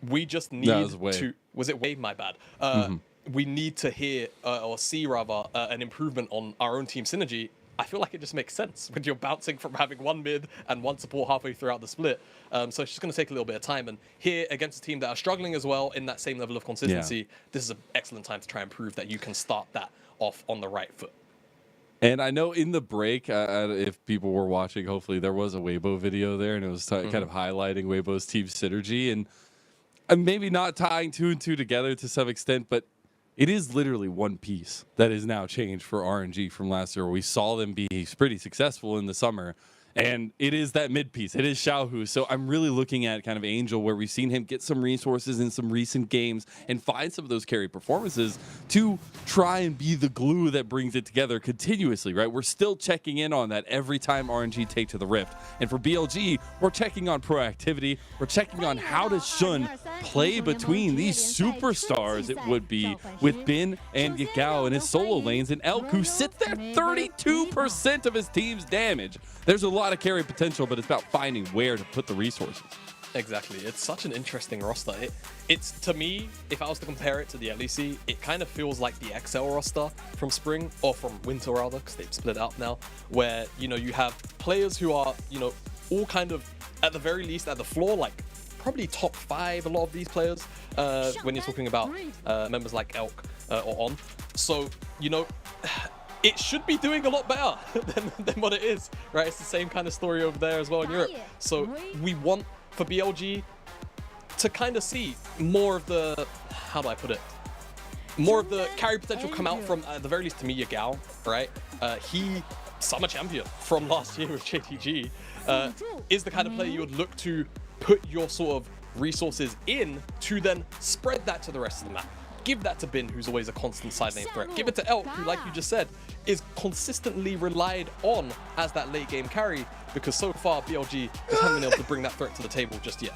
we just need to... Was it Way? My bad. We need to hear, or see rather, an improvement on our own team synergy. I feel like it just makes sense when you're bouncing from having one mid and one support halfway throughout the split. So it's just going to take a little bit of time. And here, against a team that are struggling as well in that same level of consistency, this is an excellent time to try and prove that you can start that off on the right foot. And I know in the break, if people were watching, hopefully there was a Weibo video there, and it was kind of highlighting Weibo's team synergy. And maybe not tying 2 and 2 together to some extent, but it is literally one piece that is now changed for RNG from last year. We saw them be pretty successful in the summer, and it is that mid piece. It is Xiaohu. So I'm really looking at kind of Angel, where we've seen him get some resources in some recent games and find some of those carry performances to try and be the glue that brings it together continuously, right? We're still checking in on that every time RNG take to the Rift. And for BLG, we're checking on proactivity. We're checking on how does Shun play between these superstars, it would be, with Bin and Yagao in his solo lanes, and Elk, who sits there 32% of his team's damage. There's a lot of carry potential, but it's about finding where to put the resources. Exactly. It's such an interesting roster. It's, to me, if I was to compare it to the LEC, it kind of feels like the XL roster from spring, or from winter rather, because they've split out now, where, you know, you have players who are, you know, all kind of, at the very least, at the floor, like probably top 5, a lot of these players, when you're talking about members like Elk or On. So, you know, it should be doing a lot better than what it is, right? It's the same kind of story over there as well in Europe. So we want, for BLG, to kind of see more of the, how do I put it? more of the carry potential come out from, at the very least to me, Yagao, right? He, summer champion from last year with JTG, is the kind of player you would look to put your sort of resources in to then spread that to the rest of the map. Give that to Bin, who's always a constant side lane threat. Give it to Elk, who, like you just said, is consistently relied on as that late game carry, because so far BLG just haven't been able to bring that threat to the table just yet.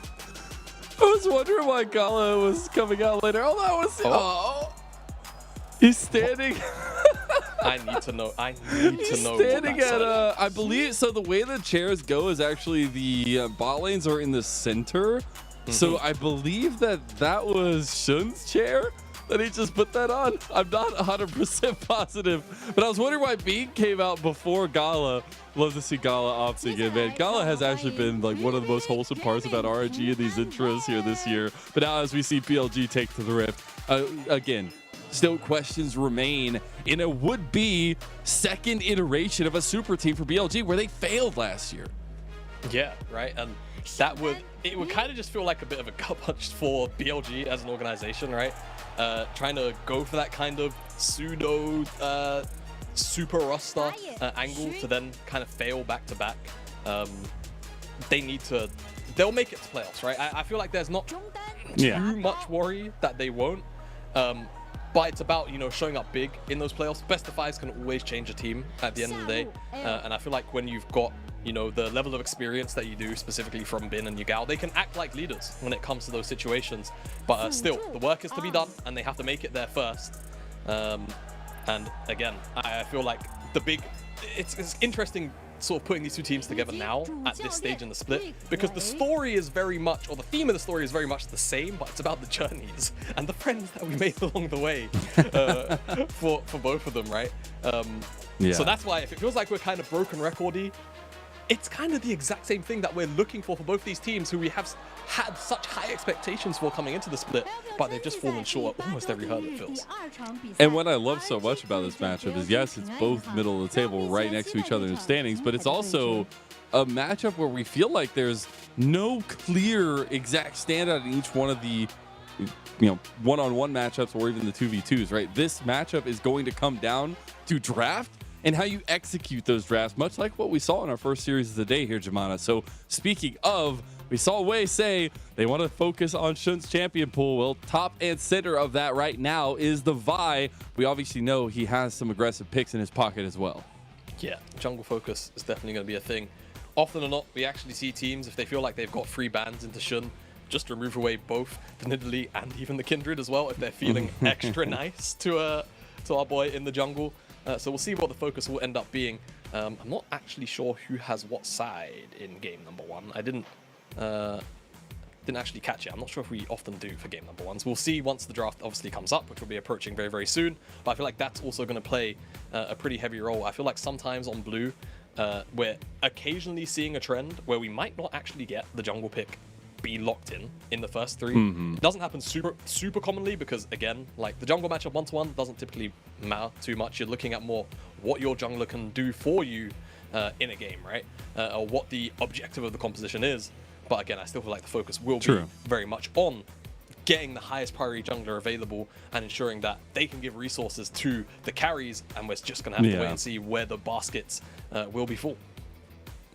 I was wondering why Gala was coming out later. Oh, that was... Oh. He's standing... I need to know. I need to know. Standing at, I believe, so the way the chairs go is actually the bot lanes are in the center. So I believe that was Shun's chair that he just put that on. I'm not 100% positive, but I was wondering why Bean came out before Gala. Love to see Gala opting in, man. Gala has actually been like one of the most wholesome parts about RNG in these intros here this year. But now as we see BLG take to the Rift, again, still questions remain in a would-be second iteration of a super team for BLG where they failed last year. Yeah, right. And it would kind of just feel like a bit of a gut punch for BLG as an organization, right? Trying to go for that kind of pseudo super roster angle to then kind of fail back to back. They'll make it to playoffs, right? I feel like there's not too much worry that they won't. But it's about, you know, showing up big in those playoffs. Best of fives can always change a team at the end of the day. And I feel like when you've got, you know, the level of experience that you do, specifically from Bin and Yagao, they can act like leaders when it comes to those situations. But still, the work is to be done, and they have to make it there first. And again, I feel like it's interesting sort of putting these two teams together now at this stage in the split, because the story is very much, or the theme of the story is very much the same, but it's about the journeys and the friends that we made along the way for both of them, right? So that's why if it feels like we're kind of broken record-y, it's kind of the exact same thing that we're looking for both these teams, who we have had such high expectations for coming into the split, but they've just fallen short at almost every hurdle it feels. And what I love so much about this matchup is, yes, it's both middle of the table right next to each other in standings, but it's also a matchup where we feel like there's no clear exact standout in each one of the, you know, one-on-one matchups or even the 2v2s, right? This matchup is going to come down to draft and how you execute those drafts, much like what we saw in our first series of the day here, Jamana. So speaking of, we saw Wei say they want to focus on Shun's champion pool. Well, top and center of that right now is the Vi. We obviously know he has some aggressive picks in his pocket as well. Yeah, jungle focus is definitely going to be a thing. Often or not, we actually see teams, if they feel like they've got free bans into Shun, just remove away both the Nidalee and even the Kindred as well, if they're feeling extra nice to our boy in the jungle. So we'll see what the focus will end up being. I'm not actually sure who has what side in game number one. I didn't actually catch it. I'm not sure if we often do for game number ones. We'll see once the draft obviously comes up, which will be approaching very, very soon. But I feel like that's also going to play a pretty heavy role. I feel like sometimes on blue, we're occasionally seeing a trend where we might not actually get the jungle pick be locked in the first three. It doesn't happen super commonly, because again, like the jungle matchup 1-to-1 doesn't typically matter too much. You're looking at more what your jungler can do for you in a game, right? Or what the objective of the composition is. But again, I still feel like the focus will be very much on getting the highest priority jungler available and ensuring that they can give resources to the carries, and we're just going to have to wait and see where the baskets will be full.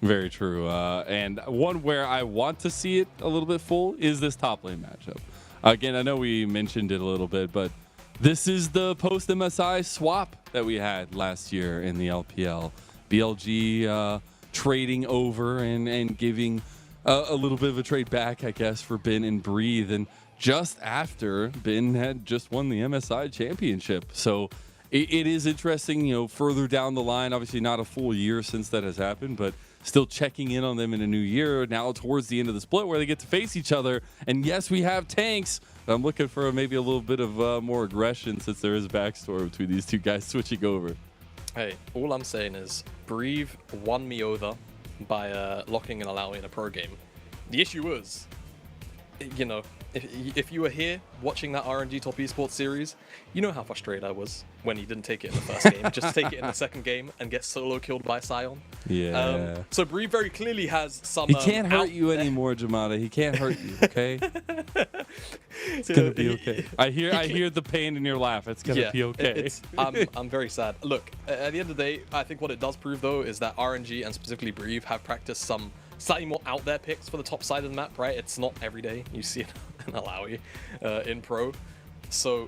Very true. And one where I want to see it a little bit full is this top lane matchup. Again, I know we mentioned it a little bit, but this is the post-MSI swap that we had last year in the LPL. BLG trading over and giving a little bit of a trade back, I guess, for Bin and Breathe. And just after Bin had just won the MSI championship. So it is interesting, you know, further down the line, obviously not a full year since that has happened, but still checking in on them in a new year now towards the end of the split where they get to face each other. And yes, we have tanks. I'm looking for maybe a little bit of more aggression, since there is a backstory between these two guys switching over. Hey, all I'm saying is Breathe won me over by locking and allowing a pro game. The issue was, you know, if you were here watching that RNG Top Esports series, you know how frustrated I was when he didn't take it in the first game. Just take it in the second game and get solo killed by Sion. Yeah. So Bree very clearly has some. He can't hurt you anymore, Jamada. He can't hurt you. Okay. It's gonna be okay. I hear the pain in your laugh. It's gonna be okay. I'm very sad. Look, at the end of the day, I think what it does prove though is that RNG and specifically Bree have practiced some slightly more out there picks for the top side of the map, right? It's not every day you see an Alawi in pro. So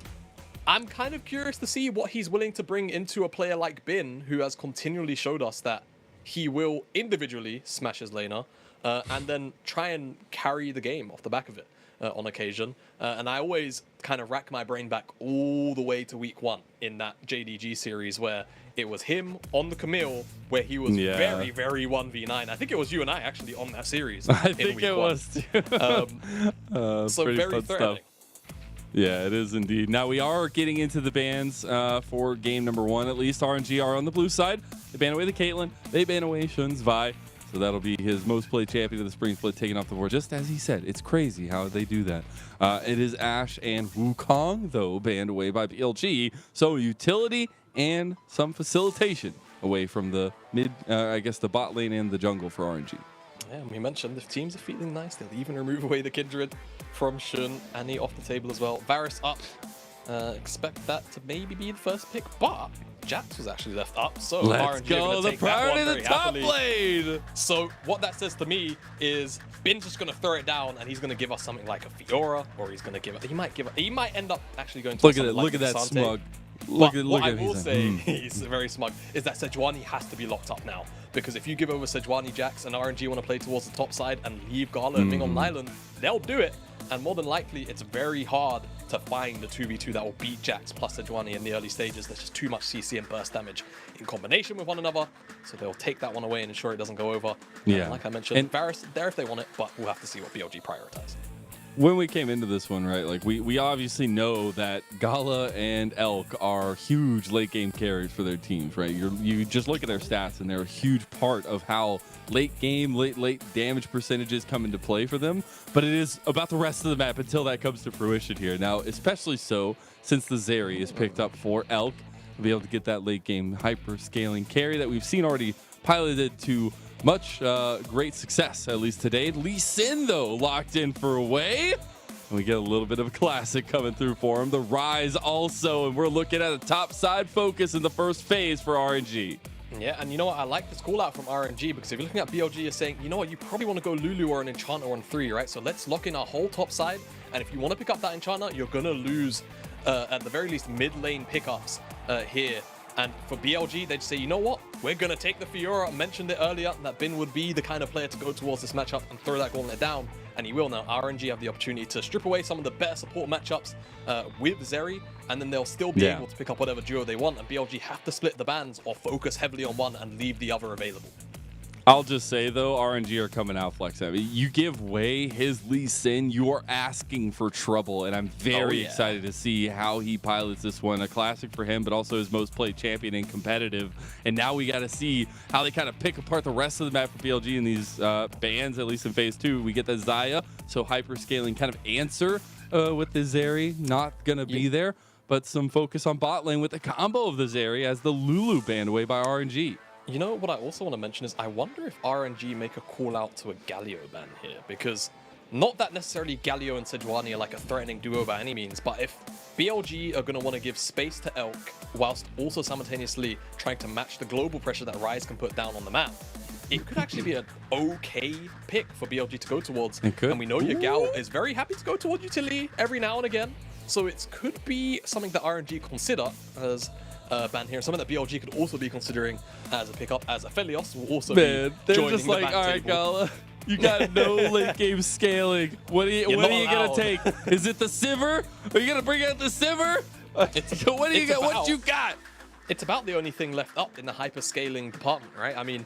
I'm kind of curious to see what he's willing to bring into a player like Bin, who has continually showed us that he will individually smash his laner and then try and carry the game off the back of it on occasion. And I always kind of rack my brain back all the way to week 1 in that JDG series where it was him on the Camille where he was very, very 1v9. I think it was you and I actually on that series. I think it was too. So very threatening. Yeah, it is indeed. Now we are getting into the bans for game number 1. At least RNG are on the blue side. They ban away the Caitlyn. They ban away Shun's Vi. So that'll be his most played champion of the spring split taken off the board. Just as he said, it's crazy how they do that. It is Ashe and Wukong, though, banned away by BLG. So utility and some facilitation away from the mid, I guess the bot lane and the jungle for RNG. Yeah, we mentioned if teams are feeling nice, they'll even remove away the Kindred from Shun. Annie off the table as well. Varus up. Expect that to maybe be the first pick, but Jax was actually left up, so let's RNG go, the take priority that one the top happily. lane. So what that says to me is Bin's just gonna throw it down and he's gonna give us something like a Fiora, or he's gonna give it. He might end up actually going to look at it. Look at that smug. Look at what I him. will say, he's very smug, is that Sejuani has to be locked up now. Because if you give over Sejuani, Jax, and RNG want to play towards the top side and leave Gala and Ming on Island, they'll do it. And more than likely, it's very hard to find the 2v2 that will beat Jax plus Sejuani in the early stages. There's just too much CC and burst damage in combination with one another. So they'll take that one away and ensure it doesn't go over. Yeah. And like I mentioned, Varus there if they want it, but we'll have to see what BLG prioritize. When we came into this one, right, like we obviously know that Gala and Elk are huge late game carries for their teams, right? You just look at their stats and they're a huge part of how late game, late damage percentages come into play for them. But it is about the rest of the map until that comes to fruition here. Now, especially so since the Zeri is picked up for Elk, to be able to get that late game hyper scaling carry that we've seen already piloted to much great success, at least today. Lee Sin, though, locked in for away. And we get a little bit of a classic coming through for him. The Rise also, and we're looking at a top side focus in the first phase for RNG. Yeah, and you know what? I like this call out from RNG because if you're looking at BLG, you're saying, you know what? You probably want to go Lulu or an Enchanter on 3, right? So let's lock in our whole top side. And if you want to pick up that Enchanter, you're going to lose, at the very least, mid lane pickups here. And for BLG, they'd say, you know what? We're going to take the Fiora. I mentioned it earlier that Bin would be the kind of player to go towards this matchup and throw that gauntlet down. And he will now. RNG have the opportunity to strip away some of the better support matchups with Zeri. And then they'll still be able to pick up whatever duo they want. And BLG have to split the bans or focus heavily on one and leave the other available. I'll just say, though, RNG are coming out flex heavy. You give way his Lee Sin, you are asking for trouble, and I'm very excited to see how he pilots this one. A classic for him, but also his most played champion and competitive. And now we got to see how they kind of pick apart the rest of the map for BLG in these bans, at least in phase 2. We get the Xayah, so hyper-scaling kind of answer with the Zeri, not going to be there, but some focus on bot lane with the combo of the Zeri as the Lulu banned away by RNG. You know, what I also want to mention is I wonder if RNG make a call out to a Galio ban here, because not that necessarily Galio and Sejuani are like a threatening duo by any means, but if BLG are going to want to give space to Elk whilst also simultaneously trying to match the global pressure that Rise can put down on the map, it could actually be an okay pick for BLG to go towards. And we know your Gal is very happy to go towards utility every now and again, so it could be something that RNG consider as ban here, something that BLG could also be considering as a pickup, as Aphelios will also be joining just the like, ban all right, table. Gala, you got no late game scaling. What are you gonna take? Is it the Sivir? Are you gonna bring out the Sivir? What do you got? What you got? It's about the only thing left up in the hyper scaling department, right? I mean,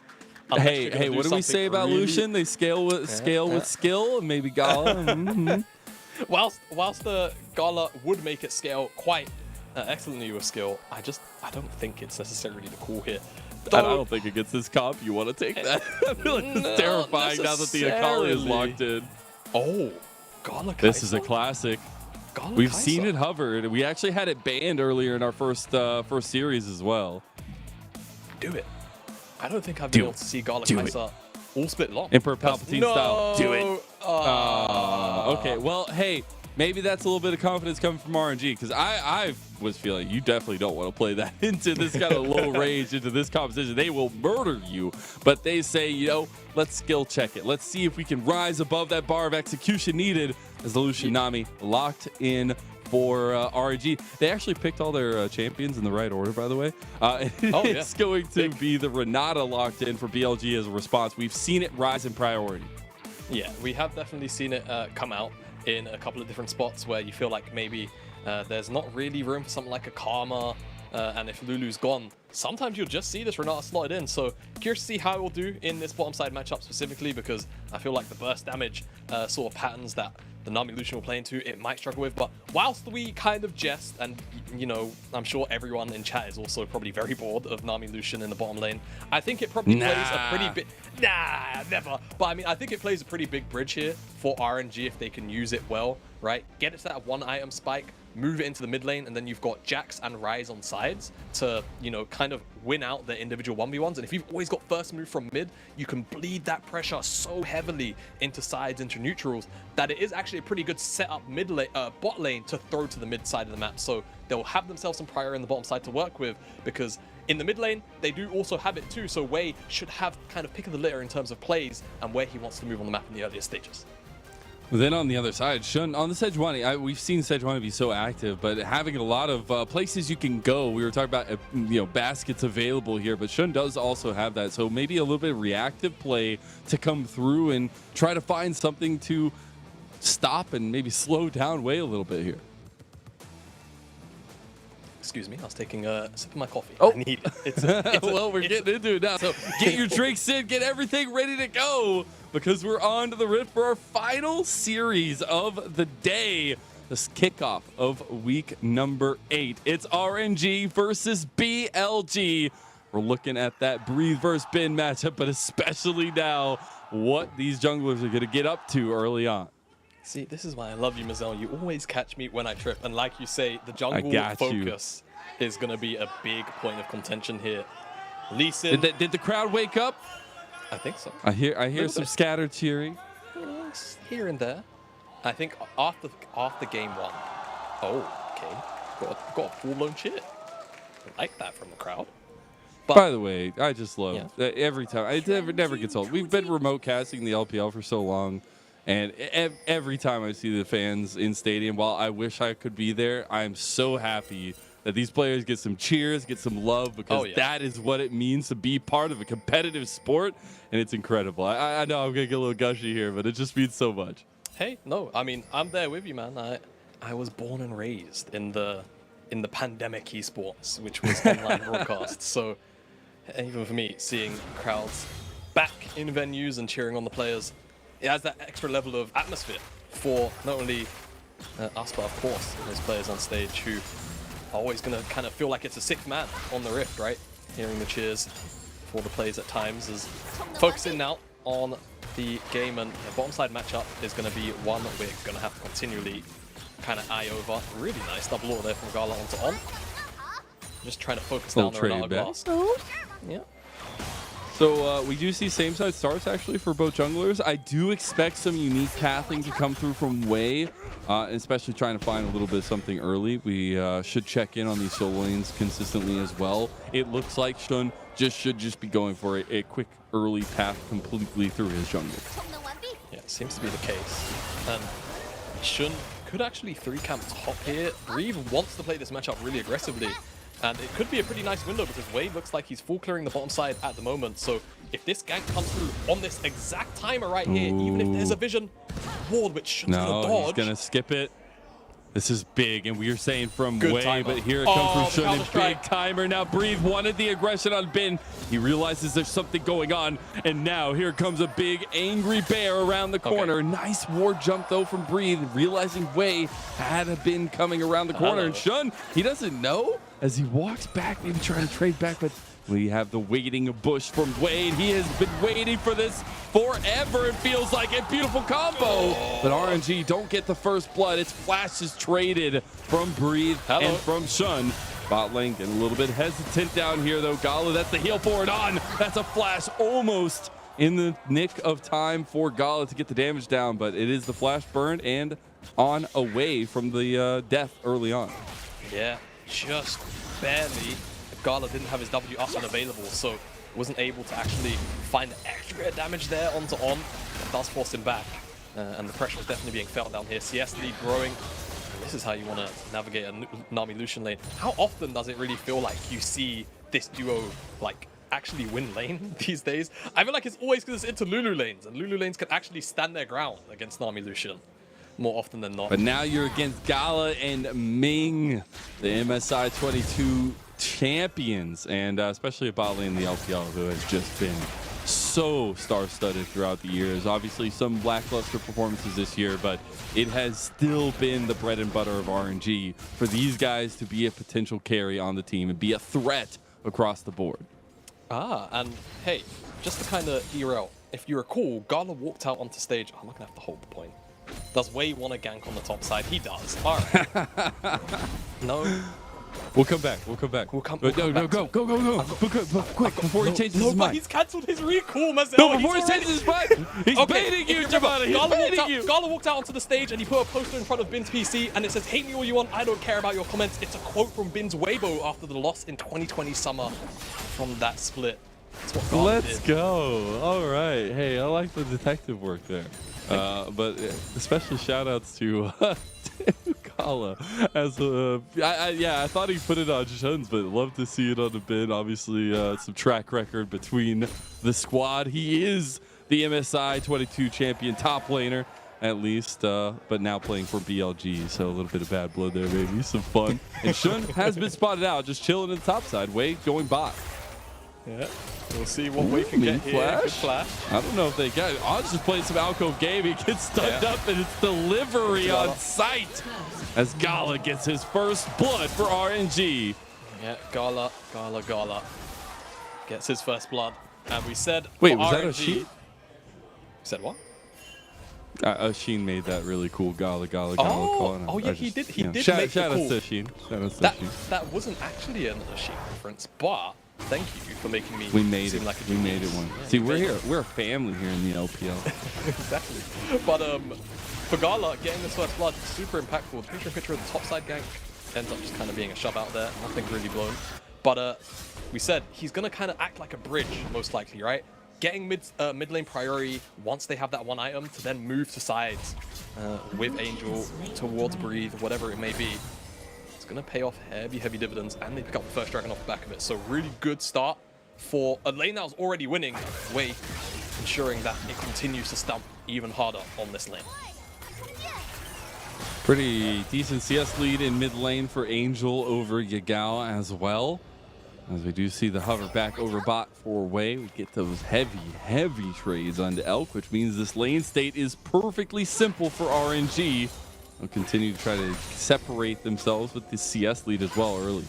hey, what do we say about Lucian? They scale with skill, maybe Gala. Whilst the Gala would make it scale quite excellently with skill, I don't think it's necessarily the call here. I don't think against this comp you want to take that. I feel like it's terrifying now that the Akali is locked in. Oh, This is a classic. We've seen it hovered. We actually had it banned earlier in our first series as well. Do it. I don't think I've been able to see Gala Kai'Sa all split long. Emperor Palpatine style. Do it. Okay, well, hey, maybe that's a little bit of confidence coming from RNG, because I was feeling you definitely don't want to play that into this kind of low range, into this competition. They will murder you. But they say, you know, let's skill check it. Let's see if we can rise above that bar of execution needed, as the Lucian Nami locked in for RNG. They actually picked all their champions in the right order, by the way. It's going to be the Renata locked in for BLG as a response. We've seen it rise in priority. Yeah, we have definitely seen it come out in a couple of different spots where you feel like maybe there's not really room for something like a Karma, and if Lulu's gone, sometimes you'll just see this Renata slotted in. So curious to see how it will do in this bottom side matchup specifically, because I feel like the burst damage sort of patterns that the Nami Lucian will play into, it might struggle with. But whilst we kind of jest, and you know, I'm sure everyone in chat is also probably very bored of Nami Lucian in the bottom lane, I think it probably plays a pretty big... Nah, never. But I mean, I think it plays a pretty big bridge here for RNG if they can use it well, right? Get it to that one item spike, move it into the mid lane, and then you've got Jax and Ryze on sides to, you know, kind of win out their individual 1v1s. And if you've always got first move from mid, you can bleed that pressure so heavily into sides, into neutrals, that it is actually a pretty good setup bot lane to throw to the mid side of the map. So they'll have themselves some prior in the bottom side to work with, because in the mid lane, they do also have it too. So Wei should have kind of pick of the litter in terms of plays and where he wants to move on the map in the earlier stages. Then on the other side, Shun, on the Sejuani, we've seen Sejuani be so active, but having a lot of places you can go. We were talking about baskets available here, but Shun does also have that. So maybe a little bit of reactive play to come through and try to find something to stop and maybe slow down Wei a little bit here. Excuse me, I was taking a sip of my coffee. Oh, I need it. Well, we're getting into it now. So get your drinks in, get everything ready to go, because we're on to the Rift for our final series of the day. This kickoff of week number 8. It's RNG versus BLG. We're looking at that Breathe versus Bin matchup, but especially now what these junglers are going to get up to early on. See, this is why I love you, Mazel. You always catch me when I trip. And like you say, the jungle focus is going to be a big point of contention here. Lee Sin. Did the crowd wake up? I think so. I hear some scattered cheering. Here and there. I think after game 1. Oh, okay. Got a full-blown cheer. I like that from the crowd. But, by the way, I just love every time. It never gets old. We've been remote casting the LPL for so long. And every time I see the fans in stadium, while I wish I could be there, I'm so happy that these players get some cheers, get some love, because that is what it means to be part of a competitive sport, and it's incredible. I know I'm going to get a little gushy here, but it just means so much. Hey, no, I mean, I'm there with you, man. I was born and raised in the pandemic esports, which was online broadcasts. So even for me, seeing crowds back in venues and cheering on the players, it has that extra level of atmosphere for not only us, but of course those players on stage who are always going to kind of feel like it's a sixth man on the Rift, right? Hearing the cheers for the plays at times is focusing now on the game, and the bottom side matchup is going to be one we're going to have to continually kind of eye over. Really nice double order there from Gala onto On. Just trying to focus down the Renata glass. Yeah. So we do see same side starts actually for both junglers. I do expect some unique pathing to come through from Wei, especially trying to find a little bit of something early. We should check in on these solo lanes consistently as well. It looks like Shun should just be going for a quick early path completely through his jungle. Yeah, it seems to be the case. And Shun could actually 3-camp top here. Reeve wants to play this matchup really aggressively. And it could be a pretty nice window because Wei looks like he's full clearing the bottom side at the moment. So if this gank comes through on this exact timer right here, even if there's a vision ward, which Shun's gonna dodge. He's gonna skip it. This is big, and we are saying from Wei, timer. but here it comes from Shun, and big timer. Now Breathe wanted the aggression on Bin. He realizes there's something going on, and now here comes a big angry bear around the corner. Nice ward jump though from Breathe, realizing Wei had a Bin coming around the corner, and Shun, he doesn't know as he walks back, maybe trying to trade back, but We have the waiting bush from Wade. He has been waiting for this forever, it feels like. A beautiful combo. But RNG don't get the first blood. Its flash is traded from Breathe and from Shun. Bot lane getting a little bit hesitant down here, though. Gala, that's the heal forward on. That's a flash almost in the nick of time for Gala to get the damage down, but it is the flash burned and on away from the death early on. Yeah, just barely. Gala didn't have his W up and available, so wasn't able to actually find the extra damage there onto On. That does force him back, and the pressure is definitely being felt down here. CS lead growing. This is how you want to navigate a Nami Lucian lane. How often does it really feel like you see this duo like actually win lane these days? I feel like it's always because it's into Lulu lanes, and Lulu lanes can actually stand their ground against Nami Lucian more often than not. But now you're against Gala and Ming, the MSI 22 champions, and especially a bot lane in the LPL who has just been so star-studded throughout the years. Obviously some lackluster performances this year, but it has still been the bread and butter of RNG for these guys to be a potential carry on the team and be a threat across the board. And hey, just to kind of derail, if you recall, Gala walked out onto stage. I'm not gonna have to hold the point. Does Wei want to gank on the top side? He does. All right. No. We'll come back. We'll come back. Go. Quick, before he changes his mind. He's cancelled his recall, Mazel. No, before he changes his mind. He's baiting you, Jabata. He's baiting you. Gala walked out onto the stage and he put a poster in front of Bin's PC and it says, "Hate me all you want, I don't care about your comments." It's a quote from Bin's Weibo after the loss in 2020 summer from that split. That's what Gala Let's did. go. All right. Hey, I like the detective work there. But especially shout outs to Gala. As I thought he put it on Shuns, but love to see it on the bin. Obviously, some track record between the squad. He is the MSI 22 champion top laner, at least, but now playing for BLG. So a little bit of bad blood there, maybe. Some fun. And Shun has been spotted out, just chilling in the top side. Wade going bot. Yeah, we'll see what we can get here. Good flash. I don't know if they got it. Oz just playing some Alcove game. He gets stunned up, and it's delivery on sight as Gala gets his first blood for RNG. Yeah, Gala gets his first blood. And we said, wait, for was that RNG, Oshin? You said what? Oshin made that really cool Gala call. Oh yeah, he did shout make out the call. to Oshin. Shout out to Oshin. That wasn't actually an Oshin reference, but thank you for making me seem like a we made it one. Yeah, see, we're a family here in the LPL. Exactly. But for Gala, getting this first blood, super impactful. Picture of the top side gank ends up just kind of being a shove out there. Nothing really blown. But we said he's going to kind of act like a bridge, most likely, right? Getting mid lane priority once they have that one item to then move to sides with Angel towards Breathe, whatever it may be. It's going to pay off heavy dividends, and they pick up the first dragon off the back of it. So really good start for a lane that was already winning, Wei, ensuring that it continues to stump even harder on this lane. Pretty decent CS lead in mid lane for Angel over Yagao as well. As we do see the hover back over bot for Wei, we get those heavy trades onto Elk, which means this lane state is perfectly simple for RNG. They'll continue to try to separate themselves with the CS lead as well early.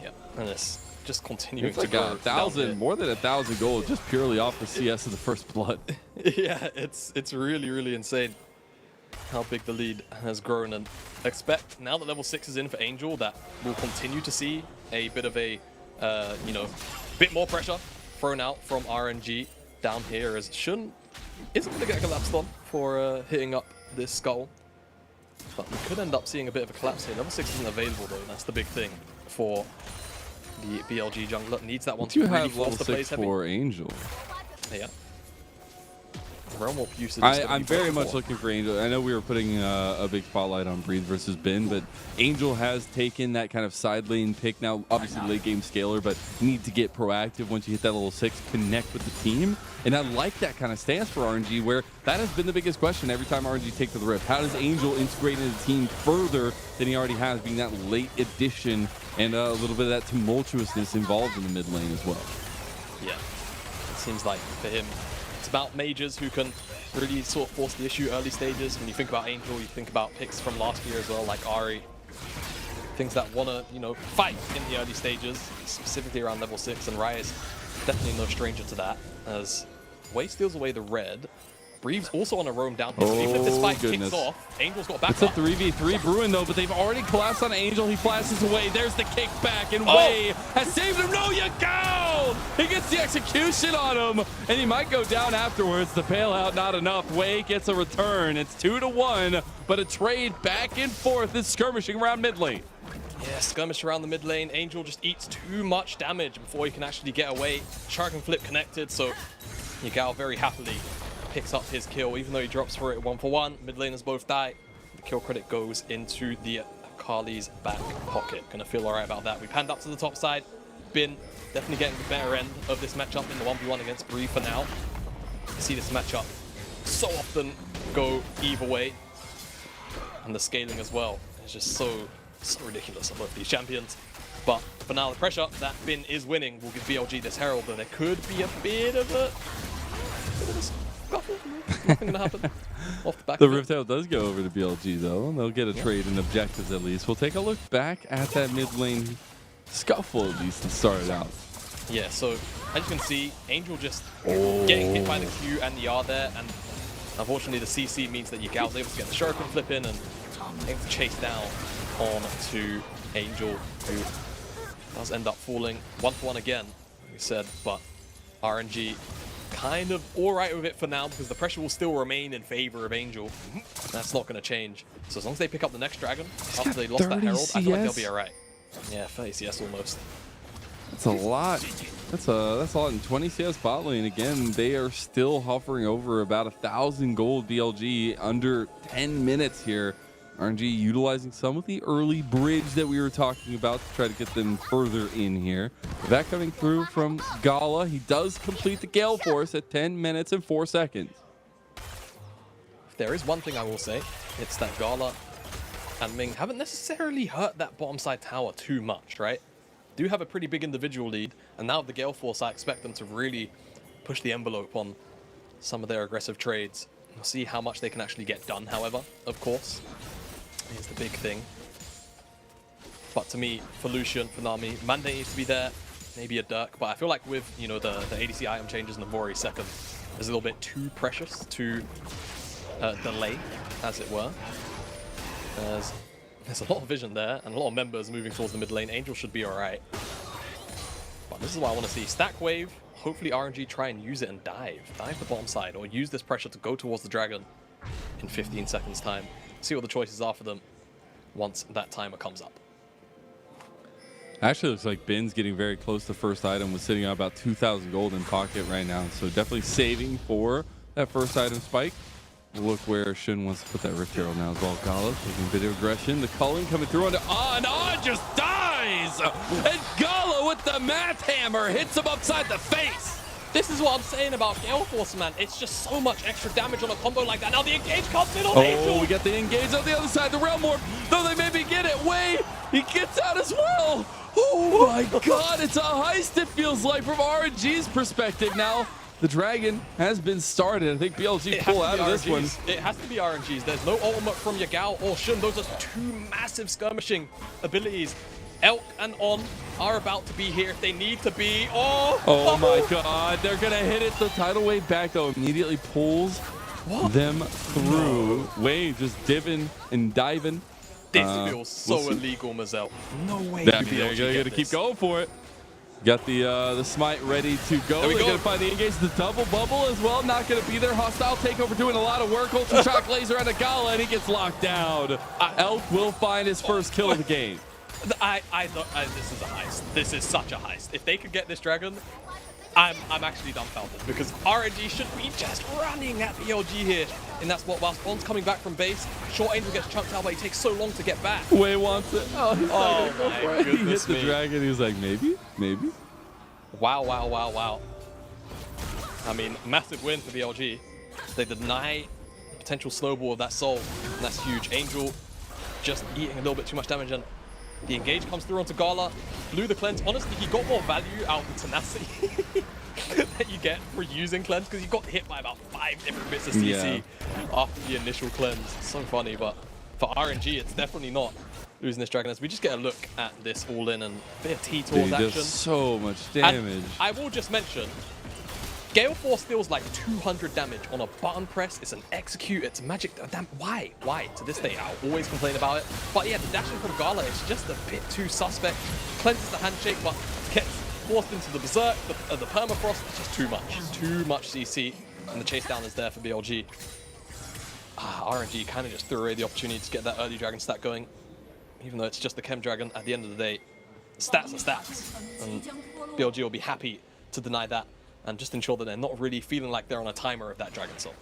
Yeah, and it's just continuing it's like to go. 1,000, more than 1,000 gold just purely off the CS of the first blood. Yeah, it's really insane how big the lead has grown, and expect now that level 6 is in for Angel that we'll continue to see a bit of a bit more pressure thrown out from RNG down here, as Shun isn't going to get collapsed on for hitting up this skull, but we could end up seeing a bit of a collapse here. Level 6 isn't available though, that's the big thing for the BLG jungler. Needs that one to really force the plays heavy. For Angel. Yeah. Realm Warp usage. I'm very much looking for Angel. I know we were putting a big spotlight on Breathe versus Bin, but Angel has taken that kind of side lane pick now. Obviously late game scaler, but need to get proactive once you hit that level 6, connect with the team. And I like that kind of stance for RNG, where that has been the biggest question every time RNG take to the Rift. How does Angel integrate into the team further than he already has, being that late addition and a little bit of that tumultuousness involved in the mid lane as well? Yeah, it seems like for him, it's about mages who can really sort of force the issue early stages. When you think about Angel, you think about picks from last year as well, like Ari. things that want to, you know, fight in the early stages, specifically around level 6, and Rai is definitely no stranger to that, as Wei steals away the red. Breeve's also on a roam down here, so even if this fight kicks off, Angel's got back. It's a 3v3 Bruin though, but they've already collapsed on Angel. He flashes away. There's the kickback, and Wei has saved him. No, you go! He gets the execution on him, and he might go down afterwards. The bailout not enough. Wei gets a return. It's 2-1, but a trade back and forth is skirmishing around mid lane. Yeah, skirmish around the mid lane. Angel just eats too much damage before he can actually get away. Shark and Flip connected, so Yagao very happily picks up his kill, even though he drops for it 1-for-1. Mid laners both die. The kill credit goes into the Akali's back pocket. Gonna feel alright about that. We panned up to the top side. Bin definitely getting the better end of this matchup in the 1v1 against Bree for now. You see this matchup so often go either way. And the scaling as well is just so ridiculous on both these champions. But for now, the pressure that Bin is winning will give BLG this Herald, and there could be a bit of a scuffle. Nothing gonna happen off the back. The Rift Herald does go over to BLG though, and they'll get a trade in objectives at least. We'll take a look back at that mid lane scuffle at least to start it out. Yeah, so as you can see, Angel just getting hit by the Q and the R there, and unfortunately the CC means that Yagao's able to get the Shuriken flip in and able to chase down on to Angel, who does end up falling 1-for-1 again, like we said, but RNG kind of alright with it for now because the pressure will still remain in favor of Angel. That's not going to change. So as long as they pick up the next dragon after they lost that Herald, I feel like they'll be alright. Yeah, 30 CS almost. That's a lot. That's a lot in 20 CS bot lane. Again, they are still hovering over about 1,000 gold BLG under 10 minutes here. RNG utilizing some of the early bridge that we were talking about to try to get them further in here. That coming through from Gala. He does complete the Gale Force at 10 minutes and 4 seconds. There is one thing I will say. It's that Gala and Ming haven't necessarily hurt that bottom side tower too much, right? Do have a pretty big individual lead, and now with the Gale Force, I expect them to really push the envelope on some of their aggressive trades. We'll see how much they can actually get done, however, of course. Here's the big thing. But to me, for Lucian, for Nami, Mande needs to be there, maybe a Dirk, but I feel like with, you know, the ADC item changes and the Vori second is a little bit too precious to delay, as it were. There's a lot of vision there and a lot of members moving towards the mid lane. Angel should be alright. But this is what I want to see. Stack wave, hopefully RNG try and use it and dive the bottom side, or use this pressure to go towards the dragon in 15 seconds time. See what the choices are for them once that timer comes up. Actually looks like Bin's getting very close to first item, was sitting on about 2,000 gold in pocket right now, so definitely saving for that first item spike. Look where Shun wants to put that Rift Herald now as well. Gala taking a bit of aggression. The culling coming through onto On just dies! And Gala with the math hammer hits him upside the face! This is what I'm saying about Gale Force, man. It's just so much extra damage on a combo like that. Now the engage comes in on Angel. We got the engage on the other side. The Realm Warp, though they maybe get it. Wei, he gets out as well. Oh my god, it's a heist, it feels like, from RNG's perspective. Now, the dragon has been started. I think BLG pull out of this one. It has to be RNG's. There's no ultimate from Yagao or Shun. Those are two massive skirmishing abilities. Elk and On are about to be here if they need to be. Oh my god, they're gonna hit it. The tidal wave back though immediately pulls them through. Wei just diving and diving. This feels so illegal, Mazel. No way. They're gonna keep going for it. Got the smite ready to go. They're gonna find the engage, the double bubble as well. Not gonna be there. Hostile takeover doing a lot of work. Ultra shock laser on a Gala and he gets locked down. Elk will find his first kill of the game. This is a heist. This is such a heist. If they could get this dragon, I'm actually dumbfounded because RNG should be just running at BLG here. And that's what, whilst Bond's coming back from base, Short Angel gets chunked out, but he takes so long to get back. Wei wants it. Oh my goodness. He hit the dragon. He was like, maybe. Wow. I mean, massive win for BLG. They deny the potential snowball of that soul, and that's huge. Angel just eating a little bit too much damage, and the engage comes through onto Gala. Blew the cleanse. Honestly, he got more value out of the tenacity that you get for using cleanse because he got hit by about 5 different bits of CC after the initial cleanse. So funny, but for RNG, it's definitely not losing this Dragon as we just get a look at this all-in and a bit of T-Tours action. Does so much damage. And I will just mention, Gale Force deals like 200 damage on a button press. It's an execute. It's magic. Damn, why? Why? To this day, I'll always complain about it. But yeah, the dashing from Gala is just a bit too suspect. Cleanses the handshake, but gets forced into the berserk, the permafrost. It's just too much. Too much CC. And the chase down is there for BLG. RNG kind of just threw away the opportunity to get that early Dragon stat going. Even though it's just the Chem Dragon, at the end of the day, stats are stats. And BLG will be happy to deny that and just ensure that they're not really feeling like they're on a timer of that Dragon Soul.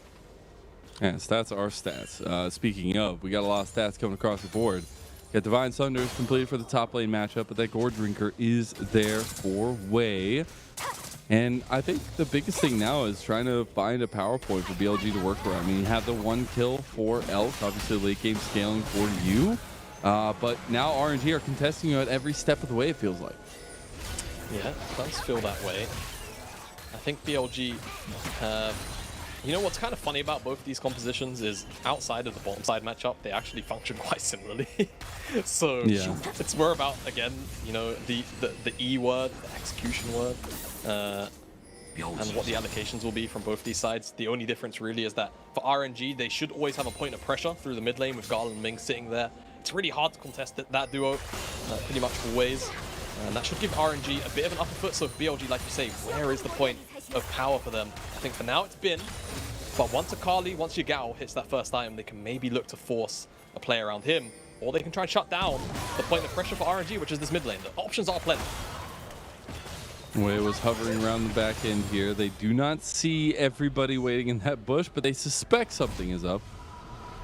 Yeah, stats are stats. Speaking of, we got a lot of stats coming across the board. Got Divine Sunders completed for the top lane matchup, but that Gore Drinker is there for Wei. And I think the biggest thing now is trying to find a power point for BLG to work around. I mean, you have the 1 kill for Elk, obviously late game scaling for you. But now RNG are contesting you at every step of the way, it feels like. Yeah, it does feel that way. I think BLG have... You know what's kind of funny about both these compositions is outside of the bottom side matchup, they actually function quite similarly. So yeah, it's more about, again, you know, the E word, the execution word, and what the allocations will be from both these sides. The only difference really is that for RNG, they should always have a point of pressure through the mid lane with Garl and Ming sitting there. It's really hard to contest that duo, pretty much always. And that should give RNG a bit of an upper foot. So for BLG, like you say, where is the point of power for them? I think for now it's been, but once Akali, once Yagao hits that first item, they can maybe look to force a play around him, or they can try and shut down the point of pressure for RNG, which is this mid lane. The options are plenty. Wei was hovering around the back end here. They do not see everybody waiting in that bush, but they suspect something is up.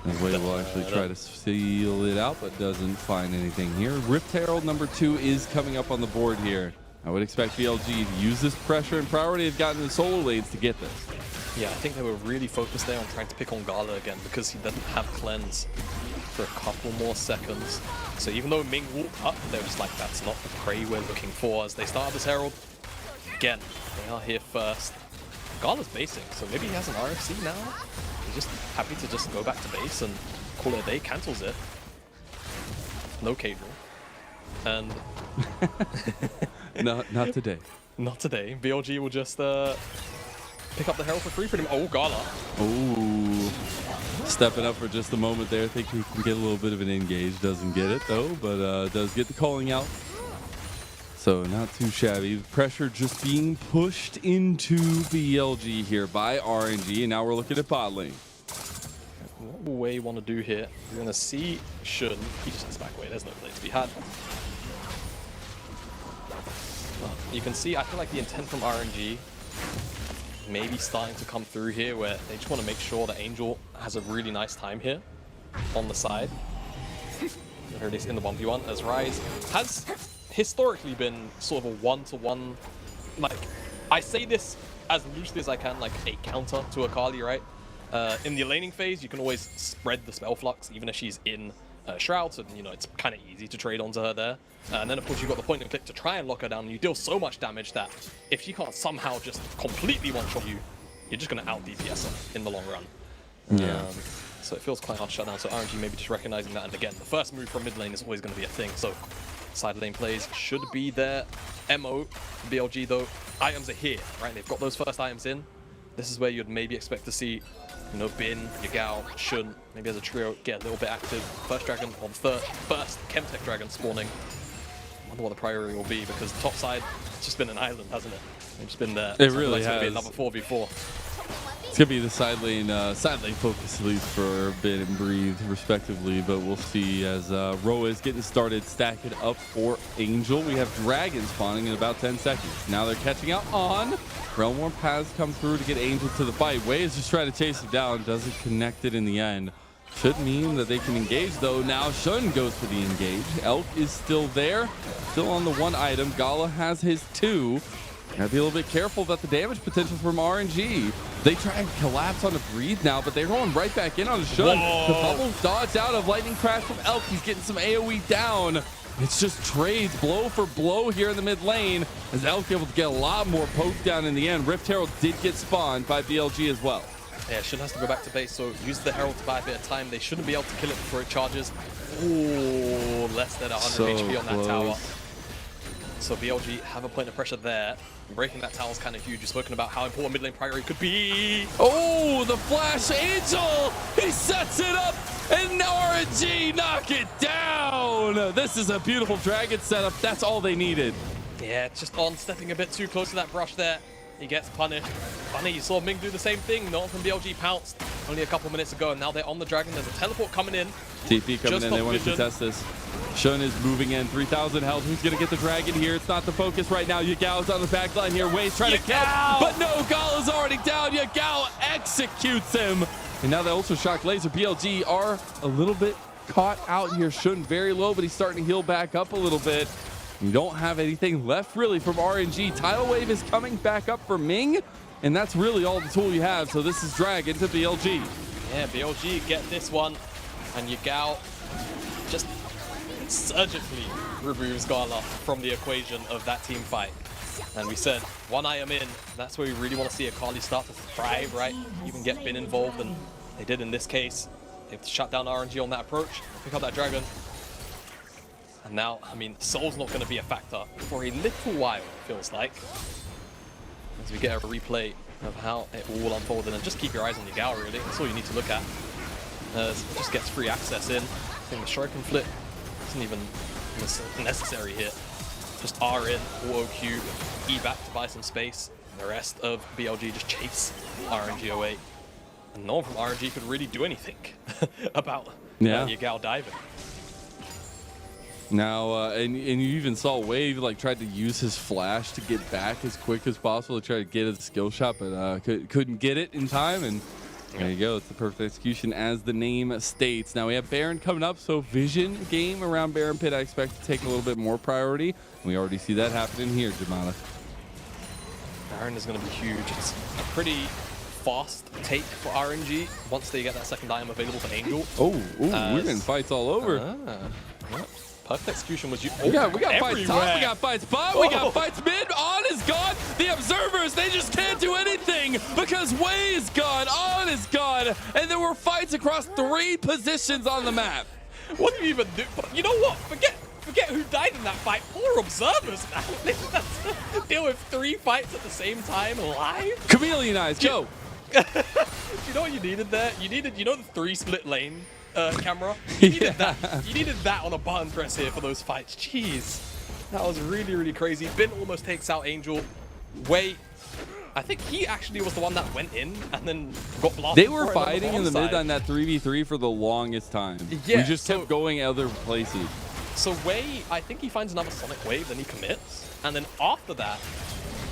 And Wei will actually try to seal it out, but doesn't find anything here. Rift Herald number 2 is coming up on the board here. I would expect BLG to use this pressure and priority. They've gotten the solo lanes to get this. Yeah, I think they were really focused there on trying to pick on Gala again because he doesn't have cleanse for a couple more seconds. So even though Ming walked up, they were just like, that's not the prey we're looking for as they start this Herald. Again, they are here first. Gala's basing, so maybe he has an RFC now. He's just happy to just go back to base and call it a day, cancels it. No Cadral. And... not today. Not today. BLG will just pick up the Herald for free pretty much. Oh, Gala. Ooh. Stepping up for just a moment there. I think he can get a little bit of an engage. Doesn't get it though, but does get the calling out. So not too shabby. Pressure just being pushed into BLG here by RNG, and now we're looking at bot lane. What will Wei want to do here? We're going to see Shun. He just has back away. There's no play to be had. Well, you can see, I feel like the intent from RNG maybe starting to come through here, where they just want to make sure that Angel has a really nice time here on the side. Here it is in the 1v1 as Rise has historically been sort of a one-to-one, like, I say this as loosely as I can, like a counter to Akali, right? In the laning phase, you can always spread the spell flux, even if she's in Shroud, so you know it's kind of easy to trade onto her there. And then of course you've got the point and click to try and lock her down, and you deal so much damage that if she can't somehow just completely one-shot you, you're just going to out-DPS her in the long run. Yeah. So it feels quite hard to shut down, so RNG maybe just recognizing that, and again, the first move from mid lane is always going to be a thing, so side lane plays should be their MO. BLG though, items are here, right? They've got those first items in. This is where you'd maybe expect to see, you know, Bin, Yagao, Shun, maybe as a trio, get a little bit active. First dragon on first Chemtech dragon spawning. I wonder what the priority will be, because top side, it's just been an island, hasn't it? It's just been there. It really has. It's going to be another 4v4. It's gonna be the side lane focus, at least for Bin and Breathe, respectively. But we'll see as Roa is getting started, stacking up for Angel. We have Dragon spawning in about 10 seconds. Now they're catching out on. Realm Warp has come through to get Angel to the fight. Wei is just trying to chase him down, doesn't connect it in the end. Should mean that they can engage though. Now Shun goes for the engage. Elk is still there, still on the 1 item. Gala has his 2. Gotta be a little bit careful about the damage potential from RNG. They try and collapse on a Breathe now, but they're going right back in on Shun. The bubble dodged out of Lightning Crash from Elk. He's getting some AoE down. It's just trades blow for blow here in the mid lane, as Elk able to get a lot more poke down in the end. Rift Herald did get spawned by BLG as well. Yeah, Shun has to go back to base, so use the Herald to buy a bit of time. They shouldn't be able to kill it before it charges. Ooh, less than 100 HP on that tower. So BLG have a point of pressure there. Breaking that tower is kind of huge. You've spoken about how important mid lane priority could be. Oh, the flash angel! He sets it up, and RNG knock it down! This is a beautiful dragon setup. That's all they needed. Yeah, just on stepping a bit too close to that brush there. He gets punished. Funny, you saw Ming do the same thing. No one from BLG pounced only a couple minutes ago, and now they're on the dragon. There's a teleport coming in. TP coming in, they want to contest this. Shun is moving in, 3,000 health. Who's going to get the dragon here? It's not the focus right now. Yagao's on the back line here. Wei's trying to kill, but no, Gala's already down. Yagao executes him. And now the Ultra Shock Laser BLG are a little bit caught out here. Shun very low, but he's starting to heal back up a little bit. You don't have anything left really from RNG. Tidal Wave is coming back up for Ming, and that's really all the tool you have. So this is Dragon to BLG. Yeah, BLG get this one, and Yagao just surgically removes Gala from the equation of that team fight. And we said, one item in, that's where we really want to see Akali start to thrive, right? Even get Bin involved, and they did in this case. They have to shut down RNG on that approach, pick up that dragon. And now, I mean, Soul's not going to be a factor for a little while, it feels like. As we get a replay of how it all unfolded, and just keep your eyes on Yagao, really. That's all you need to look at. Just gets free access in. I think the Shuriken flip isn't even necessary here. Just R in, auto Q, E back to buy some space. And the rest of BLG just chase RNG away. And no one from RNG could really do anything about Yagao diving. Now, and you even saw Wave like tried to use his flash to get back as quick as possible to try to get a skill shot, but couldn't get it in time. And there you go. It's the perfect execution as the name states. Now we have Baron coming up, so Vision game around Baron Pit I expect to take a little bit more priority. We already see that happening here, Jamala. Baron is going to be huge. It's a pretty fast take for RNG once they get that second item available for Angel. We're getting fights all over. Yep. Perfect execution was you. We got fights top, we got fights bottom, we got fights mid. On is gone. The observers, they just can't do anything because Wei is gone, On is gone, and there were fights across 3 positions on the map. What do you even do? You know what? Forget who died in that fight. Poor observers, man. They just have to deal with 3 fights at the same time live. Chameleon eyes, go. You know what you needed there? You needed, you know, the 3 split lane camera. You needed that. You needed that on a button press here for those fights. Jeez, that was really, really crazy. Bin almost takes out Angel. Wei, I think he actually was the one that went in and then got blasted. They were fighting in the mid on that 3v3 for the longest time. Yeah, we just kept going other places. So Wei, I think he finds another Sonic Wave, then he commits, and then after that,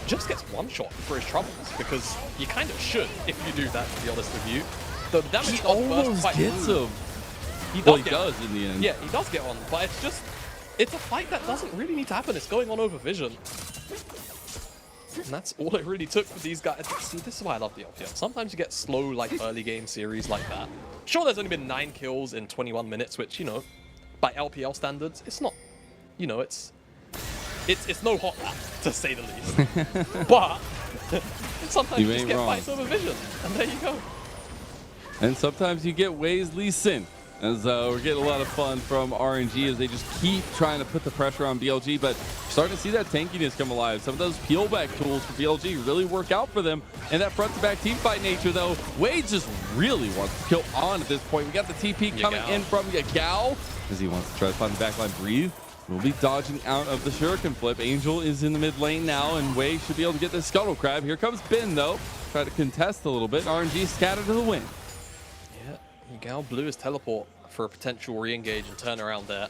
just gets one shot for his troubles, because you kind of should if you do that, to be honest with you. The damage He almost gets him. He does in the end. Yeah, he does get one, but it's a fight that doesn't really need to happen. It's going on over Vision. And that's all it really took for these guys. See, this is why I love the LPL. Sometimes you get slow, like, early game series like that. Sure, there's only been 9 kills in 21 minutes, which, you know, by LPL standards, it's not, you know, it's no hot lap, to say the least. But sometimes you just get fights over Vision, and there you go. And sometimes you get Wei's Lee Sin. As we're getting a lot of fun from RNG as they just keep trying to put the pressure on BLG, but starting to see that tankiness come alive. Some of those peel back tools for BLG really work out for them. And that front to back team fight nature though, Wei just really wants to kill On at this point. We got the TP coming in from Yagao as he wants to try to find the backline. Breathe will be dodging out of the Shuriken flip. Angel is in the mid lane now, and Wei should be able to get this Scuttle Crab. Here comes Bin though, try to contest a little bit. RNG scattered to the wind. Yagao blew his teleport for a potential re-engage and turnaround there,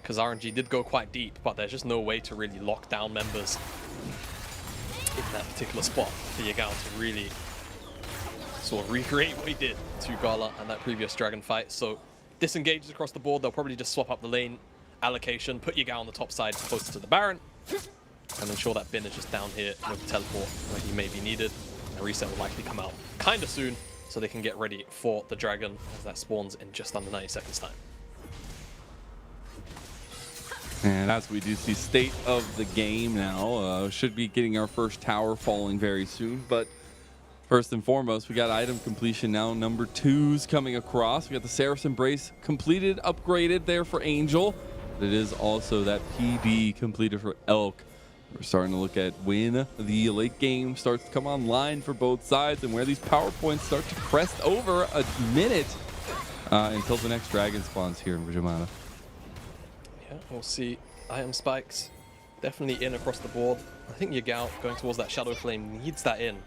because RNG did go quite deep, but there's just no way to really lock down members in that particular spot for Yagao to really sort of recreate what he did to Gala and that previous Dragon fight. So disengages across the board. They'll probably just swap up the lane allocation, put Yagao on the top side closer to the Baron, and ensure that Bin is just down here with the teleport where he may be needed. And the reset will likely come out kind of soon, so they can get ready for the Dragon as that spawns in just under 90 seconds time. And as we do see state of the game now, should be getting our first tower falling very soon. But First and foremost, we got item completion now. Number 2's coming across. We got the Seraph's Embrace completed, upgraded there for Angel. But it is also that PB completed for Elk. We're starting to look at when the late game starts to come online for both sides and where these power points start to crest over a minute until the next dragon spawns here in Vijamana. Yeah, we'll see. Item spikes definitely in across the board. I think Yagao going towards that Shadow Flame needs that in.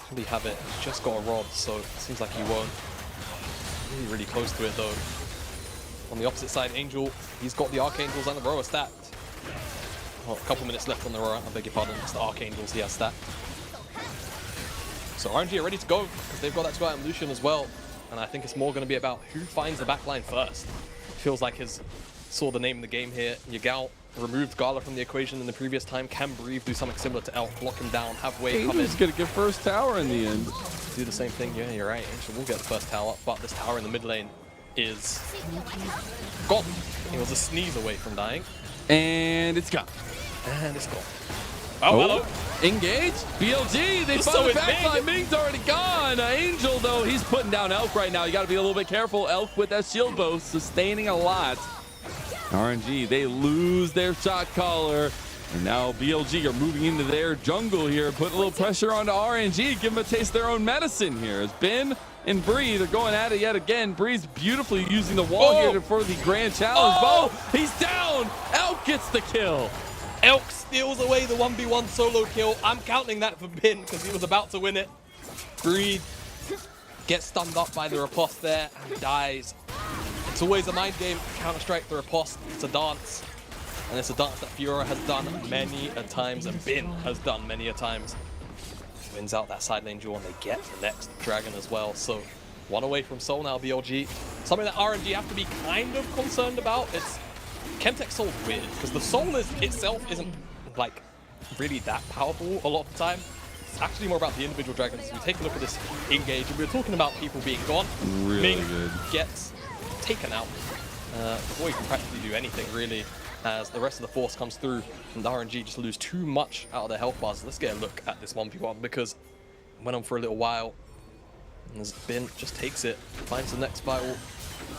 Probably have it. He's just got a rod, so it seems like he won't. Really, really close to it though. On the opposite side, Angel, he's got the Archangels and the Roa stacked. Well, a couple minutes left on the Roa, I beg your pardon. It's the Archangels he has stacked. So RNG are ready to go because they've got that 2-item Lucian as well. And I think it's more going to be about who finds the backline first. Feels like his saw the name of the game here. Yagao removed Gala from the equation in the previous time. Can Breathe do something similar to Elk, block him down, have Wave come in. Angel's going to get first tower in the end. Do the same thing. Yeah, you're right. Angel will get the first tower, but this tower in the mid lane is gone. He was a sneeze away from dying. And it's gone. And it's gone. Oh, hello. Engage. BLG. They find the backline. Ming's already gone. Angel, though, he's putting down Elk right now. You got to be a little bit careful. Elk with that shield bow, sustaining a lot. RNG, they lose their shot caller. And now BLG are moving into their jungle here, putting a little pressure onto RNG, give them a taste of their own medicine here. As Ben and Bree, they're going at it yet again. Bree's beautifully using the wall here for the grand challenge. He's down. Elk gets the kill. Elk steals away the 1v1 solo kill. I'm counting that for Ben because he was about to win it. Bree gets stunned up by the riposte there and dies. It's always a mind game. Counter-Strike the riposte. It's a dance. And it's a dance that Fiora has done many a times and Bin has done many a times. Wins out that side lane duel and they get the next dragon as well. So one away from Soul now, BLG. Something that RNG have to be kind of concerned about. It's Chemtech Soul's weird because the Soul itself isn't like really that powerful a lot of the time. It's actually more about the individual dragons. We take a look at this engage and we're talking about people being gone. Really Ming good. Gets taken out before he can practically do anything really, as the rest of the force comes through and the RNG just lose too much out of their health bars. Let's get a look at this 1v1 because it went on for a little while and as Bin just takes it, finds the next vital,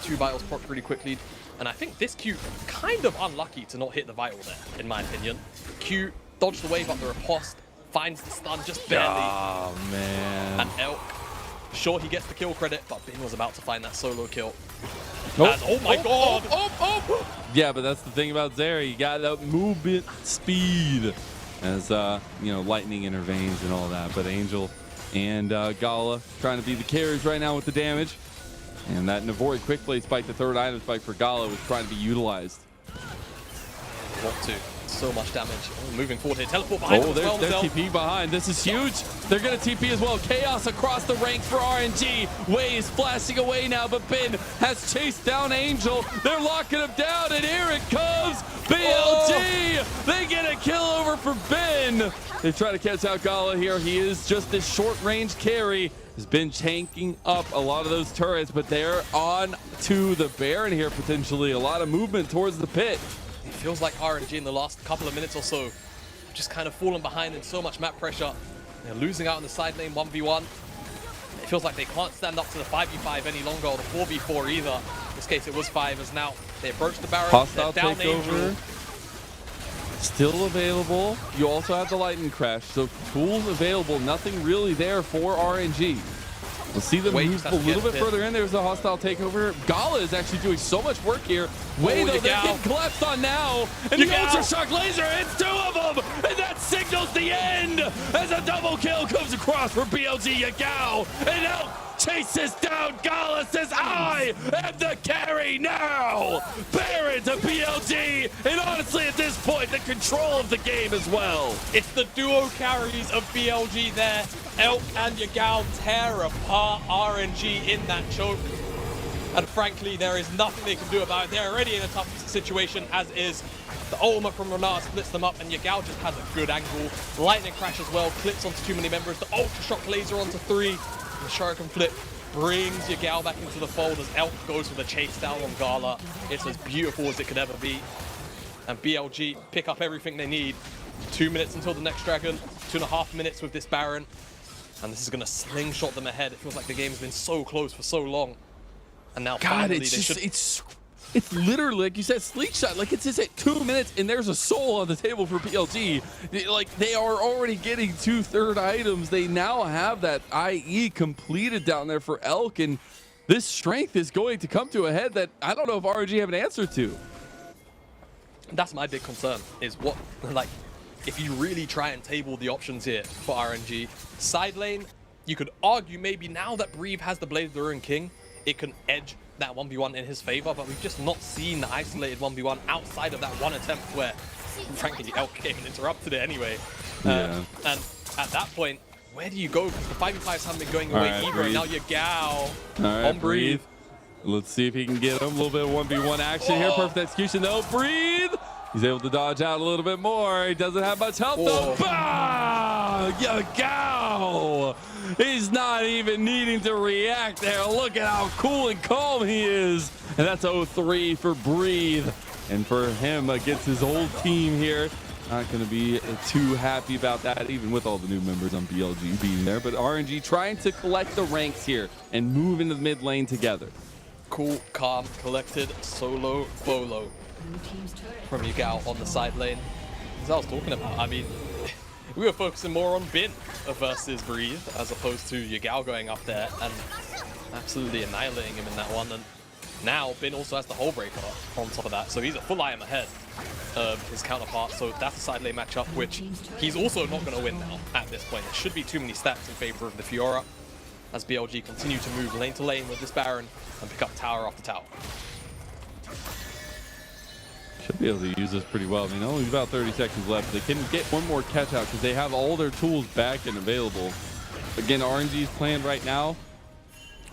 2 vitals proc really quickly, and I think this Q kind of unlucky to not hit the vital there in my opinion. Q dodged the wave up the riposte, finds the stun just barely. Oh man. And Elk, sure he gets the kill credit, but Bin was about to find that solo kill. Oh my god! Yeah, but that's the thing about Zeri. You got that movement speed as, you know, lightning intervenes and all that. But Angel and Gala trying to be the carriers right now with the damage. And that Navori quick play spike, the 3rd item spike for Gala, was trying to be utilized. Want to. So much damage. Oh, moving forward here. Teleport behind him as well, there's TP behind. This is huge. They're going to TP as well. Chaos across the ranks for RNG. Waves flashing away now, but Ben has chased down Angel. They're locking him down, and here it comes. BLG. They get a kill over for Ben. They try to catch out Gala here. He is just this short-range carry. Has been tanking up a lot of those turrets, but they're on to the Baron here potentially. A lot of movement towards the pit. It feels like RNG in the last couple of minutes or so just kind of fallen behind in so much map pressure. They're losing out on the side lane 1v1. It feels like they can't stand up to the 5v5 any longer or the 4v4 either. In this case it was 5 as now they approach the Baron. Hostile down takeover. Angel. Still available. You also have the lightning crash, so tools available. Nothing really there for RNG. We'll see them move a little bit further in. There's a hostile takeover. Gala is actually doing so much work here. Way though, they're getting collapsed on now. And the Ultra Shock Laser hits 2 of them. And that signals the end as a double kill comes across for BLG Yagao. And Elk chases down Gala, says, I am the carry now. Baron to BLG. And honestly, at this point, the control of the game as well. It's the duo carries of BLG there. Elk and Yagao tear apart RNG in that choke. And frankly, there is nothing they can do about it. They're already in a tough situation, as is. The ultimate from Renard splits them up, and Yagao just has a good angle. Lightning crash as well, clips onto too many members. The Ultra Shock Laser onto 3. The Shuriken flip brings Yagao back into the fold as Elk goes for the chase down on Gala. It's as beautiful as it could ever be. And BLG pick up everything they need. 2 minutes until the next dragon, 2.5 minutes with this Baron. And this is going to slingshot them ahead. It feels like the game's been so close for so long. And now God, finally it's they just, should... it's literally, like you said, slingshot. Like, it's just at 2 minutes, and there's a soul on the table for BLG. Like, they are already getting 2 third items. They now have that IE completed down there for Elk, and this strength is going to come to a head that I don't know if RNG have an answer to. That's my big concern, is what, like, if you really try and table the options here for RNG, side lane, you could argue maybe now that Breathe has the Blade of the Ruined King, it can edge that 1v1 in his favor, but we've just not seen the isolated 1v1 outside of that one attempt where, frankly, Elk came and interrupted it anyway. Yeah. And at that point, where do you go? Because the 5v5s haven't been going away either, and now Yagao on Breathe. Let's see if he can get him. A little bit of 1v1 action here. Perfect execution though. Breathe. He's able to dodge out a little bit more. He doesn't have much health though. Bah! Yagao! He's not even needing to react there. Look at how cool and calm he is. And that's 0-3 for Breathe. And for him against his old team here. Not going to be too happy about that, even with all the new members on BLG being there. But RNG trying to collect the ranks here and move into the mid lane together. Cool, calm, collected, solo, bolo from Yagao on the side lane. As I was talking about, I mean, we were focusing more on Bin versus Breathe as opposed to Yagao going up there and absolutely annihilating him in that one. And now Bin also has the Hull Breaker on top of that, so he's a full item ahead of his counterpart. So that's a side lane matchup, which he's also not going to win now at this point. There should be too many stats in favor of the Fiora as BLG continue to move lane to lane with this Baron and pick up tower after tower. Should be able to use this pretty well. I mean, only about 30 seconds left. They can get one more catch out because they have all their tools back and available. Again, RNG's plan right now,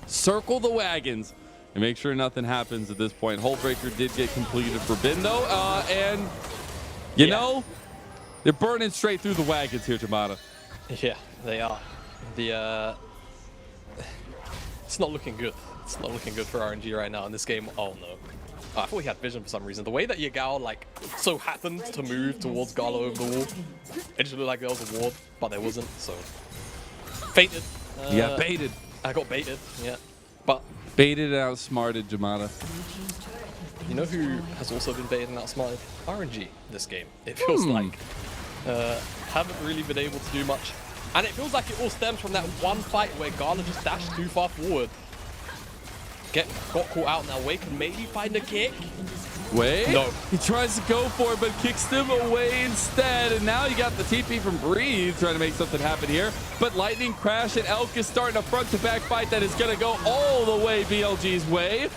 circle the wagons and make sure nothing happens at this point. Hullbreaker did get completed for Bin though, and you know, they're burning straight through the wagons here, Jamada. Yeah, they are. It's not looking good. It's not looking good for RNG right now in this game. Oh no. I thought he had vision for some reason. The way that Yagao like so happened to move towards Galo over the wall, it just looked like there was a ward, but there wasn't, so. Fainted. Yeah, baited. I got baited, yeah. But baited and outsmarted, Jamada. You know who has also been baited and outsmarted? RNG this game. It feels like haven't really been able to do much. And it feels like it all stems from that one fight where Gala just dashed too far forward. Got caught out now. Wei can maybe find a kick. Wei? No. He tries to go for it, but kicks them away instead. And now you got the TP from Breathe trying to make something happen here. But Lightning Crash and Elk is starting a front-to-back fight that is going to go all the way BLG's way.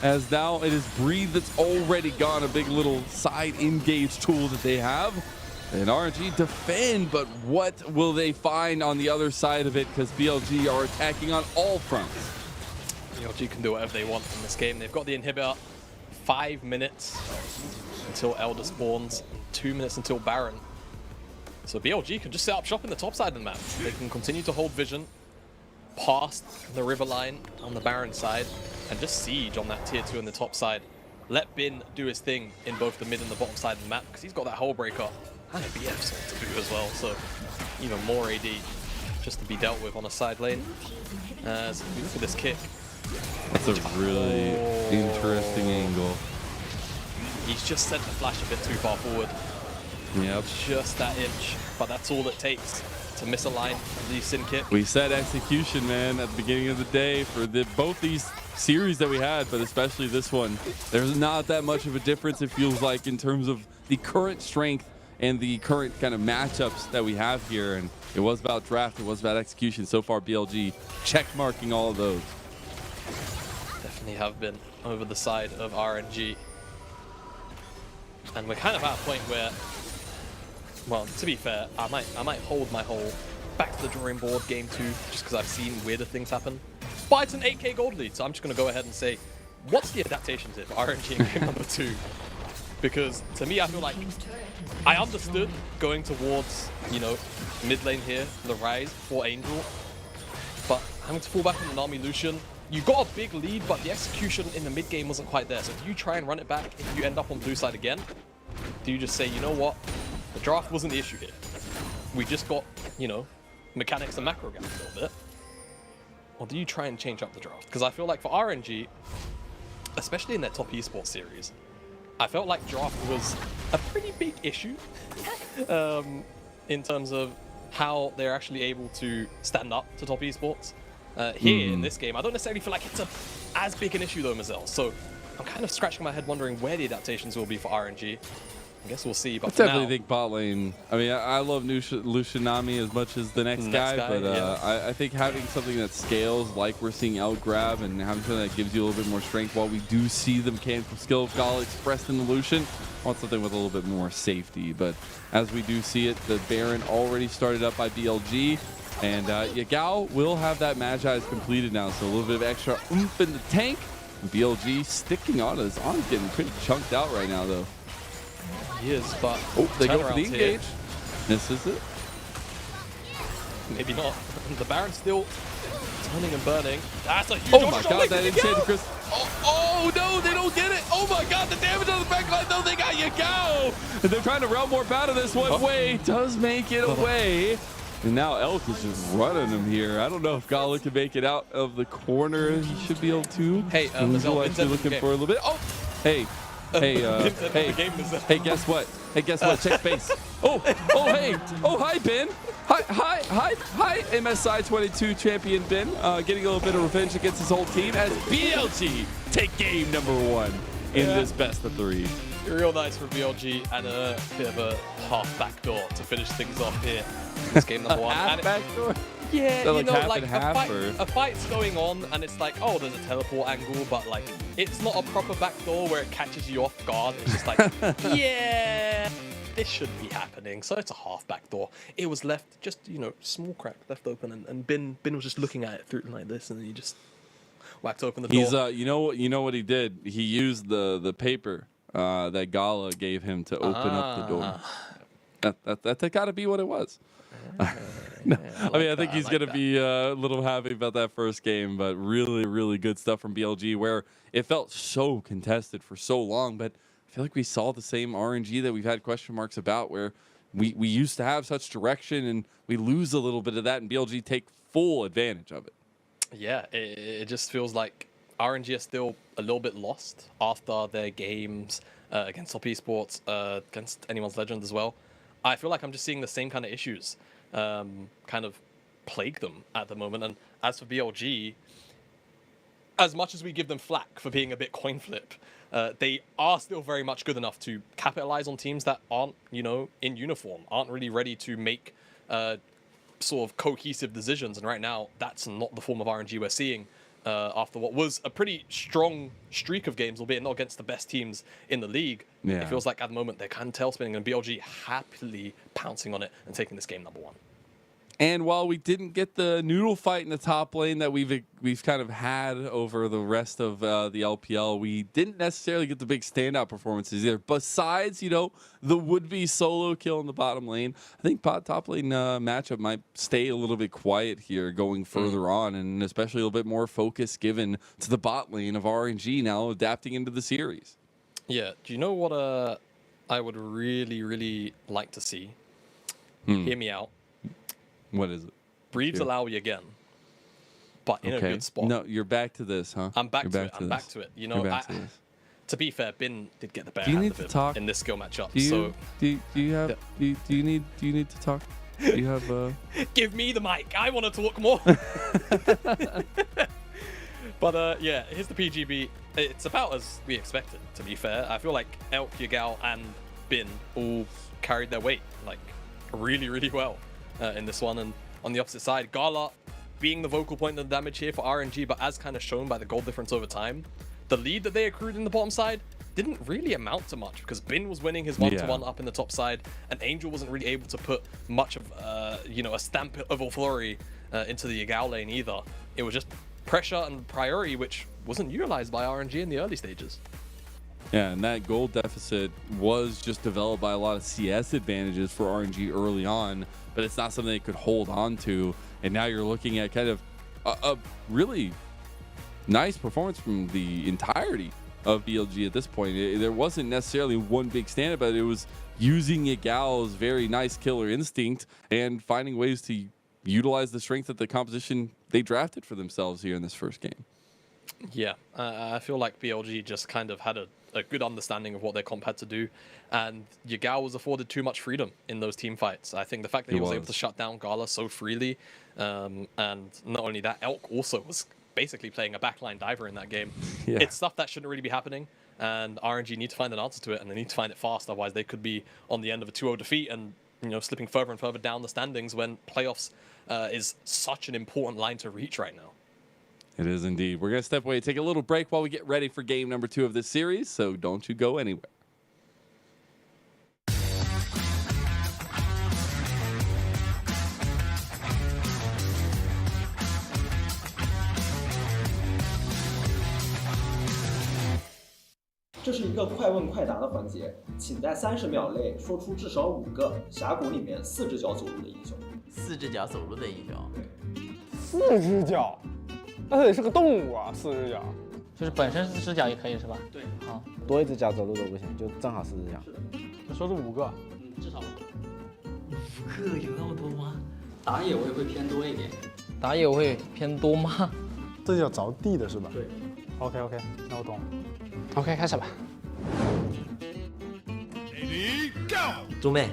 As now it is Breathe that's already gone, a big little side engage tool that they have. And RNG defend, but what will they find on the other side of it? Because BLG are attacking on all fronts. BLG can do whatever they want in this game. They've got the inhibitor, 5 minutes until Elder spawns, and 2 minutes until Baron. So BLG can just set up shop in the top side of the map. They can continue to hold vision past the river line on the Baron side and just siege on that tier 2 on the top side. Let Bin do his thing in both the mid and the bottom side of the map because he's got that Hull Breaker and a BF sword to boot as well. So even more AD just to be dealt with on a side lane. As we look at this kick. That's a really interesting angle. He's just sent the flash a bit too far forward. Yep. Just that inch, but that's all it takes to misalign the Sin kick. We said execution, man, at the beginning of the day for both these series that we had, but especially this one. There's not that much of a difference, it feels like, in terms of the current strength and the current kind of matchups that we have here. And it was about draft, it was about execution. So far, BLG check marking all of those. Definitely have been over the side of RNG. And we're kind of at a point where, well, to be fair, I might hold my whole back to the drawing board game 2 just because I've seen weirder things happen. But it's an 8k gold lead, so I'm just going to go ahead and say, what's the adaptations here for RNG in game number 2? Because to me, I feel like I understood going towards, you know, mid lane here, the rise for Angel, but having to fall back on the Nami Lucian, you got a big lead, but the execution in the mid game wasn't quite there. So do you try and run it back if you end up on blue side again? Do you just say, you know what, the draft wasn't the issue here. We just got, you know, mechanics and macro gap a little bit? Or do you try and change up the draft? Because I feel like for RNG, especially in their top esports series, I felt like draft was a pretty big issue in terms of how they're actually able to stand up to top esports. Here in this game, I don't necessarily feel like it's as big an issue though, Mazel. So I'm kind of scratching my head wondering where the adaptations will be for RNG. I guess we'll see. But I definitely think bot lane. I mean, I love Lushinami as much as the next guy, but I think having something that scales, like we're seeing outgrab, and having something that gives you a little bit more strength, while we do see the mechanical skill of Gala expressed in the Lucian, I want something with a little bit more safety. But as we do see it, the Baron already started up by BLG, and Yagao will have that Magi's completed now, so a little bit of extra oomph in the tank. BLG sticking on his arm, getting pretty chunked out right now, though. He is, but they go for the engage. Misses it. Maybe not. The Baron's still turning and burning. That's a huge. Oh my god, that enchanted Chris. Oh no, they don't get it. Oh my god, the damage on the back line though, they got Yagao. And they're trying to round more out of this one. Way does make it away. And now Elk is just running him here. I don't know if Gala can make it out of the corner. He should be able to. Hey, He's actually looking for a little bit. Oh, hey. Hey, hey, guess what? Hey, guess what? Check base. Oh, hey. Oh, hi, Ben. Hi, MSI 22 champion Ben. Getting a little bit of revenge against his whole team as BLG take game #1 in this best of 3. Real nice for BLG and a bit of a half backdoor to finish things off here. This game #1. Half backdoor? Yeah, So you like know, half like and half, a fight's going on, and it's like, oh, there's a teleport angle, but like, it's not a proper backdoor where it catches you off guard. It's just like, yeah, this shouldn't be happening. So it's a half backdoor. It was left just, you know, small crack left open, and Bin was just looking at it through like this, and then he just whacked open the door. He's you know what he did? He used the paper that Gala gave him to open up the door. That got to be what it was. No, I think he's going to be a little happy about that first game, but really, really good stuff from BLG, where it felt so contested for so long, but I feel like we saw the same RNG that we've had question marks about, where we used to have such direction, and we lose a little bit of that, and BLG take full advantage of it. Yeah, it just feels like RNG are still a little bit lost after their games against top esports, against Anyone's Legend as well. I feel like I'm just seeing the same kind of issues kind of plague them at the moment. And as for BLG, as much as we give them flack for being a bit coin flip, they are still very much good enough to capitalize on teams that aren't, you know, in uniform, aren't really ready to make sort of cohesive decisions. And right now, that's not the form of RNG we're seeing after what was a pretty strong streak of games, albeit not against the best teams in the league. Yeah. It feels like at the moment they're kind of tail spinning, and BLG happily pouncing on it and taking this game #1. And while we didn't get the noodle fight in the top lane that we've kind of had over the rest of the LPL, we didn't necessarily get the big standout performances either. Besides, you know, the would-be solo kill in the bottom lane, I think top lane matchup might stay a little bit quiet here going further on, and especially a little bit more focus given to the bot lane of RNG now adapting into the series. Yeah, do you know what I would really, really like to see? Hear me out. What is it? Breeds allow you again, but in a good spot. No, you're back to this, huh? I'm back to it. I'm back to it. You know, to be fair, Bin did get the better hand of him in this skill matchup. Do you need to talk? Do you have Give me the mic. I want to talk more. But yeah, here's the PGB. It's about as we expected, to be fair. I feel like Elk, Yagao, and Bin all carried their weight like really, really well in this one. And on the opposite side, Gala being the vocal point of the damage here for RNG, but as kind of shown by the gold difference over time, the lead that they accrued in the bottom side didn't really amount to much, because Bin was winning his 1-to-1 up in the top side, and Angel wasn't really able to put much of you know, a stamp of authority into the Yagao lane either. It was just pressure and priority, which wasn't utilized by RNG in the early stages. Yeah, and that gold deficit was just developed by a lot of CS advantages for RNG early on, but it's not something they could hold on to. And now you're looking at kind of a really nice performance from the entirety of BLG at this point. There wasn't necessarily one big standout, but it was using Yagao's very nice killer instinct and finding ways to utilize the strength of the composition they drafted for themselves here in this first game. Yeah, I feel like BLG just kind of had a good understanding of what their comp had to do, and Yagao was afforded too much freedom in those team fights. I think the fact that he was able to shut down Gala so freely, and not only that, Elk also was basically playing a backline diver in that game. Yeah. It's stuff that shouldn't really be happening, and RNG need to find an answer to it, and they need to find it fast, otherwise they could be on the end of a 2-0 defeat and slipping further and further down the standings when playoffs is such an important line to reach right now. It is indeed. We're going to step away and take a little break while we get ready for game number 2 of this series, so don't you go anywhere. "这是一个快问快答的环节，请在30秒内说出至少5个峡谷里面4只脚走路的英雄。4只脚走路的英雄。 4只脚，那它得是个动物啊，4只脚。就是本身4只脚也可以是吧？对。好，多一只脚走路都不行，就正好4只脚。是的。说是5个。至少5个。5个有那么多吗？打野我也会偏多一点。打野我会偏多吗？4只脚着地的是吧？对。OK， 那我懂了。 OK， 开始吧。猪妹，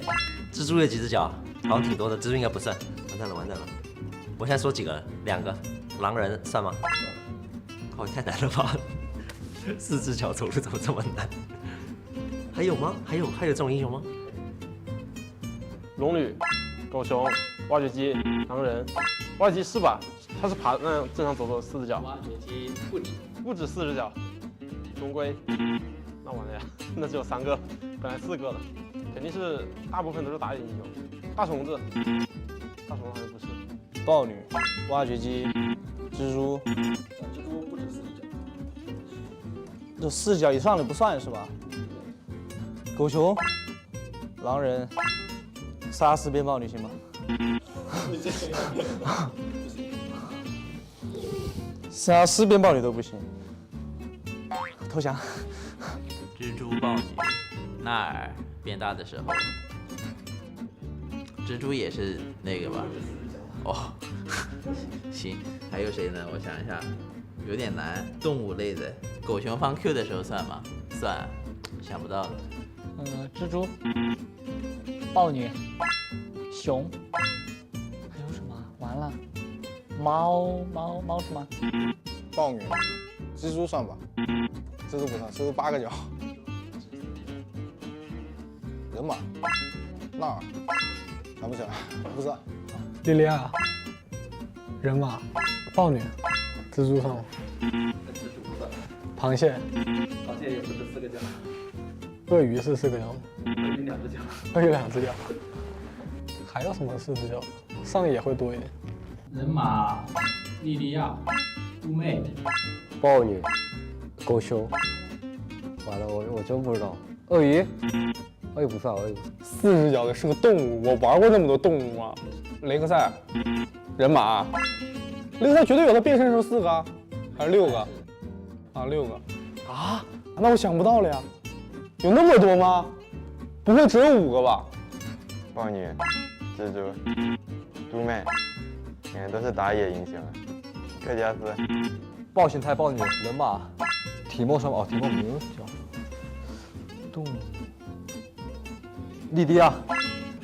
蜘蛛有几只脚？好像挺多的，蜘蛛应该不算。完蛋了。我现在说几个？2个。狼人算吗？靠，太难了吧！4只脚走路怎么这么难？还有吗？还有这种英雄吗？龙女、狗熊、挖掘机、狼人。挖掘机是吧？它是爬那正常走路4只脚。挖掘机不止4只脚。龙龟，那完了呀，那只有3个，本来4个的，肯定是大部分都是打野英雄。大虫子好像不是。豹女、挖掘机、蜘蛛。蜘蛛不止4只脚。这4只脚以上的不算是吧？狗熊、狼人、杀4边豹女行吗？杀4边豹女都不行。投降。蜘蛛豹女，纳尔变大的时候，蜘蛛也是那个吧？哦，行，还有谁呢？我想一下，有点难。动物类的，狗熊放 Q 的时候算吗？算，想不到了。蜘蛛、豹女、熊，还有什么？完了，猫是吗？豹女、蜘蛛算吧？蜘蛛不算，蜘蛛8个脚。人马、纳尔，想不起来，不知道。莉莉娅、人马、豹女、蜘蛛算吗？蜘蛛不算。螃蟹。螃蟹也不是4个脚。鳄鱼是4个脚吗？鳄鱼2只脚。鳄鱼2只脚。还有什么4只脚？上野会多一点。人马、莉莉娅、猪妹、豹女、狗熊。完了，我真不知道。鳄鱼不算，4只脚的是个动物，我玩过那么多动物吗？雷克赛、人马，雷克赛绝对有，它变身时候4个啊，还是6个？啊，6个。啊？那我想不到了呀，有那么多吗？不会只有5个吧？豹女、蜘蛛、猪妹，感觉都是打野英雄。克加斯、豹形态豹女、人马、提莫算吧？哦，提莫没有脚。动物。莉迪亚、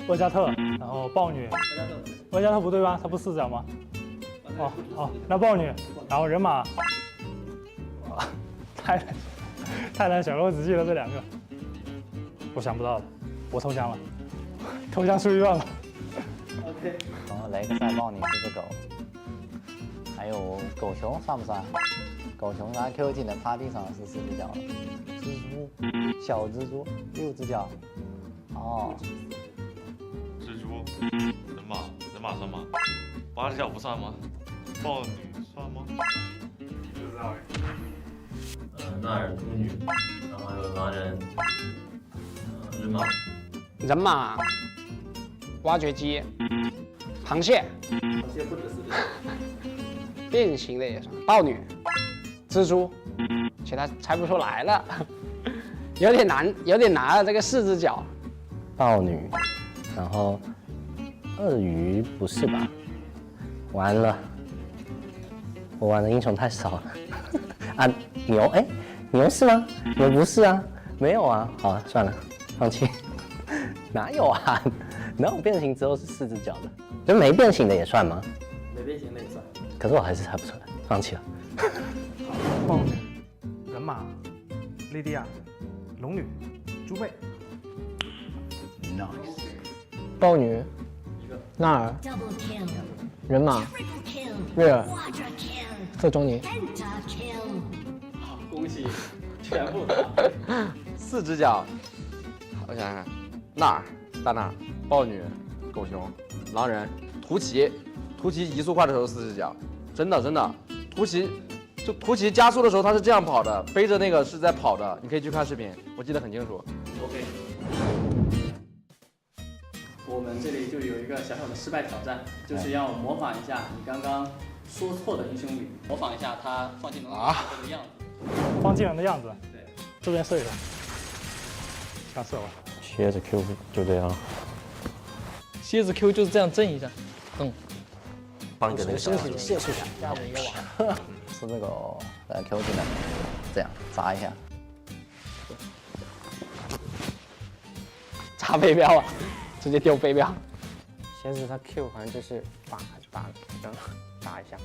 厄加特，然后豹女。厄加特不对吧？它不4只脚吗？哦，那豹女，然后人马。太难想了，我只记得这2个，我想不到了，我投降了，投降出一段了。OK。然后雷克赛豹女是只狗，还有狗熊算不算？狗熊拿 Q 技能趴地上是4只脚了。蜘蛛，小蜘蛛6只脚。哦。蜘蛛，人马算吗？8只脚不算吗？豹女算吗？不知道哎。纳尔猪女，然后还有狼人，人马、挖掘机、螃蟹。螃蟹不止4只脚。变形的也算。豹女、蜘蛛，其他猜不出来了，有点难了。这个4只脚。豹女，然后鳄鱼不是吧？完了，我玩的英雄太少了。啊，牛，哎，牛是吗？牛不是啊，没有啊。好了，算了，放弃。哪有啊？哪有变形之后是4只脚的？就没变形的也算吗？没变形的也算。可是我还是猜不出来，放弃了。豹女、人马、莉迪亚、龙女、猪妹。Nice。豹女、纳尔、人马、瑞尔、瑟中尼。好，恭喜，全部答。4只脚，我想想看，纳尔、大纳尔、豹女、狗熊、狼人、图奇，图奇移速快的时候4只脚，真的，图奇加速的时候他是这样跑的，背着那个是在跑的，你可以去看视频，我记得很清楚。OK。我们这里就有一个小小的失败挑战，就是要模仿一下你刚刚说错的英雄语，模仿一下他放技能的样子。放技能的样子。对，这边射一个，想射吧。蝎子 Q 就这样。蝎子 Q 就是这样震一下，帮你的那个身体射出去，压着一个网。是那个来 Q 进来，这样砸一下。砸飞镖啊！直接丢飞镖。先是他 Q 好像就是打一下。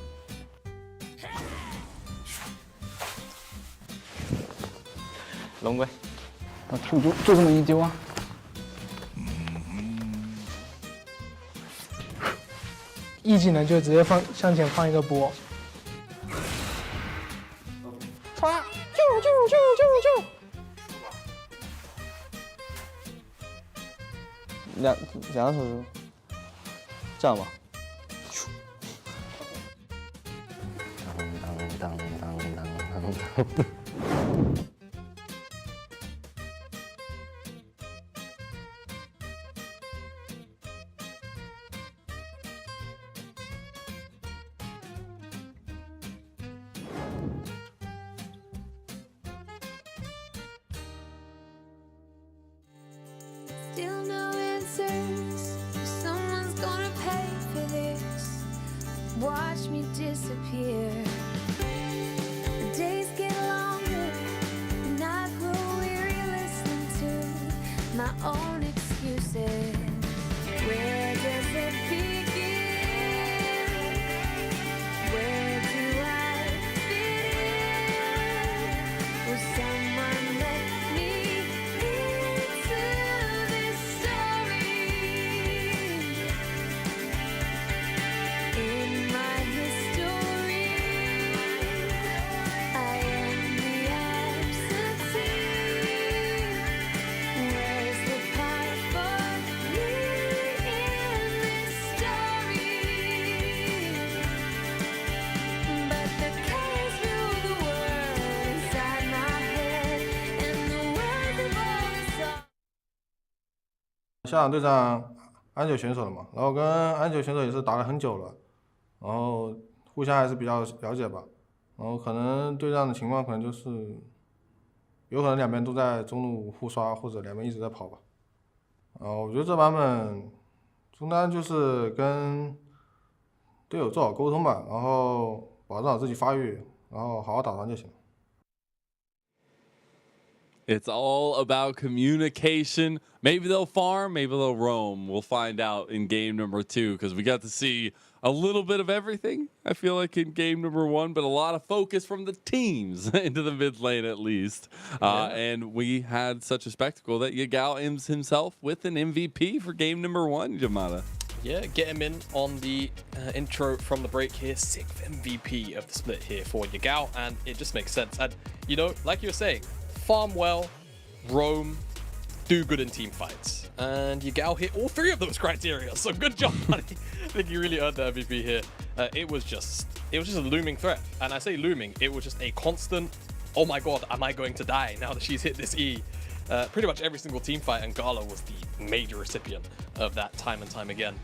龙龟，他 Q 就这么一丢啊。一技能就直接向前放一个波。唰！啾！两手是这样吧。当。Still no answers. Someone's gonna pay for this. Watch me disappear. The days get longer, and I grow weary listening to my own excuses. Where does it begin? Where do I fit in? Will someone let me into this story? In my history, I am the absentee. Where's the part for me in this story? But the colors rule the world inside my head, and the words of all the songs. 下场对上安九选手了嘛，然后跟安九选手也是打了很久了，然后互相还是比较了解吧，然后可能对战的情况可能就是有可能两边都在中路互刷，或者两边一直在跑吧。我觉得这版本中单就是跟队友做好沟通吧，然后保证好自己发育，然后好好打团就行。It's all about communication. Maybe they'll farm, maybe they'll roam. We'll find out in game number 2 because we got to see a little bit of everything, I feel like, in game number 1, but a lot of focus from the teams into the mid lane at least. And we had such a spectacle that Yagao ends himself with an MVP for game number 1, Yamada. Yeah, get him in on the intro from the break here. 6th MVP of the split here for Yagao, and it just makes sense. And, you know, like you were saying, farm well, roam, do good in team fights. And Yagao hit all 3 of those criteria, so good job, buddy. I think you really earned the MVP here. It was just a looming threat. And I say looming, it was just a constant, oh my god, am I going to die now that she's hit this E? Pretty much every single team fight, and Gala was the major recipient of that time and time again.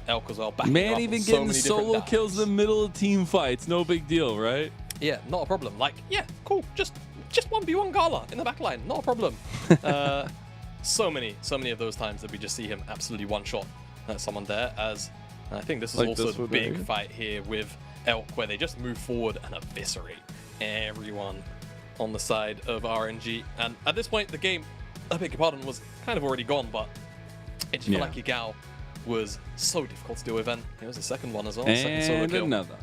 Elk as well, backing Man, up even on so getting many solo different kills in the middle of team fights, no big deal, right? Yeah, not a problem. Like, yeah, cool. Just 1v1 Gala in the backline, not a problem. So many of those times that we just see him absolutely one-shot someone there, as And I think this is Like also this the one, big right? fight here with Elk, where they just move forward and eviscerate everyone on the side of RNG. And at this point, the game, I beg your pardon, was kind of already gone, but it just felt like Yagao was so difficult to deal with, and it was the second one as well. Second solo And kill. another.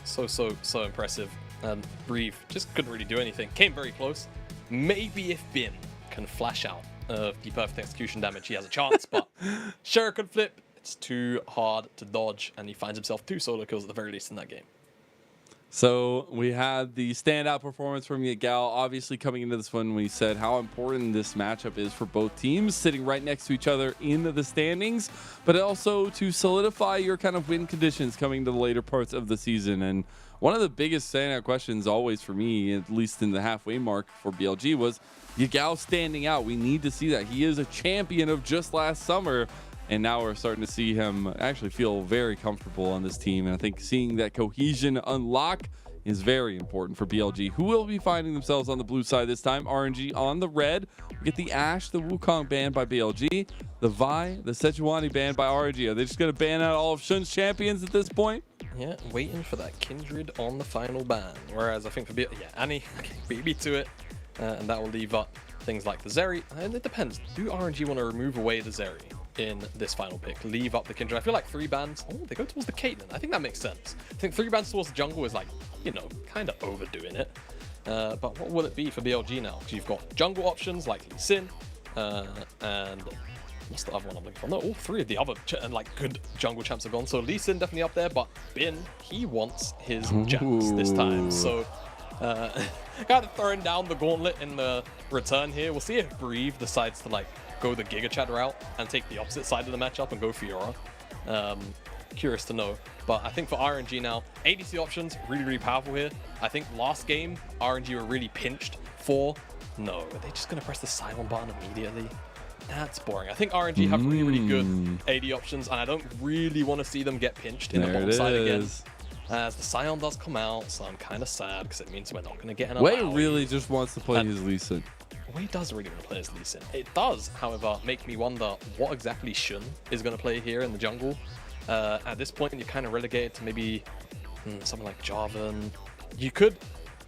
So impressive. And Breathe just couldn't really do anything. Came very close. Maybe if Bin can flash out of the perfect execution damage, he has a chance, but Shuriken flip, it's too hard to dodge, and he finds himself 2 solo kills at the very least in that game. So we had the standout performance from Yagao. Obviously, coming into this one, we said how important this matchup is for both teams, sitting right next to each other in the standings, but also to solidify your kind of win conditions coming to the later parts of the season. And one of the biggest standout questions always for me, at least in the halfway mark for BLG, was Yagao standing out. We need to see that. He is a champion of just last summer. And now we're starting to see him actually feel very comfortable on this team. And I think seeing that cohesion unlock is very important for BLG, who will be finding themselves on the blue side this time. RNG on the red. We get the Ashe, the Wukong banned by BLG, the Vi, the Sejuani banned by RNG. Are they just going to ban out all of Shun's champions at this point? Yeah, waiting for that Kindred on the final ban. Whereas I think for Annie beat me to it, and that will leave up things like the Zeri. And it depends. Do RNG want to remove away the Zeri in this final pick? Leave up the Kindred? I feel like 3 bans. Oh, they go towards the Caitlyn. I think that makes sense. I think 3 bans towards the jungle is like, you know, kind of overdoing it. But what will it be for BLG now? Because you've got jungle options like Lee Sin, and what's the other one I'm looking for? No, all 3 of the other good jungle champs are gone. So Lee Sin definitely up there, but Bin, he wants his Jax this time. So kind of throwing down the gauntlet in the return here. We'll see if Breathe decides to like go the Giga Chad route and take the opposite side of the matchup and go Fiora. Curious to know. But I think for RNG now, ADC options, really powerful here. I think last game, RNG were really pinched for... No, are they just going to press the silent button immediately? That's boring. I think RNG have really good AD options, and I don't really want to see them get pinched in the bottom side again. As the Scion does come out, so I'm kind of sad because it means we're not going to get an Wei really just wants to play his Lee Sin. Wei does really want to play as Lee Sin. It does, however, make me wonder what exactly Shun is going to play here in the jungle. At this point, you're kind of relegated to maybe something like Jarvan. You could...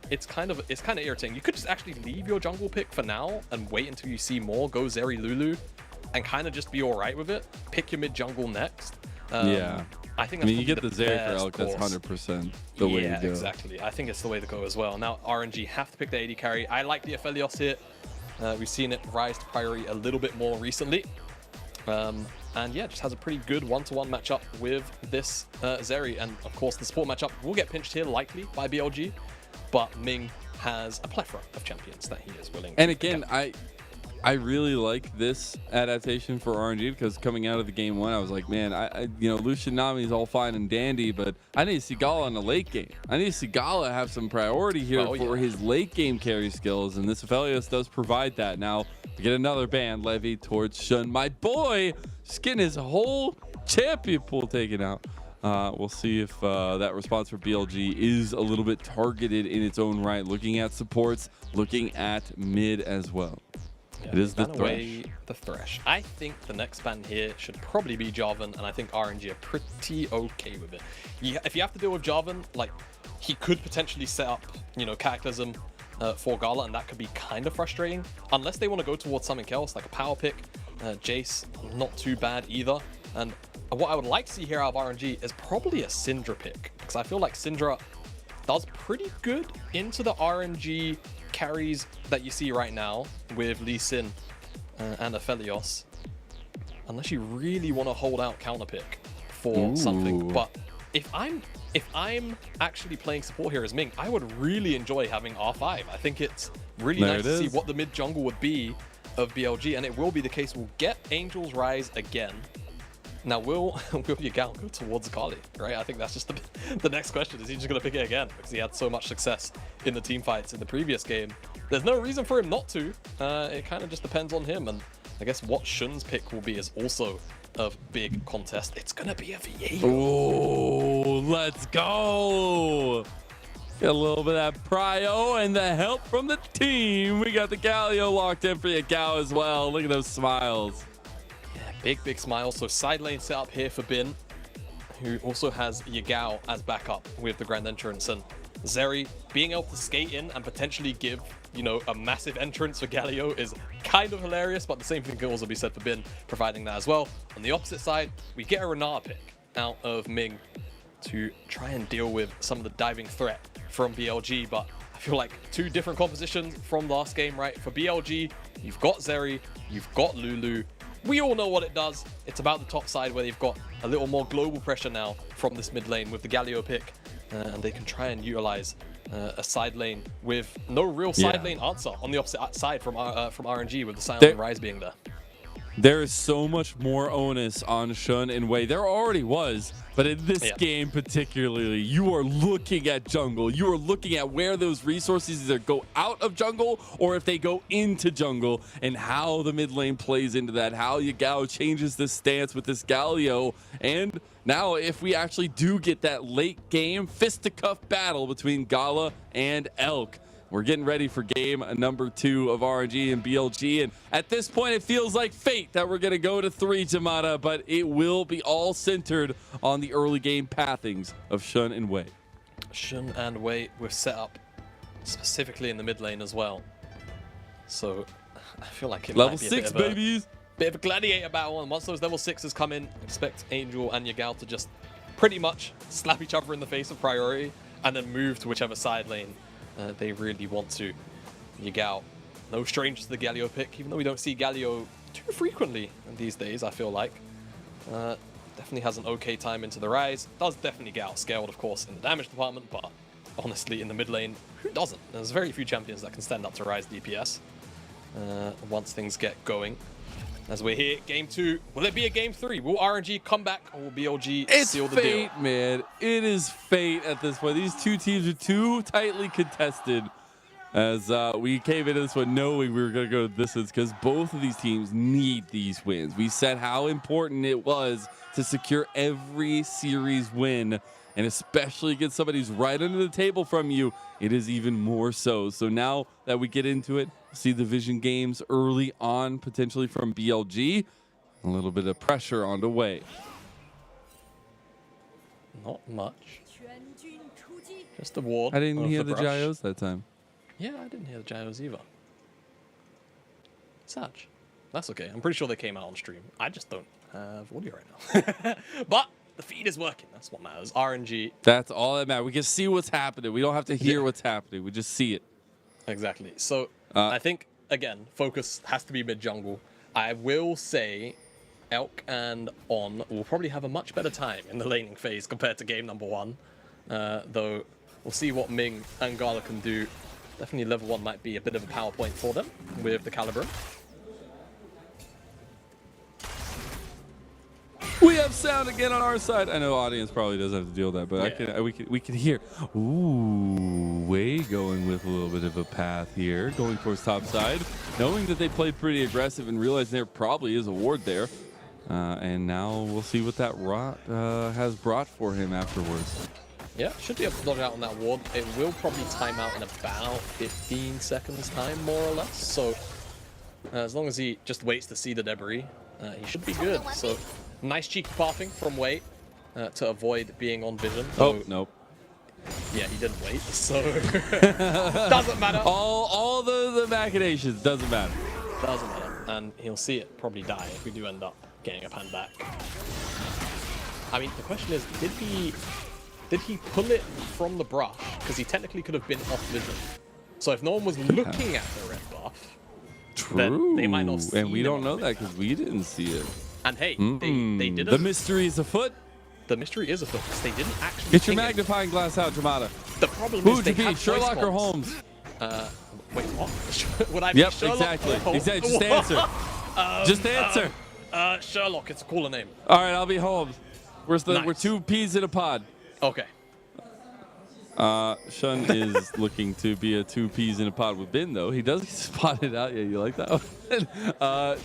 It's kind of irritating. You could just actually leave your jungle pick for now and wait until you see more. Go Zeri Lulu and kind of just be all right with it. Pick your mid jungle next. Yeah. I think I that's mean, you get the probably Zeri for best Elk, that's course. 100% the way to Yeah, go. exactly. I think it's the way to go as well. Now, RNG have to pick the AD carry. I like the Aphelios here. We've seen it rise to priority a little bit more recently. And yeah, just has a pretty good one-to-one matchup with this Zeri. And of course, the support matchup will get pinched here, likely, by BLG. But Ming has a plethora of champions that he is willing to And again, I really like this adaptation for RNG because coming out of the game 1, I was like, man, you know, Lucian Nami is all fine and dandy, but I need to see Gala in the late game. I need to see Gala have some priority here for his late game carry skills, and this Aphelios does provide that. Now, we get another ban levy towards Shun. My boy, just getting his whole champion pool taken out. We'll see if that response for BLG is a little bit targeted in its own right, looking at supports, looking at mid as well. Yeah, it is the Thresh. I think the next ban here should probably be Jarvan, and I think RNG are pretty okay with it. If you have to deal with Jarvan, like, he could potentially set up, you know, Cataclysm for Gala, and that could be kind of frustrating. Unless they want to go towards something else, like a power pick. Jace, not too bad either. And what I would like to see here out of RNG is probably a Syndra pick, because I feel like Syndra does pretty good into the RNG carries that you see right now with Lee Sin and Aphelios, unless you really want to hold out counter pick for something. But if I'm actually playing support here as Ming, I would really enjoy having R5. I think it's really nice to see what the mid jungle would be of BLG, and it will be the case. We'll get Angel's Rise again. Now, will Yagao go towards Kali, right? I think that's just the next question. Is he just going to pick it again? Because he had so much success in the team fights in the previous game. There's no reason for him not to. It kind of just depends on him. And I guess what Shun's pick will be is also a big contest. It's going to be a Viego. Oh, let's go. Get a little bit of that prio and the help from the team. We got the Galio locked in for Yagao as well. Look at those smiles. Big smile. So side lane set up here for Bin. who also has Yagao as backup with the Grand Entrance, and Zeri being able to skate in and potentially give, you know, a massive entrance for Galio is kind of hilarious, but the same thing can also be said for Bin providing that as well. On the opposite side, we get a Renata pick out of Ming to try and deal with some of the diving threat from BLG, but I feel like two different compositions from last game, right? For BLG, you've got Zeri, you've got Lulu. We all know what it does. It's about the top side where they've got a little more global pressure now from this mid lane with the Galio pick, and they can try and utilize a side lane with no real side lane answer on the opposite side from RNG, with the Silent Rise being there. There is so much more onus on Shun and Wei. There already was, but in this game particularly, you are looking at jungle. You are looking at where those resources either go out of jungle or if they go into jungle, and how the mid lane plays into that, how Yagao changes this stance with this Galio. And now if we actually do get that late game fisticuff battle between Gala and Elk, we're getting ready for game number 2 of RNG and BLG. And at this point, it feels like fate that we're going to go to 3, Jamada, but it will be all centered on the early game pathings of Shun and Wei. Shun and Wei were set up specifically in the mid lane as well. So I feel like it level might be 6, babies. Bit of a gladiator battle, and once those level 6s come in, expect Angel and Yagao to just pretty much slap each other in the face of priority and then move to whichever side lane they really want to. Yagao, no stranger to the Galio pick, even though we don't see Galio too frequently these days, I feel like. Definitely has an okay time into the Rise. Does definitely get outscaled, of course, in the damage department, but honestly, in the mid lane, who doesn't? There's very few champions that can stand up to Rise DPS once things get going. As we're here, game 2. Will it be a game 3? Will RNG come back, or will BLG seal the deal? It's fate, man. It is fate at this point. These two teams are too tightly contested. As we came into this one knowing we were going to go to distance, because both of these teams need these wins. We said how important it was to secure every series win, and especially against somebody who's right under the table from you, it is even more so. So now that we get into it, see the Vision games early on, potentially from BLG, a little bit of pressure on the way. Not much. Just a ward. I didn't hear the brush. gyos that time. Yeah, I didn't hear the gyos either. Such. That's okay. I'm pretty sure they came out on stream. I just don't have audio right now. But the feed is working. That's what matters. RNG. That's all that matters. We can see what's happening. We don't have to hear what's happening. We just see it. Exactly. So I think, again, focus has to be mid-jungle. I will say Elk and On will probably have a much better time in the laning phase compared to game number 1. Though we'll see what Ming and Gala can do. Definitely level 1 might be a bit of a power point for them with the Caliber. We have sound again on our side. I know audience probably doesn't have to deal with that, but we can hear. Ooh, Wei going with a little bit of a path here, going towards top side, knowing that they played pretty aggressive and realizing there probably is a ward there. And now we'll see what that rot has brought for him afterwards. Yeah, should be able to dodge out on that ward. It will probably time out in about 15 seconds time, more or less. So as long as he just waits to see the debris, he should be good. So nice cheeky pathing from Wei to avoid being on vision. Oh, nope. Yeah, he didn't wait, so doesn't matter. All the machinations, doesn't matter. Doesn't matter. And he'll see it probably die if we do end up getting a pan back. I mean, the question is, did he pull it from the brush? Because he technically could have been off vision. So if no one was looking at the red buff, then they might not see. And we don't know that because we didn't see it. And hey, they didn't. The mystery is afoot. The mystery is afoot because they didn't actually. Get your magnifying glass out, Dramata. The problem Who is would they you be, have Sherlock or voice Holmes? bombs. Wait, what? Would I be Sherlock? Exactly. Or Holmes? Exactly. Just answer. Just answer. Sherlock. It's a cooler name. All right, I'll be Holmes. We're 2 peas in a pod. Okay. Shun is looking to be a 2 peas in a pod with Bin, though. He does spot it out. Yeah, you like that one?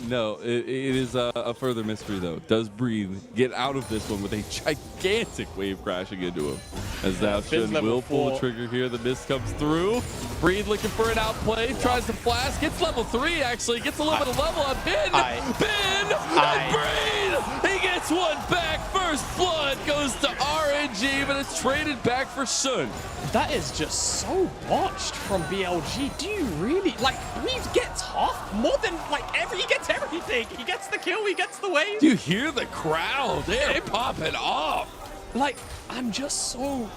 No, it is a further mystery, though. Does Breathe get out of this one with a gigantic wave crashing into him? As now Shun will pull the trigger here. The mist comes through. Breathe looking for an outplay. Tries to flash. Gets level 3, actually. Gets a little bit of level on Bin. Bin! And Breathe! He gets gets one back. First blood goes to RNG, but it's traded back for Sun. That is just so botched from BLG. Do you really like? Breeze gets half more than like he gets everything. He gets the kill. He gets the wave. Do you hear the crowd? They're popping off. Like, I'm just so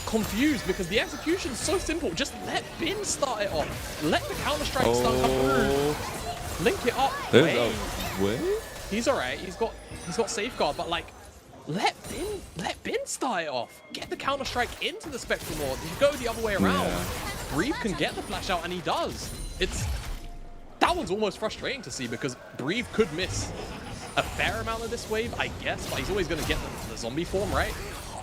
confused because the execution's so simple. Just let Bin start it off. Let the Counter-Strike stun come through. Link it up. There's a way? He's alright. He's got safeguard, but like, let Bin start it off. Get the Counter-Strike into the Spectrum Lord. You go the other way around. Yeah. Breathe can get the flash out, and he does. That one's almost frustrating to see because Breathe could miss a fair amount of this wave, I guess, but he's always going to get the zombie form, right?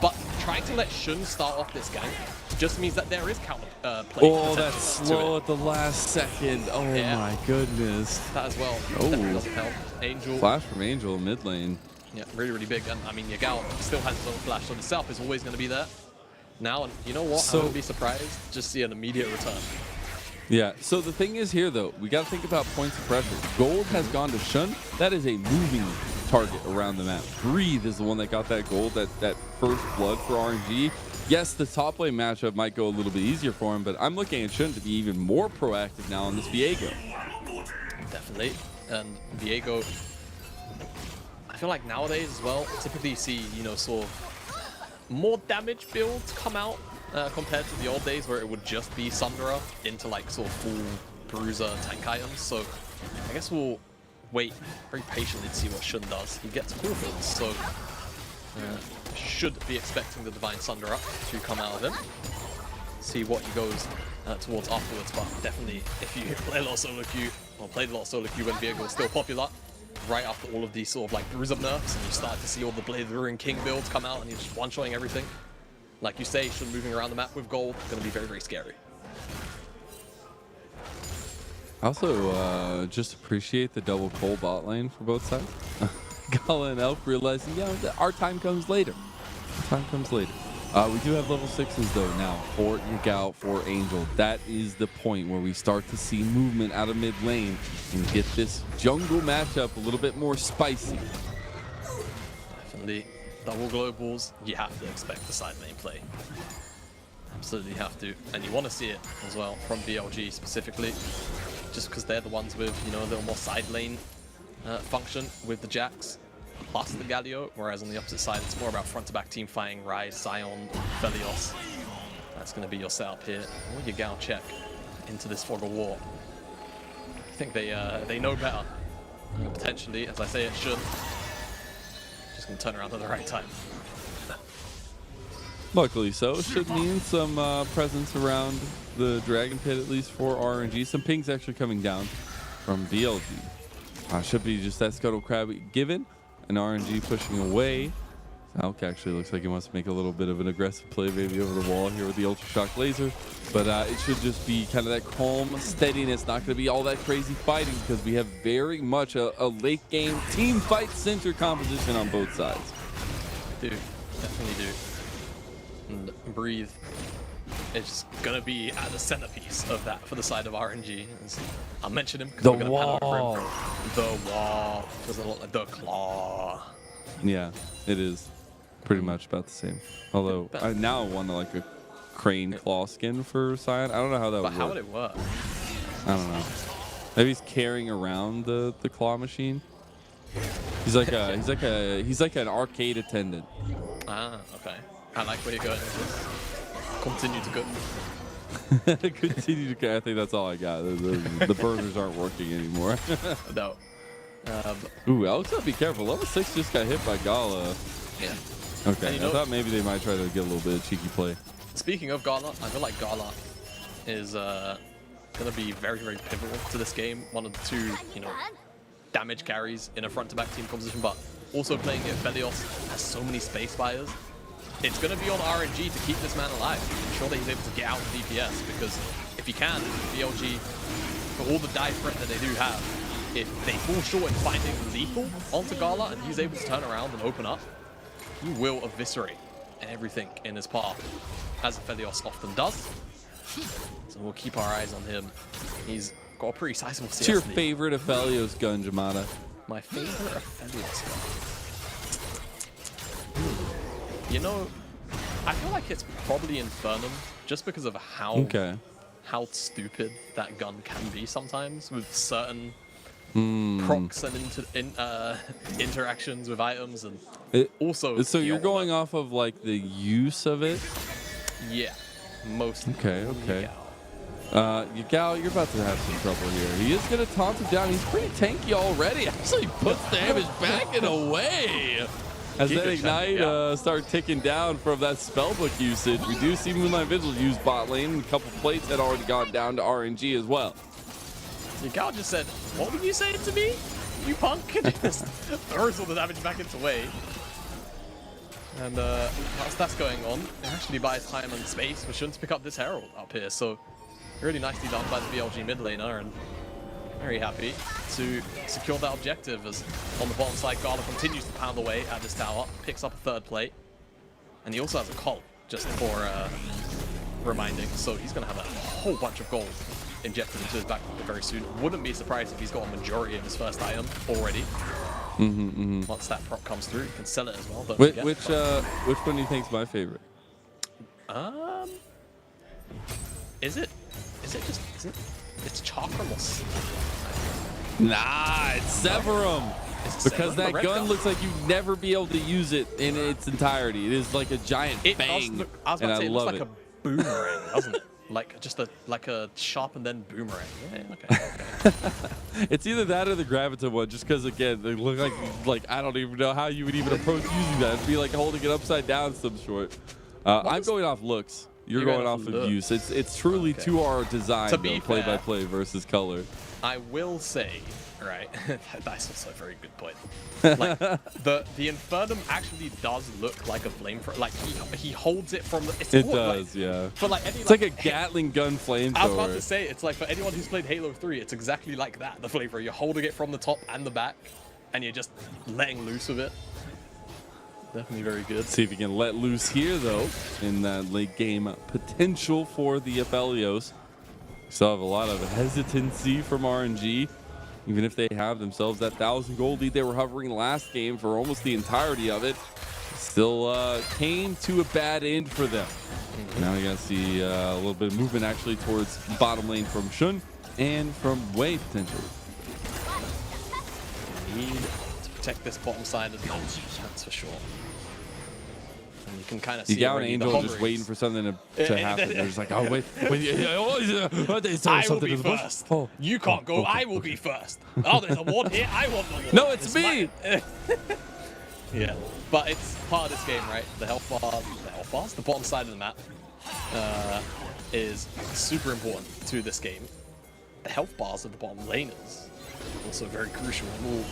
But trying to let Shun start off this gank just means that there is counter play. Oh, that's slow at the last second. Oh my goodness. That as well. Definitely doesn't help. Angel. Flash from Angel mid lane. Yeah, really, really big. And I mean, Yagao still has his own flash, so the self is always going to be there. Now, and you know what? I wouldn't be surprised. Just see an immediate return. Yeah, so the thing is here, though, we got to think about points of pressure. Gold has gone to Shun. That is a moving target around the map. Breathe is the one that got that gold, that first blood for RNG. Yes, the top lane matchup might go a little bit easier for him, but I'm looking at Shun to be even more proactive now on this Viego. Definitely. And Viego, I feel like nowadays as well, typically you see, you know, sort of more damage builds come out compared to the old days where it would just be Sundra into like sort of full bruiser tank items. So I guess we'll wait very patiently to see what Shun does. He gets Portals, so should be expecting the Divine Sundra to come out of him. See what he goes towards afterwards, but definitely if you play a lot of solo queue, or played a lot of solo queue when Viego was still popular, right after all of these sort of like bruiser nerfs, and you start to see all the Blade of the Ruin King builds come out, and he's just one-shotting everything. Like you say, Shun moving around the map with gold, going to be very, very scary. I also just appreciate the double Cole bot lane for both sides. Gala and Elf realizing, yeah, our time comes later. Time comes later. We do have level 6s though now for Yagao, for Angel. That is the point where we start to see movement out of mid lane and get this jungle matchup a little bit more spicy. Definitely. Double globals, you have to expect the side lane play. Absolutely have to. And you want to see it as well from BLG specifically, just because they're the ones with, you know, a little more side lane function with the Jax plus the Galio, whereas on the opposite side it's more about front to back team fighting Ryze, Sion, Felios. That's going to be your setup here. Or your Gal check into this fog of war. I think they know better. Potentially, as I say, it should. Just gonna turn around at the right time. Luckily so. Should mean some presence around the Dragon Pit, at least for RNG. Some pings actually coming down from BLG. Should be just that Scuttle Crab given, and RNG pushing away. Alk actually looks like he wants to make a little bit of an aggressive play, maybe over the wall here with the Ultra Shock Laser. But it should just be kind of that calm steadiness, not going to be all that crazy fighting, because we have very much a late game team fight center composition on both sides. Do, definitely do. And Breathe is going to be at the centerpiece of that for the side of RNG. I'll mention him because we're going to pan over him. The wall. There's a lot like the claw. Yeah, it is pretty much about the same. Although I now want like a crane claw skin for Sion. I don't know how that would work. But how would it work? I don't know. Maybe he's carrying around the claw machine. He's like an arcade attendant. Ah, okay. I like where you're going with this. Continue to go. Continue to go. I think that's all I got. The burners aren't working anymore. No. Ooh, Alex, be careful. Level 6 just got hit by Gala. Yeah. Okay, I thought maybe they might try to get a little bit of cheeky play. Speaking of Gala, I feel like Gala is going to be very, very pivotal to this game. One of the two, you know, damage carries in a front-to-back team composition, but also playing it, Felios has so many space fires. It's going to be on RNG to keep this man alive, ensure that he's able to get out of DPS, because if he can, BLG, for all the dive threat that they do have, if they fall short in finding lethal onto Gala and he's able to turn around and open up, he will eviscerate everything in his path, as Felios often does. So we'll keep our eyes on him. He's got a pretty sizable CS. What's your lead. favorite Aphelios gun, Jamada? My favorite Aphelios gun? You know, I feel like it's probably Infernum, just because of how stupid that gun can be sometimes with certain procs and interactions with items, and also. So you're going off of like the use of it. Yeah, mostly. Okay. Yagao, you're about to have some trouble here. He is going to taunt him down. He's pretty tanky already. Actually puts damage back and away. As that Ignite start ticking down from that spellbook usage, we do see Moonlight Vigil use bot lane. A couple plates had already gone down to RNG as well. Yagao just said, "What were you saying to me, you punk?" Just throws all the damage back into Wei. And whilst that's going on, it actually buys time and space for Shun to pick up this Herald up here. So really nicely done by the BLG mid laner, and very happy to secure that objective, as on the bottom side, Gala continues to pound away at this tower, picks up a third plate, and he also has a cult, just for reminding, so he's going to have a whole bunch of gold injected into his back pocket very soon. Wouldn't be surprised if he's got a majority of his first item already. Once that prop comes through, you can sell it as well. Which one do you think is my favorite? It's Chakramos. Nah, it's Severum. Because that gun looks like you'd never be able to use it in its entirety. It is like a giant bang, I was about to say, it looks like it. a boomerang, doesn't it? Like a sharpened end boomerang. Yeah, okay. It's either that or the Graviton one, just because again they look like I don't even know how you would even approach using that. It'd be like holding it upside down some short. I'm going off looks. You're going off of use. It's truly to our design, though, play by play versus color. I will say, right, that's also a very good point. Like the Infernum actually does look like a flamethrower. Like he holds it from the. It does, yeah. For like it's like a Gatling gun flamethrower. I was about to say, it's like for anyone who's played Halo 3, it's exactly like that. The flamethrower, you're holding it from the top and the back, and you're just letting loose with it. Definitely very good. See if you can let loose here, though, in that late game potential for the Aphelios. Still have a lot of hesitancy from RNG, even if they have themselves that 1,000 gold lead they were hovering last game for almost the entirety of it. Still came to a bad end for them. Now you gotta see a little bit of movement actually towards bottom lane from Shun and from Wei potentially. Need to protect this bottom side of the match, that's for sure. And you can kind of see Yagao and Angel just waiting for something to happen. They're just like, oh wait, I will be first. You can't go. I will be first. Oh, there's a ward here. I want the ward. No, it's me. Yeah, but it's part of this game, right? The health bars, the bottom side of the map, is super important to this game. The health bars of the bottom laners also very crucial. And will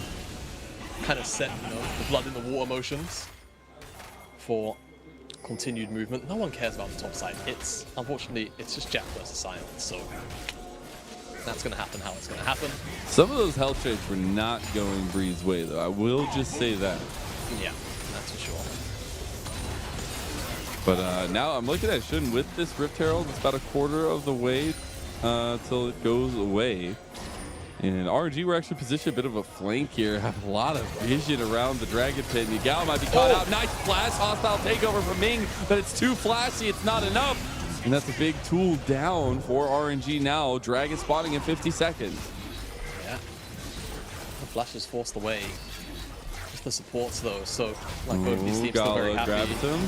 kind of set, the blood in the water motions for continued movement. No one cares about the top side. Unfortunately, it's just Jack versus Silence, so that's going to happen how it's going to happen. Some of those health trades were not going Breeze's way, though. I will just say that. Yeah, that's for sure. But now I'm looking at Shun with this Rift Herald. It's about a quarter of the way till it goes away. And RNG were actually positioned a bit of a flank here. Have a lot of vision around the Dragon Pit. Yagao might be caught out. Nice flash, hostile takeover from Ming, but it's too flashy. It's not enough. And that's a big tool down for RNG now. Dragon spawning in 50 seconds. Yeah. The flash is forced away. Just the supports though, so like both these teams still very happy. Grabs him.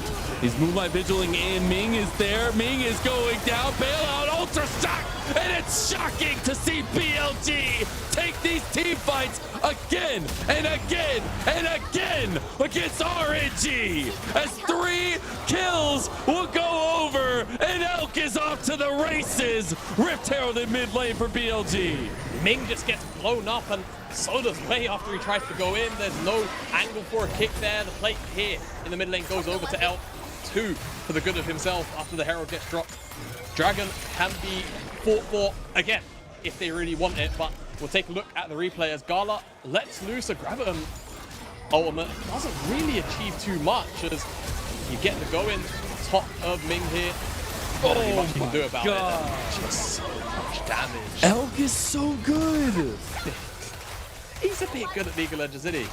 He's Moonlight Vigiling and Ming is there. Ming is going down. Bailout, Ultra Shock! And it's shocking to see BLG take these team fights again and again and again against RNG as 3 kills will go over and Elk is off to the races. Rift Herald in mid lane for BLG. Ming just gets blown up and so does Wei after he tries to go in. There's no angle for a kick there. The plate here in the mid lane goes over to Elk. 2 for the good of himself after the Herald gets dropped. Dragon can be fought for again if they really want it, but we'll take a look at the replay as Gala lets loose a Graviton ultimate. Doesn't really achieve too much as you get the go in top of Ming here. Not really much you can do about it. Just so much damage. Elk is so good. He's a bit good at League of Legends, isn't he?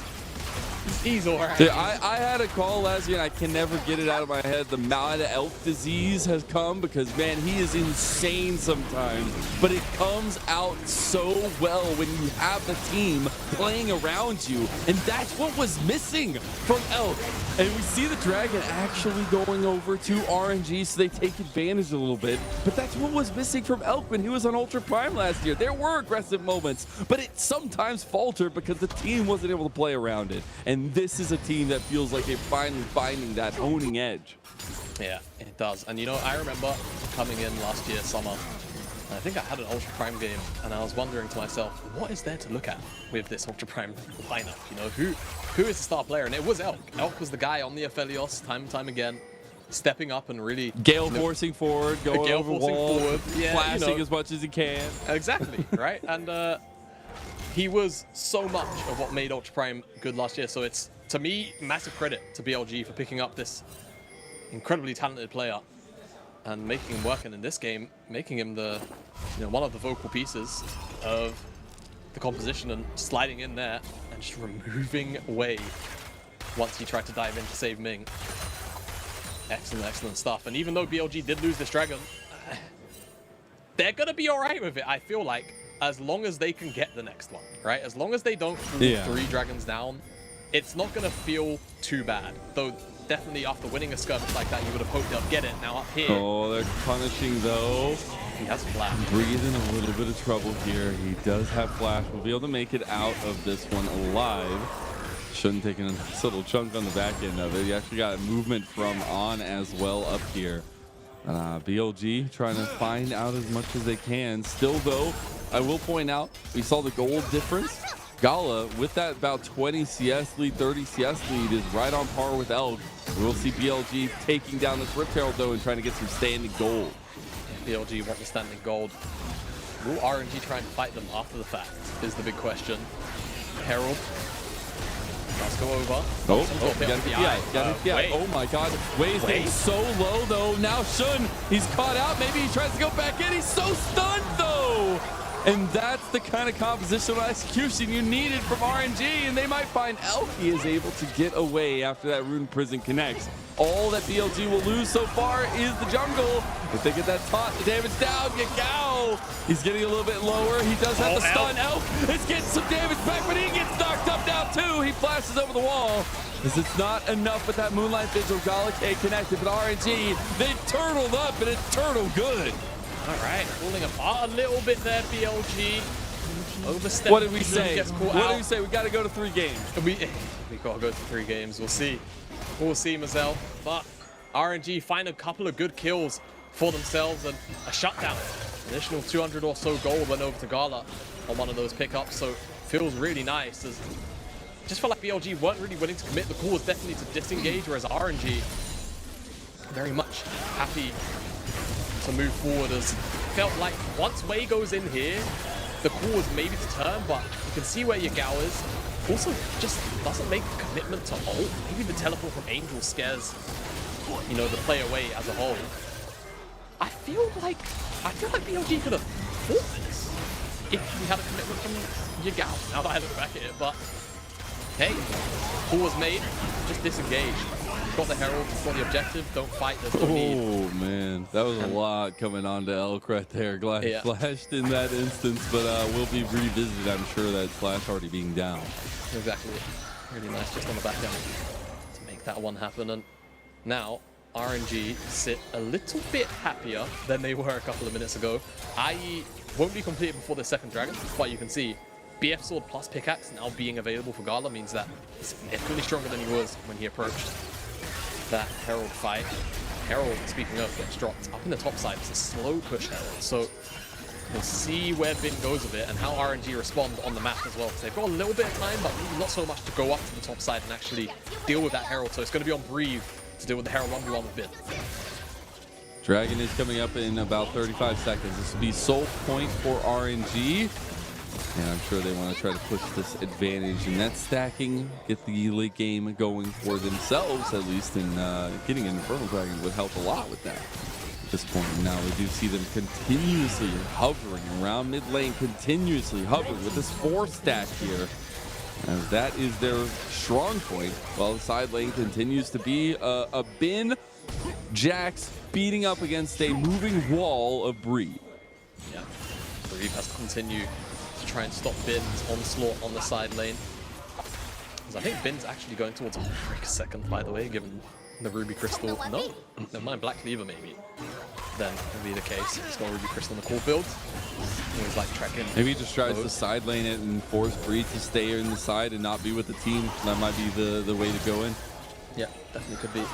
He's alright. Dude, I had a call last year and I can never get it out of my head. The Mad Elf disease has come because, man, he is insane sometimes. But it comes out so well when you have the team playing around you. And that's what was missing from Elk. And we see the Dragon actually going over to RNG so they take advantage a little bit. But that's what was missing from Elk when he was on Ultra Prime last year. There were aggressive moments, but it sometimes faltered because the team wasn't able to play around it. And this is a team that feels like they're finally finding that honing edge. Yeah, it does. And you know, I remember coming in last year summer, and I think I had an Ultra Prime game, and I was wondering to myself, what is there to look at with this Ultra Prime lineup? You know, who is the star player? And it was Elk. Elk was the guy on the Aphelios time and time again, stepping up and really... Gale forcing forward, going over walls, yeah, flashing you know, as much as he can. Exactly, right? And he was so much of what made Ultra Prime good last year. So it's, to me, massive credit to BLG for picking up this incredibly talented player and making him work, and in this game, making him the, you know, one of the vocal pieces of the composition and sliding in there and just removing Wei once he tried to dive in to save Ming. Excellent, excellent stuff. And even though BLG did lose this dragon, they're gonna be all right with it, I feel like, as long as they can get the next one, right? As long as they don't pull 3 dragons down, it's not gonna feel too bad. Though definitely after winning a skirmish like that, you would have hoped they'll get it. Now up here. Oh, they're punishing though. He has flash. Breathing a little bit of trouble here. He does have flash. Will be able to make it out of this one alive. Shouldn't take a little chunk on the back end of it. He actually got movement from on as well up here. BLG trying to find out as much as they can. Still though, I will point out, we saw the gold difference. Gala, with that about 20 CS lead, 30 CS lead, is right on par with Elk. We'll see BLG taking down this Rift Herald though and trying to get some standing gold. BLG want the standing gold. Will RNG try and fight them after the fact is the big question. Herald. Let's go over. Oh, got his PI. Oh my god. Wei's getting so low though. Now Shun, he's caught out. Maybe he tries to go back in. He's so stunned though. And that's the kind of compositional execution you needed from RNG, and they might find Elkie is able to get away after that Rune Prison connects. All that BLG will lose so far is the jungle. If they get that taunt, the damage down, Yagao, he's getting a little bit lower. He does have the stun. Elk is getting some damage back, but he gets knocked up now too. He flashes over the wall. Because it's not enough with that Moonlight Vigil. Gallic connected, but RNG, they've turtled up, and it's turtle good. All right, falling apart a little bit there, BLG. Overstepping. What did we say? What did we say? We got to go to 3 games. We got to go to 3 games. We'll see. We'll see, Mazel. But RNG find a couple of good kills for themselves and a shutdown. Additional 200 or so gold went over to Gala on one of those pickups, so feels really nice. As just felt like BLG weren't really willing to commit. The call was definitely to disengage, whereas RNG very much happy to move forward, as felt like once Wei goes in here, the call was maybe to turn, but you can see where Yagao is. Also, just doesn't make a commitment to ult. Maybe the teleport from Angel scares, you know, the play away as a whole. I feel like BLG could have fought this if we had a commitment from Yagao. Now that I look back at it, but hey, call was made, just disengage. Got the Herald, got the objective, don't fight, there's no need. Oh man, that was a lot coming on to Elk right there. Glad he flashed in that instance, but will be revisited, I'm sure, that flash already being down. Exactly. Really nice just on the back end to make that one happen. And now RNG sit a little bit happier than they were a couple of minutes ago. IE won't be completed before the second dragon, but you can see BF Sword plus Pickaxe now being available for Gala means that he's significantly stronger than he was when he approached that Herald fight. Herald, speaking of, gets dropped up in the top side. It's a slow push Herald, so we'll see where Bin goes with it and how RNG respond on the map as well, because they've got a little bit of time, but not so much to go up to the top side and actually deal with that Herald. So it's going to be on Breathe to deal with the Herald 1v1 with Bin. Dragon is coming up in about 35 seconds. This will be sole point for RNG. And I'm sure they want to try to push this advantage in that stacking, get the late game going for themselves, at least, and getting an Infernal Dragon would help a lot with that at this point. Now we do see them continuously hovering around mid lane, continuously hovering with this 4 stack here. as that is their strong point, while the side lane continues to be a Bin Jax beating up against a moving wall of Breed. Yeah, Breed has to continue to try and stop Bin's onslaught on the side lane. Because I think Bin's actually going towards a frick second, by the way, given the Ruby Crystal. No, never mind, Black Cleaver maybe. Then it'll be the case. He's got Ruby Crystal in the core build. Always like tracking. Maybe he just tries to side lane it and force Breed to stay in the side and not be with the team. That might be the way to go in. Yeah, definitely could be.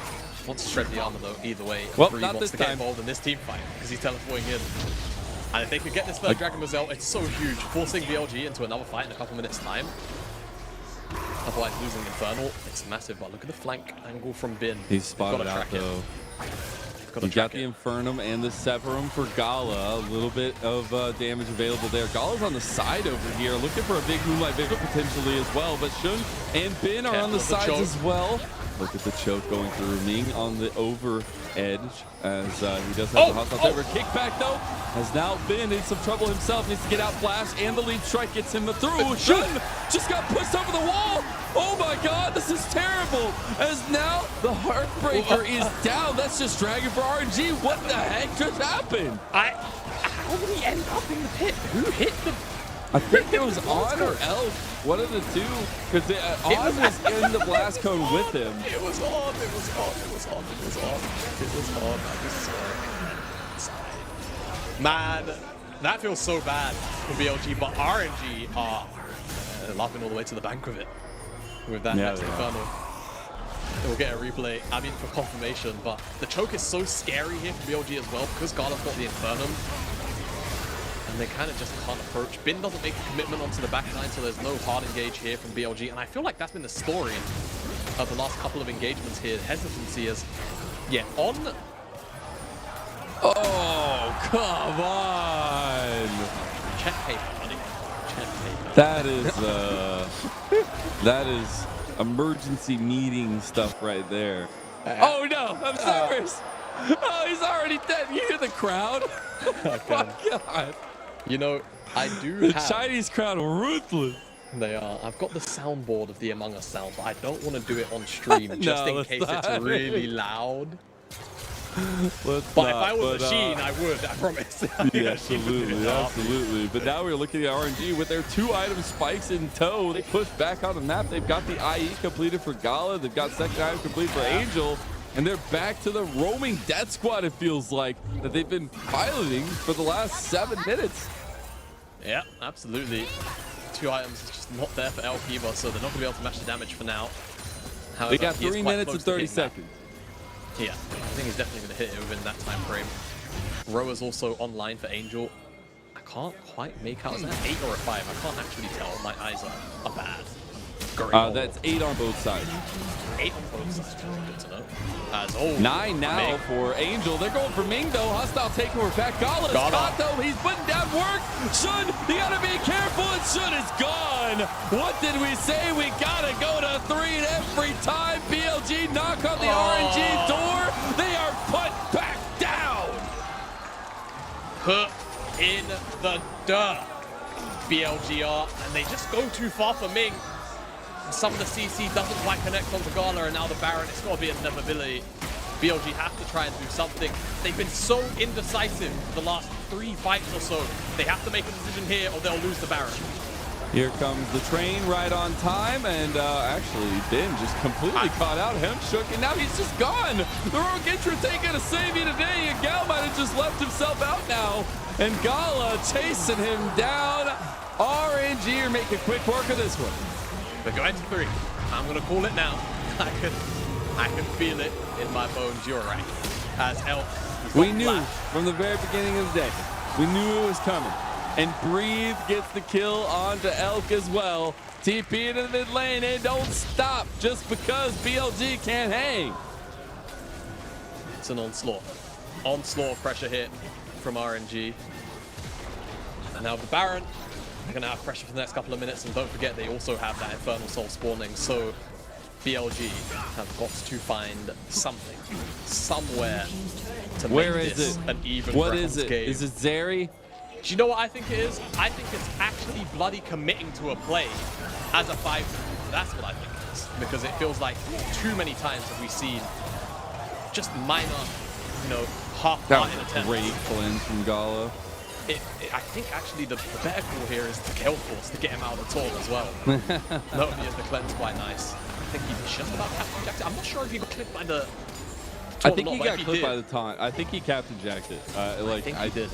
Wants to shred the armor though, either way. Well, Breed not wants this to get time. involved in this team fight because he's teleporting in. And if they could get this third Dragon Gazelle, it's so huge. Forcing BLG into another fight in a couple minutes time. Otherwise losing Infernal, it's massive. But look at the flank angle from Bin. He's spotted out though. You got the Infernum and the Severum for Gala. A little bit of damage available there. Gala's on the side over here, looking for a big Moonlight Vigil potentially as well. But Shun and Bin are on the sides as well. Look at the choke going through Ming on the over edge as he does have the hostile favor. Kickback though has now been in some trouble himself. Needs to get out flash and the lead strike gets him through. Shun just got pushed over the wall. Oh my god, this is terrible. As now the Heartbreaker is down. That's just dragging for RNG. What the heck just happened? How did he end up in the pit? Who hit the... I think it was On or Elk, one of the two, because On was in the blast cone with him. It was on, it was on, it was on, it was on, it was on. Man, that feels so bad for BLG, but RNG are laughing all the way to the bank with it. With that next Infernal. We'll get a replay, I mean, for confirmation, but the choke is so scary here for BLG as well, because Gala's got the Infernum. And they kind of just can't approach. Bin doesn't make a commitment onto the backline, so there's no hard engage here from BLG. And I feel like that's been the story of the last couple of engagements here. Hesitancy is, yeah, on. Oh, come on! Check paper, buddy. Check paper. That is emergency meeting stuff right there. Oh no, I'm serious. Oh, he's already dead. You hear the crowd? Oh my god. You know, I do the have... Chinese crowd are ruthless. They are. I've got the soundboard of the Among Us sound, but I don't want to do it on stream just in case it's really loud. But if I was a Sheen, I would, I promise. Yeah, absolutely, absolutely. But now we're looking at RNG with their 2-item spikes in tow. They push back on the map. They've got the IE completed for Gala. They've got second item complete for Angel. And they're back to the roaming death squad, it feels like, that they've been piloting for the last 7 minutes. Yeah, absolutely. 2 items is just not there for LPL, so they're not going to be able to match the damage for now. However, they got 3 minutes and 30 seconds. Yeah, I think he's definitely going to hit it within that time frame. Roa's also online for Angel. I can't quite make out, is that an 8 or a 5? I can't actually tell. My eyes are bad. That's 8 on both sides. 8 on both sides. Good to know. 9 now for Angel. They're going for Ming though. Hostile takeover back. Gala's caught though. He's putting down work. Shun, you gotta be careful. And Shun is gone. What did we say? We gotta go to 3 and every time BLG knock on the RNG door, they are put back down. Put in the dirt. BLGR, and they just go too far for Ming. Some of the CC doesn't quite connect onto Gala, and now the Baron, it's got to be a inevitability. BLG have to try and do something. They've been so indecisive the last 3 fights or so. They have to make a decision here or they'll lose the Baron. Here comes the train right on time, and actually Ben just completely caught out him, shook, and now he's just gone. The Rogue Entrance ain't gonna save you today, and Gal might have just left himself out now. And Gala chasing him down. RNG are making quick work of this one. They're going to 3. I'm gonna call it now. I can feel it in my bones. You're right. As Elf, we knew from the very beginning of the day. We knew it was coming. And Breathe gets the kill onto Elk as well. TP into the mid lane and don't stop just because BLG can't hang. It's an onslaught. Onslaught pressure hit from RNG. And now the Baron. They're going to have pressure for the next couple of minutes, and don't forget they also have that Infernal Soul spawning, so BLG have got to find something, somewhere to Where make is this it? an even What round is it? game. Is it Zeri? Do you know what I think it is? I think it's actually bloody committing to a play as a 5-2. That's what I think it is. Because it feels like too many times have we seen just minor, you know, half-hearted attempts. Great cleanse from Gala. I think actually the better call here is the kill force to get him out of the torn as well. Not only is the cleanse quite nice, I think he just about captain jacked it. I'm not sure if he got clipped by the I think he got clipped by the taunt. I think he captain jacked it. I think he did.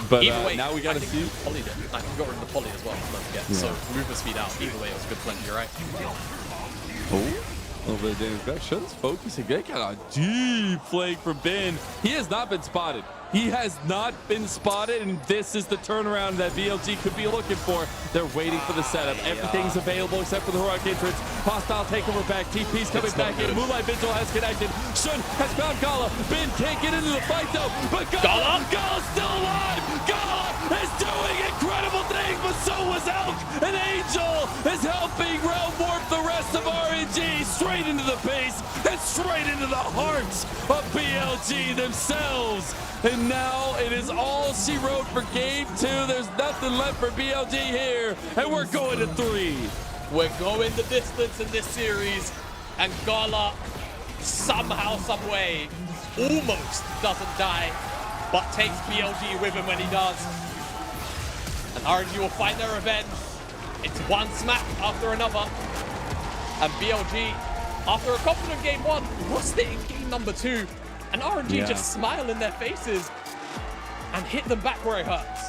But Either way, now we got to see. Poly did. I think he got rid of the poly as well. Don't forget. Yeah. So move the speed out. Either way, it was a good cleanse. You're right. Oh, a little bit of damage back. Shun's focusing. They got a deep flank from Ben. He has not been spotted. He has not been spotted, and this is the turnaround that BLG could be looking for. They're waiting for the setup. Everything's available except for the heroic entrance. Hostile takeover back. TP's coming back in. Moonlight Vigil has connected. Shun has found Gala. Ben can't get into the fight though, but Gala's still alive. Gala is doing incredible things, but so was Elk. And Angel is helping realm warp the rest of RNG straight into the face and straight into the hearts of BLG themselves. And now it is all she wrote for game 2. There's nothing left for BLG here, and we're going to 3. We're going the distance in this series, and Gala somehow, some way, almost doesn't die, but takes BLG with him when he does. And RNG will find their revenge. It's one smack after another, and BLG, after a confident game 1, lost it in game number 2. And RNG just smile in their faces and hit them back where it hurts.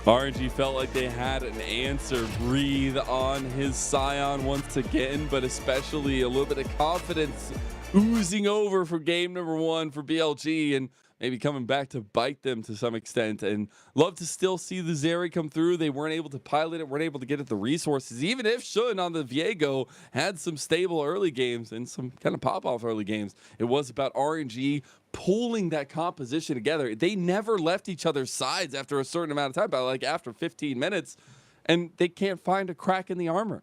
RNG felt like they had an answer. Breathe on his Scion once again, but especially a little bit of confidence oozing over for game number 1 for BLG, and maybe coming back to bite them to some extent. And love to still see the Zeri come through. They weren't able to pilot it, weren't able to get at the resources. Even if Shun on the Viego had some stable early games and some kind of pop-off early games, it was about RNG pulling that composition together. They never left each other's sides after a certain amount of time, about like after 15 minutes, and they can't find a crack in the armor.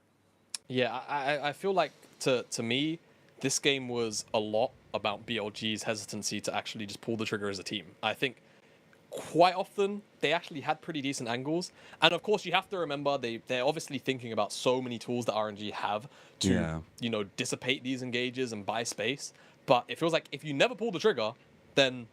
Yeah, I feel like to me, this game was a lot about BLG's hesitancy to actually just pull the trigger as a team. I think quite often they actually had pretty decent angles, and of course you have to remember they're obviously thinking about so many tools that RNG have to you know, dissipate these engages and buy space. But it feels like if you never pull the trigger, then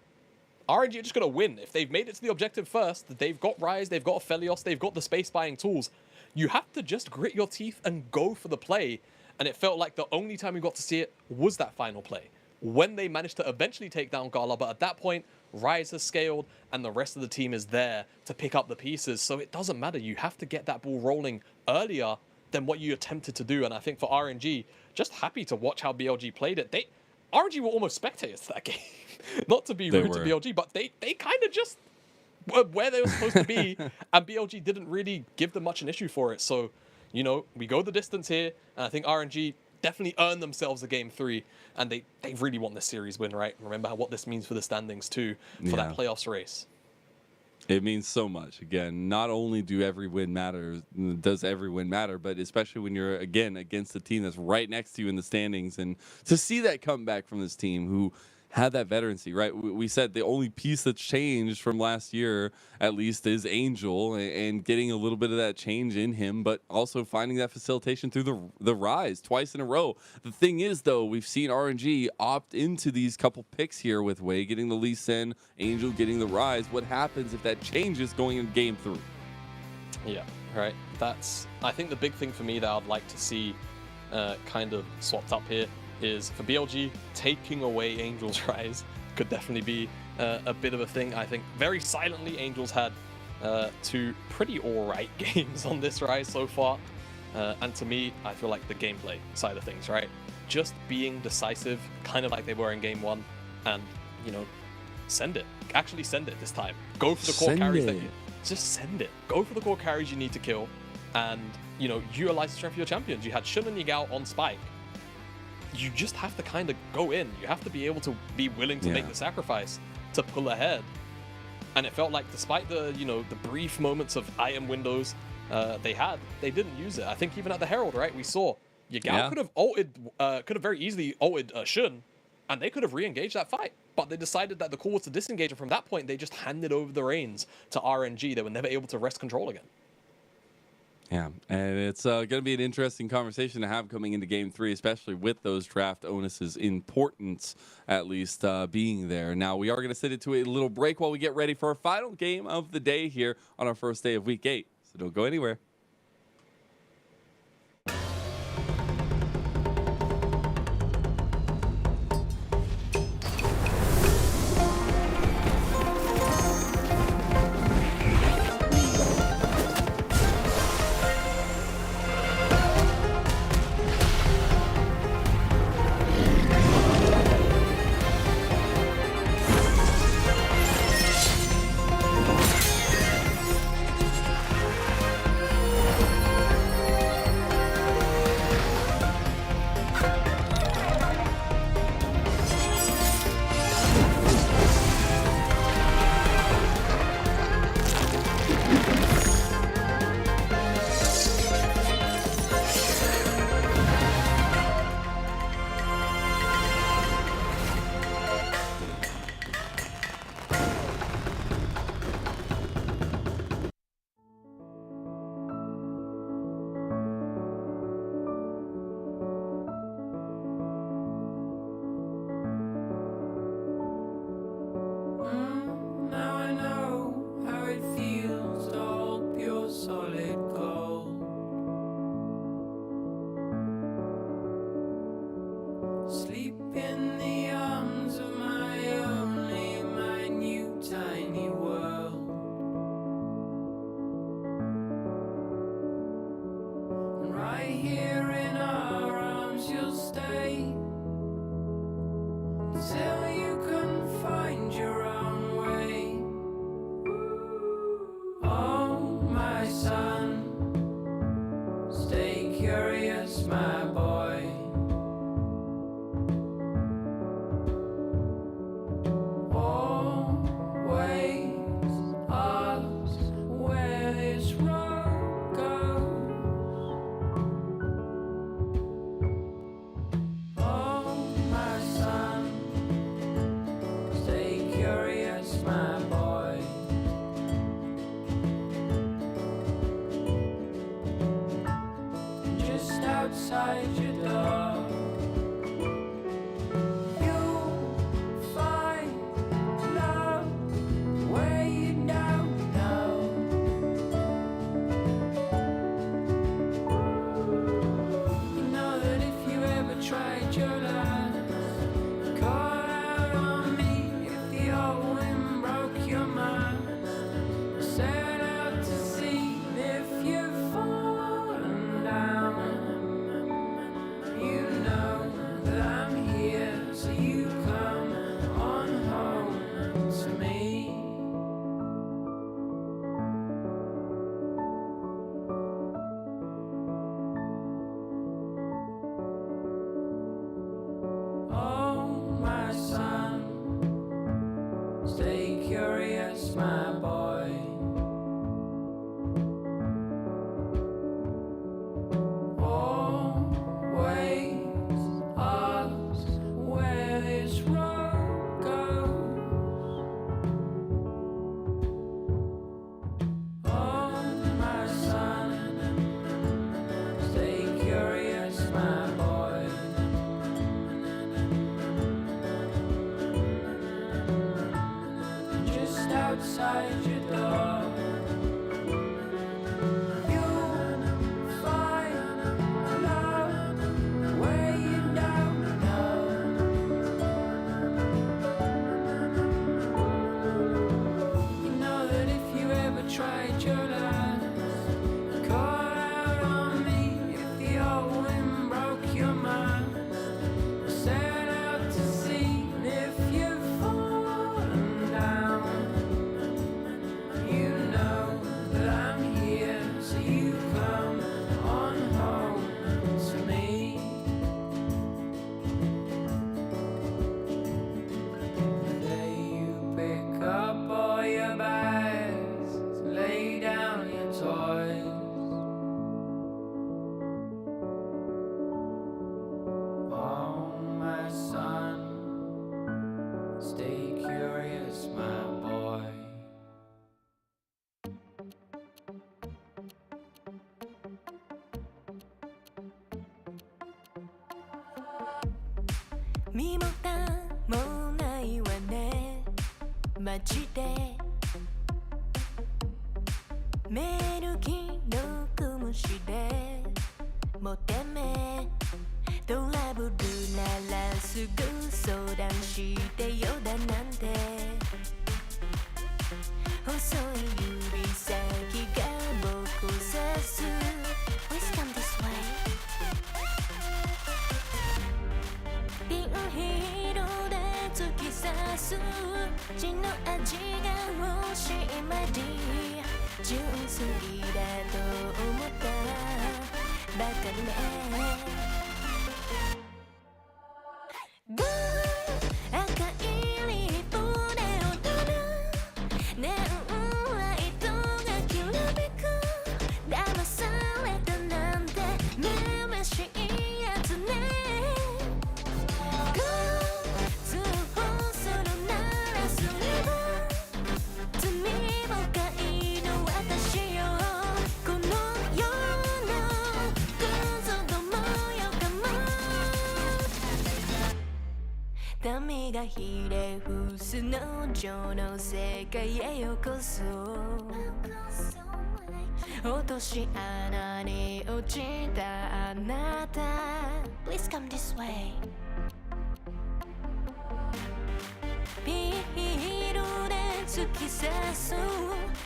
RNG are just gonna win. If they've made it to the objective first, they've got Rise, they've got Aphelios, they've got the space buying tools. You have to just grit your teeth and go for the play. And it felt like the only time we got to see it was that final play, when they managed to eventually take down Gala. But at that point, Rise has scaled and the rest of the team is there to pick up the pieces. So it doesn't matter. You have to get that ball rolling earlier than what you attempted to do. And I think for RNG, just happy to watch how BLG played it. RNG were almost spectators to that game. Not to be rude to BLG, but they kind of just were where they were supposed to be. And BLG didn't really give them much an issue for it. So, you know, we go the distance here. And I think RNG definitely earned themselves a game 3, and they really want this series win, right? Remember what this means for the standings too, for that playoffs race. It means so much. Again, not only does every win matter, but especially when you're, again, against a team that's right next to you in the standings, and to see that come back from this team who had that veterancy, right? We said the only piece that's changed from last year, at least, is Angel, and getting a little bit of that change in him, but also finding that facilitation through the Rise twice in a row. The thing is, though, we've seen RNG opt into these couple picks here with Wei getting the Lee Sin, Angel getting the Rise. What happens if that changes going in game 3? Yeah, right. I think the big thing for me that I'd like to see kind of swapped up here is for BLG, taking away Angel's Rise could definitely be a bit of a thing. I think very silently, Angels had 2 pretty alright games on this Rise so far. And to me, I feel like the gameplay side of things, right? Just being decisive, kind of like they were in game 1, and, you know, send it. Actually send it this time. Go for the core carries that you... Just send it. Go for the core carries you need to kill, and, you know, utilize the strength of your champions. You had Shun and Yigao on Spike. You just have to kind of go in. You have to be able to be willing to make the sacrifice to pull ahead. And it felt like despite the, you know, the brief moments of item windows they didn't use it. I think even at the Herald, right, we saw Yigao could have very easily ulted Shun, and they could have re-engaged that fight. But they decided that the call was to disengage, and from that point, they just handed over the reins to RNG. They were never able to wrest control again. Yeah, and it's going to be an interesting conversation to have coming into Game 3, especially with those draft bonuses' importance, at least being there. Now, we are going to sit into a little break while we get ready for our final game of the day here on our first day of Week 8. So don't go anywhere. Now I know how it feels to hold pure solid gold. Sleep in the arms of my only minute tiny world. And right here in our arms you'll stay until you can find your own way. Oh, my son, stay curious, my boy. Always ask where this road goes. Oh, my son, stay curious, my boy. Just outside your door, you'll find love where you don't know. You know that if you ever tried your luck, call out on me if the old wind broke your mind. Set out to sea if you've fallen down. You know that I'm here, so you come on home to me. Oh, my son, stay curious, my boy. Always ask where this road goes. Oh, my son, stay curious, my boy. Just outside your door, you'll find love where you don't know. You know that if you ever tried your luck, call out on me if the old wind broke your mind. Set out to sea if you've fallen down. You 身も蓋もないわねマジでメール既読無視でもてめトラブルならすぐ相談してよだなんて細い指先が僕を指す Please come this way ピンヒールで突き刺す血の味が欲しいまで純粋だと思ったバカねゴー赤いリップで踊るネオンライトがきらめく騙されたなんてめめしいやつねゴー通報するならすれば罪深いの私よこの世のクズどもよかも民がひれ伏す農場の世界へようこそ落とし穴に落ちたあなた Please come this way ピールで突き刺す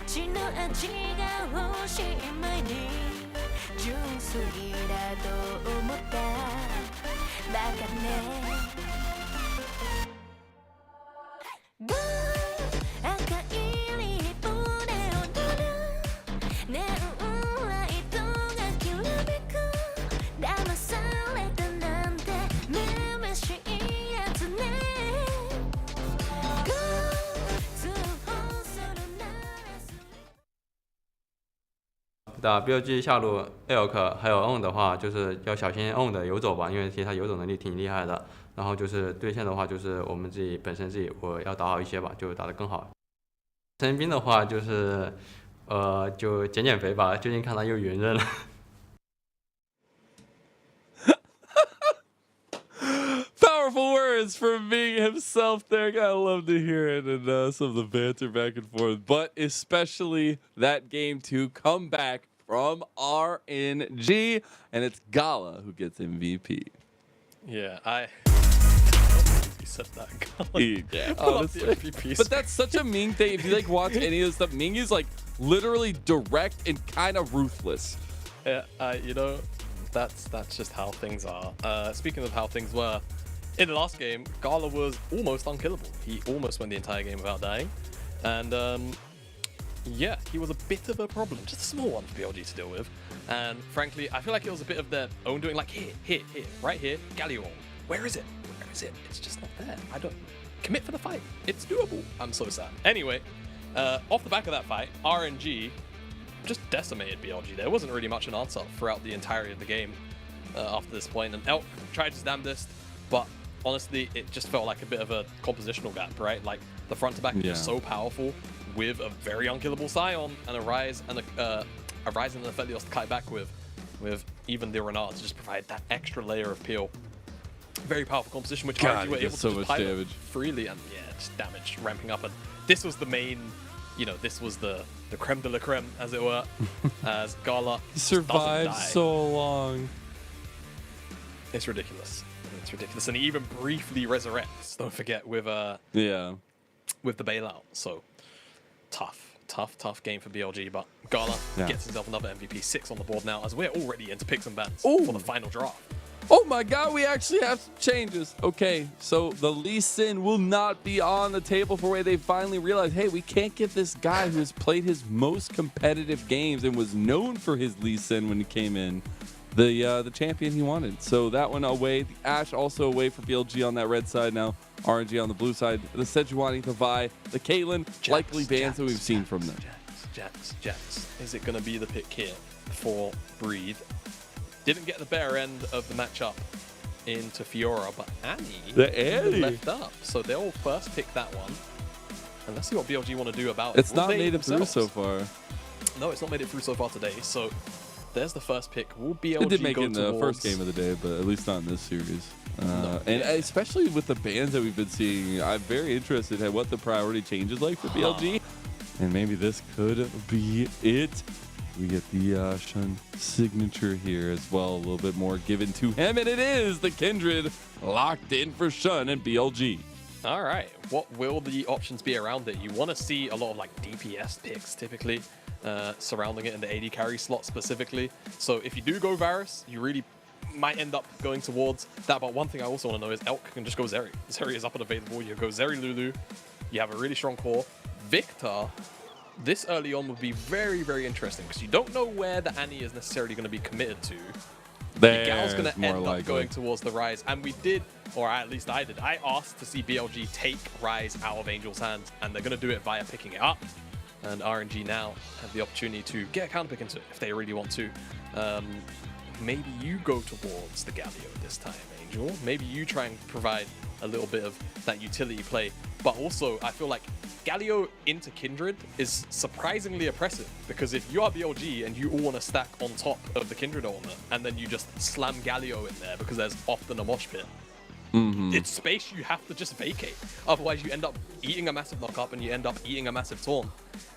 血の味が欲しい前に純粋だと思ったバカねゴー赤いリップで踊るネオンライトがきらめく騙されたなんてめめしいやつねゴー通報するならす打 BLG 下路 Elk 还有 On 的话，就是要小心 On 的游走吧，因为其实他游走能力挺厉害的。然后就是对线的话，就是我们自己本身我要打好一些吧，就打得更好。陈斌的话就是就减肥吧，最近看他又圆润了。Powerful words from Ming himself there. Gotta love to hear it and some of the banter back and forth, but especially that game 2 comeback from RNG, and it's Gala who gets MVP. Yeah, you said that. Yeah, Pull up honestly. the MVP But that's such a Ming thing. If you like watch any of the stuff, Ming is like literally direct and kind of ruthless. Yeah, you know, that's just how things are. Speaking of how things were, in the last game, Gala was almost unkillable. He almost went the entire game without dying, and yeah, he was a bit of a problem, just a small one for BLG to deal with. And frankly, I feel like it was a bit of their own doing. Like here, right here, Gallion. Where is it? Where is it? It's just not there. I don't commit for the fight. It's doable. I'm so sad. Anyway, off the back of that fight, RNG just decimated BLG. There wasn't really much an answer throughout the entirety of the game after this point. And Elk tried his damnedest, but honestly, it just felt like a bit of a compositional gap, right? Like the front to back is just so powerful with a very unkillable Scion and a Rise and a Rise and an Aphelios to kite back with even the Renard to just provide that extra layer of peel. Very powerful composition, which RNG were able to so just much pilot damage freely, and yeah, just damage ramping up. And this was the main, you know, this was the creme de la creme, as it were, as Gala Survived so long. It's ridiculous. It's ridiculous, and he even briefly resurrects. Don't forget with with the bailout. So tough game for BLG, but Gala gets himself another MVP, 6 on the board now, as we're already into picks and bans for the final draft. Oh my god, we actually have some changes. Okay, so the Lee Sin will not be on the table for where they finally realized, hey, we can't get this guy who has played his most competitive games and was known for his Lee Sin when he came in, the champion he wanted. So that one away. The Ashe also away for BLG on that red side now. RNG on the blue side. The Sejuani, the Vi, the Caitlyn, likely bans that we've seen from them. Jax. Is it going to be the pick here for Breathe? Didn't get the better end of the matchup into Fiora, but Annie left up. So they'll first pick that one. And let's see what BLG want to do about it. It's not made it through so far. No, it's not made it through so far today. So there's the first pick. Will BLG It did make go it in the towards... first game of the day, but at least not in this series. And especially with the bans that we've been seeing, I'm very interested in what the priority change is like for BLG. And maybe this could be it. We get the Shun signature here as well, a little bit more given to him, and it is the Kindred locked in for Shun and BLG. All right, what will the options be around it? You want to see a lot of like DPS picks typically surrounding it in the AD carry slot specifically. So if you do go Varus, you really might end up going towards that. But one thing I also want to know is Elk can just go Zeri. Zeri is up and available. You go Zeri Lulu. You have a really strong core. Victor, this early on would be very, very interesting because you don't know where the Annie is necessarily going to be committed to. Gal's going to end up going towards the Rise. And we did, or at least I did, I asked to see BLG take Rise out of Angel's hands, and they're going to do it via picking it up. And RNG now have the opportunity to get a counter pick into it if they really want to. Maybe you go towards the Galio this time, Angel. Maybe you try and provide a little bit of that utility play. But also, I feel like Galio into Kindred is surprisingly oppressive, because if you are BLG and you all want to stack on top of the Kindred owner, and then you just slam Galio in there because there's often a mosh pit, it's space you have to just vacate. Otherwise, you end up eating a massive knock-up and you end up eating a massive taunt.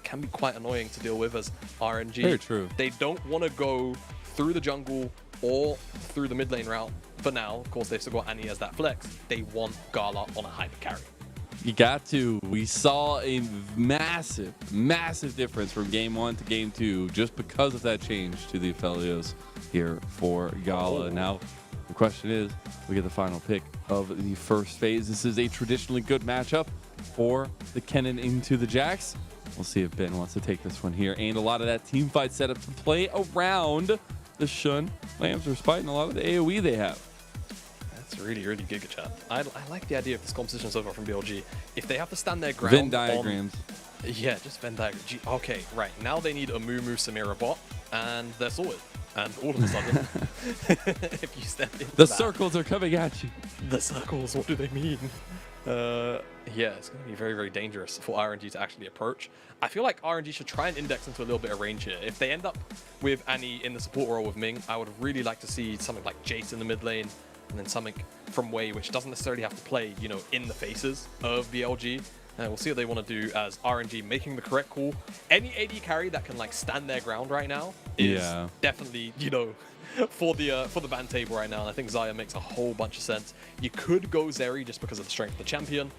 Can be quite annoying to deal with as RNG. Very true. They don't want to go through the jungle or through the mid lane route. For now, of course, they've still got Annie as that flex. They want Gala on a hyper carry. You got to. We saw a massive, massive difference from game 1 to game 2 just because of that change to the Aphelios here for Gala. Now, the question is, we get the final pick of the first phase. This is a traditionally good matchup for the Kennen into the Jax. We'll see if Ben wants to take this one here. And a lot of that team fight setup to play around the Shun. Lambs are spiting a lot of the AoE they have. That's really, really giga chat. I like the idea of this composition so far from BLG. If they have to stand their ground Venn diagrams. Yeah, just Venn diagram. Okay, right. Now they need a Mumu Samira bot, and they're sorted. And all of a sudden, if you step into the that, circles are coming at you. The circles, what do they mean? Yeah, it's going to be very, very dangerous for RNG to actually approach. I feel like RNG should try and index into a little bit of range here. If they end up with Annie in the support role with Ming, I would really like to see something like Jace in the mid lane, and then something from Wei, which doesn't necessarily have to play, you know, in the faces of BLG. We'll see what they want to do as RNG making the correct call. Any AD carry that can like stand their ground right now is definitely, you know, for the ban table right now. And I think Xayah makes a whole bunch of sense. You could go Zeri just because of the strength of the champion.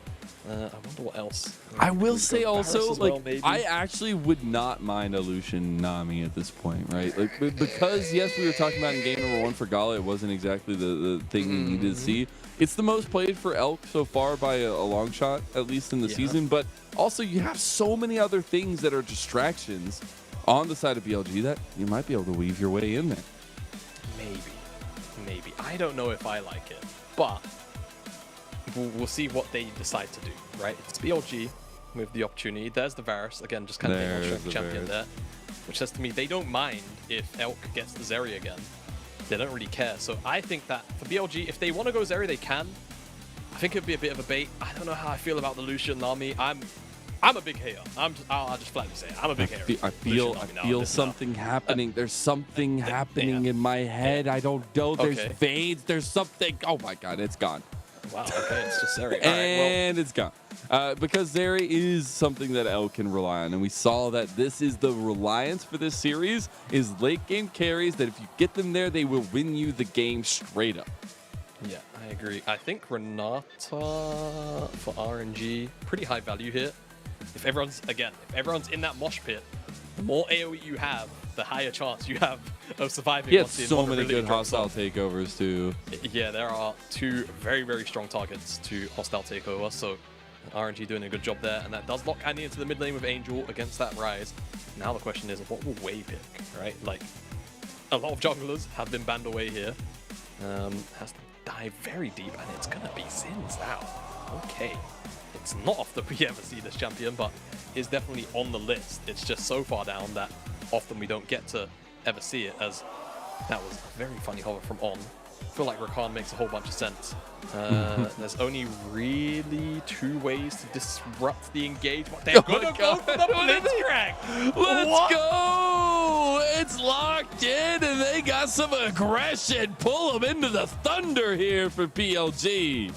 I wonder what else. I will say also, like, well, I actually would not mind a Lucian Nami at this point, right? Like, because yes, we were talking about in game number 1 for Gala, it wasn't exactly the thing we needed to see. It's the most played for Elk so far by a long shot, at least in the season. But also, you have so many other things that are distractions on the side of BLG that you might be able to weave your way in there. Maybe. I don't know if I like it, but we'll see what they decide to do, right? It's BLG with the opportunity. There's the Varus, again, just kind of being on strength champion there, which says to me they don't mind if Elk gets the Zeri again. They don't really care. So I think that for BLG, if they want to go Zeri, they can. I think it'd be a bit of a bait. I don't know how I feel about the Lucian Nami. I'm a big hater. I'll just flatly say it. I'm a big hater. I feel something happening. There's something happening in my head. I don't know. There's fades. There's something. Oh my God, it's gone. Wow, okay, it's just Zeri. And it's gone. Because Zeri is something that L can rely on. And we saw that this is the reliance for this series, is late game carries, that if you get them there, they will win you the game straight up. Yeah, I agree. I think Renata for RNG, pretty high value here. If everyone's in that mosh pit, the more AoE you have, the higher chance you have of surviving. Yeah, so many good hostile takeovers too. Yeah, there are 2 very, very strong targets to hostile takeover, so RNG doing a good job there, and that does lock Annie into the mid lane with Angel against that Rise. Now the question is, what will Wei pick, right? Like, a lot of junglers have been banned away here. Has to dive very deep, and it's gonna be Sins now. Okay. It's not often we ever see this champion, but is definitely on the list. It's just so far down that often we don't get to ever see it, as that was a very funny hover from On. I feel like Rakan makes a whole bunch of sense. There's only really 2 ways to disrupt the engagement. They're gonna go for the Blitzcrank! Let's go! It's locked in, and they got some aggression pull him into the thunder here for BLG.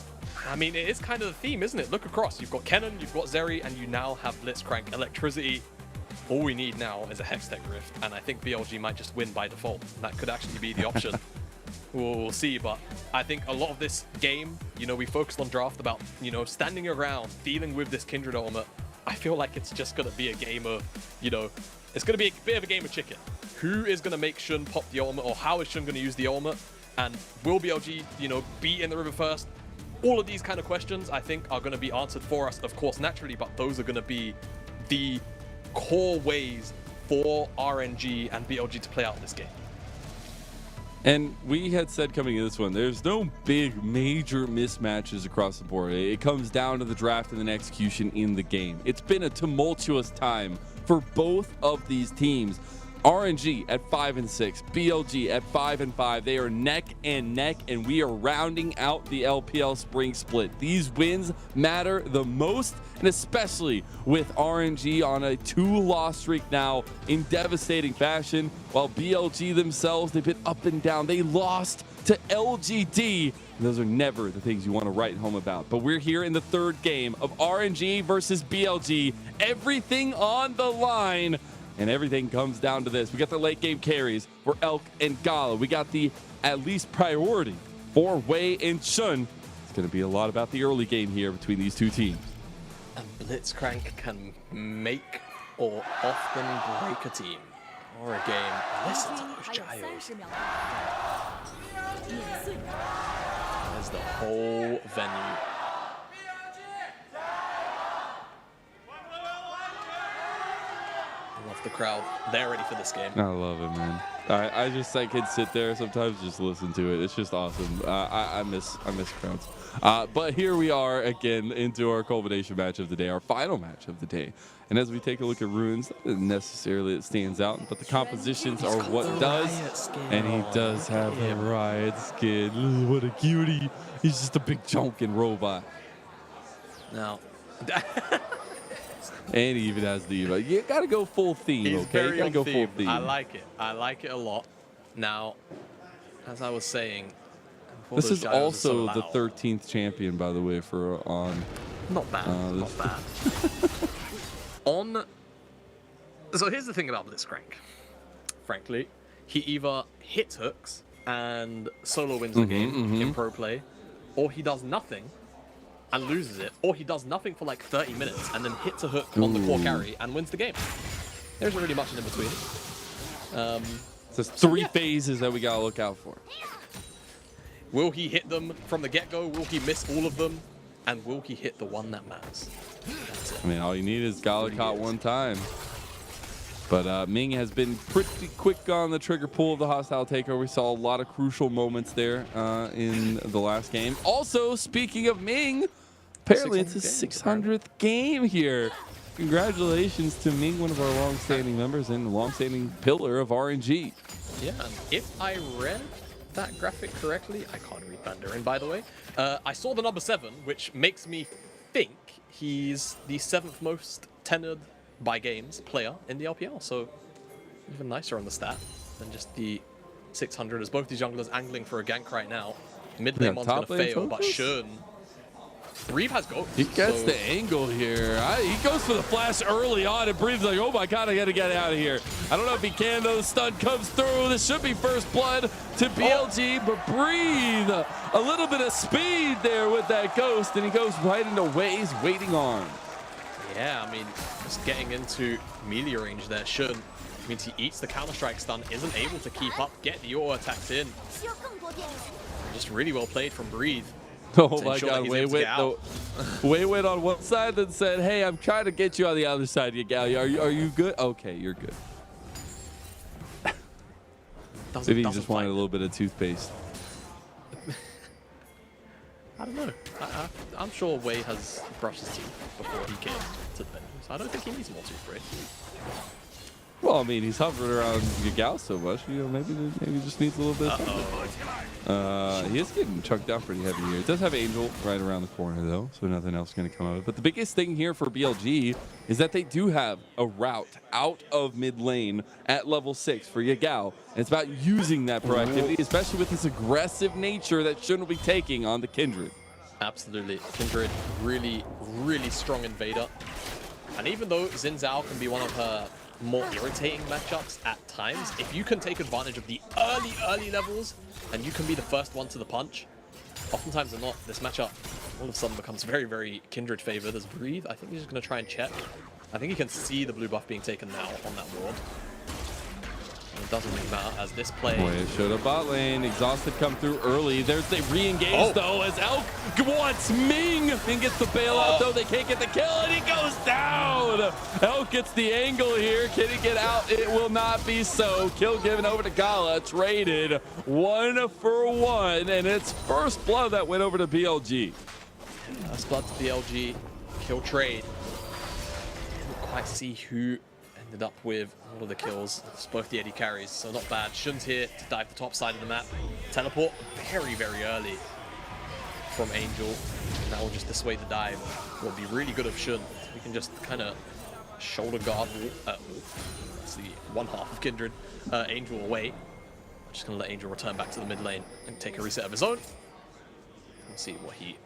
I mean, it is kind of the theme, isn't it? Look across. You've got Kennen, you've got Zeri, and you now have Blitzcrank. Electricity. All we need now is a Hextech Rift, and I think BLG might just win by default. That could actually be the option. We'll see, but I think a lot of this game, you know, we focused on draft about, you know, standing around, dealing with this Kindred ultimate. I feel like it's just going to be a game of, you know, it's going to be a bit of a game of chicken. Who is going to make Shun pop the ultimate, or how is Shun going to use the ultimate? And will BLG, you know, be in the river first? All of these kind of questions, I think, are going to be answered for us, of course, naturally, but those are going to be the core ways for RNG and BLG to play out this game. And we had said coming into this one, there's no big major mismatches across the board. It comes down to the draft and then execution in the game. It's been a tumultuous time for both of these teams. RNG at 5-6, BLG at 5-5. They are neck and neck, and we are rounding out the LPL spring split. These wins matter the most, and especially with RNG on a 2-loss streak now in devastating fashion, while BLG themselves, they've been up and down. They lost to LGD. Those are never the things you want to write home about. But we're here in the third game of RNG versus BLG. Everything on the line. And everything comes down to this. We got the late game carries for Elk and Gala. We got the at least priority for Wei and Shun. It's going to be a lot about the early game here between these two teams. And Blitzcrank can make or often break a team or a game. Listen to those gyros. There's the whole venue. Love the crowd. They're ready for this game. I love it, man. I just can sit there sometimes, just listen to it. It's just awesome. I miss crowds. But here we are again into our culmination match of the day, our final match of the day. And as we take a look at Runes, not necessarily it stands out, but the compositions are what does. And he does have a Riot skin. What a cutie. He's just a big chunkin' robot. Now. And he even has the you gotta go full theme. He's okay, very you gotta go theme. full theme. I like it. I like it a lot. Now, as I was saying, this is also the 13th champion, by the way, for on. Not bad. Not bad. So here's the thing about Blitzcrank. Frankly, he either hits hooks and solo wins the game in pro play, or he does nothing and loses it, or he does nothing for like 30 minutes and then hits a hook on the core carry and wins the game. There isn't really much in between. So there's three phases that we gotta look out for. Will he hit them from the get-go? Will he miss all of them? And will he hit the one that matters? That's it. I mean, all you need is Gala caught one time. But Ming has been pretty quick on the trigger pull of the hostile takeover. We saw a lot of crucial moments there in the last game. Also, speaking of Ming, apparently it's his 600th game here. Congratulations to Ming, one of our long-standing members and long-standing pillar of RNG. Yeah, and if I read that graphic correctly, I can't read Mandarin, by the way. I saw the number 7, which makes me think he's the 7th most tenured by games player in the LPL, so even nicer on the stat than just the 600, as both these junglers angling for a gank right now. Mid lane one's gonna fail, but Shun. Breathe has go. He gets the angle here. He goes for the flash early on, and Breathe's like, oh my god, I gotta get out of here. I don't know if he can, though. The stun comes through. This should be first blood to BLG, but Breathe, a little bit of speed there with that ghost, and he goes right into Wei's waiting arm. Yeah, I mean, just getting into melee range there. Shun means he eats the Counter-Strike stun, isn't able to keep up, get the auto attacks in. Just really well played from Breathe. Oh my god, Wei went on one side and said, hey, I'm trying to get you on the other side, you gal. Are you good? Okay, you're good. Maybe he just wanted a little bit of toothpaste. I don't know. I'm sure Wei has brushed his teeth before he came to the venue, so I don't think he needs more toothpaste. Well, I mean, he's hovering around Yagao so much, you know, maybe he just needs a little bit of something. He is getting chunked down pretty heavy here. It does have Angel right around the corner, though, so nothing else going to come out of it. But the biggest thing here for BLG is that they do have a route out of mid lane at level 6 for Yagao. And it's about using that proactivity, especially with this aggressive nature that Shun will be taking on the Kindred. Absolutely. Kindred, really, really strong invader. And even though Xin Zhao can be one of her more irritating matchups at times, if you can take advantage of the early levels and you can be the first one to the punch, oftentimes or not, this matchup all of a sudden becomes very, very Kindred favored. As Breathe, I think he's just going to try and check. I think he can see the blue buff being taken now on that ward. And it doesn't really matter as this play. Boy, showed up bot lane. Exhausted come through early. There's they re-engage though as Elk wants Ming and gets the bailout though. They can't get the kill and he goes down. Elk gets the angle here. Can he get out? It will not be so. Kill given over to Gala. Traded 1 for 1 and it's first blood that went over to BLG. First blood to BLG. Kill trade. Didn't quite see who ended up with all of the kills. It's both the AD carries, so not bad. Shun's here to dive the top side of the map. Teleport very, very early from Angel. That will just dissuade the dive. Will be really good of Shun. We can just kind of shoulder guard. That's the one half of Kindred. Angel away. I'm just going to let Angel return back to the mid lane and take a reset of his own. And see what he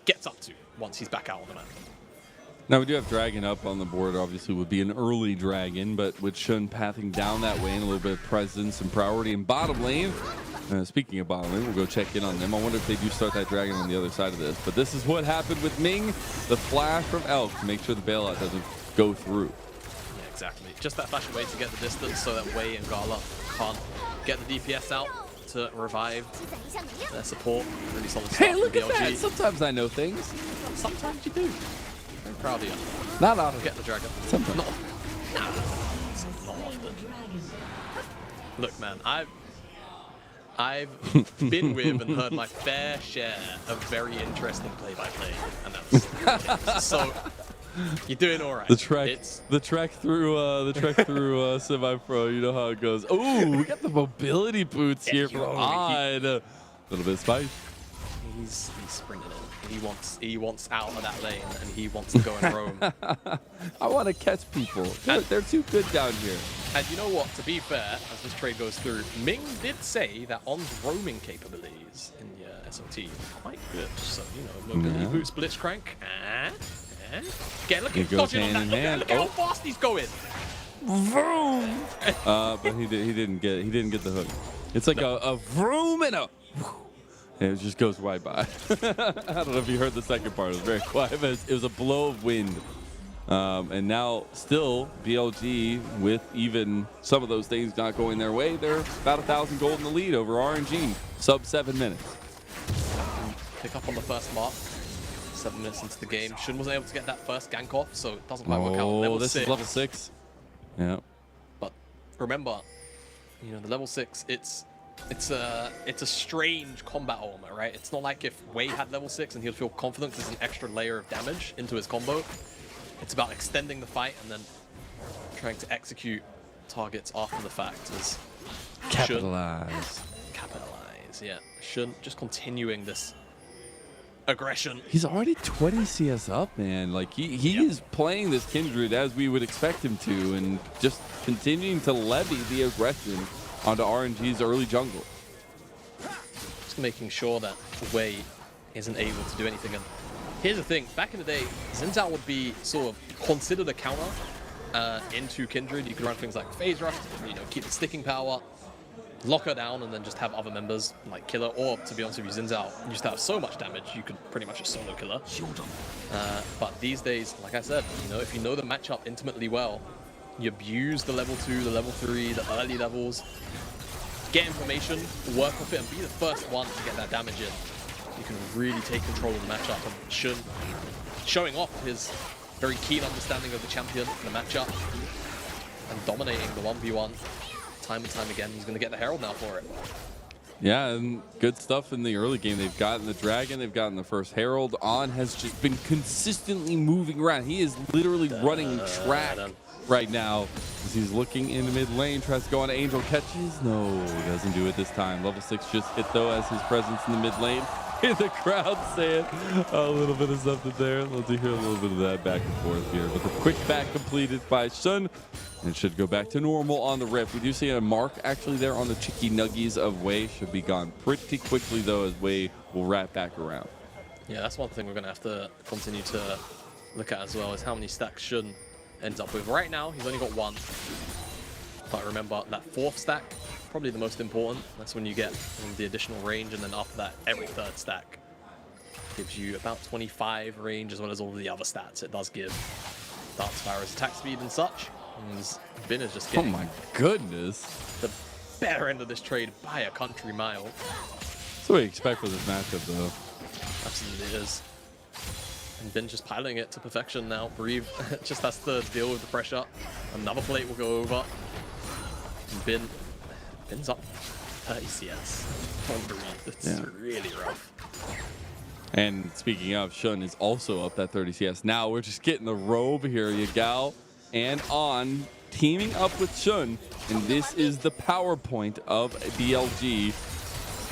gets up to once he's back out on the map. Now we do have Dragon up on the board, obviously would be an early Dragon, but with Shun pathing down that way and a little bit of presence and priority in bottom lane. Speaking of bottom lane, we'll go check in on them. I wonder if they do start that Dragon on the other side of this. But this is what happened with Ming, the flash from Elk to make sure the bailout doesn't go through. Yeah, exactly. Just that flash away to get the distance so that Wei and Gala can't get the DPS out to revive their support. Really solid stuff. Hey, look from at BLG. that! Sometimes I know things. Sometimes you do. Very proud of you. Not often. Get the dragon. Sometimes. Not often. Look, man, I've been with and heard my fair share of very interesting play-by-play announcements. So you're doing all right. The trek through semi-pro. You know how it goes. Oh, we got the mobility boots here from Odd. A little bit of spice. He's sprinting in. He wants out of that lane and he wants to go and roam. I want to catch people. They're too good down here. And you know what? To be fair, as this trade goes through, Ming did say that On's roaming capabilities in the SOT are quite good. So, you know, mobility boots, blitzcrank. Look at dodging on that. Look how fast he's going. Vroom. But he didn't get the hook. It's like a vroom and a. And it just goes right by. I don't know if you heard the second part. It was very quiet, but it was a blow of wind. And now still BLG with even some of those things not going their way. They're about 1,000 gold in the lead over RNG. Sub 7 minutes. Pick up on the first mark. 7 minutes into the game. Shun wasn't able to get that first gank off, so it doesn't quite work out. Level This 6. is level 6. Yeah. But remember, you know, the level 6, it's a strange combat element, right? It's not like if Wei had level 6 and he'll feel confident there's an extra layer of damage into his combo. It's about extending the fight and then trying to execute targets after the fact. As Capitalize, yeah. Shun just continuing this aggression. He's already 20 CS up, man. Like he is playing this Kindred as we would expect him to, and just continuing to levy the aggression onto RNG's early jungle. Just making sure that Wei isn't able to do anything. And here's the thing, back in the day, Xin Zhao would be sort of considered a counter into Kindred. You could run things like phase rush, you know, keep the sticking power, lock her down, and then just have other members like kill her. Or, to be honest with you, Xin Zhao used to have so much damage, you could pretty much just solo kill her. But these days, like I said, you know, if you know the matchup intimately well, you abuse the level 2, the level 3, the early levels, get information, work off it, and be the first one to get that damage in. You can really take control of the matchup. And Shun showing off his very keen understanding of the champion and the matchup and dominating the 1v1 time and time again. He's going to get the Herald now for it. Yeah, and good stuff in the early game. They've gotten the Dragon, they've gotten the first Herald. On has just been consistently moving around. He is literally running track right now As he's looking in the mid lane, tries to go on Angel, catches. No, he doesn't do it this time. Level 6 just hit though as his presence in the mid lane. In the crowd saying a little bit of something there. Let's hear a little bit of that back and forth here. But the quick back completed by Shun. And should go back to normal on the Rift. We do see a mark actually there on the Chicky Nuggies of Wei. Should be gone pretty quickly though, as Wei will wrap back around. Yeah, that's one thing we're going to have to continue to look at as well, is how many stacks Shun ends up with. Right now, he's only got one. But remember, that fourth stack, probably the most important. That's when you get the additional range, and then after that, every third stack gives you about 25 range, as well as all the other stats. It does give Darkspyro's attack speed and such. And Bin is just getting, oh my goodness, the better end of this trade by a country mile. That's what we expect for this matchup, though. Absolutely is. And Bin just piloting it to perfection now. Breathe just has to deal with the pressure. Another plate will go over. And Bin's up 30 CS on Breathe. It's really rough. And speaking of, Shun is also up that 30 CS. Now we're just getting the robe here. Yagal and On teaming up with Shun. And this is the power point of BLG.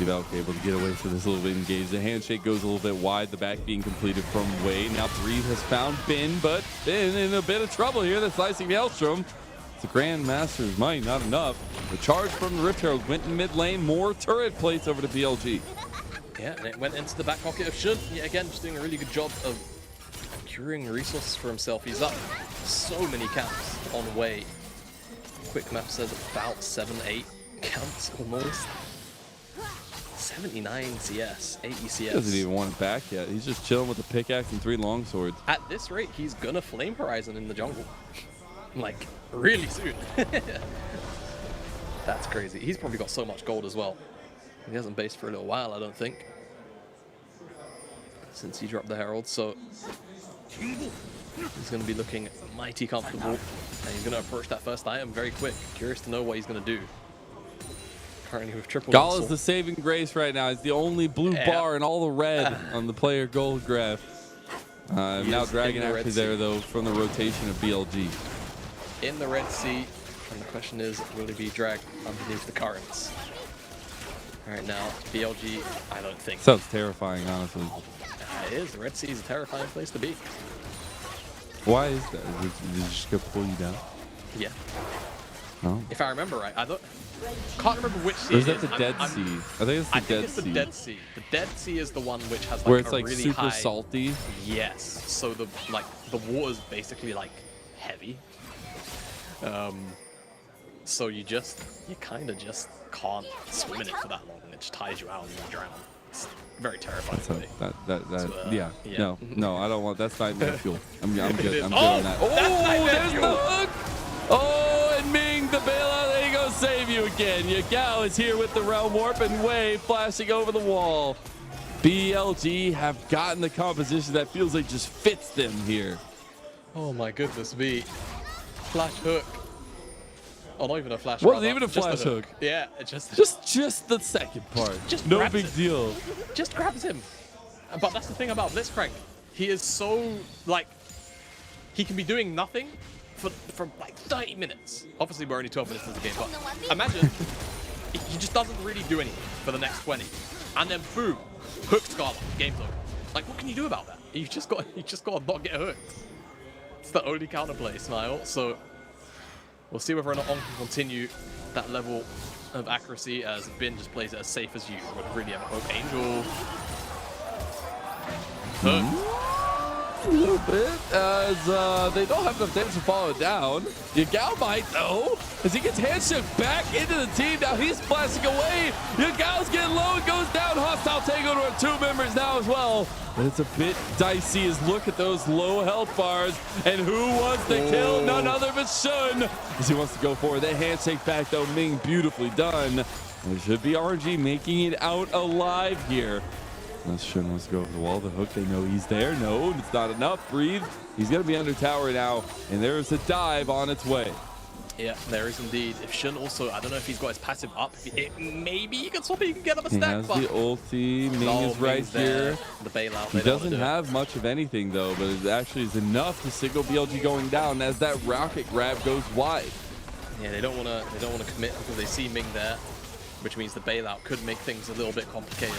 Valk able to get away from this a little bit engaged. The handshake goes a little bit wide. The back being completed from Wei. Now Breathe has found Bin, but Bin in a bit of trouble here. The slicing Maelstrom. The Grandmaster's might, not enough. The charge from the Rift Herald went in mid lane. More turret plates over to BLG. Yeah, and it went into the back pocket of Shun. Yeah, again, just doing a really good job of procuring resources for himself. He's up so many camps on Wei. Quick map says about 7-8 counts almost. 79 CS, 80 CS. He doesn't even want it back yet. He's just chilling with a pickaxe and 3 longswords. At this rate, he's gonna Flame Horizon in the jungle. Like, really soon. That's crazy. He's probably got so much gold as well. He hasn't based for a little while, I don't think, since he dropped the Herald, so he's going to be looking mighty comfortable, and he's going to approach that first item very quick. Curious to know what he's going to do. Currently with triple Gall is the saving grace right now. He's the only blue bar in all the red on the player gold graph. Now Dragon actually there, though, from the rotation of BLG. In the Red Sea, and the question is, will he be dragged underneath the currents? Right now, BLG, I don't think. Sounds terrifying, honestly. It is. The Red Sea is a terrifying place to be. Why is that? Is it just gonna pull you down? Yeah. No. If I remember right, can't remember which sea. Or is that the Dead Sea? I think it's the Dead Sea. The Dead Sea. The Dead Sea is the one which has like where it's a like really super high, salty. Yes. So the water's basically like heavy. So you kind of just can't swim in it for that long, and it just ties you out and you drown. It's very terrifying. No, I don't want. That's nightmare fuel. I'm good. I'm good on that. Oh, there's the hook. Oh, and Ming, the bailout. There you go, save you again. Yagao is here with the Realm Warp, and Wei flashing over the wall. BLG have gotten the composition that feels like just fits them here. Oh my goodness me. Flash hook. Oh, not even a flash. Wasn't even a flash hook. Yeah, it just the second part. Just no grabs big him. deal. Just grabs him. But that's the thing about Blitzcrank. He is so like he can be doing nothing for like 30 minutes. Obviously, we're only 12 minutes into the game, but imagine he just doesn't really do anything for the next 20, and then boom, hooked Scarlet. Game's over. Like, what can you do about that? You just got to not get hooked. It's the only counterplay, Smile. So we'll see whether or not On can continue that level of accuracy, as Bin just plays it as safe as you would really ever hope. Angel. A little bit, as they don't have enough damage to follow it down. Yagao might, though, as he gets handshook back into the team. Now he's blasting away. Yagao's getting low and goes down. Hostile takeover of 2 members now as well. But it's a bit dicey as look at those low health bars. And who wants to kill? None other but Shun, as he wants to go forward. That handshake back, though, Ming beautifully done. It should be RNG making it out alive here. Unless Shun wants to go over the wall, the hook, they know he's there. No, it's not enough. Breathe. He's going to be under tower now, and there's a dive on its way. Yeah, there is indeed. If Shun also, I don't know if he's got his passive up. Maybe he can swap it, he can get up a He stack. has the ulti. Ming is right here. The bailout. He doesn't have much of anything, though, but it actually is enough to signal BLG going down as that rocket grab goes wide. Yeah, they don't want to commit because they see Ming there, which means the bailout could make things a little bit complicated.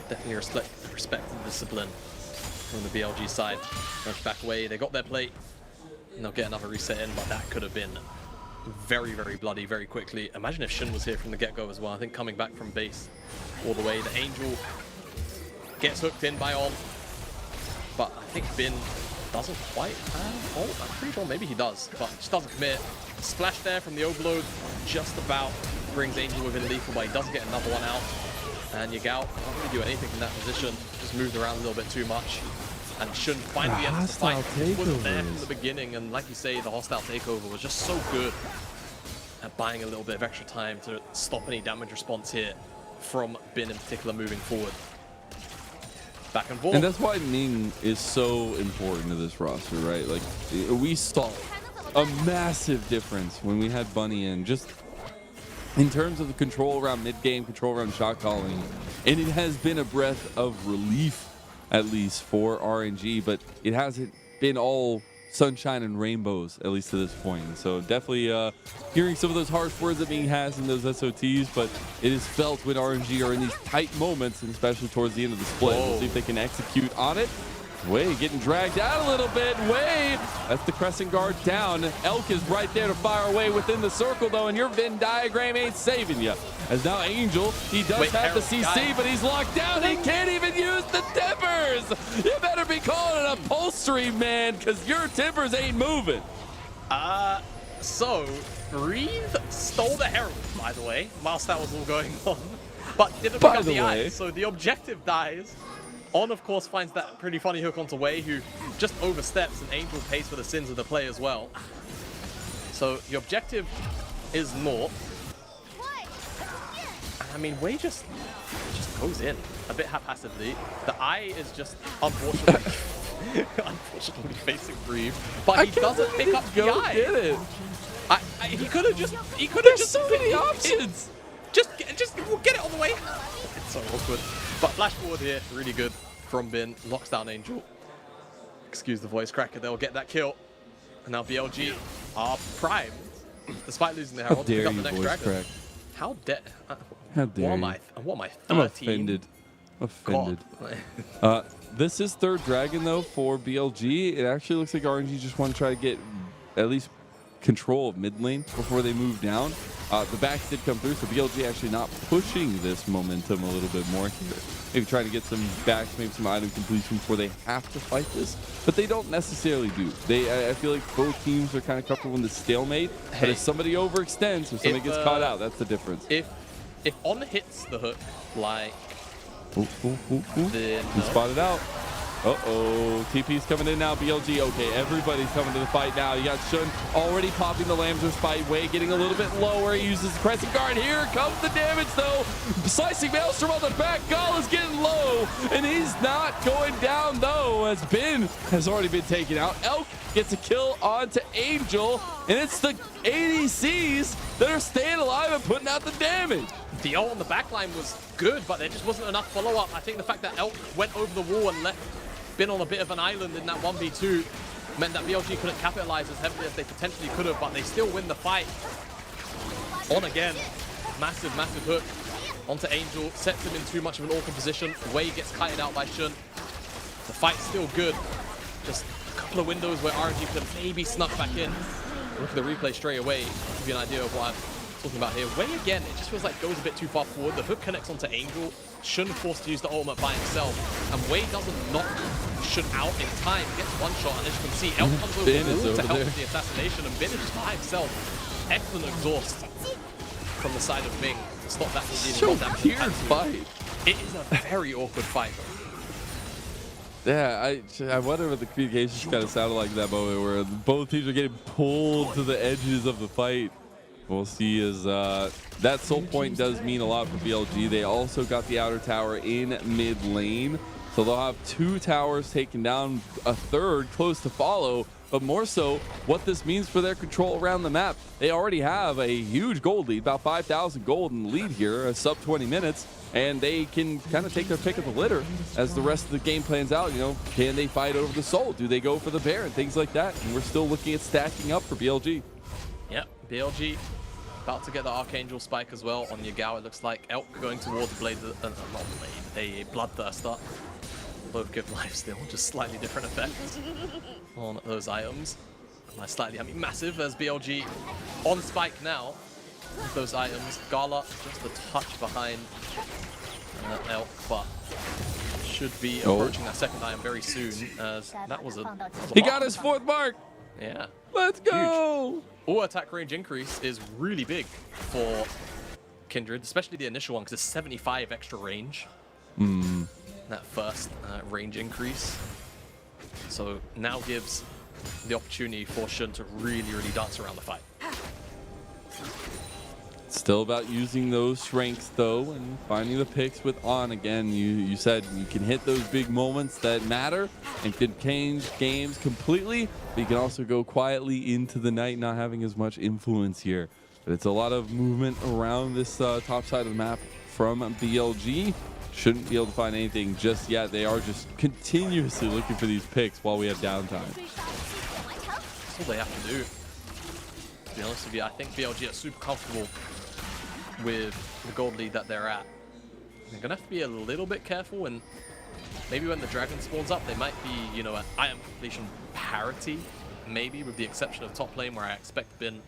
Definitely respect the discipline from the BLG side. Push back away, they got their plate, and they'll get another reset in, but that could have been very, very bloody very quickly. Imagine if Shin was here from the get-go as well. I think coming back from base all the way, the Angel gets hooked in by On, but I think Bin doesn't quite have ult. I'm pretty sure maybe he does, but just doesn't commit. Splash there from the Overload just about brings Angel within lethal, but he does get another one out. And Yagao can't really do anything in that position, just moved around a little bit too much. And Shun finally ends the fight. He wasn't there from the beginning, and like you say, the hostile takeover was just so good at buying a little bit of extra time to stop any damage response here from Bin in particular moving forward. Back and forth. And that's why Ming is so important to this roster, right? Like, we saw a massive difference when we had Bunny in, just in terms of the control around mid-game, control around shot calling. And it has been a breath of relief, at least for RNG, but it hasn't been all sunshine and rainbows, at least to this point. And so definitely hearing some of those harsh words that Ming has in those SOTs, but it is felt when RNG are in these tight moments, and especially towards the end of the split. We'll see if they can execute on it. Wei getting dragged out a little bit. Wei, that's the crescent guard down. Elk is right there to fire away within the circle, though, and your Venn diagram ain't saving you. As now Angel, he does have the CC, but he's locked down. He can't even use the timbers. You better be calling it upholstery, man, because your timbers ain't moving. So Breathe stole the Herald, by the way, whilst that was all going on, but didn't pick up the eye. So the objective dies. On, of course, finds that pretty funny hook onto Wei, who just oversteps, and Angel pays for the sins of the play as well. So the objective is naught. I mean, Wei just goes in a bit haphazardly. The eye is just unfortunately facing Breathe, but he doesn't pick up the eye. Get it. He could have just. There's so many options. Just get it on the way. It's so awkward. But flash forward here, really good from Bin. Locks down Angel. Excuse the voice cracker, they'll get that kill. And now BLG are primed, despite losing the Herald, to pick up the next dragon. Crack. How dare you? What am I 13? I'm offended. This is third dragon, though, for BLG. It actually looks like RNG just want to try to get at least control of mid lane before they move down. The backs did come through, so BLG actually not pushing this momentum a little bit more here. Maybe trying to get some backs, maybe some item completion before they have to fight this, but they don't necessarily do. I feel like both teams are kind of comfortable in the stalemate, but if somebody overextends or somebody gets caught out, that's the difference. If On hits the hook, like... Then he spotted out. Uh-oh, TP's coming in now, BLG. Okay, everybody's coming to the fight now. You got Shun already popping the Lambsdorff fight. Wei getting a little bit lower. He uses the crescent guard. Here comes the damage, though. Slicing Maelstrom on the back. Gall is getting low, and he's not going down, though, as Bin has already been taken out. Elk gets a kill onto Angel, and it's the ADCs that are staying alive and putting out the damage. The ult on the backline was good, but there just wasn't enough follow-up. I think the fact that Elk went over the wall and left Bin on a bit of an island in that 1v2 meant that BLG couldn't capitalize as heavily as they potentially could have, but they still win the fight. On again, massive hook onto Angel, sets him in too much of an awkward position. Wei gets kited out by Shun. The fight's still good. Just a couple of windows where RNG could have maybe snuck back in. Look at the replay straight away to give you an idea of what I'm talking about here. Wei again, it just feels like goes a bit too far forward. The hook connects onto Angel. Shun forced to use the ultimate by himself, and Wei doesn't knock Shun out in time. He gets one shot, and as you can see, Elk comes over the wall to help with the assassination, and Bin is just by himself. Excellent exhaust from the side of Ming to stop that from dealing more damage. Weird fight. It is a very awkward fight. Yeah, I wonder what the communications kind of sounded like in that moment where both teams are getting pulled to the edges of the fight. We'll see as that soul point does mean a lot for BLG. They also got the outer tower in mid lane. So they'll have 2 towers taken down, a third close to follow. But more so, what this means for their control around the map. They already have a huge gold lead, about 5,000 gold in the lead here, sub 20 minutes. And they can kind of take their pick of the litter as the rest of the game plans out. You know, can they fight over the soul? Do they go for the Baron? Things like that. And we're still looking at stacking up for BLG. Yep, BLG about to get the Archangel spike as well on Yagao. It looks like Elk going towards Blade, not Blade, a Bloodthirster. Both give life steal, just slightly different effects on those items. By slightly, I mean massive, as BLG on spike now with those items. Gala just a touch behind Elk, but should be approaching that second item very soon, as that was a He got his 4th mark. Yeah. Let's go. All attack range increase is really big for Kindred, especially the initial one, because it's 75 extra range. That first range increase. So now gives the opportunity for Shun to really, really dance around the fight. Still about using those strengths though, and finding the picks with On again. You said you can hit those big moments that matter and can change games completely, but you can also go quietly into the night, not having as much influence here. But it's a lot of movement around this top side of the map from BLG. Shouldn't be able to find anything just yet. They are just continuously looking for these picks while we have downtime. That's all they have to do. To be honest with you, I think BLG are super comfortable with the gold lead that they're at. They're gonna have to be a little bit careful, and maybe when the dragon spawns up, they might be, you know, at item completion parity, maybe, with the exception of top lane, where I expect Bin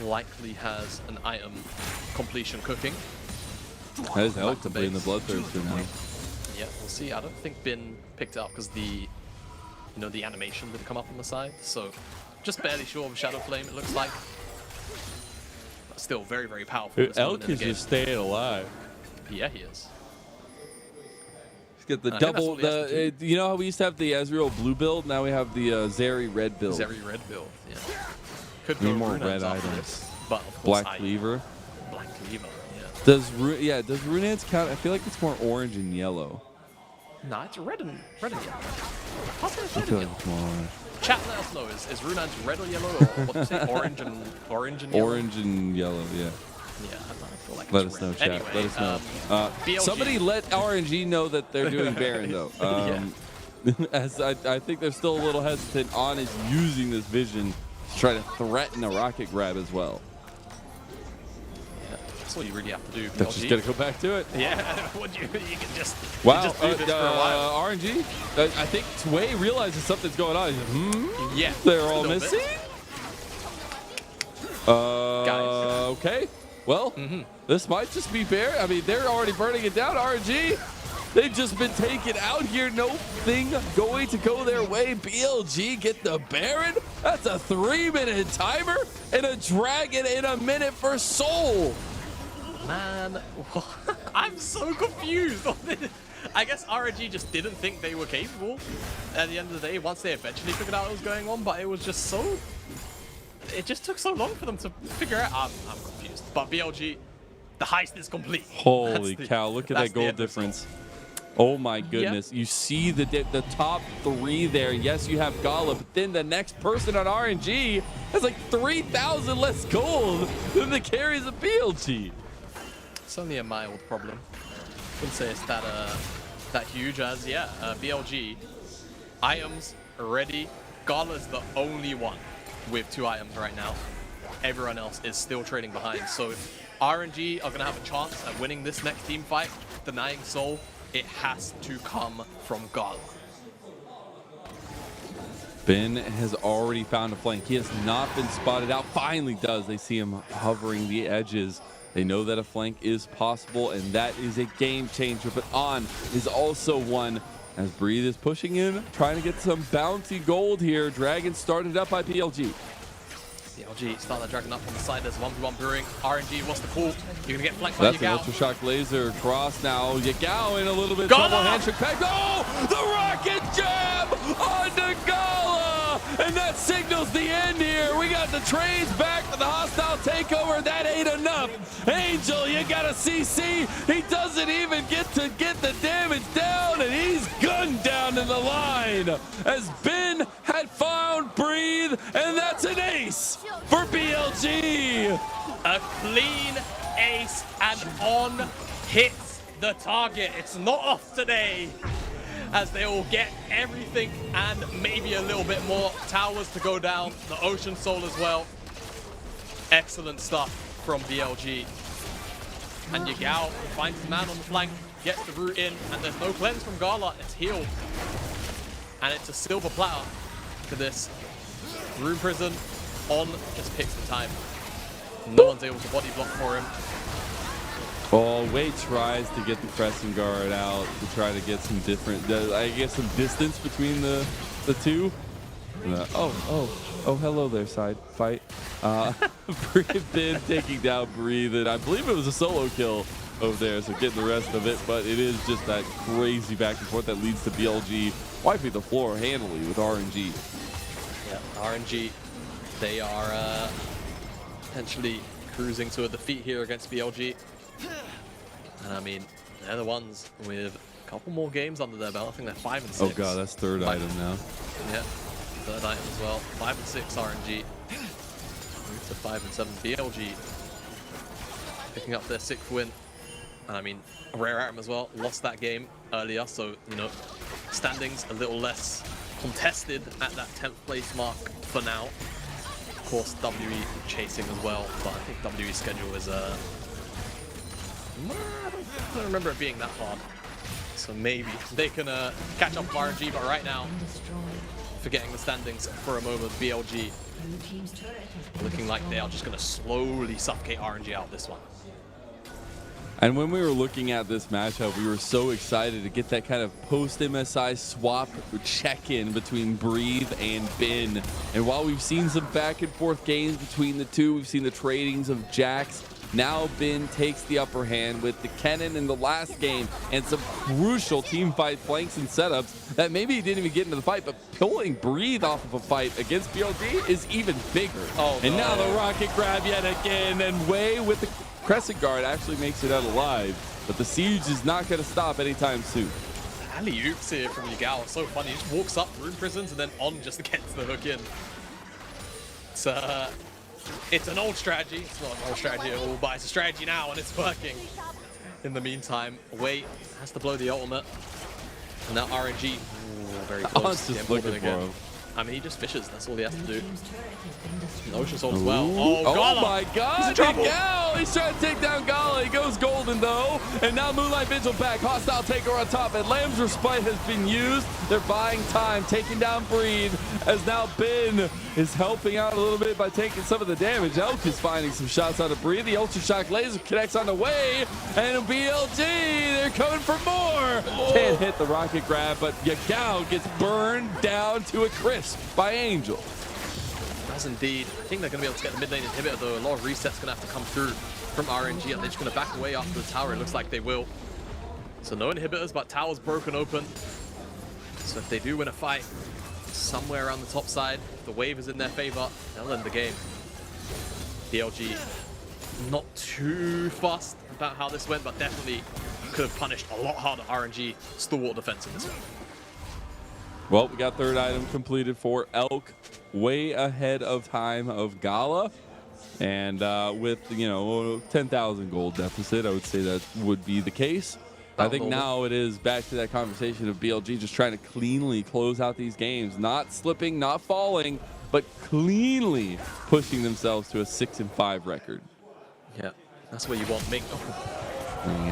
likely has an item completion cooking. That is Elk completing the Bloodthirster now. Yeah, we'll see. I don't think Bin picked it up because the animation did come up on the side, so just barely short of Shadow Flame, it looks like. But still very, very powerful. Elk is just staying alive. Yeah, he is. He's got the double. You know how we used to have the Ezreal blue build? Now we have the Zeri red build. Zeri red build. Yeah. Could Need go more Runaan's red after items. this, but of course Black Cleaver. Black Cleaver. Yeah. Does Runaan's count? I feel like it's more orange and yellow. Nah, it's red and yellow. I'll say it's I red feel and like yellow. it's more orange. Chat, let us know. Is Runaan's red or yellow, or what do you say? Orange and yellow. Orange and yellow, yeah. Yeah, I feel like Let it's us know, red. chat. Anyway, Let us know. BLG. Somebody let RNG know that they're doing Baron, though. As I think they're still a little hesitant on is using this vision to try to threaten a rocket grab as well. Yeah, that's all you really have to do. That's just gonna go back to it. Yeah, you can just Wow, just do this for a while. RNG. I think Sway realizes something's going on. He's like, Yeah, they're all a little missing. Okay. Well, this might just be fair. I mean, they're already burning it down. RNG. They've just been taken out here. Nothing going to go their way. BLG get the Baron. That's a 3-minute timer and a dragon in a minute for Soul. Man, I'm so confused. I guess RNG just didn't think they were capable at the end of the day once they eventually figured out what was going on, but it was just so... It just took so long for them to figure out. I'm confused. But BLG, the heist is complete. Holy cow, look at that gold difference. Oh my goodness. Yep. You see the top 3 there. Yes, you have Gala, but then the next person on RNG has like 3,000 less gold than the carries of BLG. It's only a mild problem. Wouldn't say it's that huge, as BLG items are ready. Gala's the only one with 2 items right now. Everyone else is still trading behind. So if RNG are gonna have a chance at winning this next team fight, denying Soul, it has to come from Gala. Ben has already found a flank. He has not been spotted out. Finally does. They see him hovering the edges. They know that a flank is possible, and that is a game changer. But On is also one, as Breathe is pushing in, trying to get some bounty gold here. Dragon started up by BLG. BLG start that dragon up on the side. There's 1v1 brewing. RNG, what's the call? You're gonna get flanked by That's an Yagao. Ultra Shock Laser across now. Yagao in a little bit Gala! trouble. Handshake pack. Oh! The rocket jab onto Gala! And that signals the end here. We got the trades back for the hostile takeover. That ain't enough. Angel, you got a CC. He doesn't even get to get the damage down, and he's gunned down in the line. As Ben had found Breathe, and that's an ace for BLG. A clean ace, and On hits the target. It's not off today, as they will get everything and maybe a little bit more. Towers to go down, the Ocean Soul as well. Excellent stuff from BLG. And Yagao finds his man on the flank, gets the root in, and there's no cleanse from Gala. It's healed. And it's a silver platter for this. Rune Prison on just picks the time. No one's able to body block for him. Oh, Wei tries to get the pressing guard out to try to get some different, I guess, some distance between the two. Oh, hello there, side fight. Ben taking down Breathe, and I believe it was a solo kill over there, so getting the rest of it, but it is just that crazy back and forth that leads to BLG wiping the floor handily with RNG. Yeah, RNG, they are potentially cruising to a defeat here against BLG. And I mean, they're the ones with a couple more games under their belt. I think they're 5 and 6. Oh god, that's third item now. Yeah, third item as well. 5 and 6 RNG. Move to 5 and 7 BLG. Picking up their 6th win. And I mean, a rare item as well. Lost that game earlier, so, you know, standings a little less contested at that 10th place mark for now. Of course, WE chasing as well, but I think WE's schedule is I don't remember it being that hard. So maybe they can catch up with RNG, but right now, forgetting the standings for a moment, BLG looking like they are just going to slowly suffocate RNG out this one. And when we were looking at this matchup, we were so excited to get that kind of post-MSI swap check-in between Breathe and Ben. And while we've seen some back and forth games between the two, we've seen the tradings of Jax. Now Ben takes the upper hand with the Kennen in the last game and some crucial team fight flanks and setups that maybe he didn't even get into the fight, but pulling Breathe off of a fight against BLG is even bigger. Oh, and now the rocket grab yet again, and Wei with the Crescent Guard actually makes it out alive, but the siege is not going to stop anytime soon. Alley-oops here from Yagao, so funny. He just walks up Rune Prisons and then on just gets the hook in. It's an old strategy. It's not an old strategy at all, but it's a strategy now and it's working. In the meantime, Wei has to blow the ultimate. And now RNG, very close. I was just looking for him. I mean, he just fishes. That's all he has to do. Ocean Soul as well. Oh my god! Miguel! He's trying to take down Gala. He goes golden though. And now Moonlight Vigil back. Hostile takeover on top. And Lamb's Respite has been used. They're buying time, taking down Breed. As now Ben is helping out a little bit by taking some of the damage. Elk is finding some shots out of Breed. The Ultra Shock Laser connects on the way. And BLG, they're coming for more. Can't hit the rocket grab, but Yagao gets burned down to a crisp by Angel. Does indeed. I think they're going to be able to get the mid lane inhibitor though. A lot of resets going to have to come through from RNG, and they're just going to back away after the tower. It looks like they will. So no inhibitors, but tower's broken open. So if they do win a fight somewhere around the top side, if the wave is in their favor, they'll end the game. BLG not too fussed about how this went, but definitely could have punished a lot harder RNG stalwart defense in this one. Well, we got third item completed for Elk, way ahead of time of Gala. And with, you know, 10,000 gold deficit, I would say that would be the case. I think now it is back to that conversation of BLG just trying to cleanly close out these games. Not slipping, not falling, but cleanly pushing themselves to a 6-5 record. Yeah, that's what you want. Ming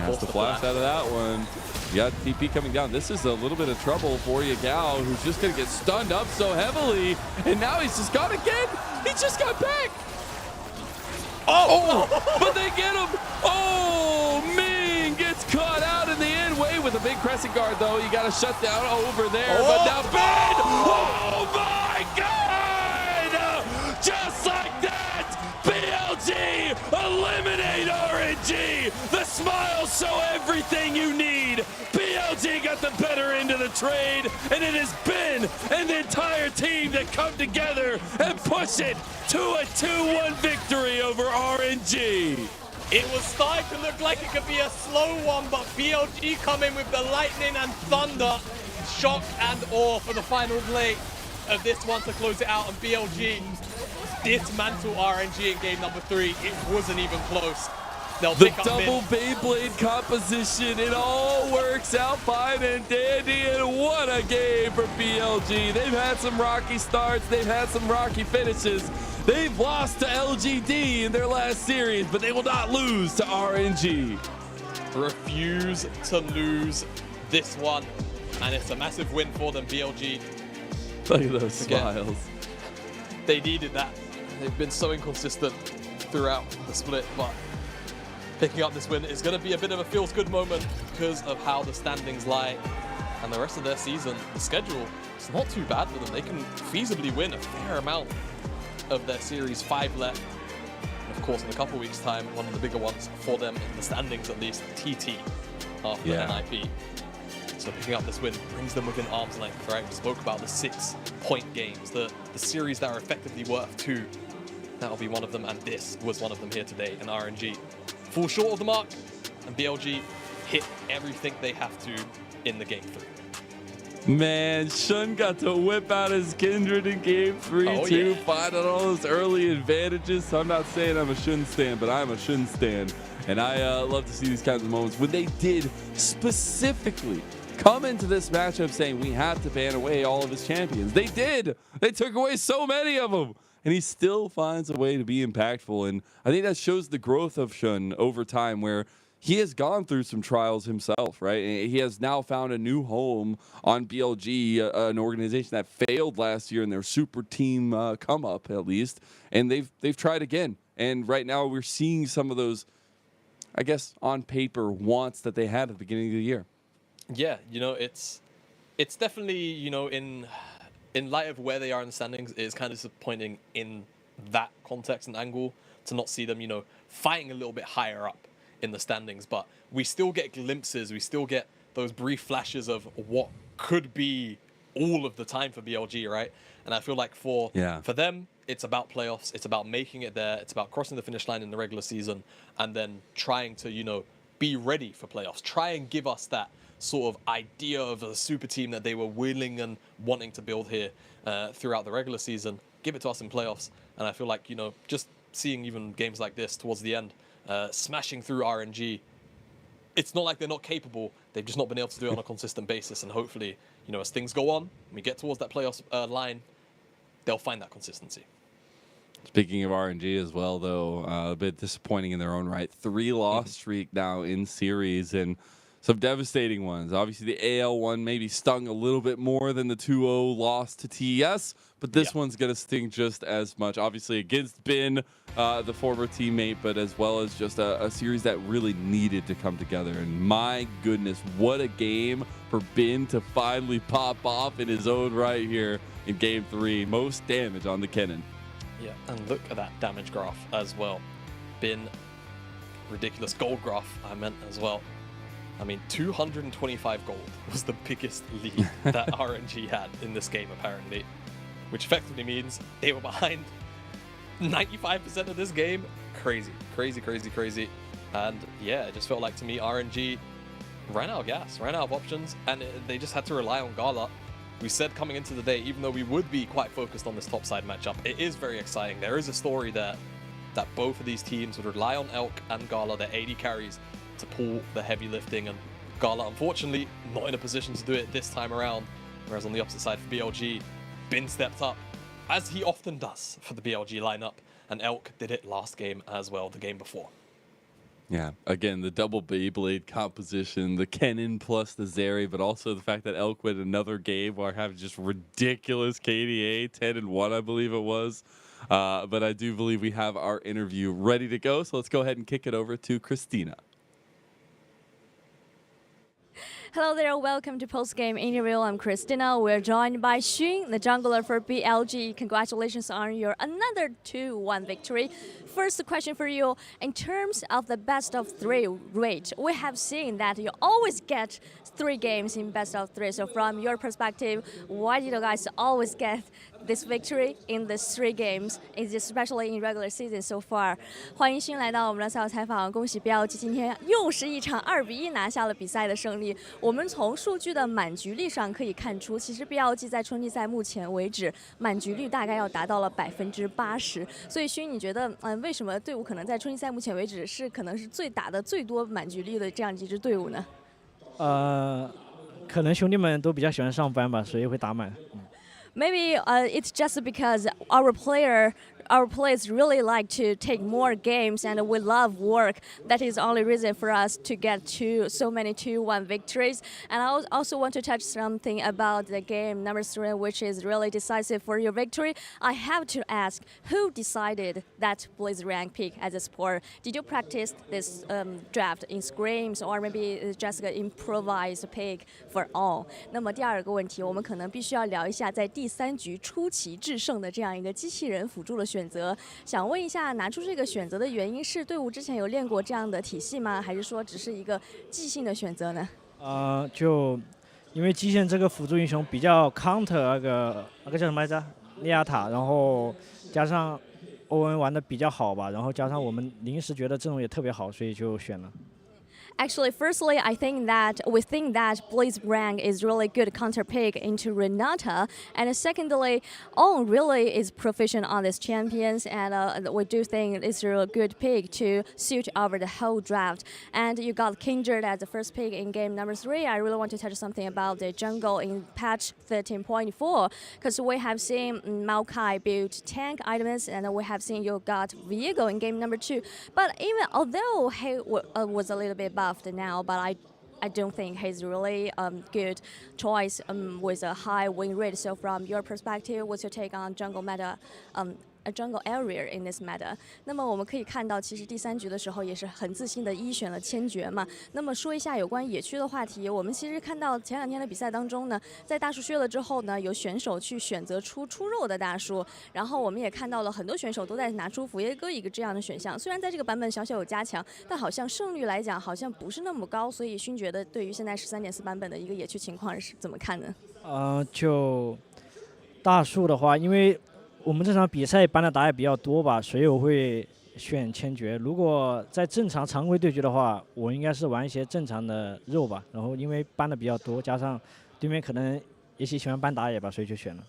has to flash out of that one. You got TP coming down. This is a little bit of trouble for Yagao, who's just going to get stunned up so heavily. And now he's just gone again. He just got back. Oh, but they get him. Oh, Ming gets caught out in the end. Wei with a big Crescent Guard, though. You got to shut down over there. But now Ben. Oh, my God. Just like that. BLG eliminate RNG. The smiles show everything you need. BLG got the better end of the trade, and it has been an entire team that come together and push it to a 2-1 victory over RNG. It was starting to look like it could be a slow one, but BLG come in with the lightning and thunder, shock and awe for the final play of this one to close it out, and BLG dismantle RNG in game number 3. It wasn't even close. They'll the pick up double Beyblade composition, it all works out fine and dandy, and what a game for BLG. They've had some rocky starts, they've had some rocky finishes, They've lost to LGD in their last series, but they will not lose to RNG. Refuse to lose this one, and it's a massive win for them, BLG. Look at those Again, smiles. They needed that. They've been so inconsistent throughout the split, but picking up this win is going to be a bit of a feels-good moment because of how the standings lie. And the rest of their season, the schedule, it's not too bad for them. They can feasibly win a fair amount of their series, 5 left. And of course, in a couple weeks' time, one of the bigger ones for them in the standings, at least, TT after NIP. So picking up this win brings them within arm's length, right? We spoke about the 6-point games, the series that are effectively worth 2. That'll be one of them, and this was one of them here today in RNG. Fall short of the mark, and BLG hit everything they have to in the game 3. Man, Shun got to whip out his Kindred in game 3 too, yeah. finding all those early advantages. So I'm not saying I'm a Shun stan, but I'm a Shun stan. And I love to see these kinds of moments when they did specifically come into this matchup saying we have to ban away all of his champions. They did. They took away so many of them. And he still finds a way to be impactful. And I think that shows the growth of Shun over time, where he has gone through some trials himself, right? And he has now found a new home on BLG, an organization that failed last year in their super team come up, at least. And they've tried again. And right now we're seeing some of those, I guess, on paper wants that they had at the beginning of the year. Yeah, you know, it's definitely, you know, in light of where they are in the standings, it is kind of disappointing in that context and angle to not see them, you know, fighting a little bit higher up in the standings. But we still get glimpses, we still get those brief flashes of what could be all of the time for BLG, right? And I feel like for them, it's about playoffs, it's about making it there, it's about crossing the finish line in the regular season, and then trying to, you know, be ready for playoffs. Try and give us that sort of idea of a super team that they were willing and wanting to build here throughout the regular season. Give it to us in playoffs. And I feel like, you know, just seeing even games like this towards the end, smashing through RNG, it's not like they're not capable. They've just not been able to do it on a consistent basis. And hopefully, you know, as things go on, we get towards that playoffs line, they'll find that consistency. Speaking of RNG as well, though, a bit disappointing in their own right. 3-loss streak now in series, and some devastating ones. Obviously, the AL one maybe stung a little bit more than the 2-0 loss to TES, but this one's going to sting just as much. Obviously, against Bin, the former teammate, but as well as just a series that really needed to come together. And my goodness, what a game for Bin to finally pop off in his own right here in Game 3. Most damage on the Kennen. Yeah, and look at that damage graph as well. Bin, ridiculous gold graph, I meant as well. I mean, 225 gold was the biggest lead that RNG had in this game, apparently, which effectively means they were behind 95% of this game. Crazy, crazy, crazy, crazy. And yeah, it just felt like to me, RNG ran out of gas, ran out of options, and they just had to rely on Gala. We said coming into the day, even though we would be quite focused on this topside matchup, it is very exciting. There is a story there that both of these teams would rely on Elk and Gala, their AD carries, to pull the heavy lifting, and Gala, unfortunately, not in a position to do it this time around. Whereas on the opposite side for BLG, Bin stepped up, as he often does for the BLG lineup, and Elk did it last game as well, the game before. Yeah, again, the double Beyblade composition, the Kennen plus the Zeri, but also the fact that Elk went another game while having just ridiculous KDA, 10-1, I believe it was. But I do believe we have our interview ready to go, so let's go ahead and kick it over to Christina. Hello there, welcome to Post-Game Interview. I'm Christina. We're joined by Xun, the jungler for BLG. Congratulations on your another 2-1 victory. First question for you, in terms of the best of 3 rate, we have seen that you always get 3 games in best of 3. So from your perspective, why did you guys always get this victory in the 3 games, especially in regular season so far? 欢迎勋来到我们的赛后采访，恭喜 BLG 今天又是一场2-1拿下了比赛的胜利。我们从数据的满局率上可以看出，其实 BLG 在春季赛目前为止满局率大概要达到了80%。所以勋，你觉得为什么队伍可能在春季赛目前为止是可能是打的最多满局率的这样一支队伍呢？可能兄弟们都比较喜欢上班吧，所以会打满。Maybe it's just because our player our players really like to take more games, and we love work. That is the only reason for us to get so many 2-1 victories. And I also want to touch something about the game number 3, which is really decisive for your victory. I have to ask, who decided that Blaze rank pick as a sport? Did you practice this draft in scrims, or maybe it's just an improvised pick for all? 那么第二个问题，我们可能必须要聊一下在第3局出奇制胜的这样一个机器人辅助的选择。想问一下，拿出这个选择的原因是队伍之前有练过这样的体系吗？还是说只是一个即兴的选择呢？就因为机器人这个辅助英雄比较 counter 那个叫什么来着？利亚塔，然后加上欧文玩的比较好吧，然后加上我们临时觉得阵容也特别好，所以就选了。Actually, firstly, I think that we think that Blaze rank is really good counter pick into Renata, and secondly, Owen really is proficient on these champions, and we do think it's a really good pick to suit over the whole draft. And you got Kindred as the first pick in game number 3. I really want to touch something about the jungle in patch 13.4, because we have seen Maokai build tank items, and we have seen you got Viego in game number 2. But even although he was a little bit buffed now, but I don't think he's really good choice with a high win rate. So from your perspective, what's your take on jungle meta? A jungle area in this meta. 那么我们可以看到，其实第3局的时候也是很自信的选了千珏嘛。那么说一下有关野区的话题，我们其实看到前2天的比赛当中呢，在大树削了之后呢，有选手去选择出肉的大树，然后我们也看到了很多选手都在拿出佛耶哥一个这样的选项。虽然在这个版本小有加强，但好像胜率来讲好像不是那么高。所以勋觉得对于现在13.4版本的一个野区情况是怎么看呢？就大树的话，因为我们这场比赛搬的打野比较多吧，所以我会选千珏。如果在正常常规对局的话，我应该是玩一些正常的肉吧。然后因为搬的比较多，加上对面可能也喜欢搬打野吧，所以就选了。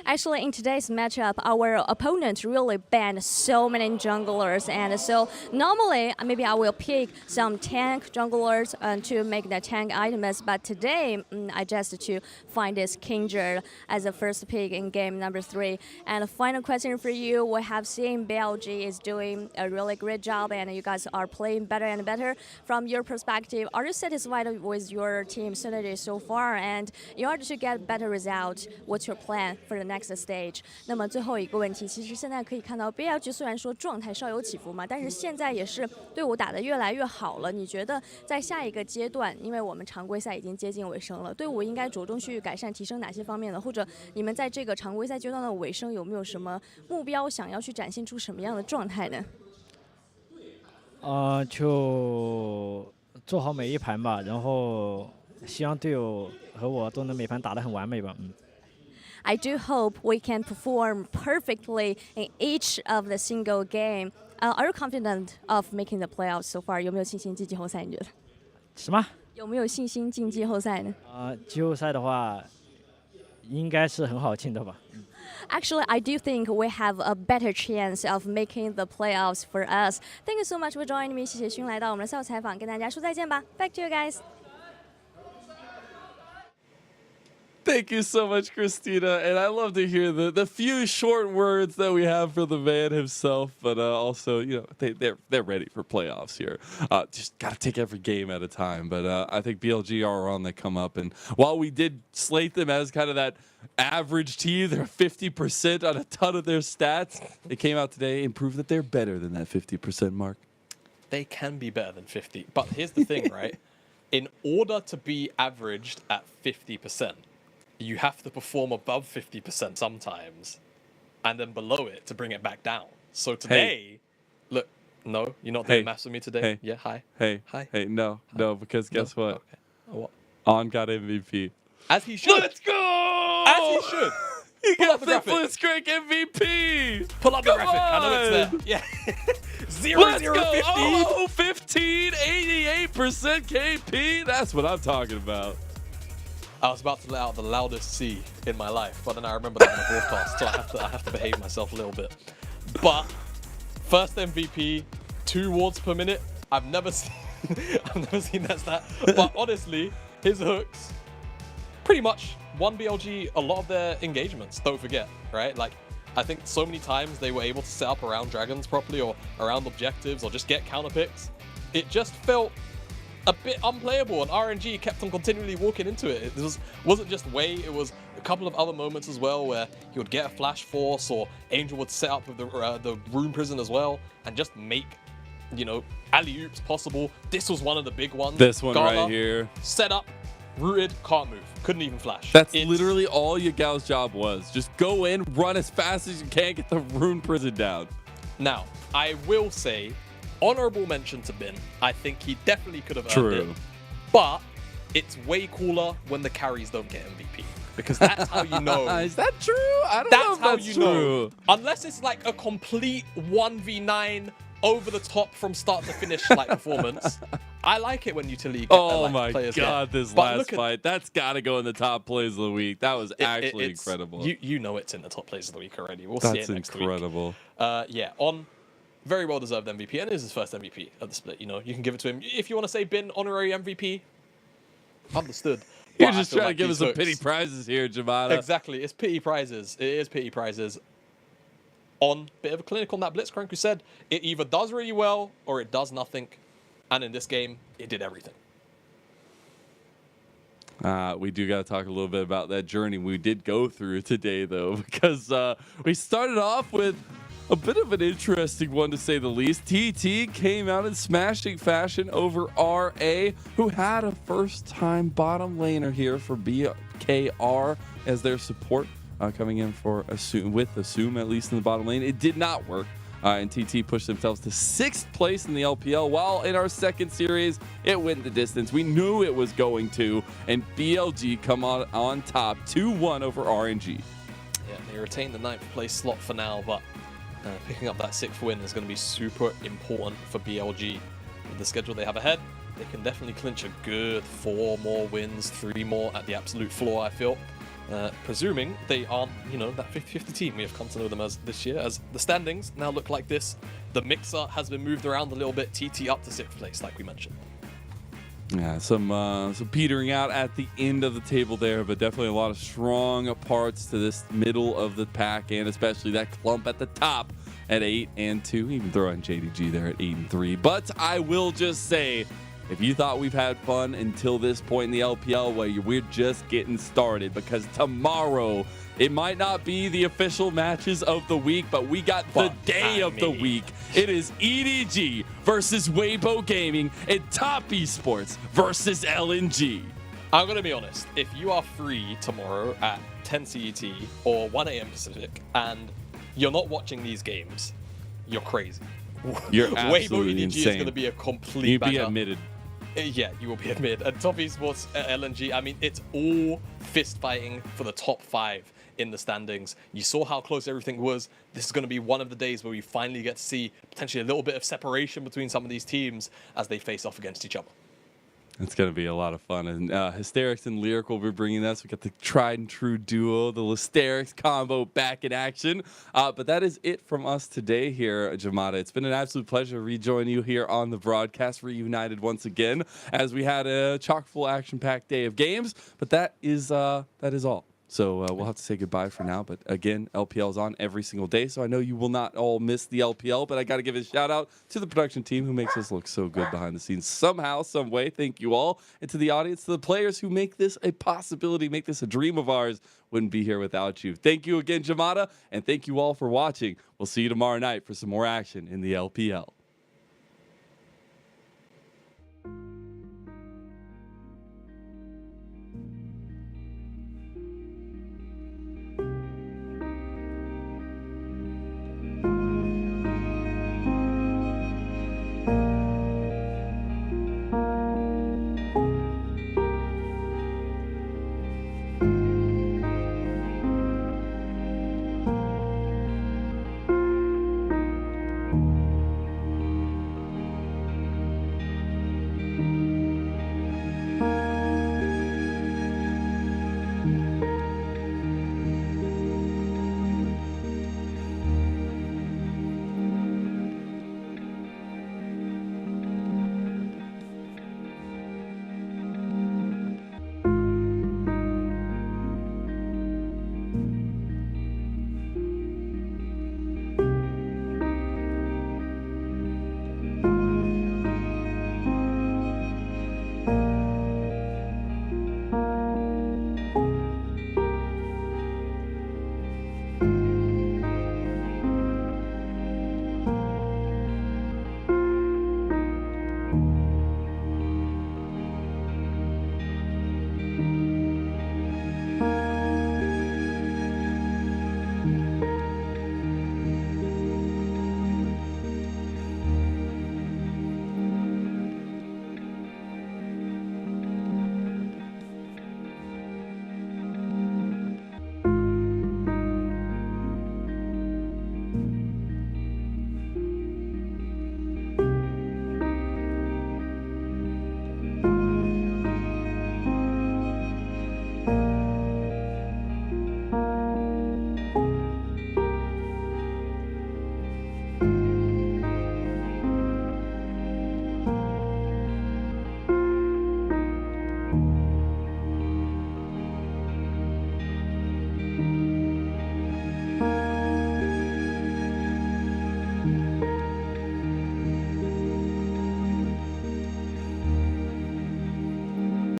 Actually, in today's matchup, our opponent really banned so many junglers, and so normally maybe I will pick some tank junglers to make the tank items, but today I just to find this Kindred as the first pick in game number 3. And the final question for you, we have seen BLG is doing a really great job, and you guys are playing better and better. From your perspective, are you satisfied with your team synergy so far? And in order to get better results, what's your plan for the next stage? 那么最后一个问题，其实现在可以看到 BLG 虽然说状态稍有起伏嘛，但是现在也是队伍打得越来越好了。你觉得在下一个阶段，因为我们常规赛已经接近尾声了，队伍应该着重去改善提升哪些方面呢？或者你们在这个常规赛阶段的尾声有没有什么目标，想要去展现出什么样的状态呢？就做好每一盘吧，然后希望队友和我都能每盘打得很完美吧。I do hope we can perform perfectly in each of the single game. Are you confident of making the playoffs so far? 有没有信心进季后赛？你觉得？什么？有没有信心进季后赛呢？季后赛的话，应该是很好进的吧。Actually, I do think we have a better chance of making the playoffs for us. Thank you so much for joining me. 谢谢勋来到我们的赛后采访，跟大家说再见吧。Back to you guys. Thank you so much, Christina. And I love to hear the few short words that we have for the man himself, but also, you know, they're ready for playoffs here. Just got to take every game at a time. But I think BLG are on the come up. And while we did slate them as kind of that average team, they're 50% on a ton of their stats. They came out today and proved that they're better than that 50% mark. They can be better than 50. But here's the thing, right? In order to be averaged at 50%, you have to perform above 50% sometimes, and then below it to bring it back down. So today, look, no, you're not doing maths with me today? Hey. Yeah, hi. Hey. Hi. Hey, no, because guess what? Okay. What? On got MVP. As he should. Let's go! As he should. He Pull got up the the graphic. Blitzcrank MVP! Pull up the Come graphic. I know it's there. Yeah. 0, Let's 0, go! 15. Oh, 15, 88% KP. That's what I'm talking about. I was about to let out the loudest C in my life, but then I remember that on a broadcast, so I have to behave myself a little bit. But first MVP, 2 wards per minute. I've never seen that stat. But honestly, his hooks pretty much won BLG a lot of their engagements. Don't forget, right? Like, I think so many times they were able to set up around dragons properly or around objectives or just get counter picks. It just felt a bit unplayable, and RNG kept on continually walking into it. It wasn't just Wei, it was a couple of other moments as well where he would get a flash force or Angel would set up with the rune prison as well and just make, you know, alley-oops possible. This was one of the big ones. This one Gala, right here. Set up, rooted, can't move, couldn't even flash. That's literally all Yagal's job was. Just go in, run as fast as you can, get the rune prison down. Now, I will say, honorable mention to Bin. I think he definitely could have earned it. But it's way cooler when the carries don't get MVP. Because that's how you know. Is that true? I don't know if that's true. Know. Unless it's like a complete 1v9 over the top from start to finish like performance. I like it when utility Oh my players God, get. this But last fight. That's got to go in the top plays of the week. That was actually it's- incredible. You know it's in the top plays of the week already. We'll see it next incredible. week. Yeah, on very well deserved MVP, and it is his first MVP of the split. You know, you can give it to him if you want to say Bin honorary MVP. Understood. You're But I just feel trying like to give us these some pity hooks- prizes here, Jamada. Exactly, it's pity prizes. It is pity prizes. On bit of a clinic on that Blitzcrank who said it either does really well or it does nothing, and in this game it did everything. We do got to talk a little bit about that journey we did go through today, though, because we started off with a bit of an interesting one, to say the least. TT came out in smashing fashion over RA, who had a first-time bottom laner here for BKR as their support, coming in for Assume, at least in the bottom lane. It did not work. And TT pushed themselves to 6th place in the LPL, while in our second series, it went the distance. We knew it was going to, and BLG come on top 2-1 over RNG. Yeah, they retain the 9th place slot for now, but picking up that 6th win is going to be super important for BLG. With the schedule they have ahead, they can definitely clinch a good 4 more wins, 3 more at the absolute floor, I feel. Presuming they aren't, you know, that 50-50 team we have come to know them as this year, as the standings now look like this. The mixer has been moved around a little bit, TT up to 6th place, like we mentioned. Yeah, some petering out at the end of the table there, but definitely a lot of strong parts to this middle of the pack, and especially that clump at the top at 8-2. Even throw in JDG there at 8-3. But I will just say, if you thought we've had fun until this point in the LPL, well, we're just getting started, because tomorrow it might not be the official matches of the week, but we got the day of the week. It is EDG versus Weibo Gaming and Top Esports versus LNG. I'm going to be honest. If you are free tomorrow at 10 CET or 1 a.m. Pacific and you're not watching these games, you're crazy. You're Weibo absolutely EDG insane. is going to be a complete You'd be banger. admitted. Yeah, you will be admitted. And Top Esports LNG, I mean, it's all fist fighting for the top 5 in the standings. You saw how close everything was. This is going to be one of the days where we finally get to see potentially a little bit of separation between some of these teams as they face off against each other. It's going to be a lot of fun. And Hysterics and Lyric will be bringing us. We got the tried and true duo, the Hysterics combo, back in action. But that is it from us today here, Jamada. It's been an absolute pleasure to rejoin you here on the broadcast, reunited once again, as we had a chock-full, action-packed day of games. But that is all. So we'll have to say goodbye for now. But again, LPL is on every single day, so I know you will not all miss the LPL. But I got to give a shout out to the production team who makes us look so good behind the scenes somehow, some way. Thank you all. And to the audience, to the players who make this a possibility, make this a dream of ours. Wouldn't be here without you. Thank you again, Jamada, and thank you all for watching. We'll see you tomorrow night for some more action in the LPL.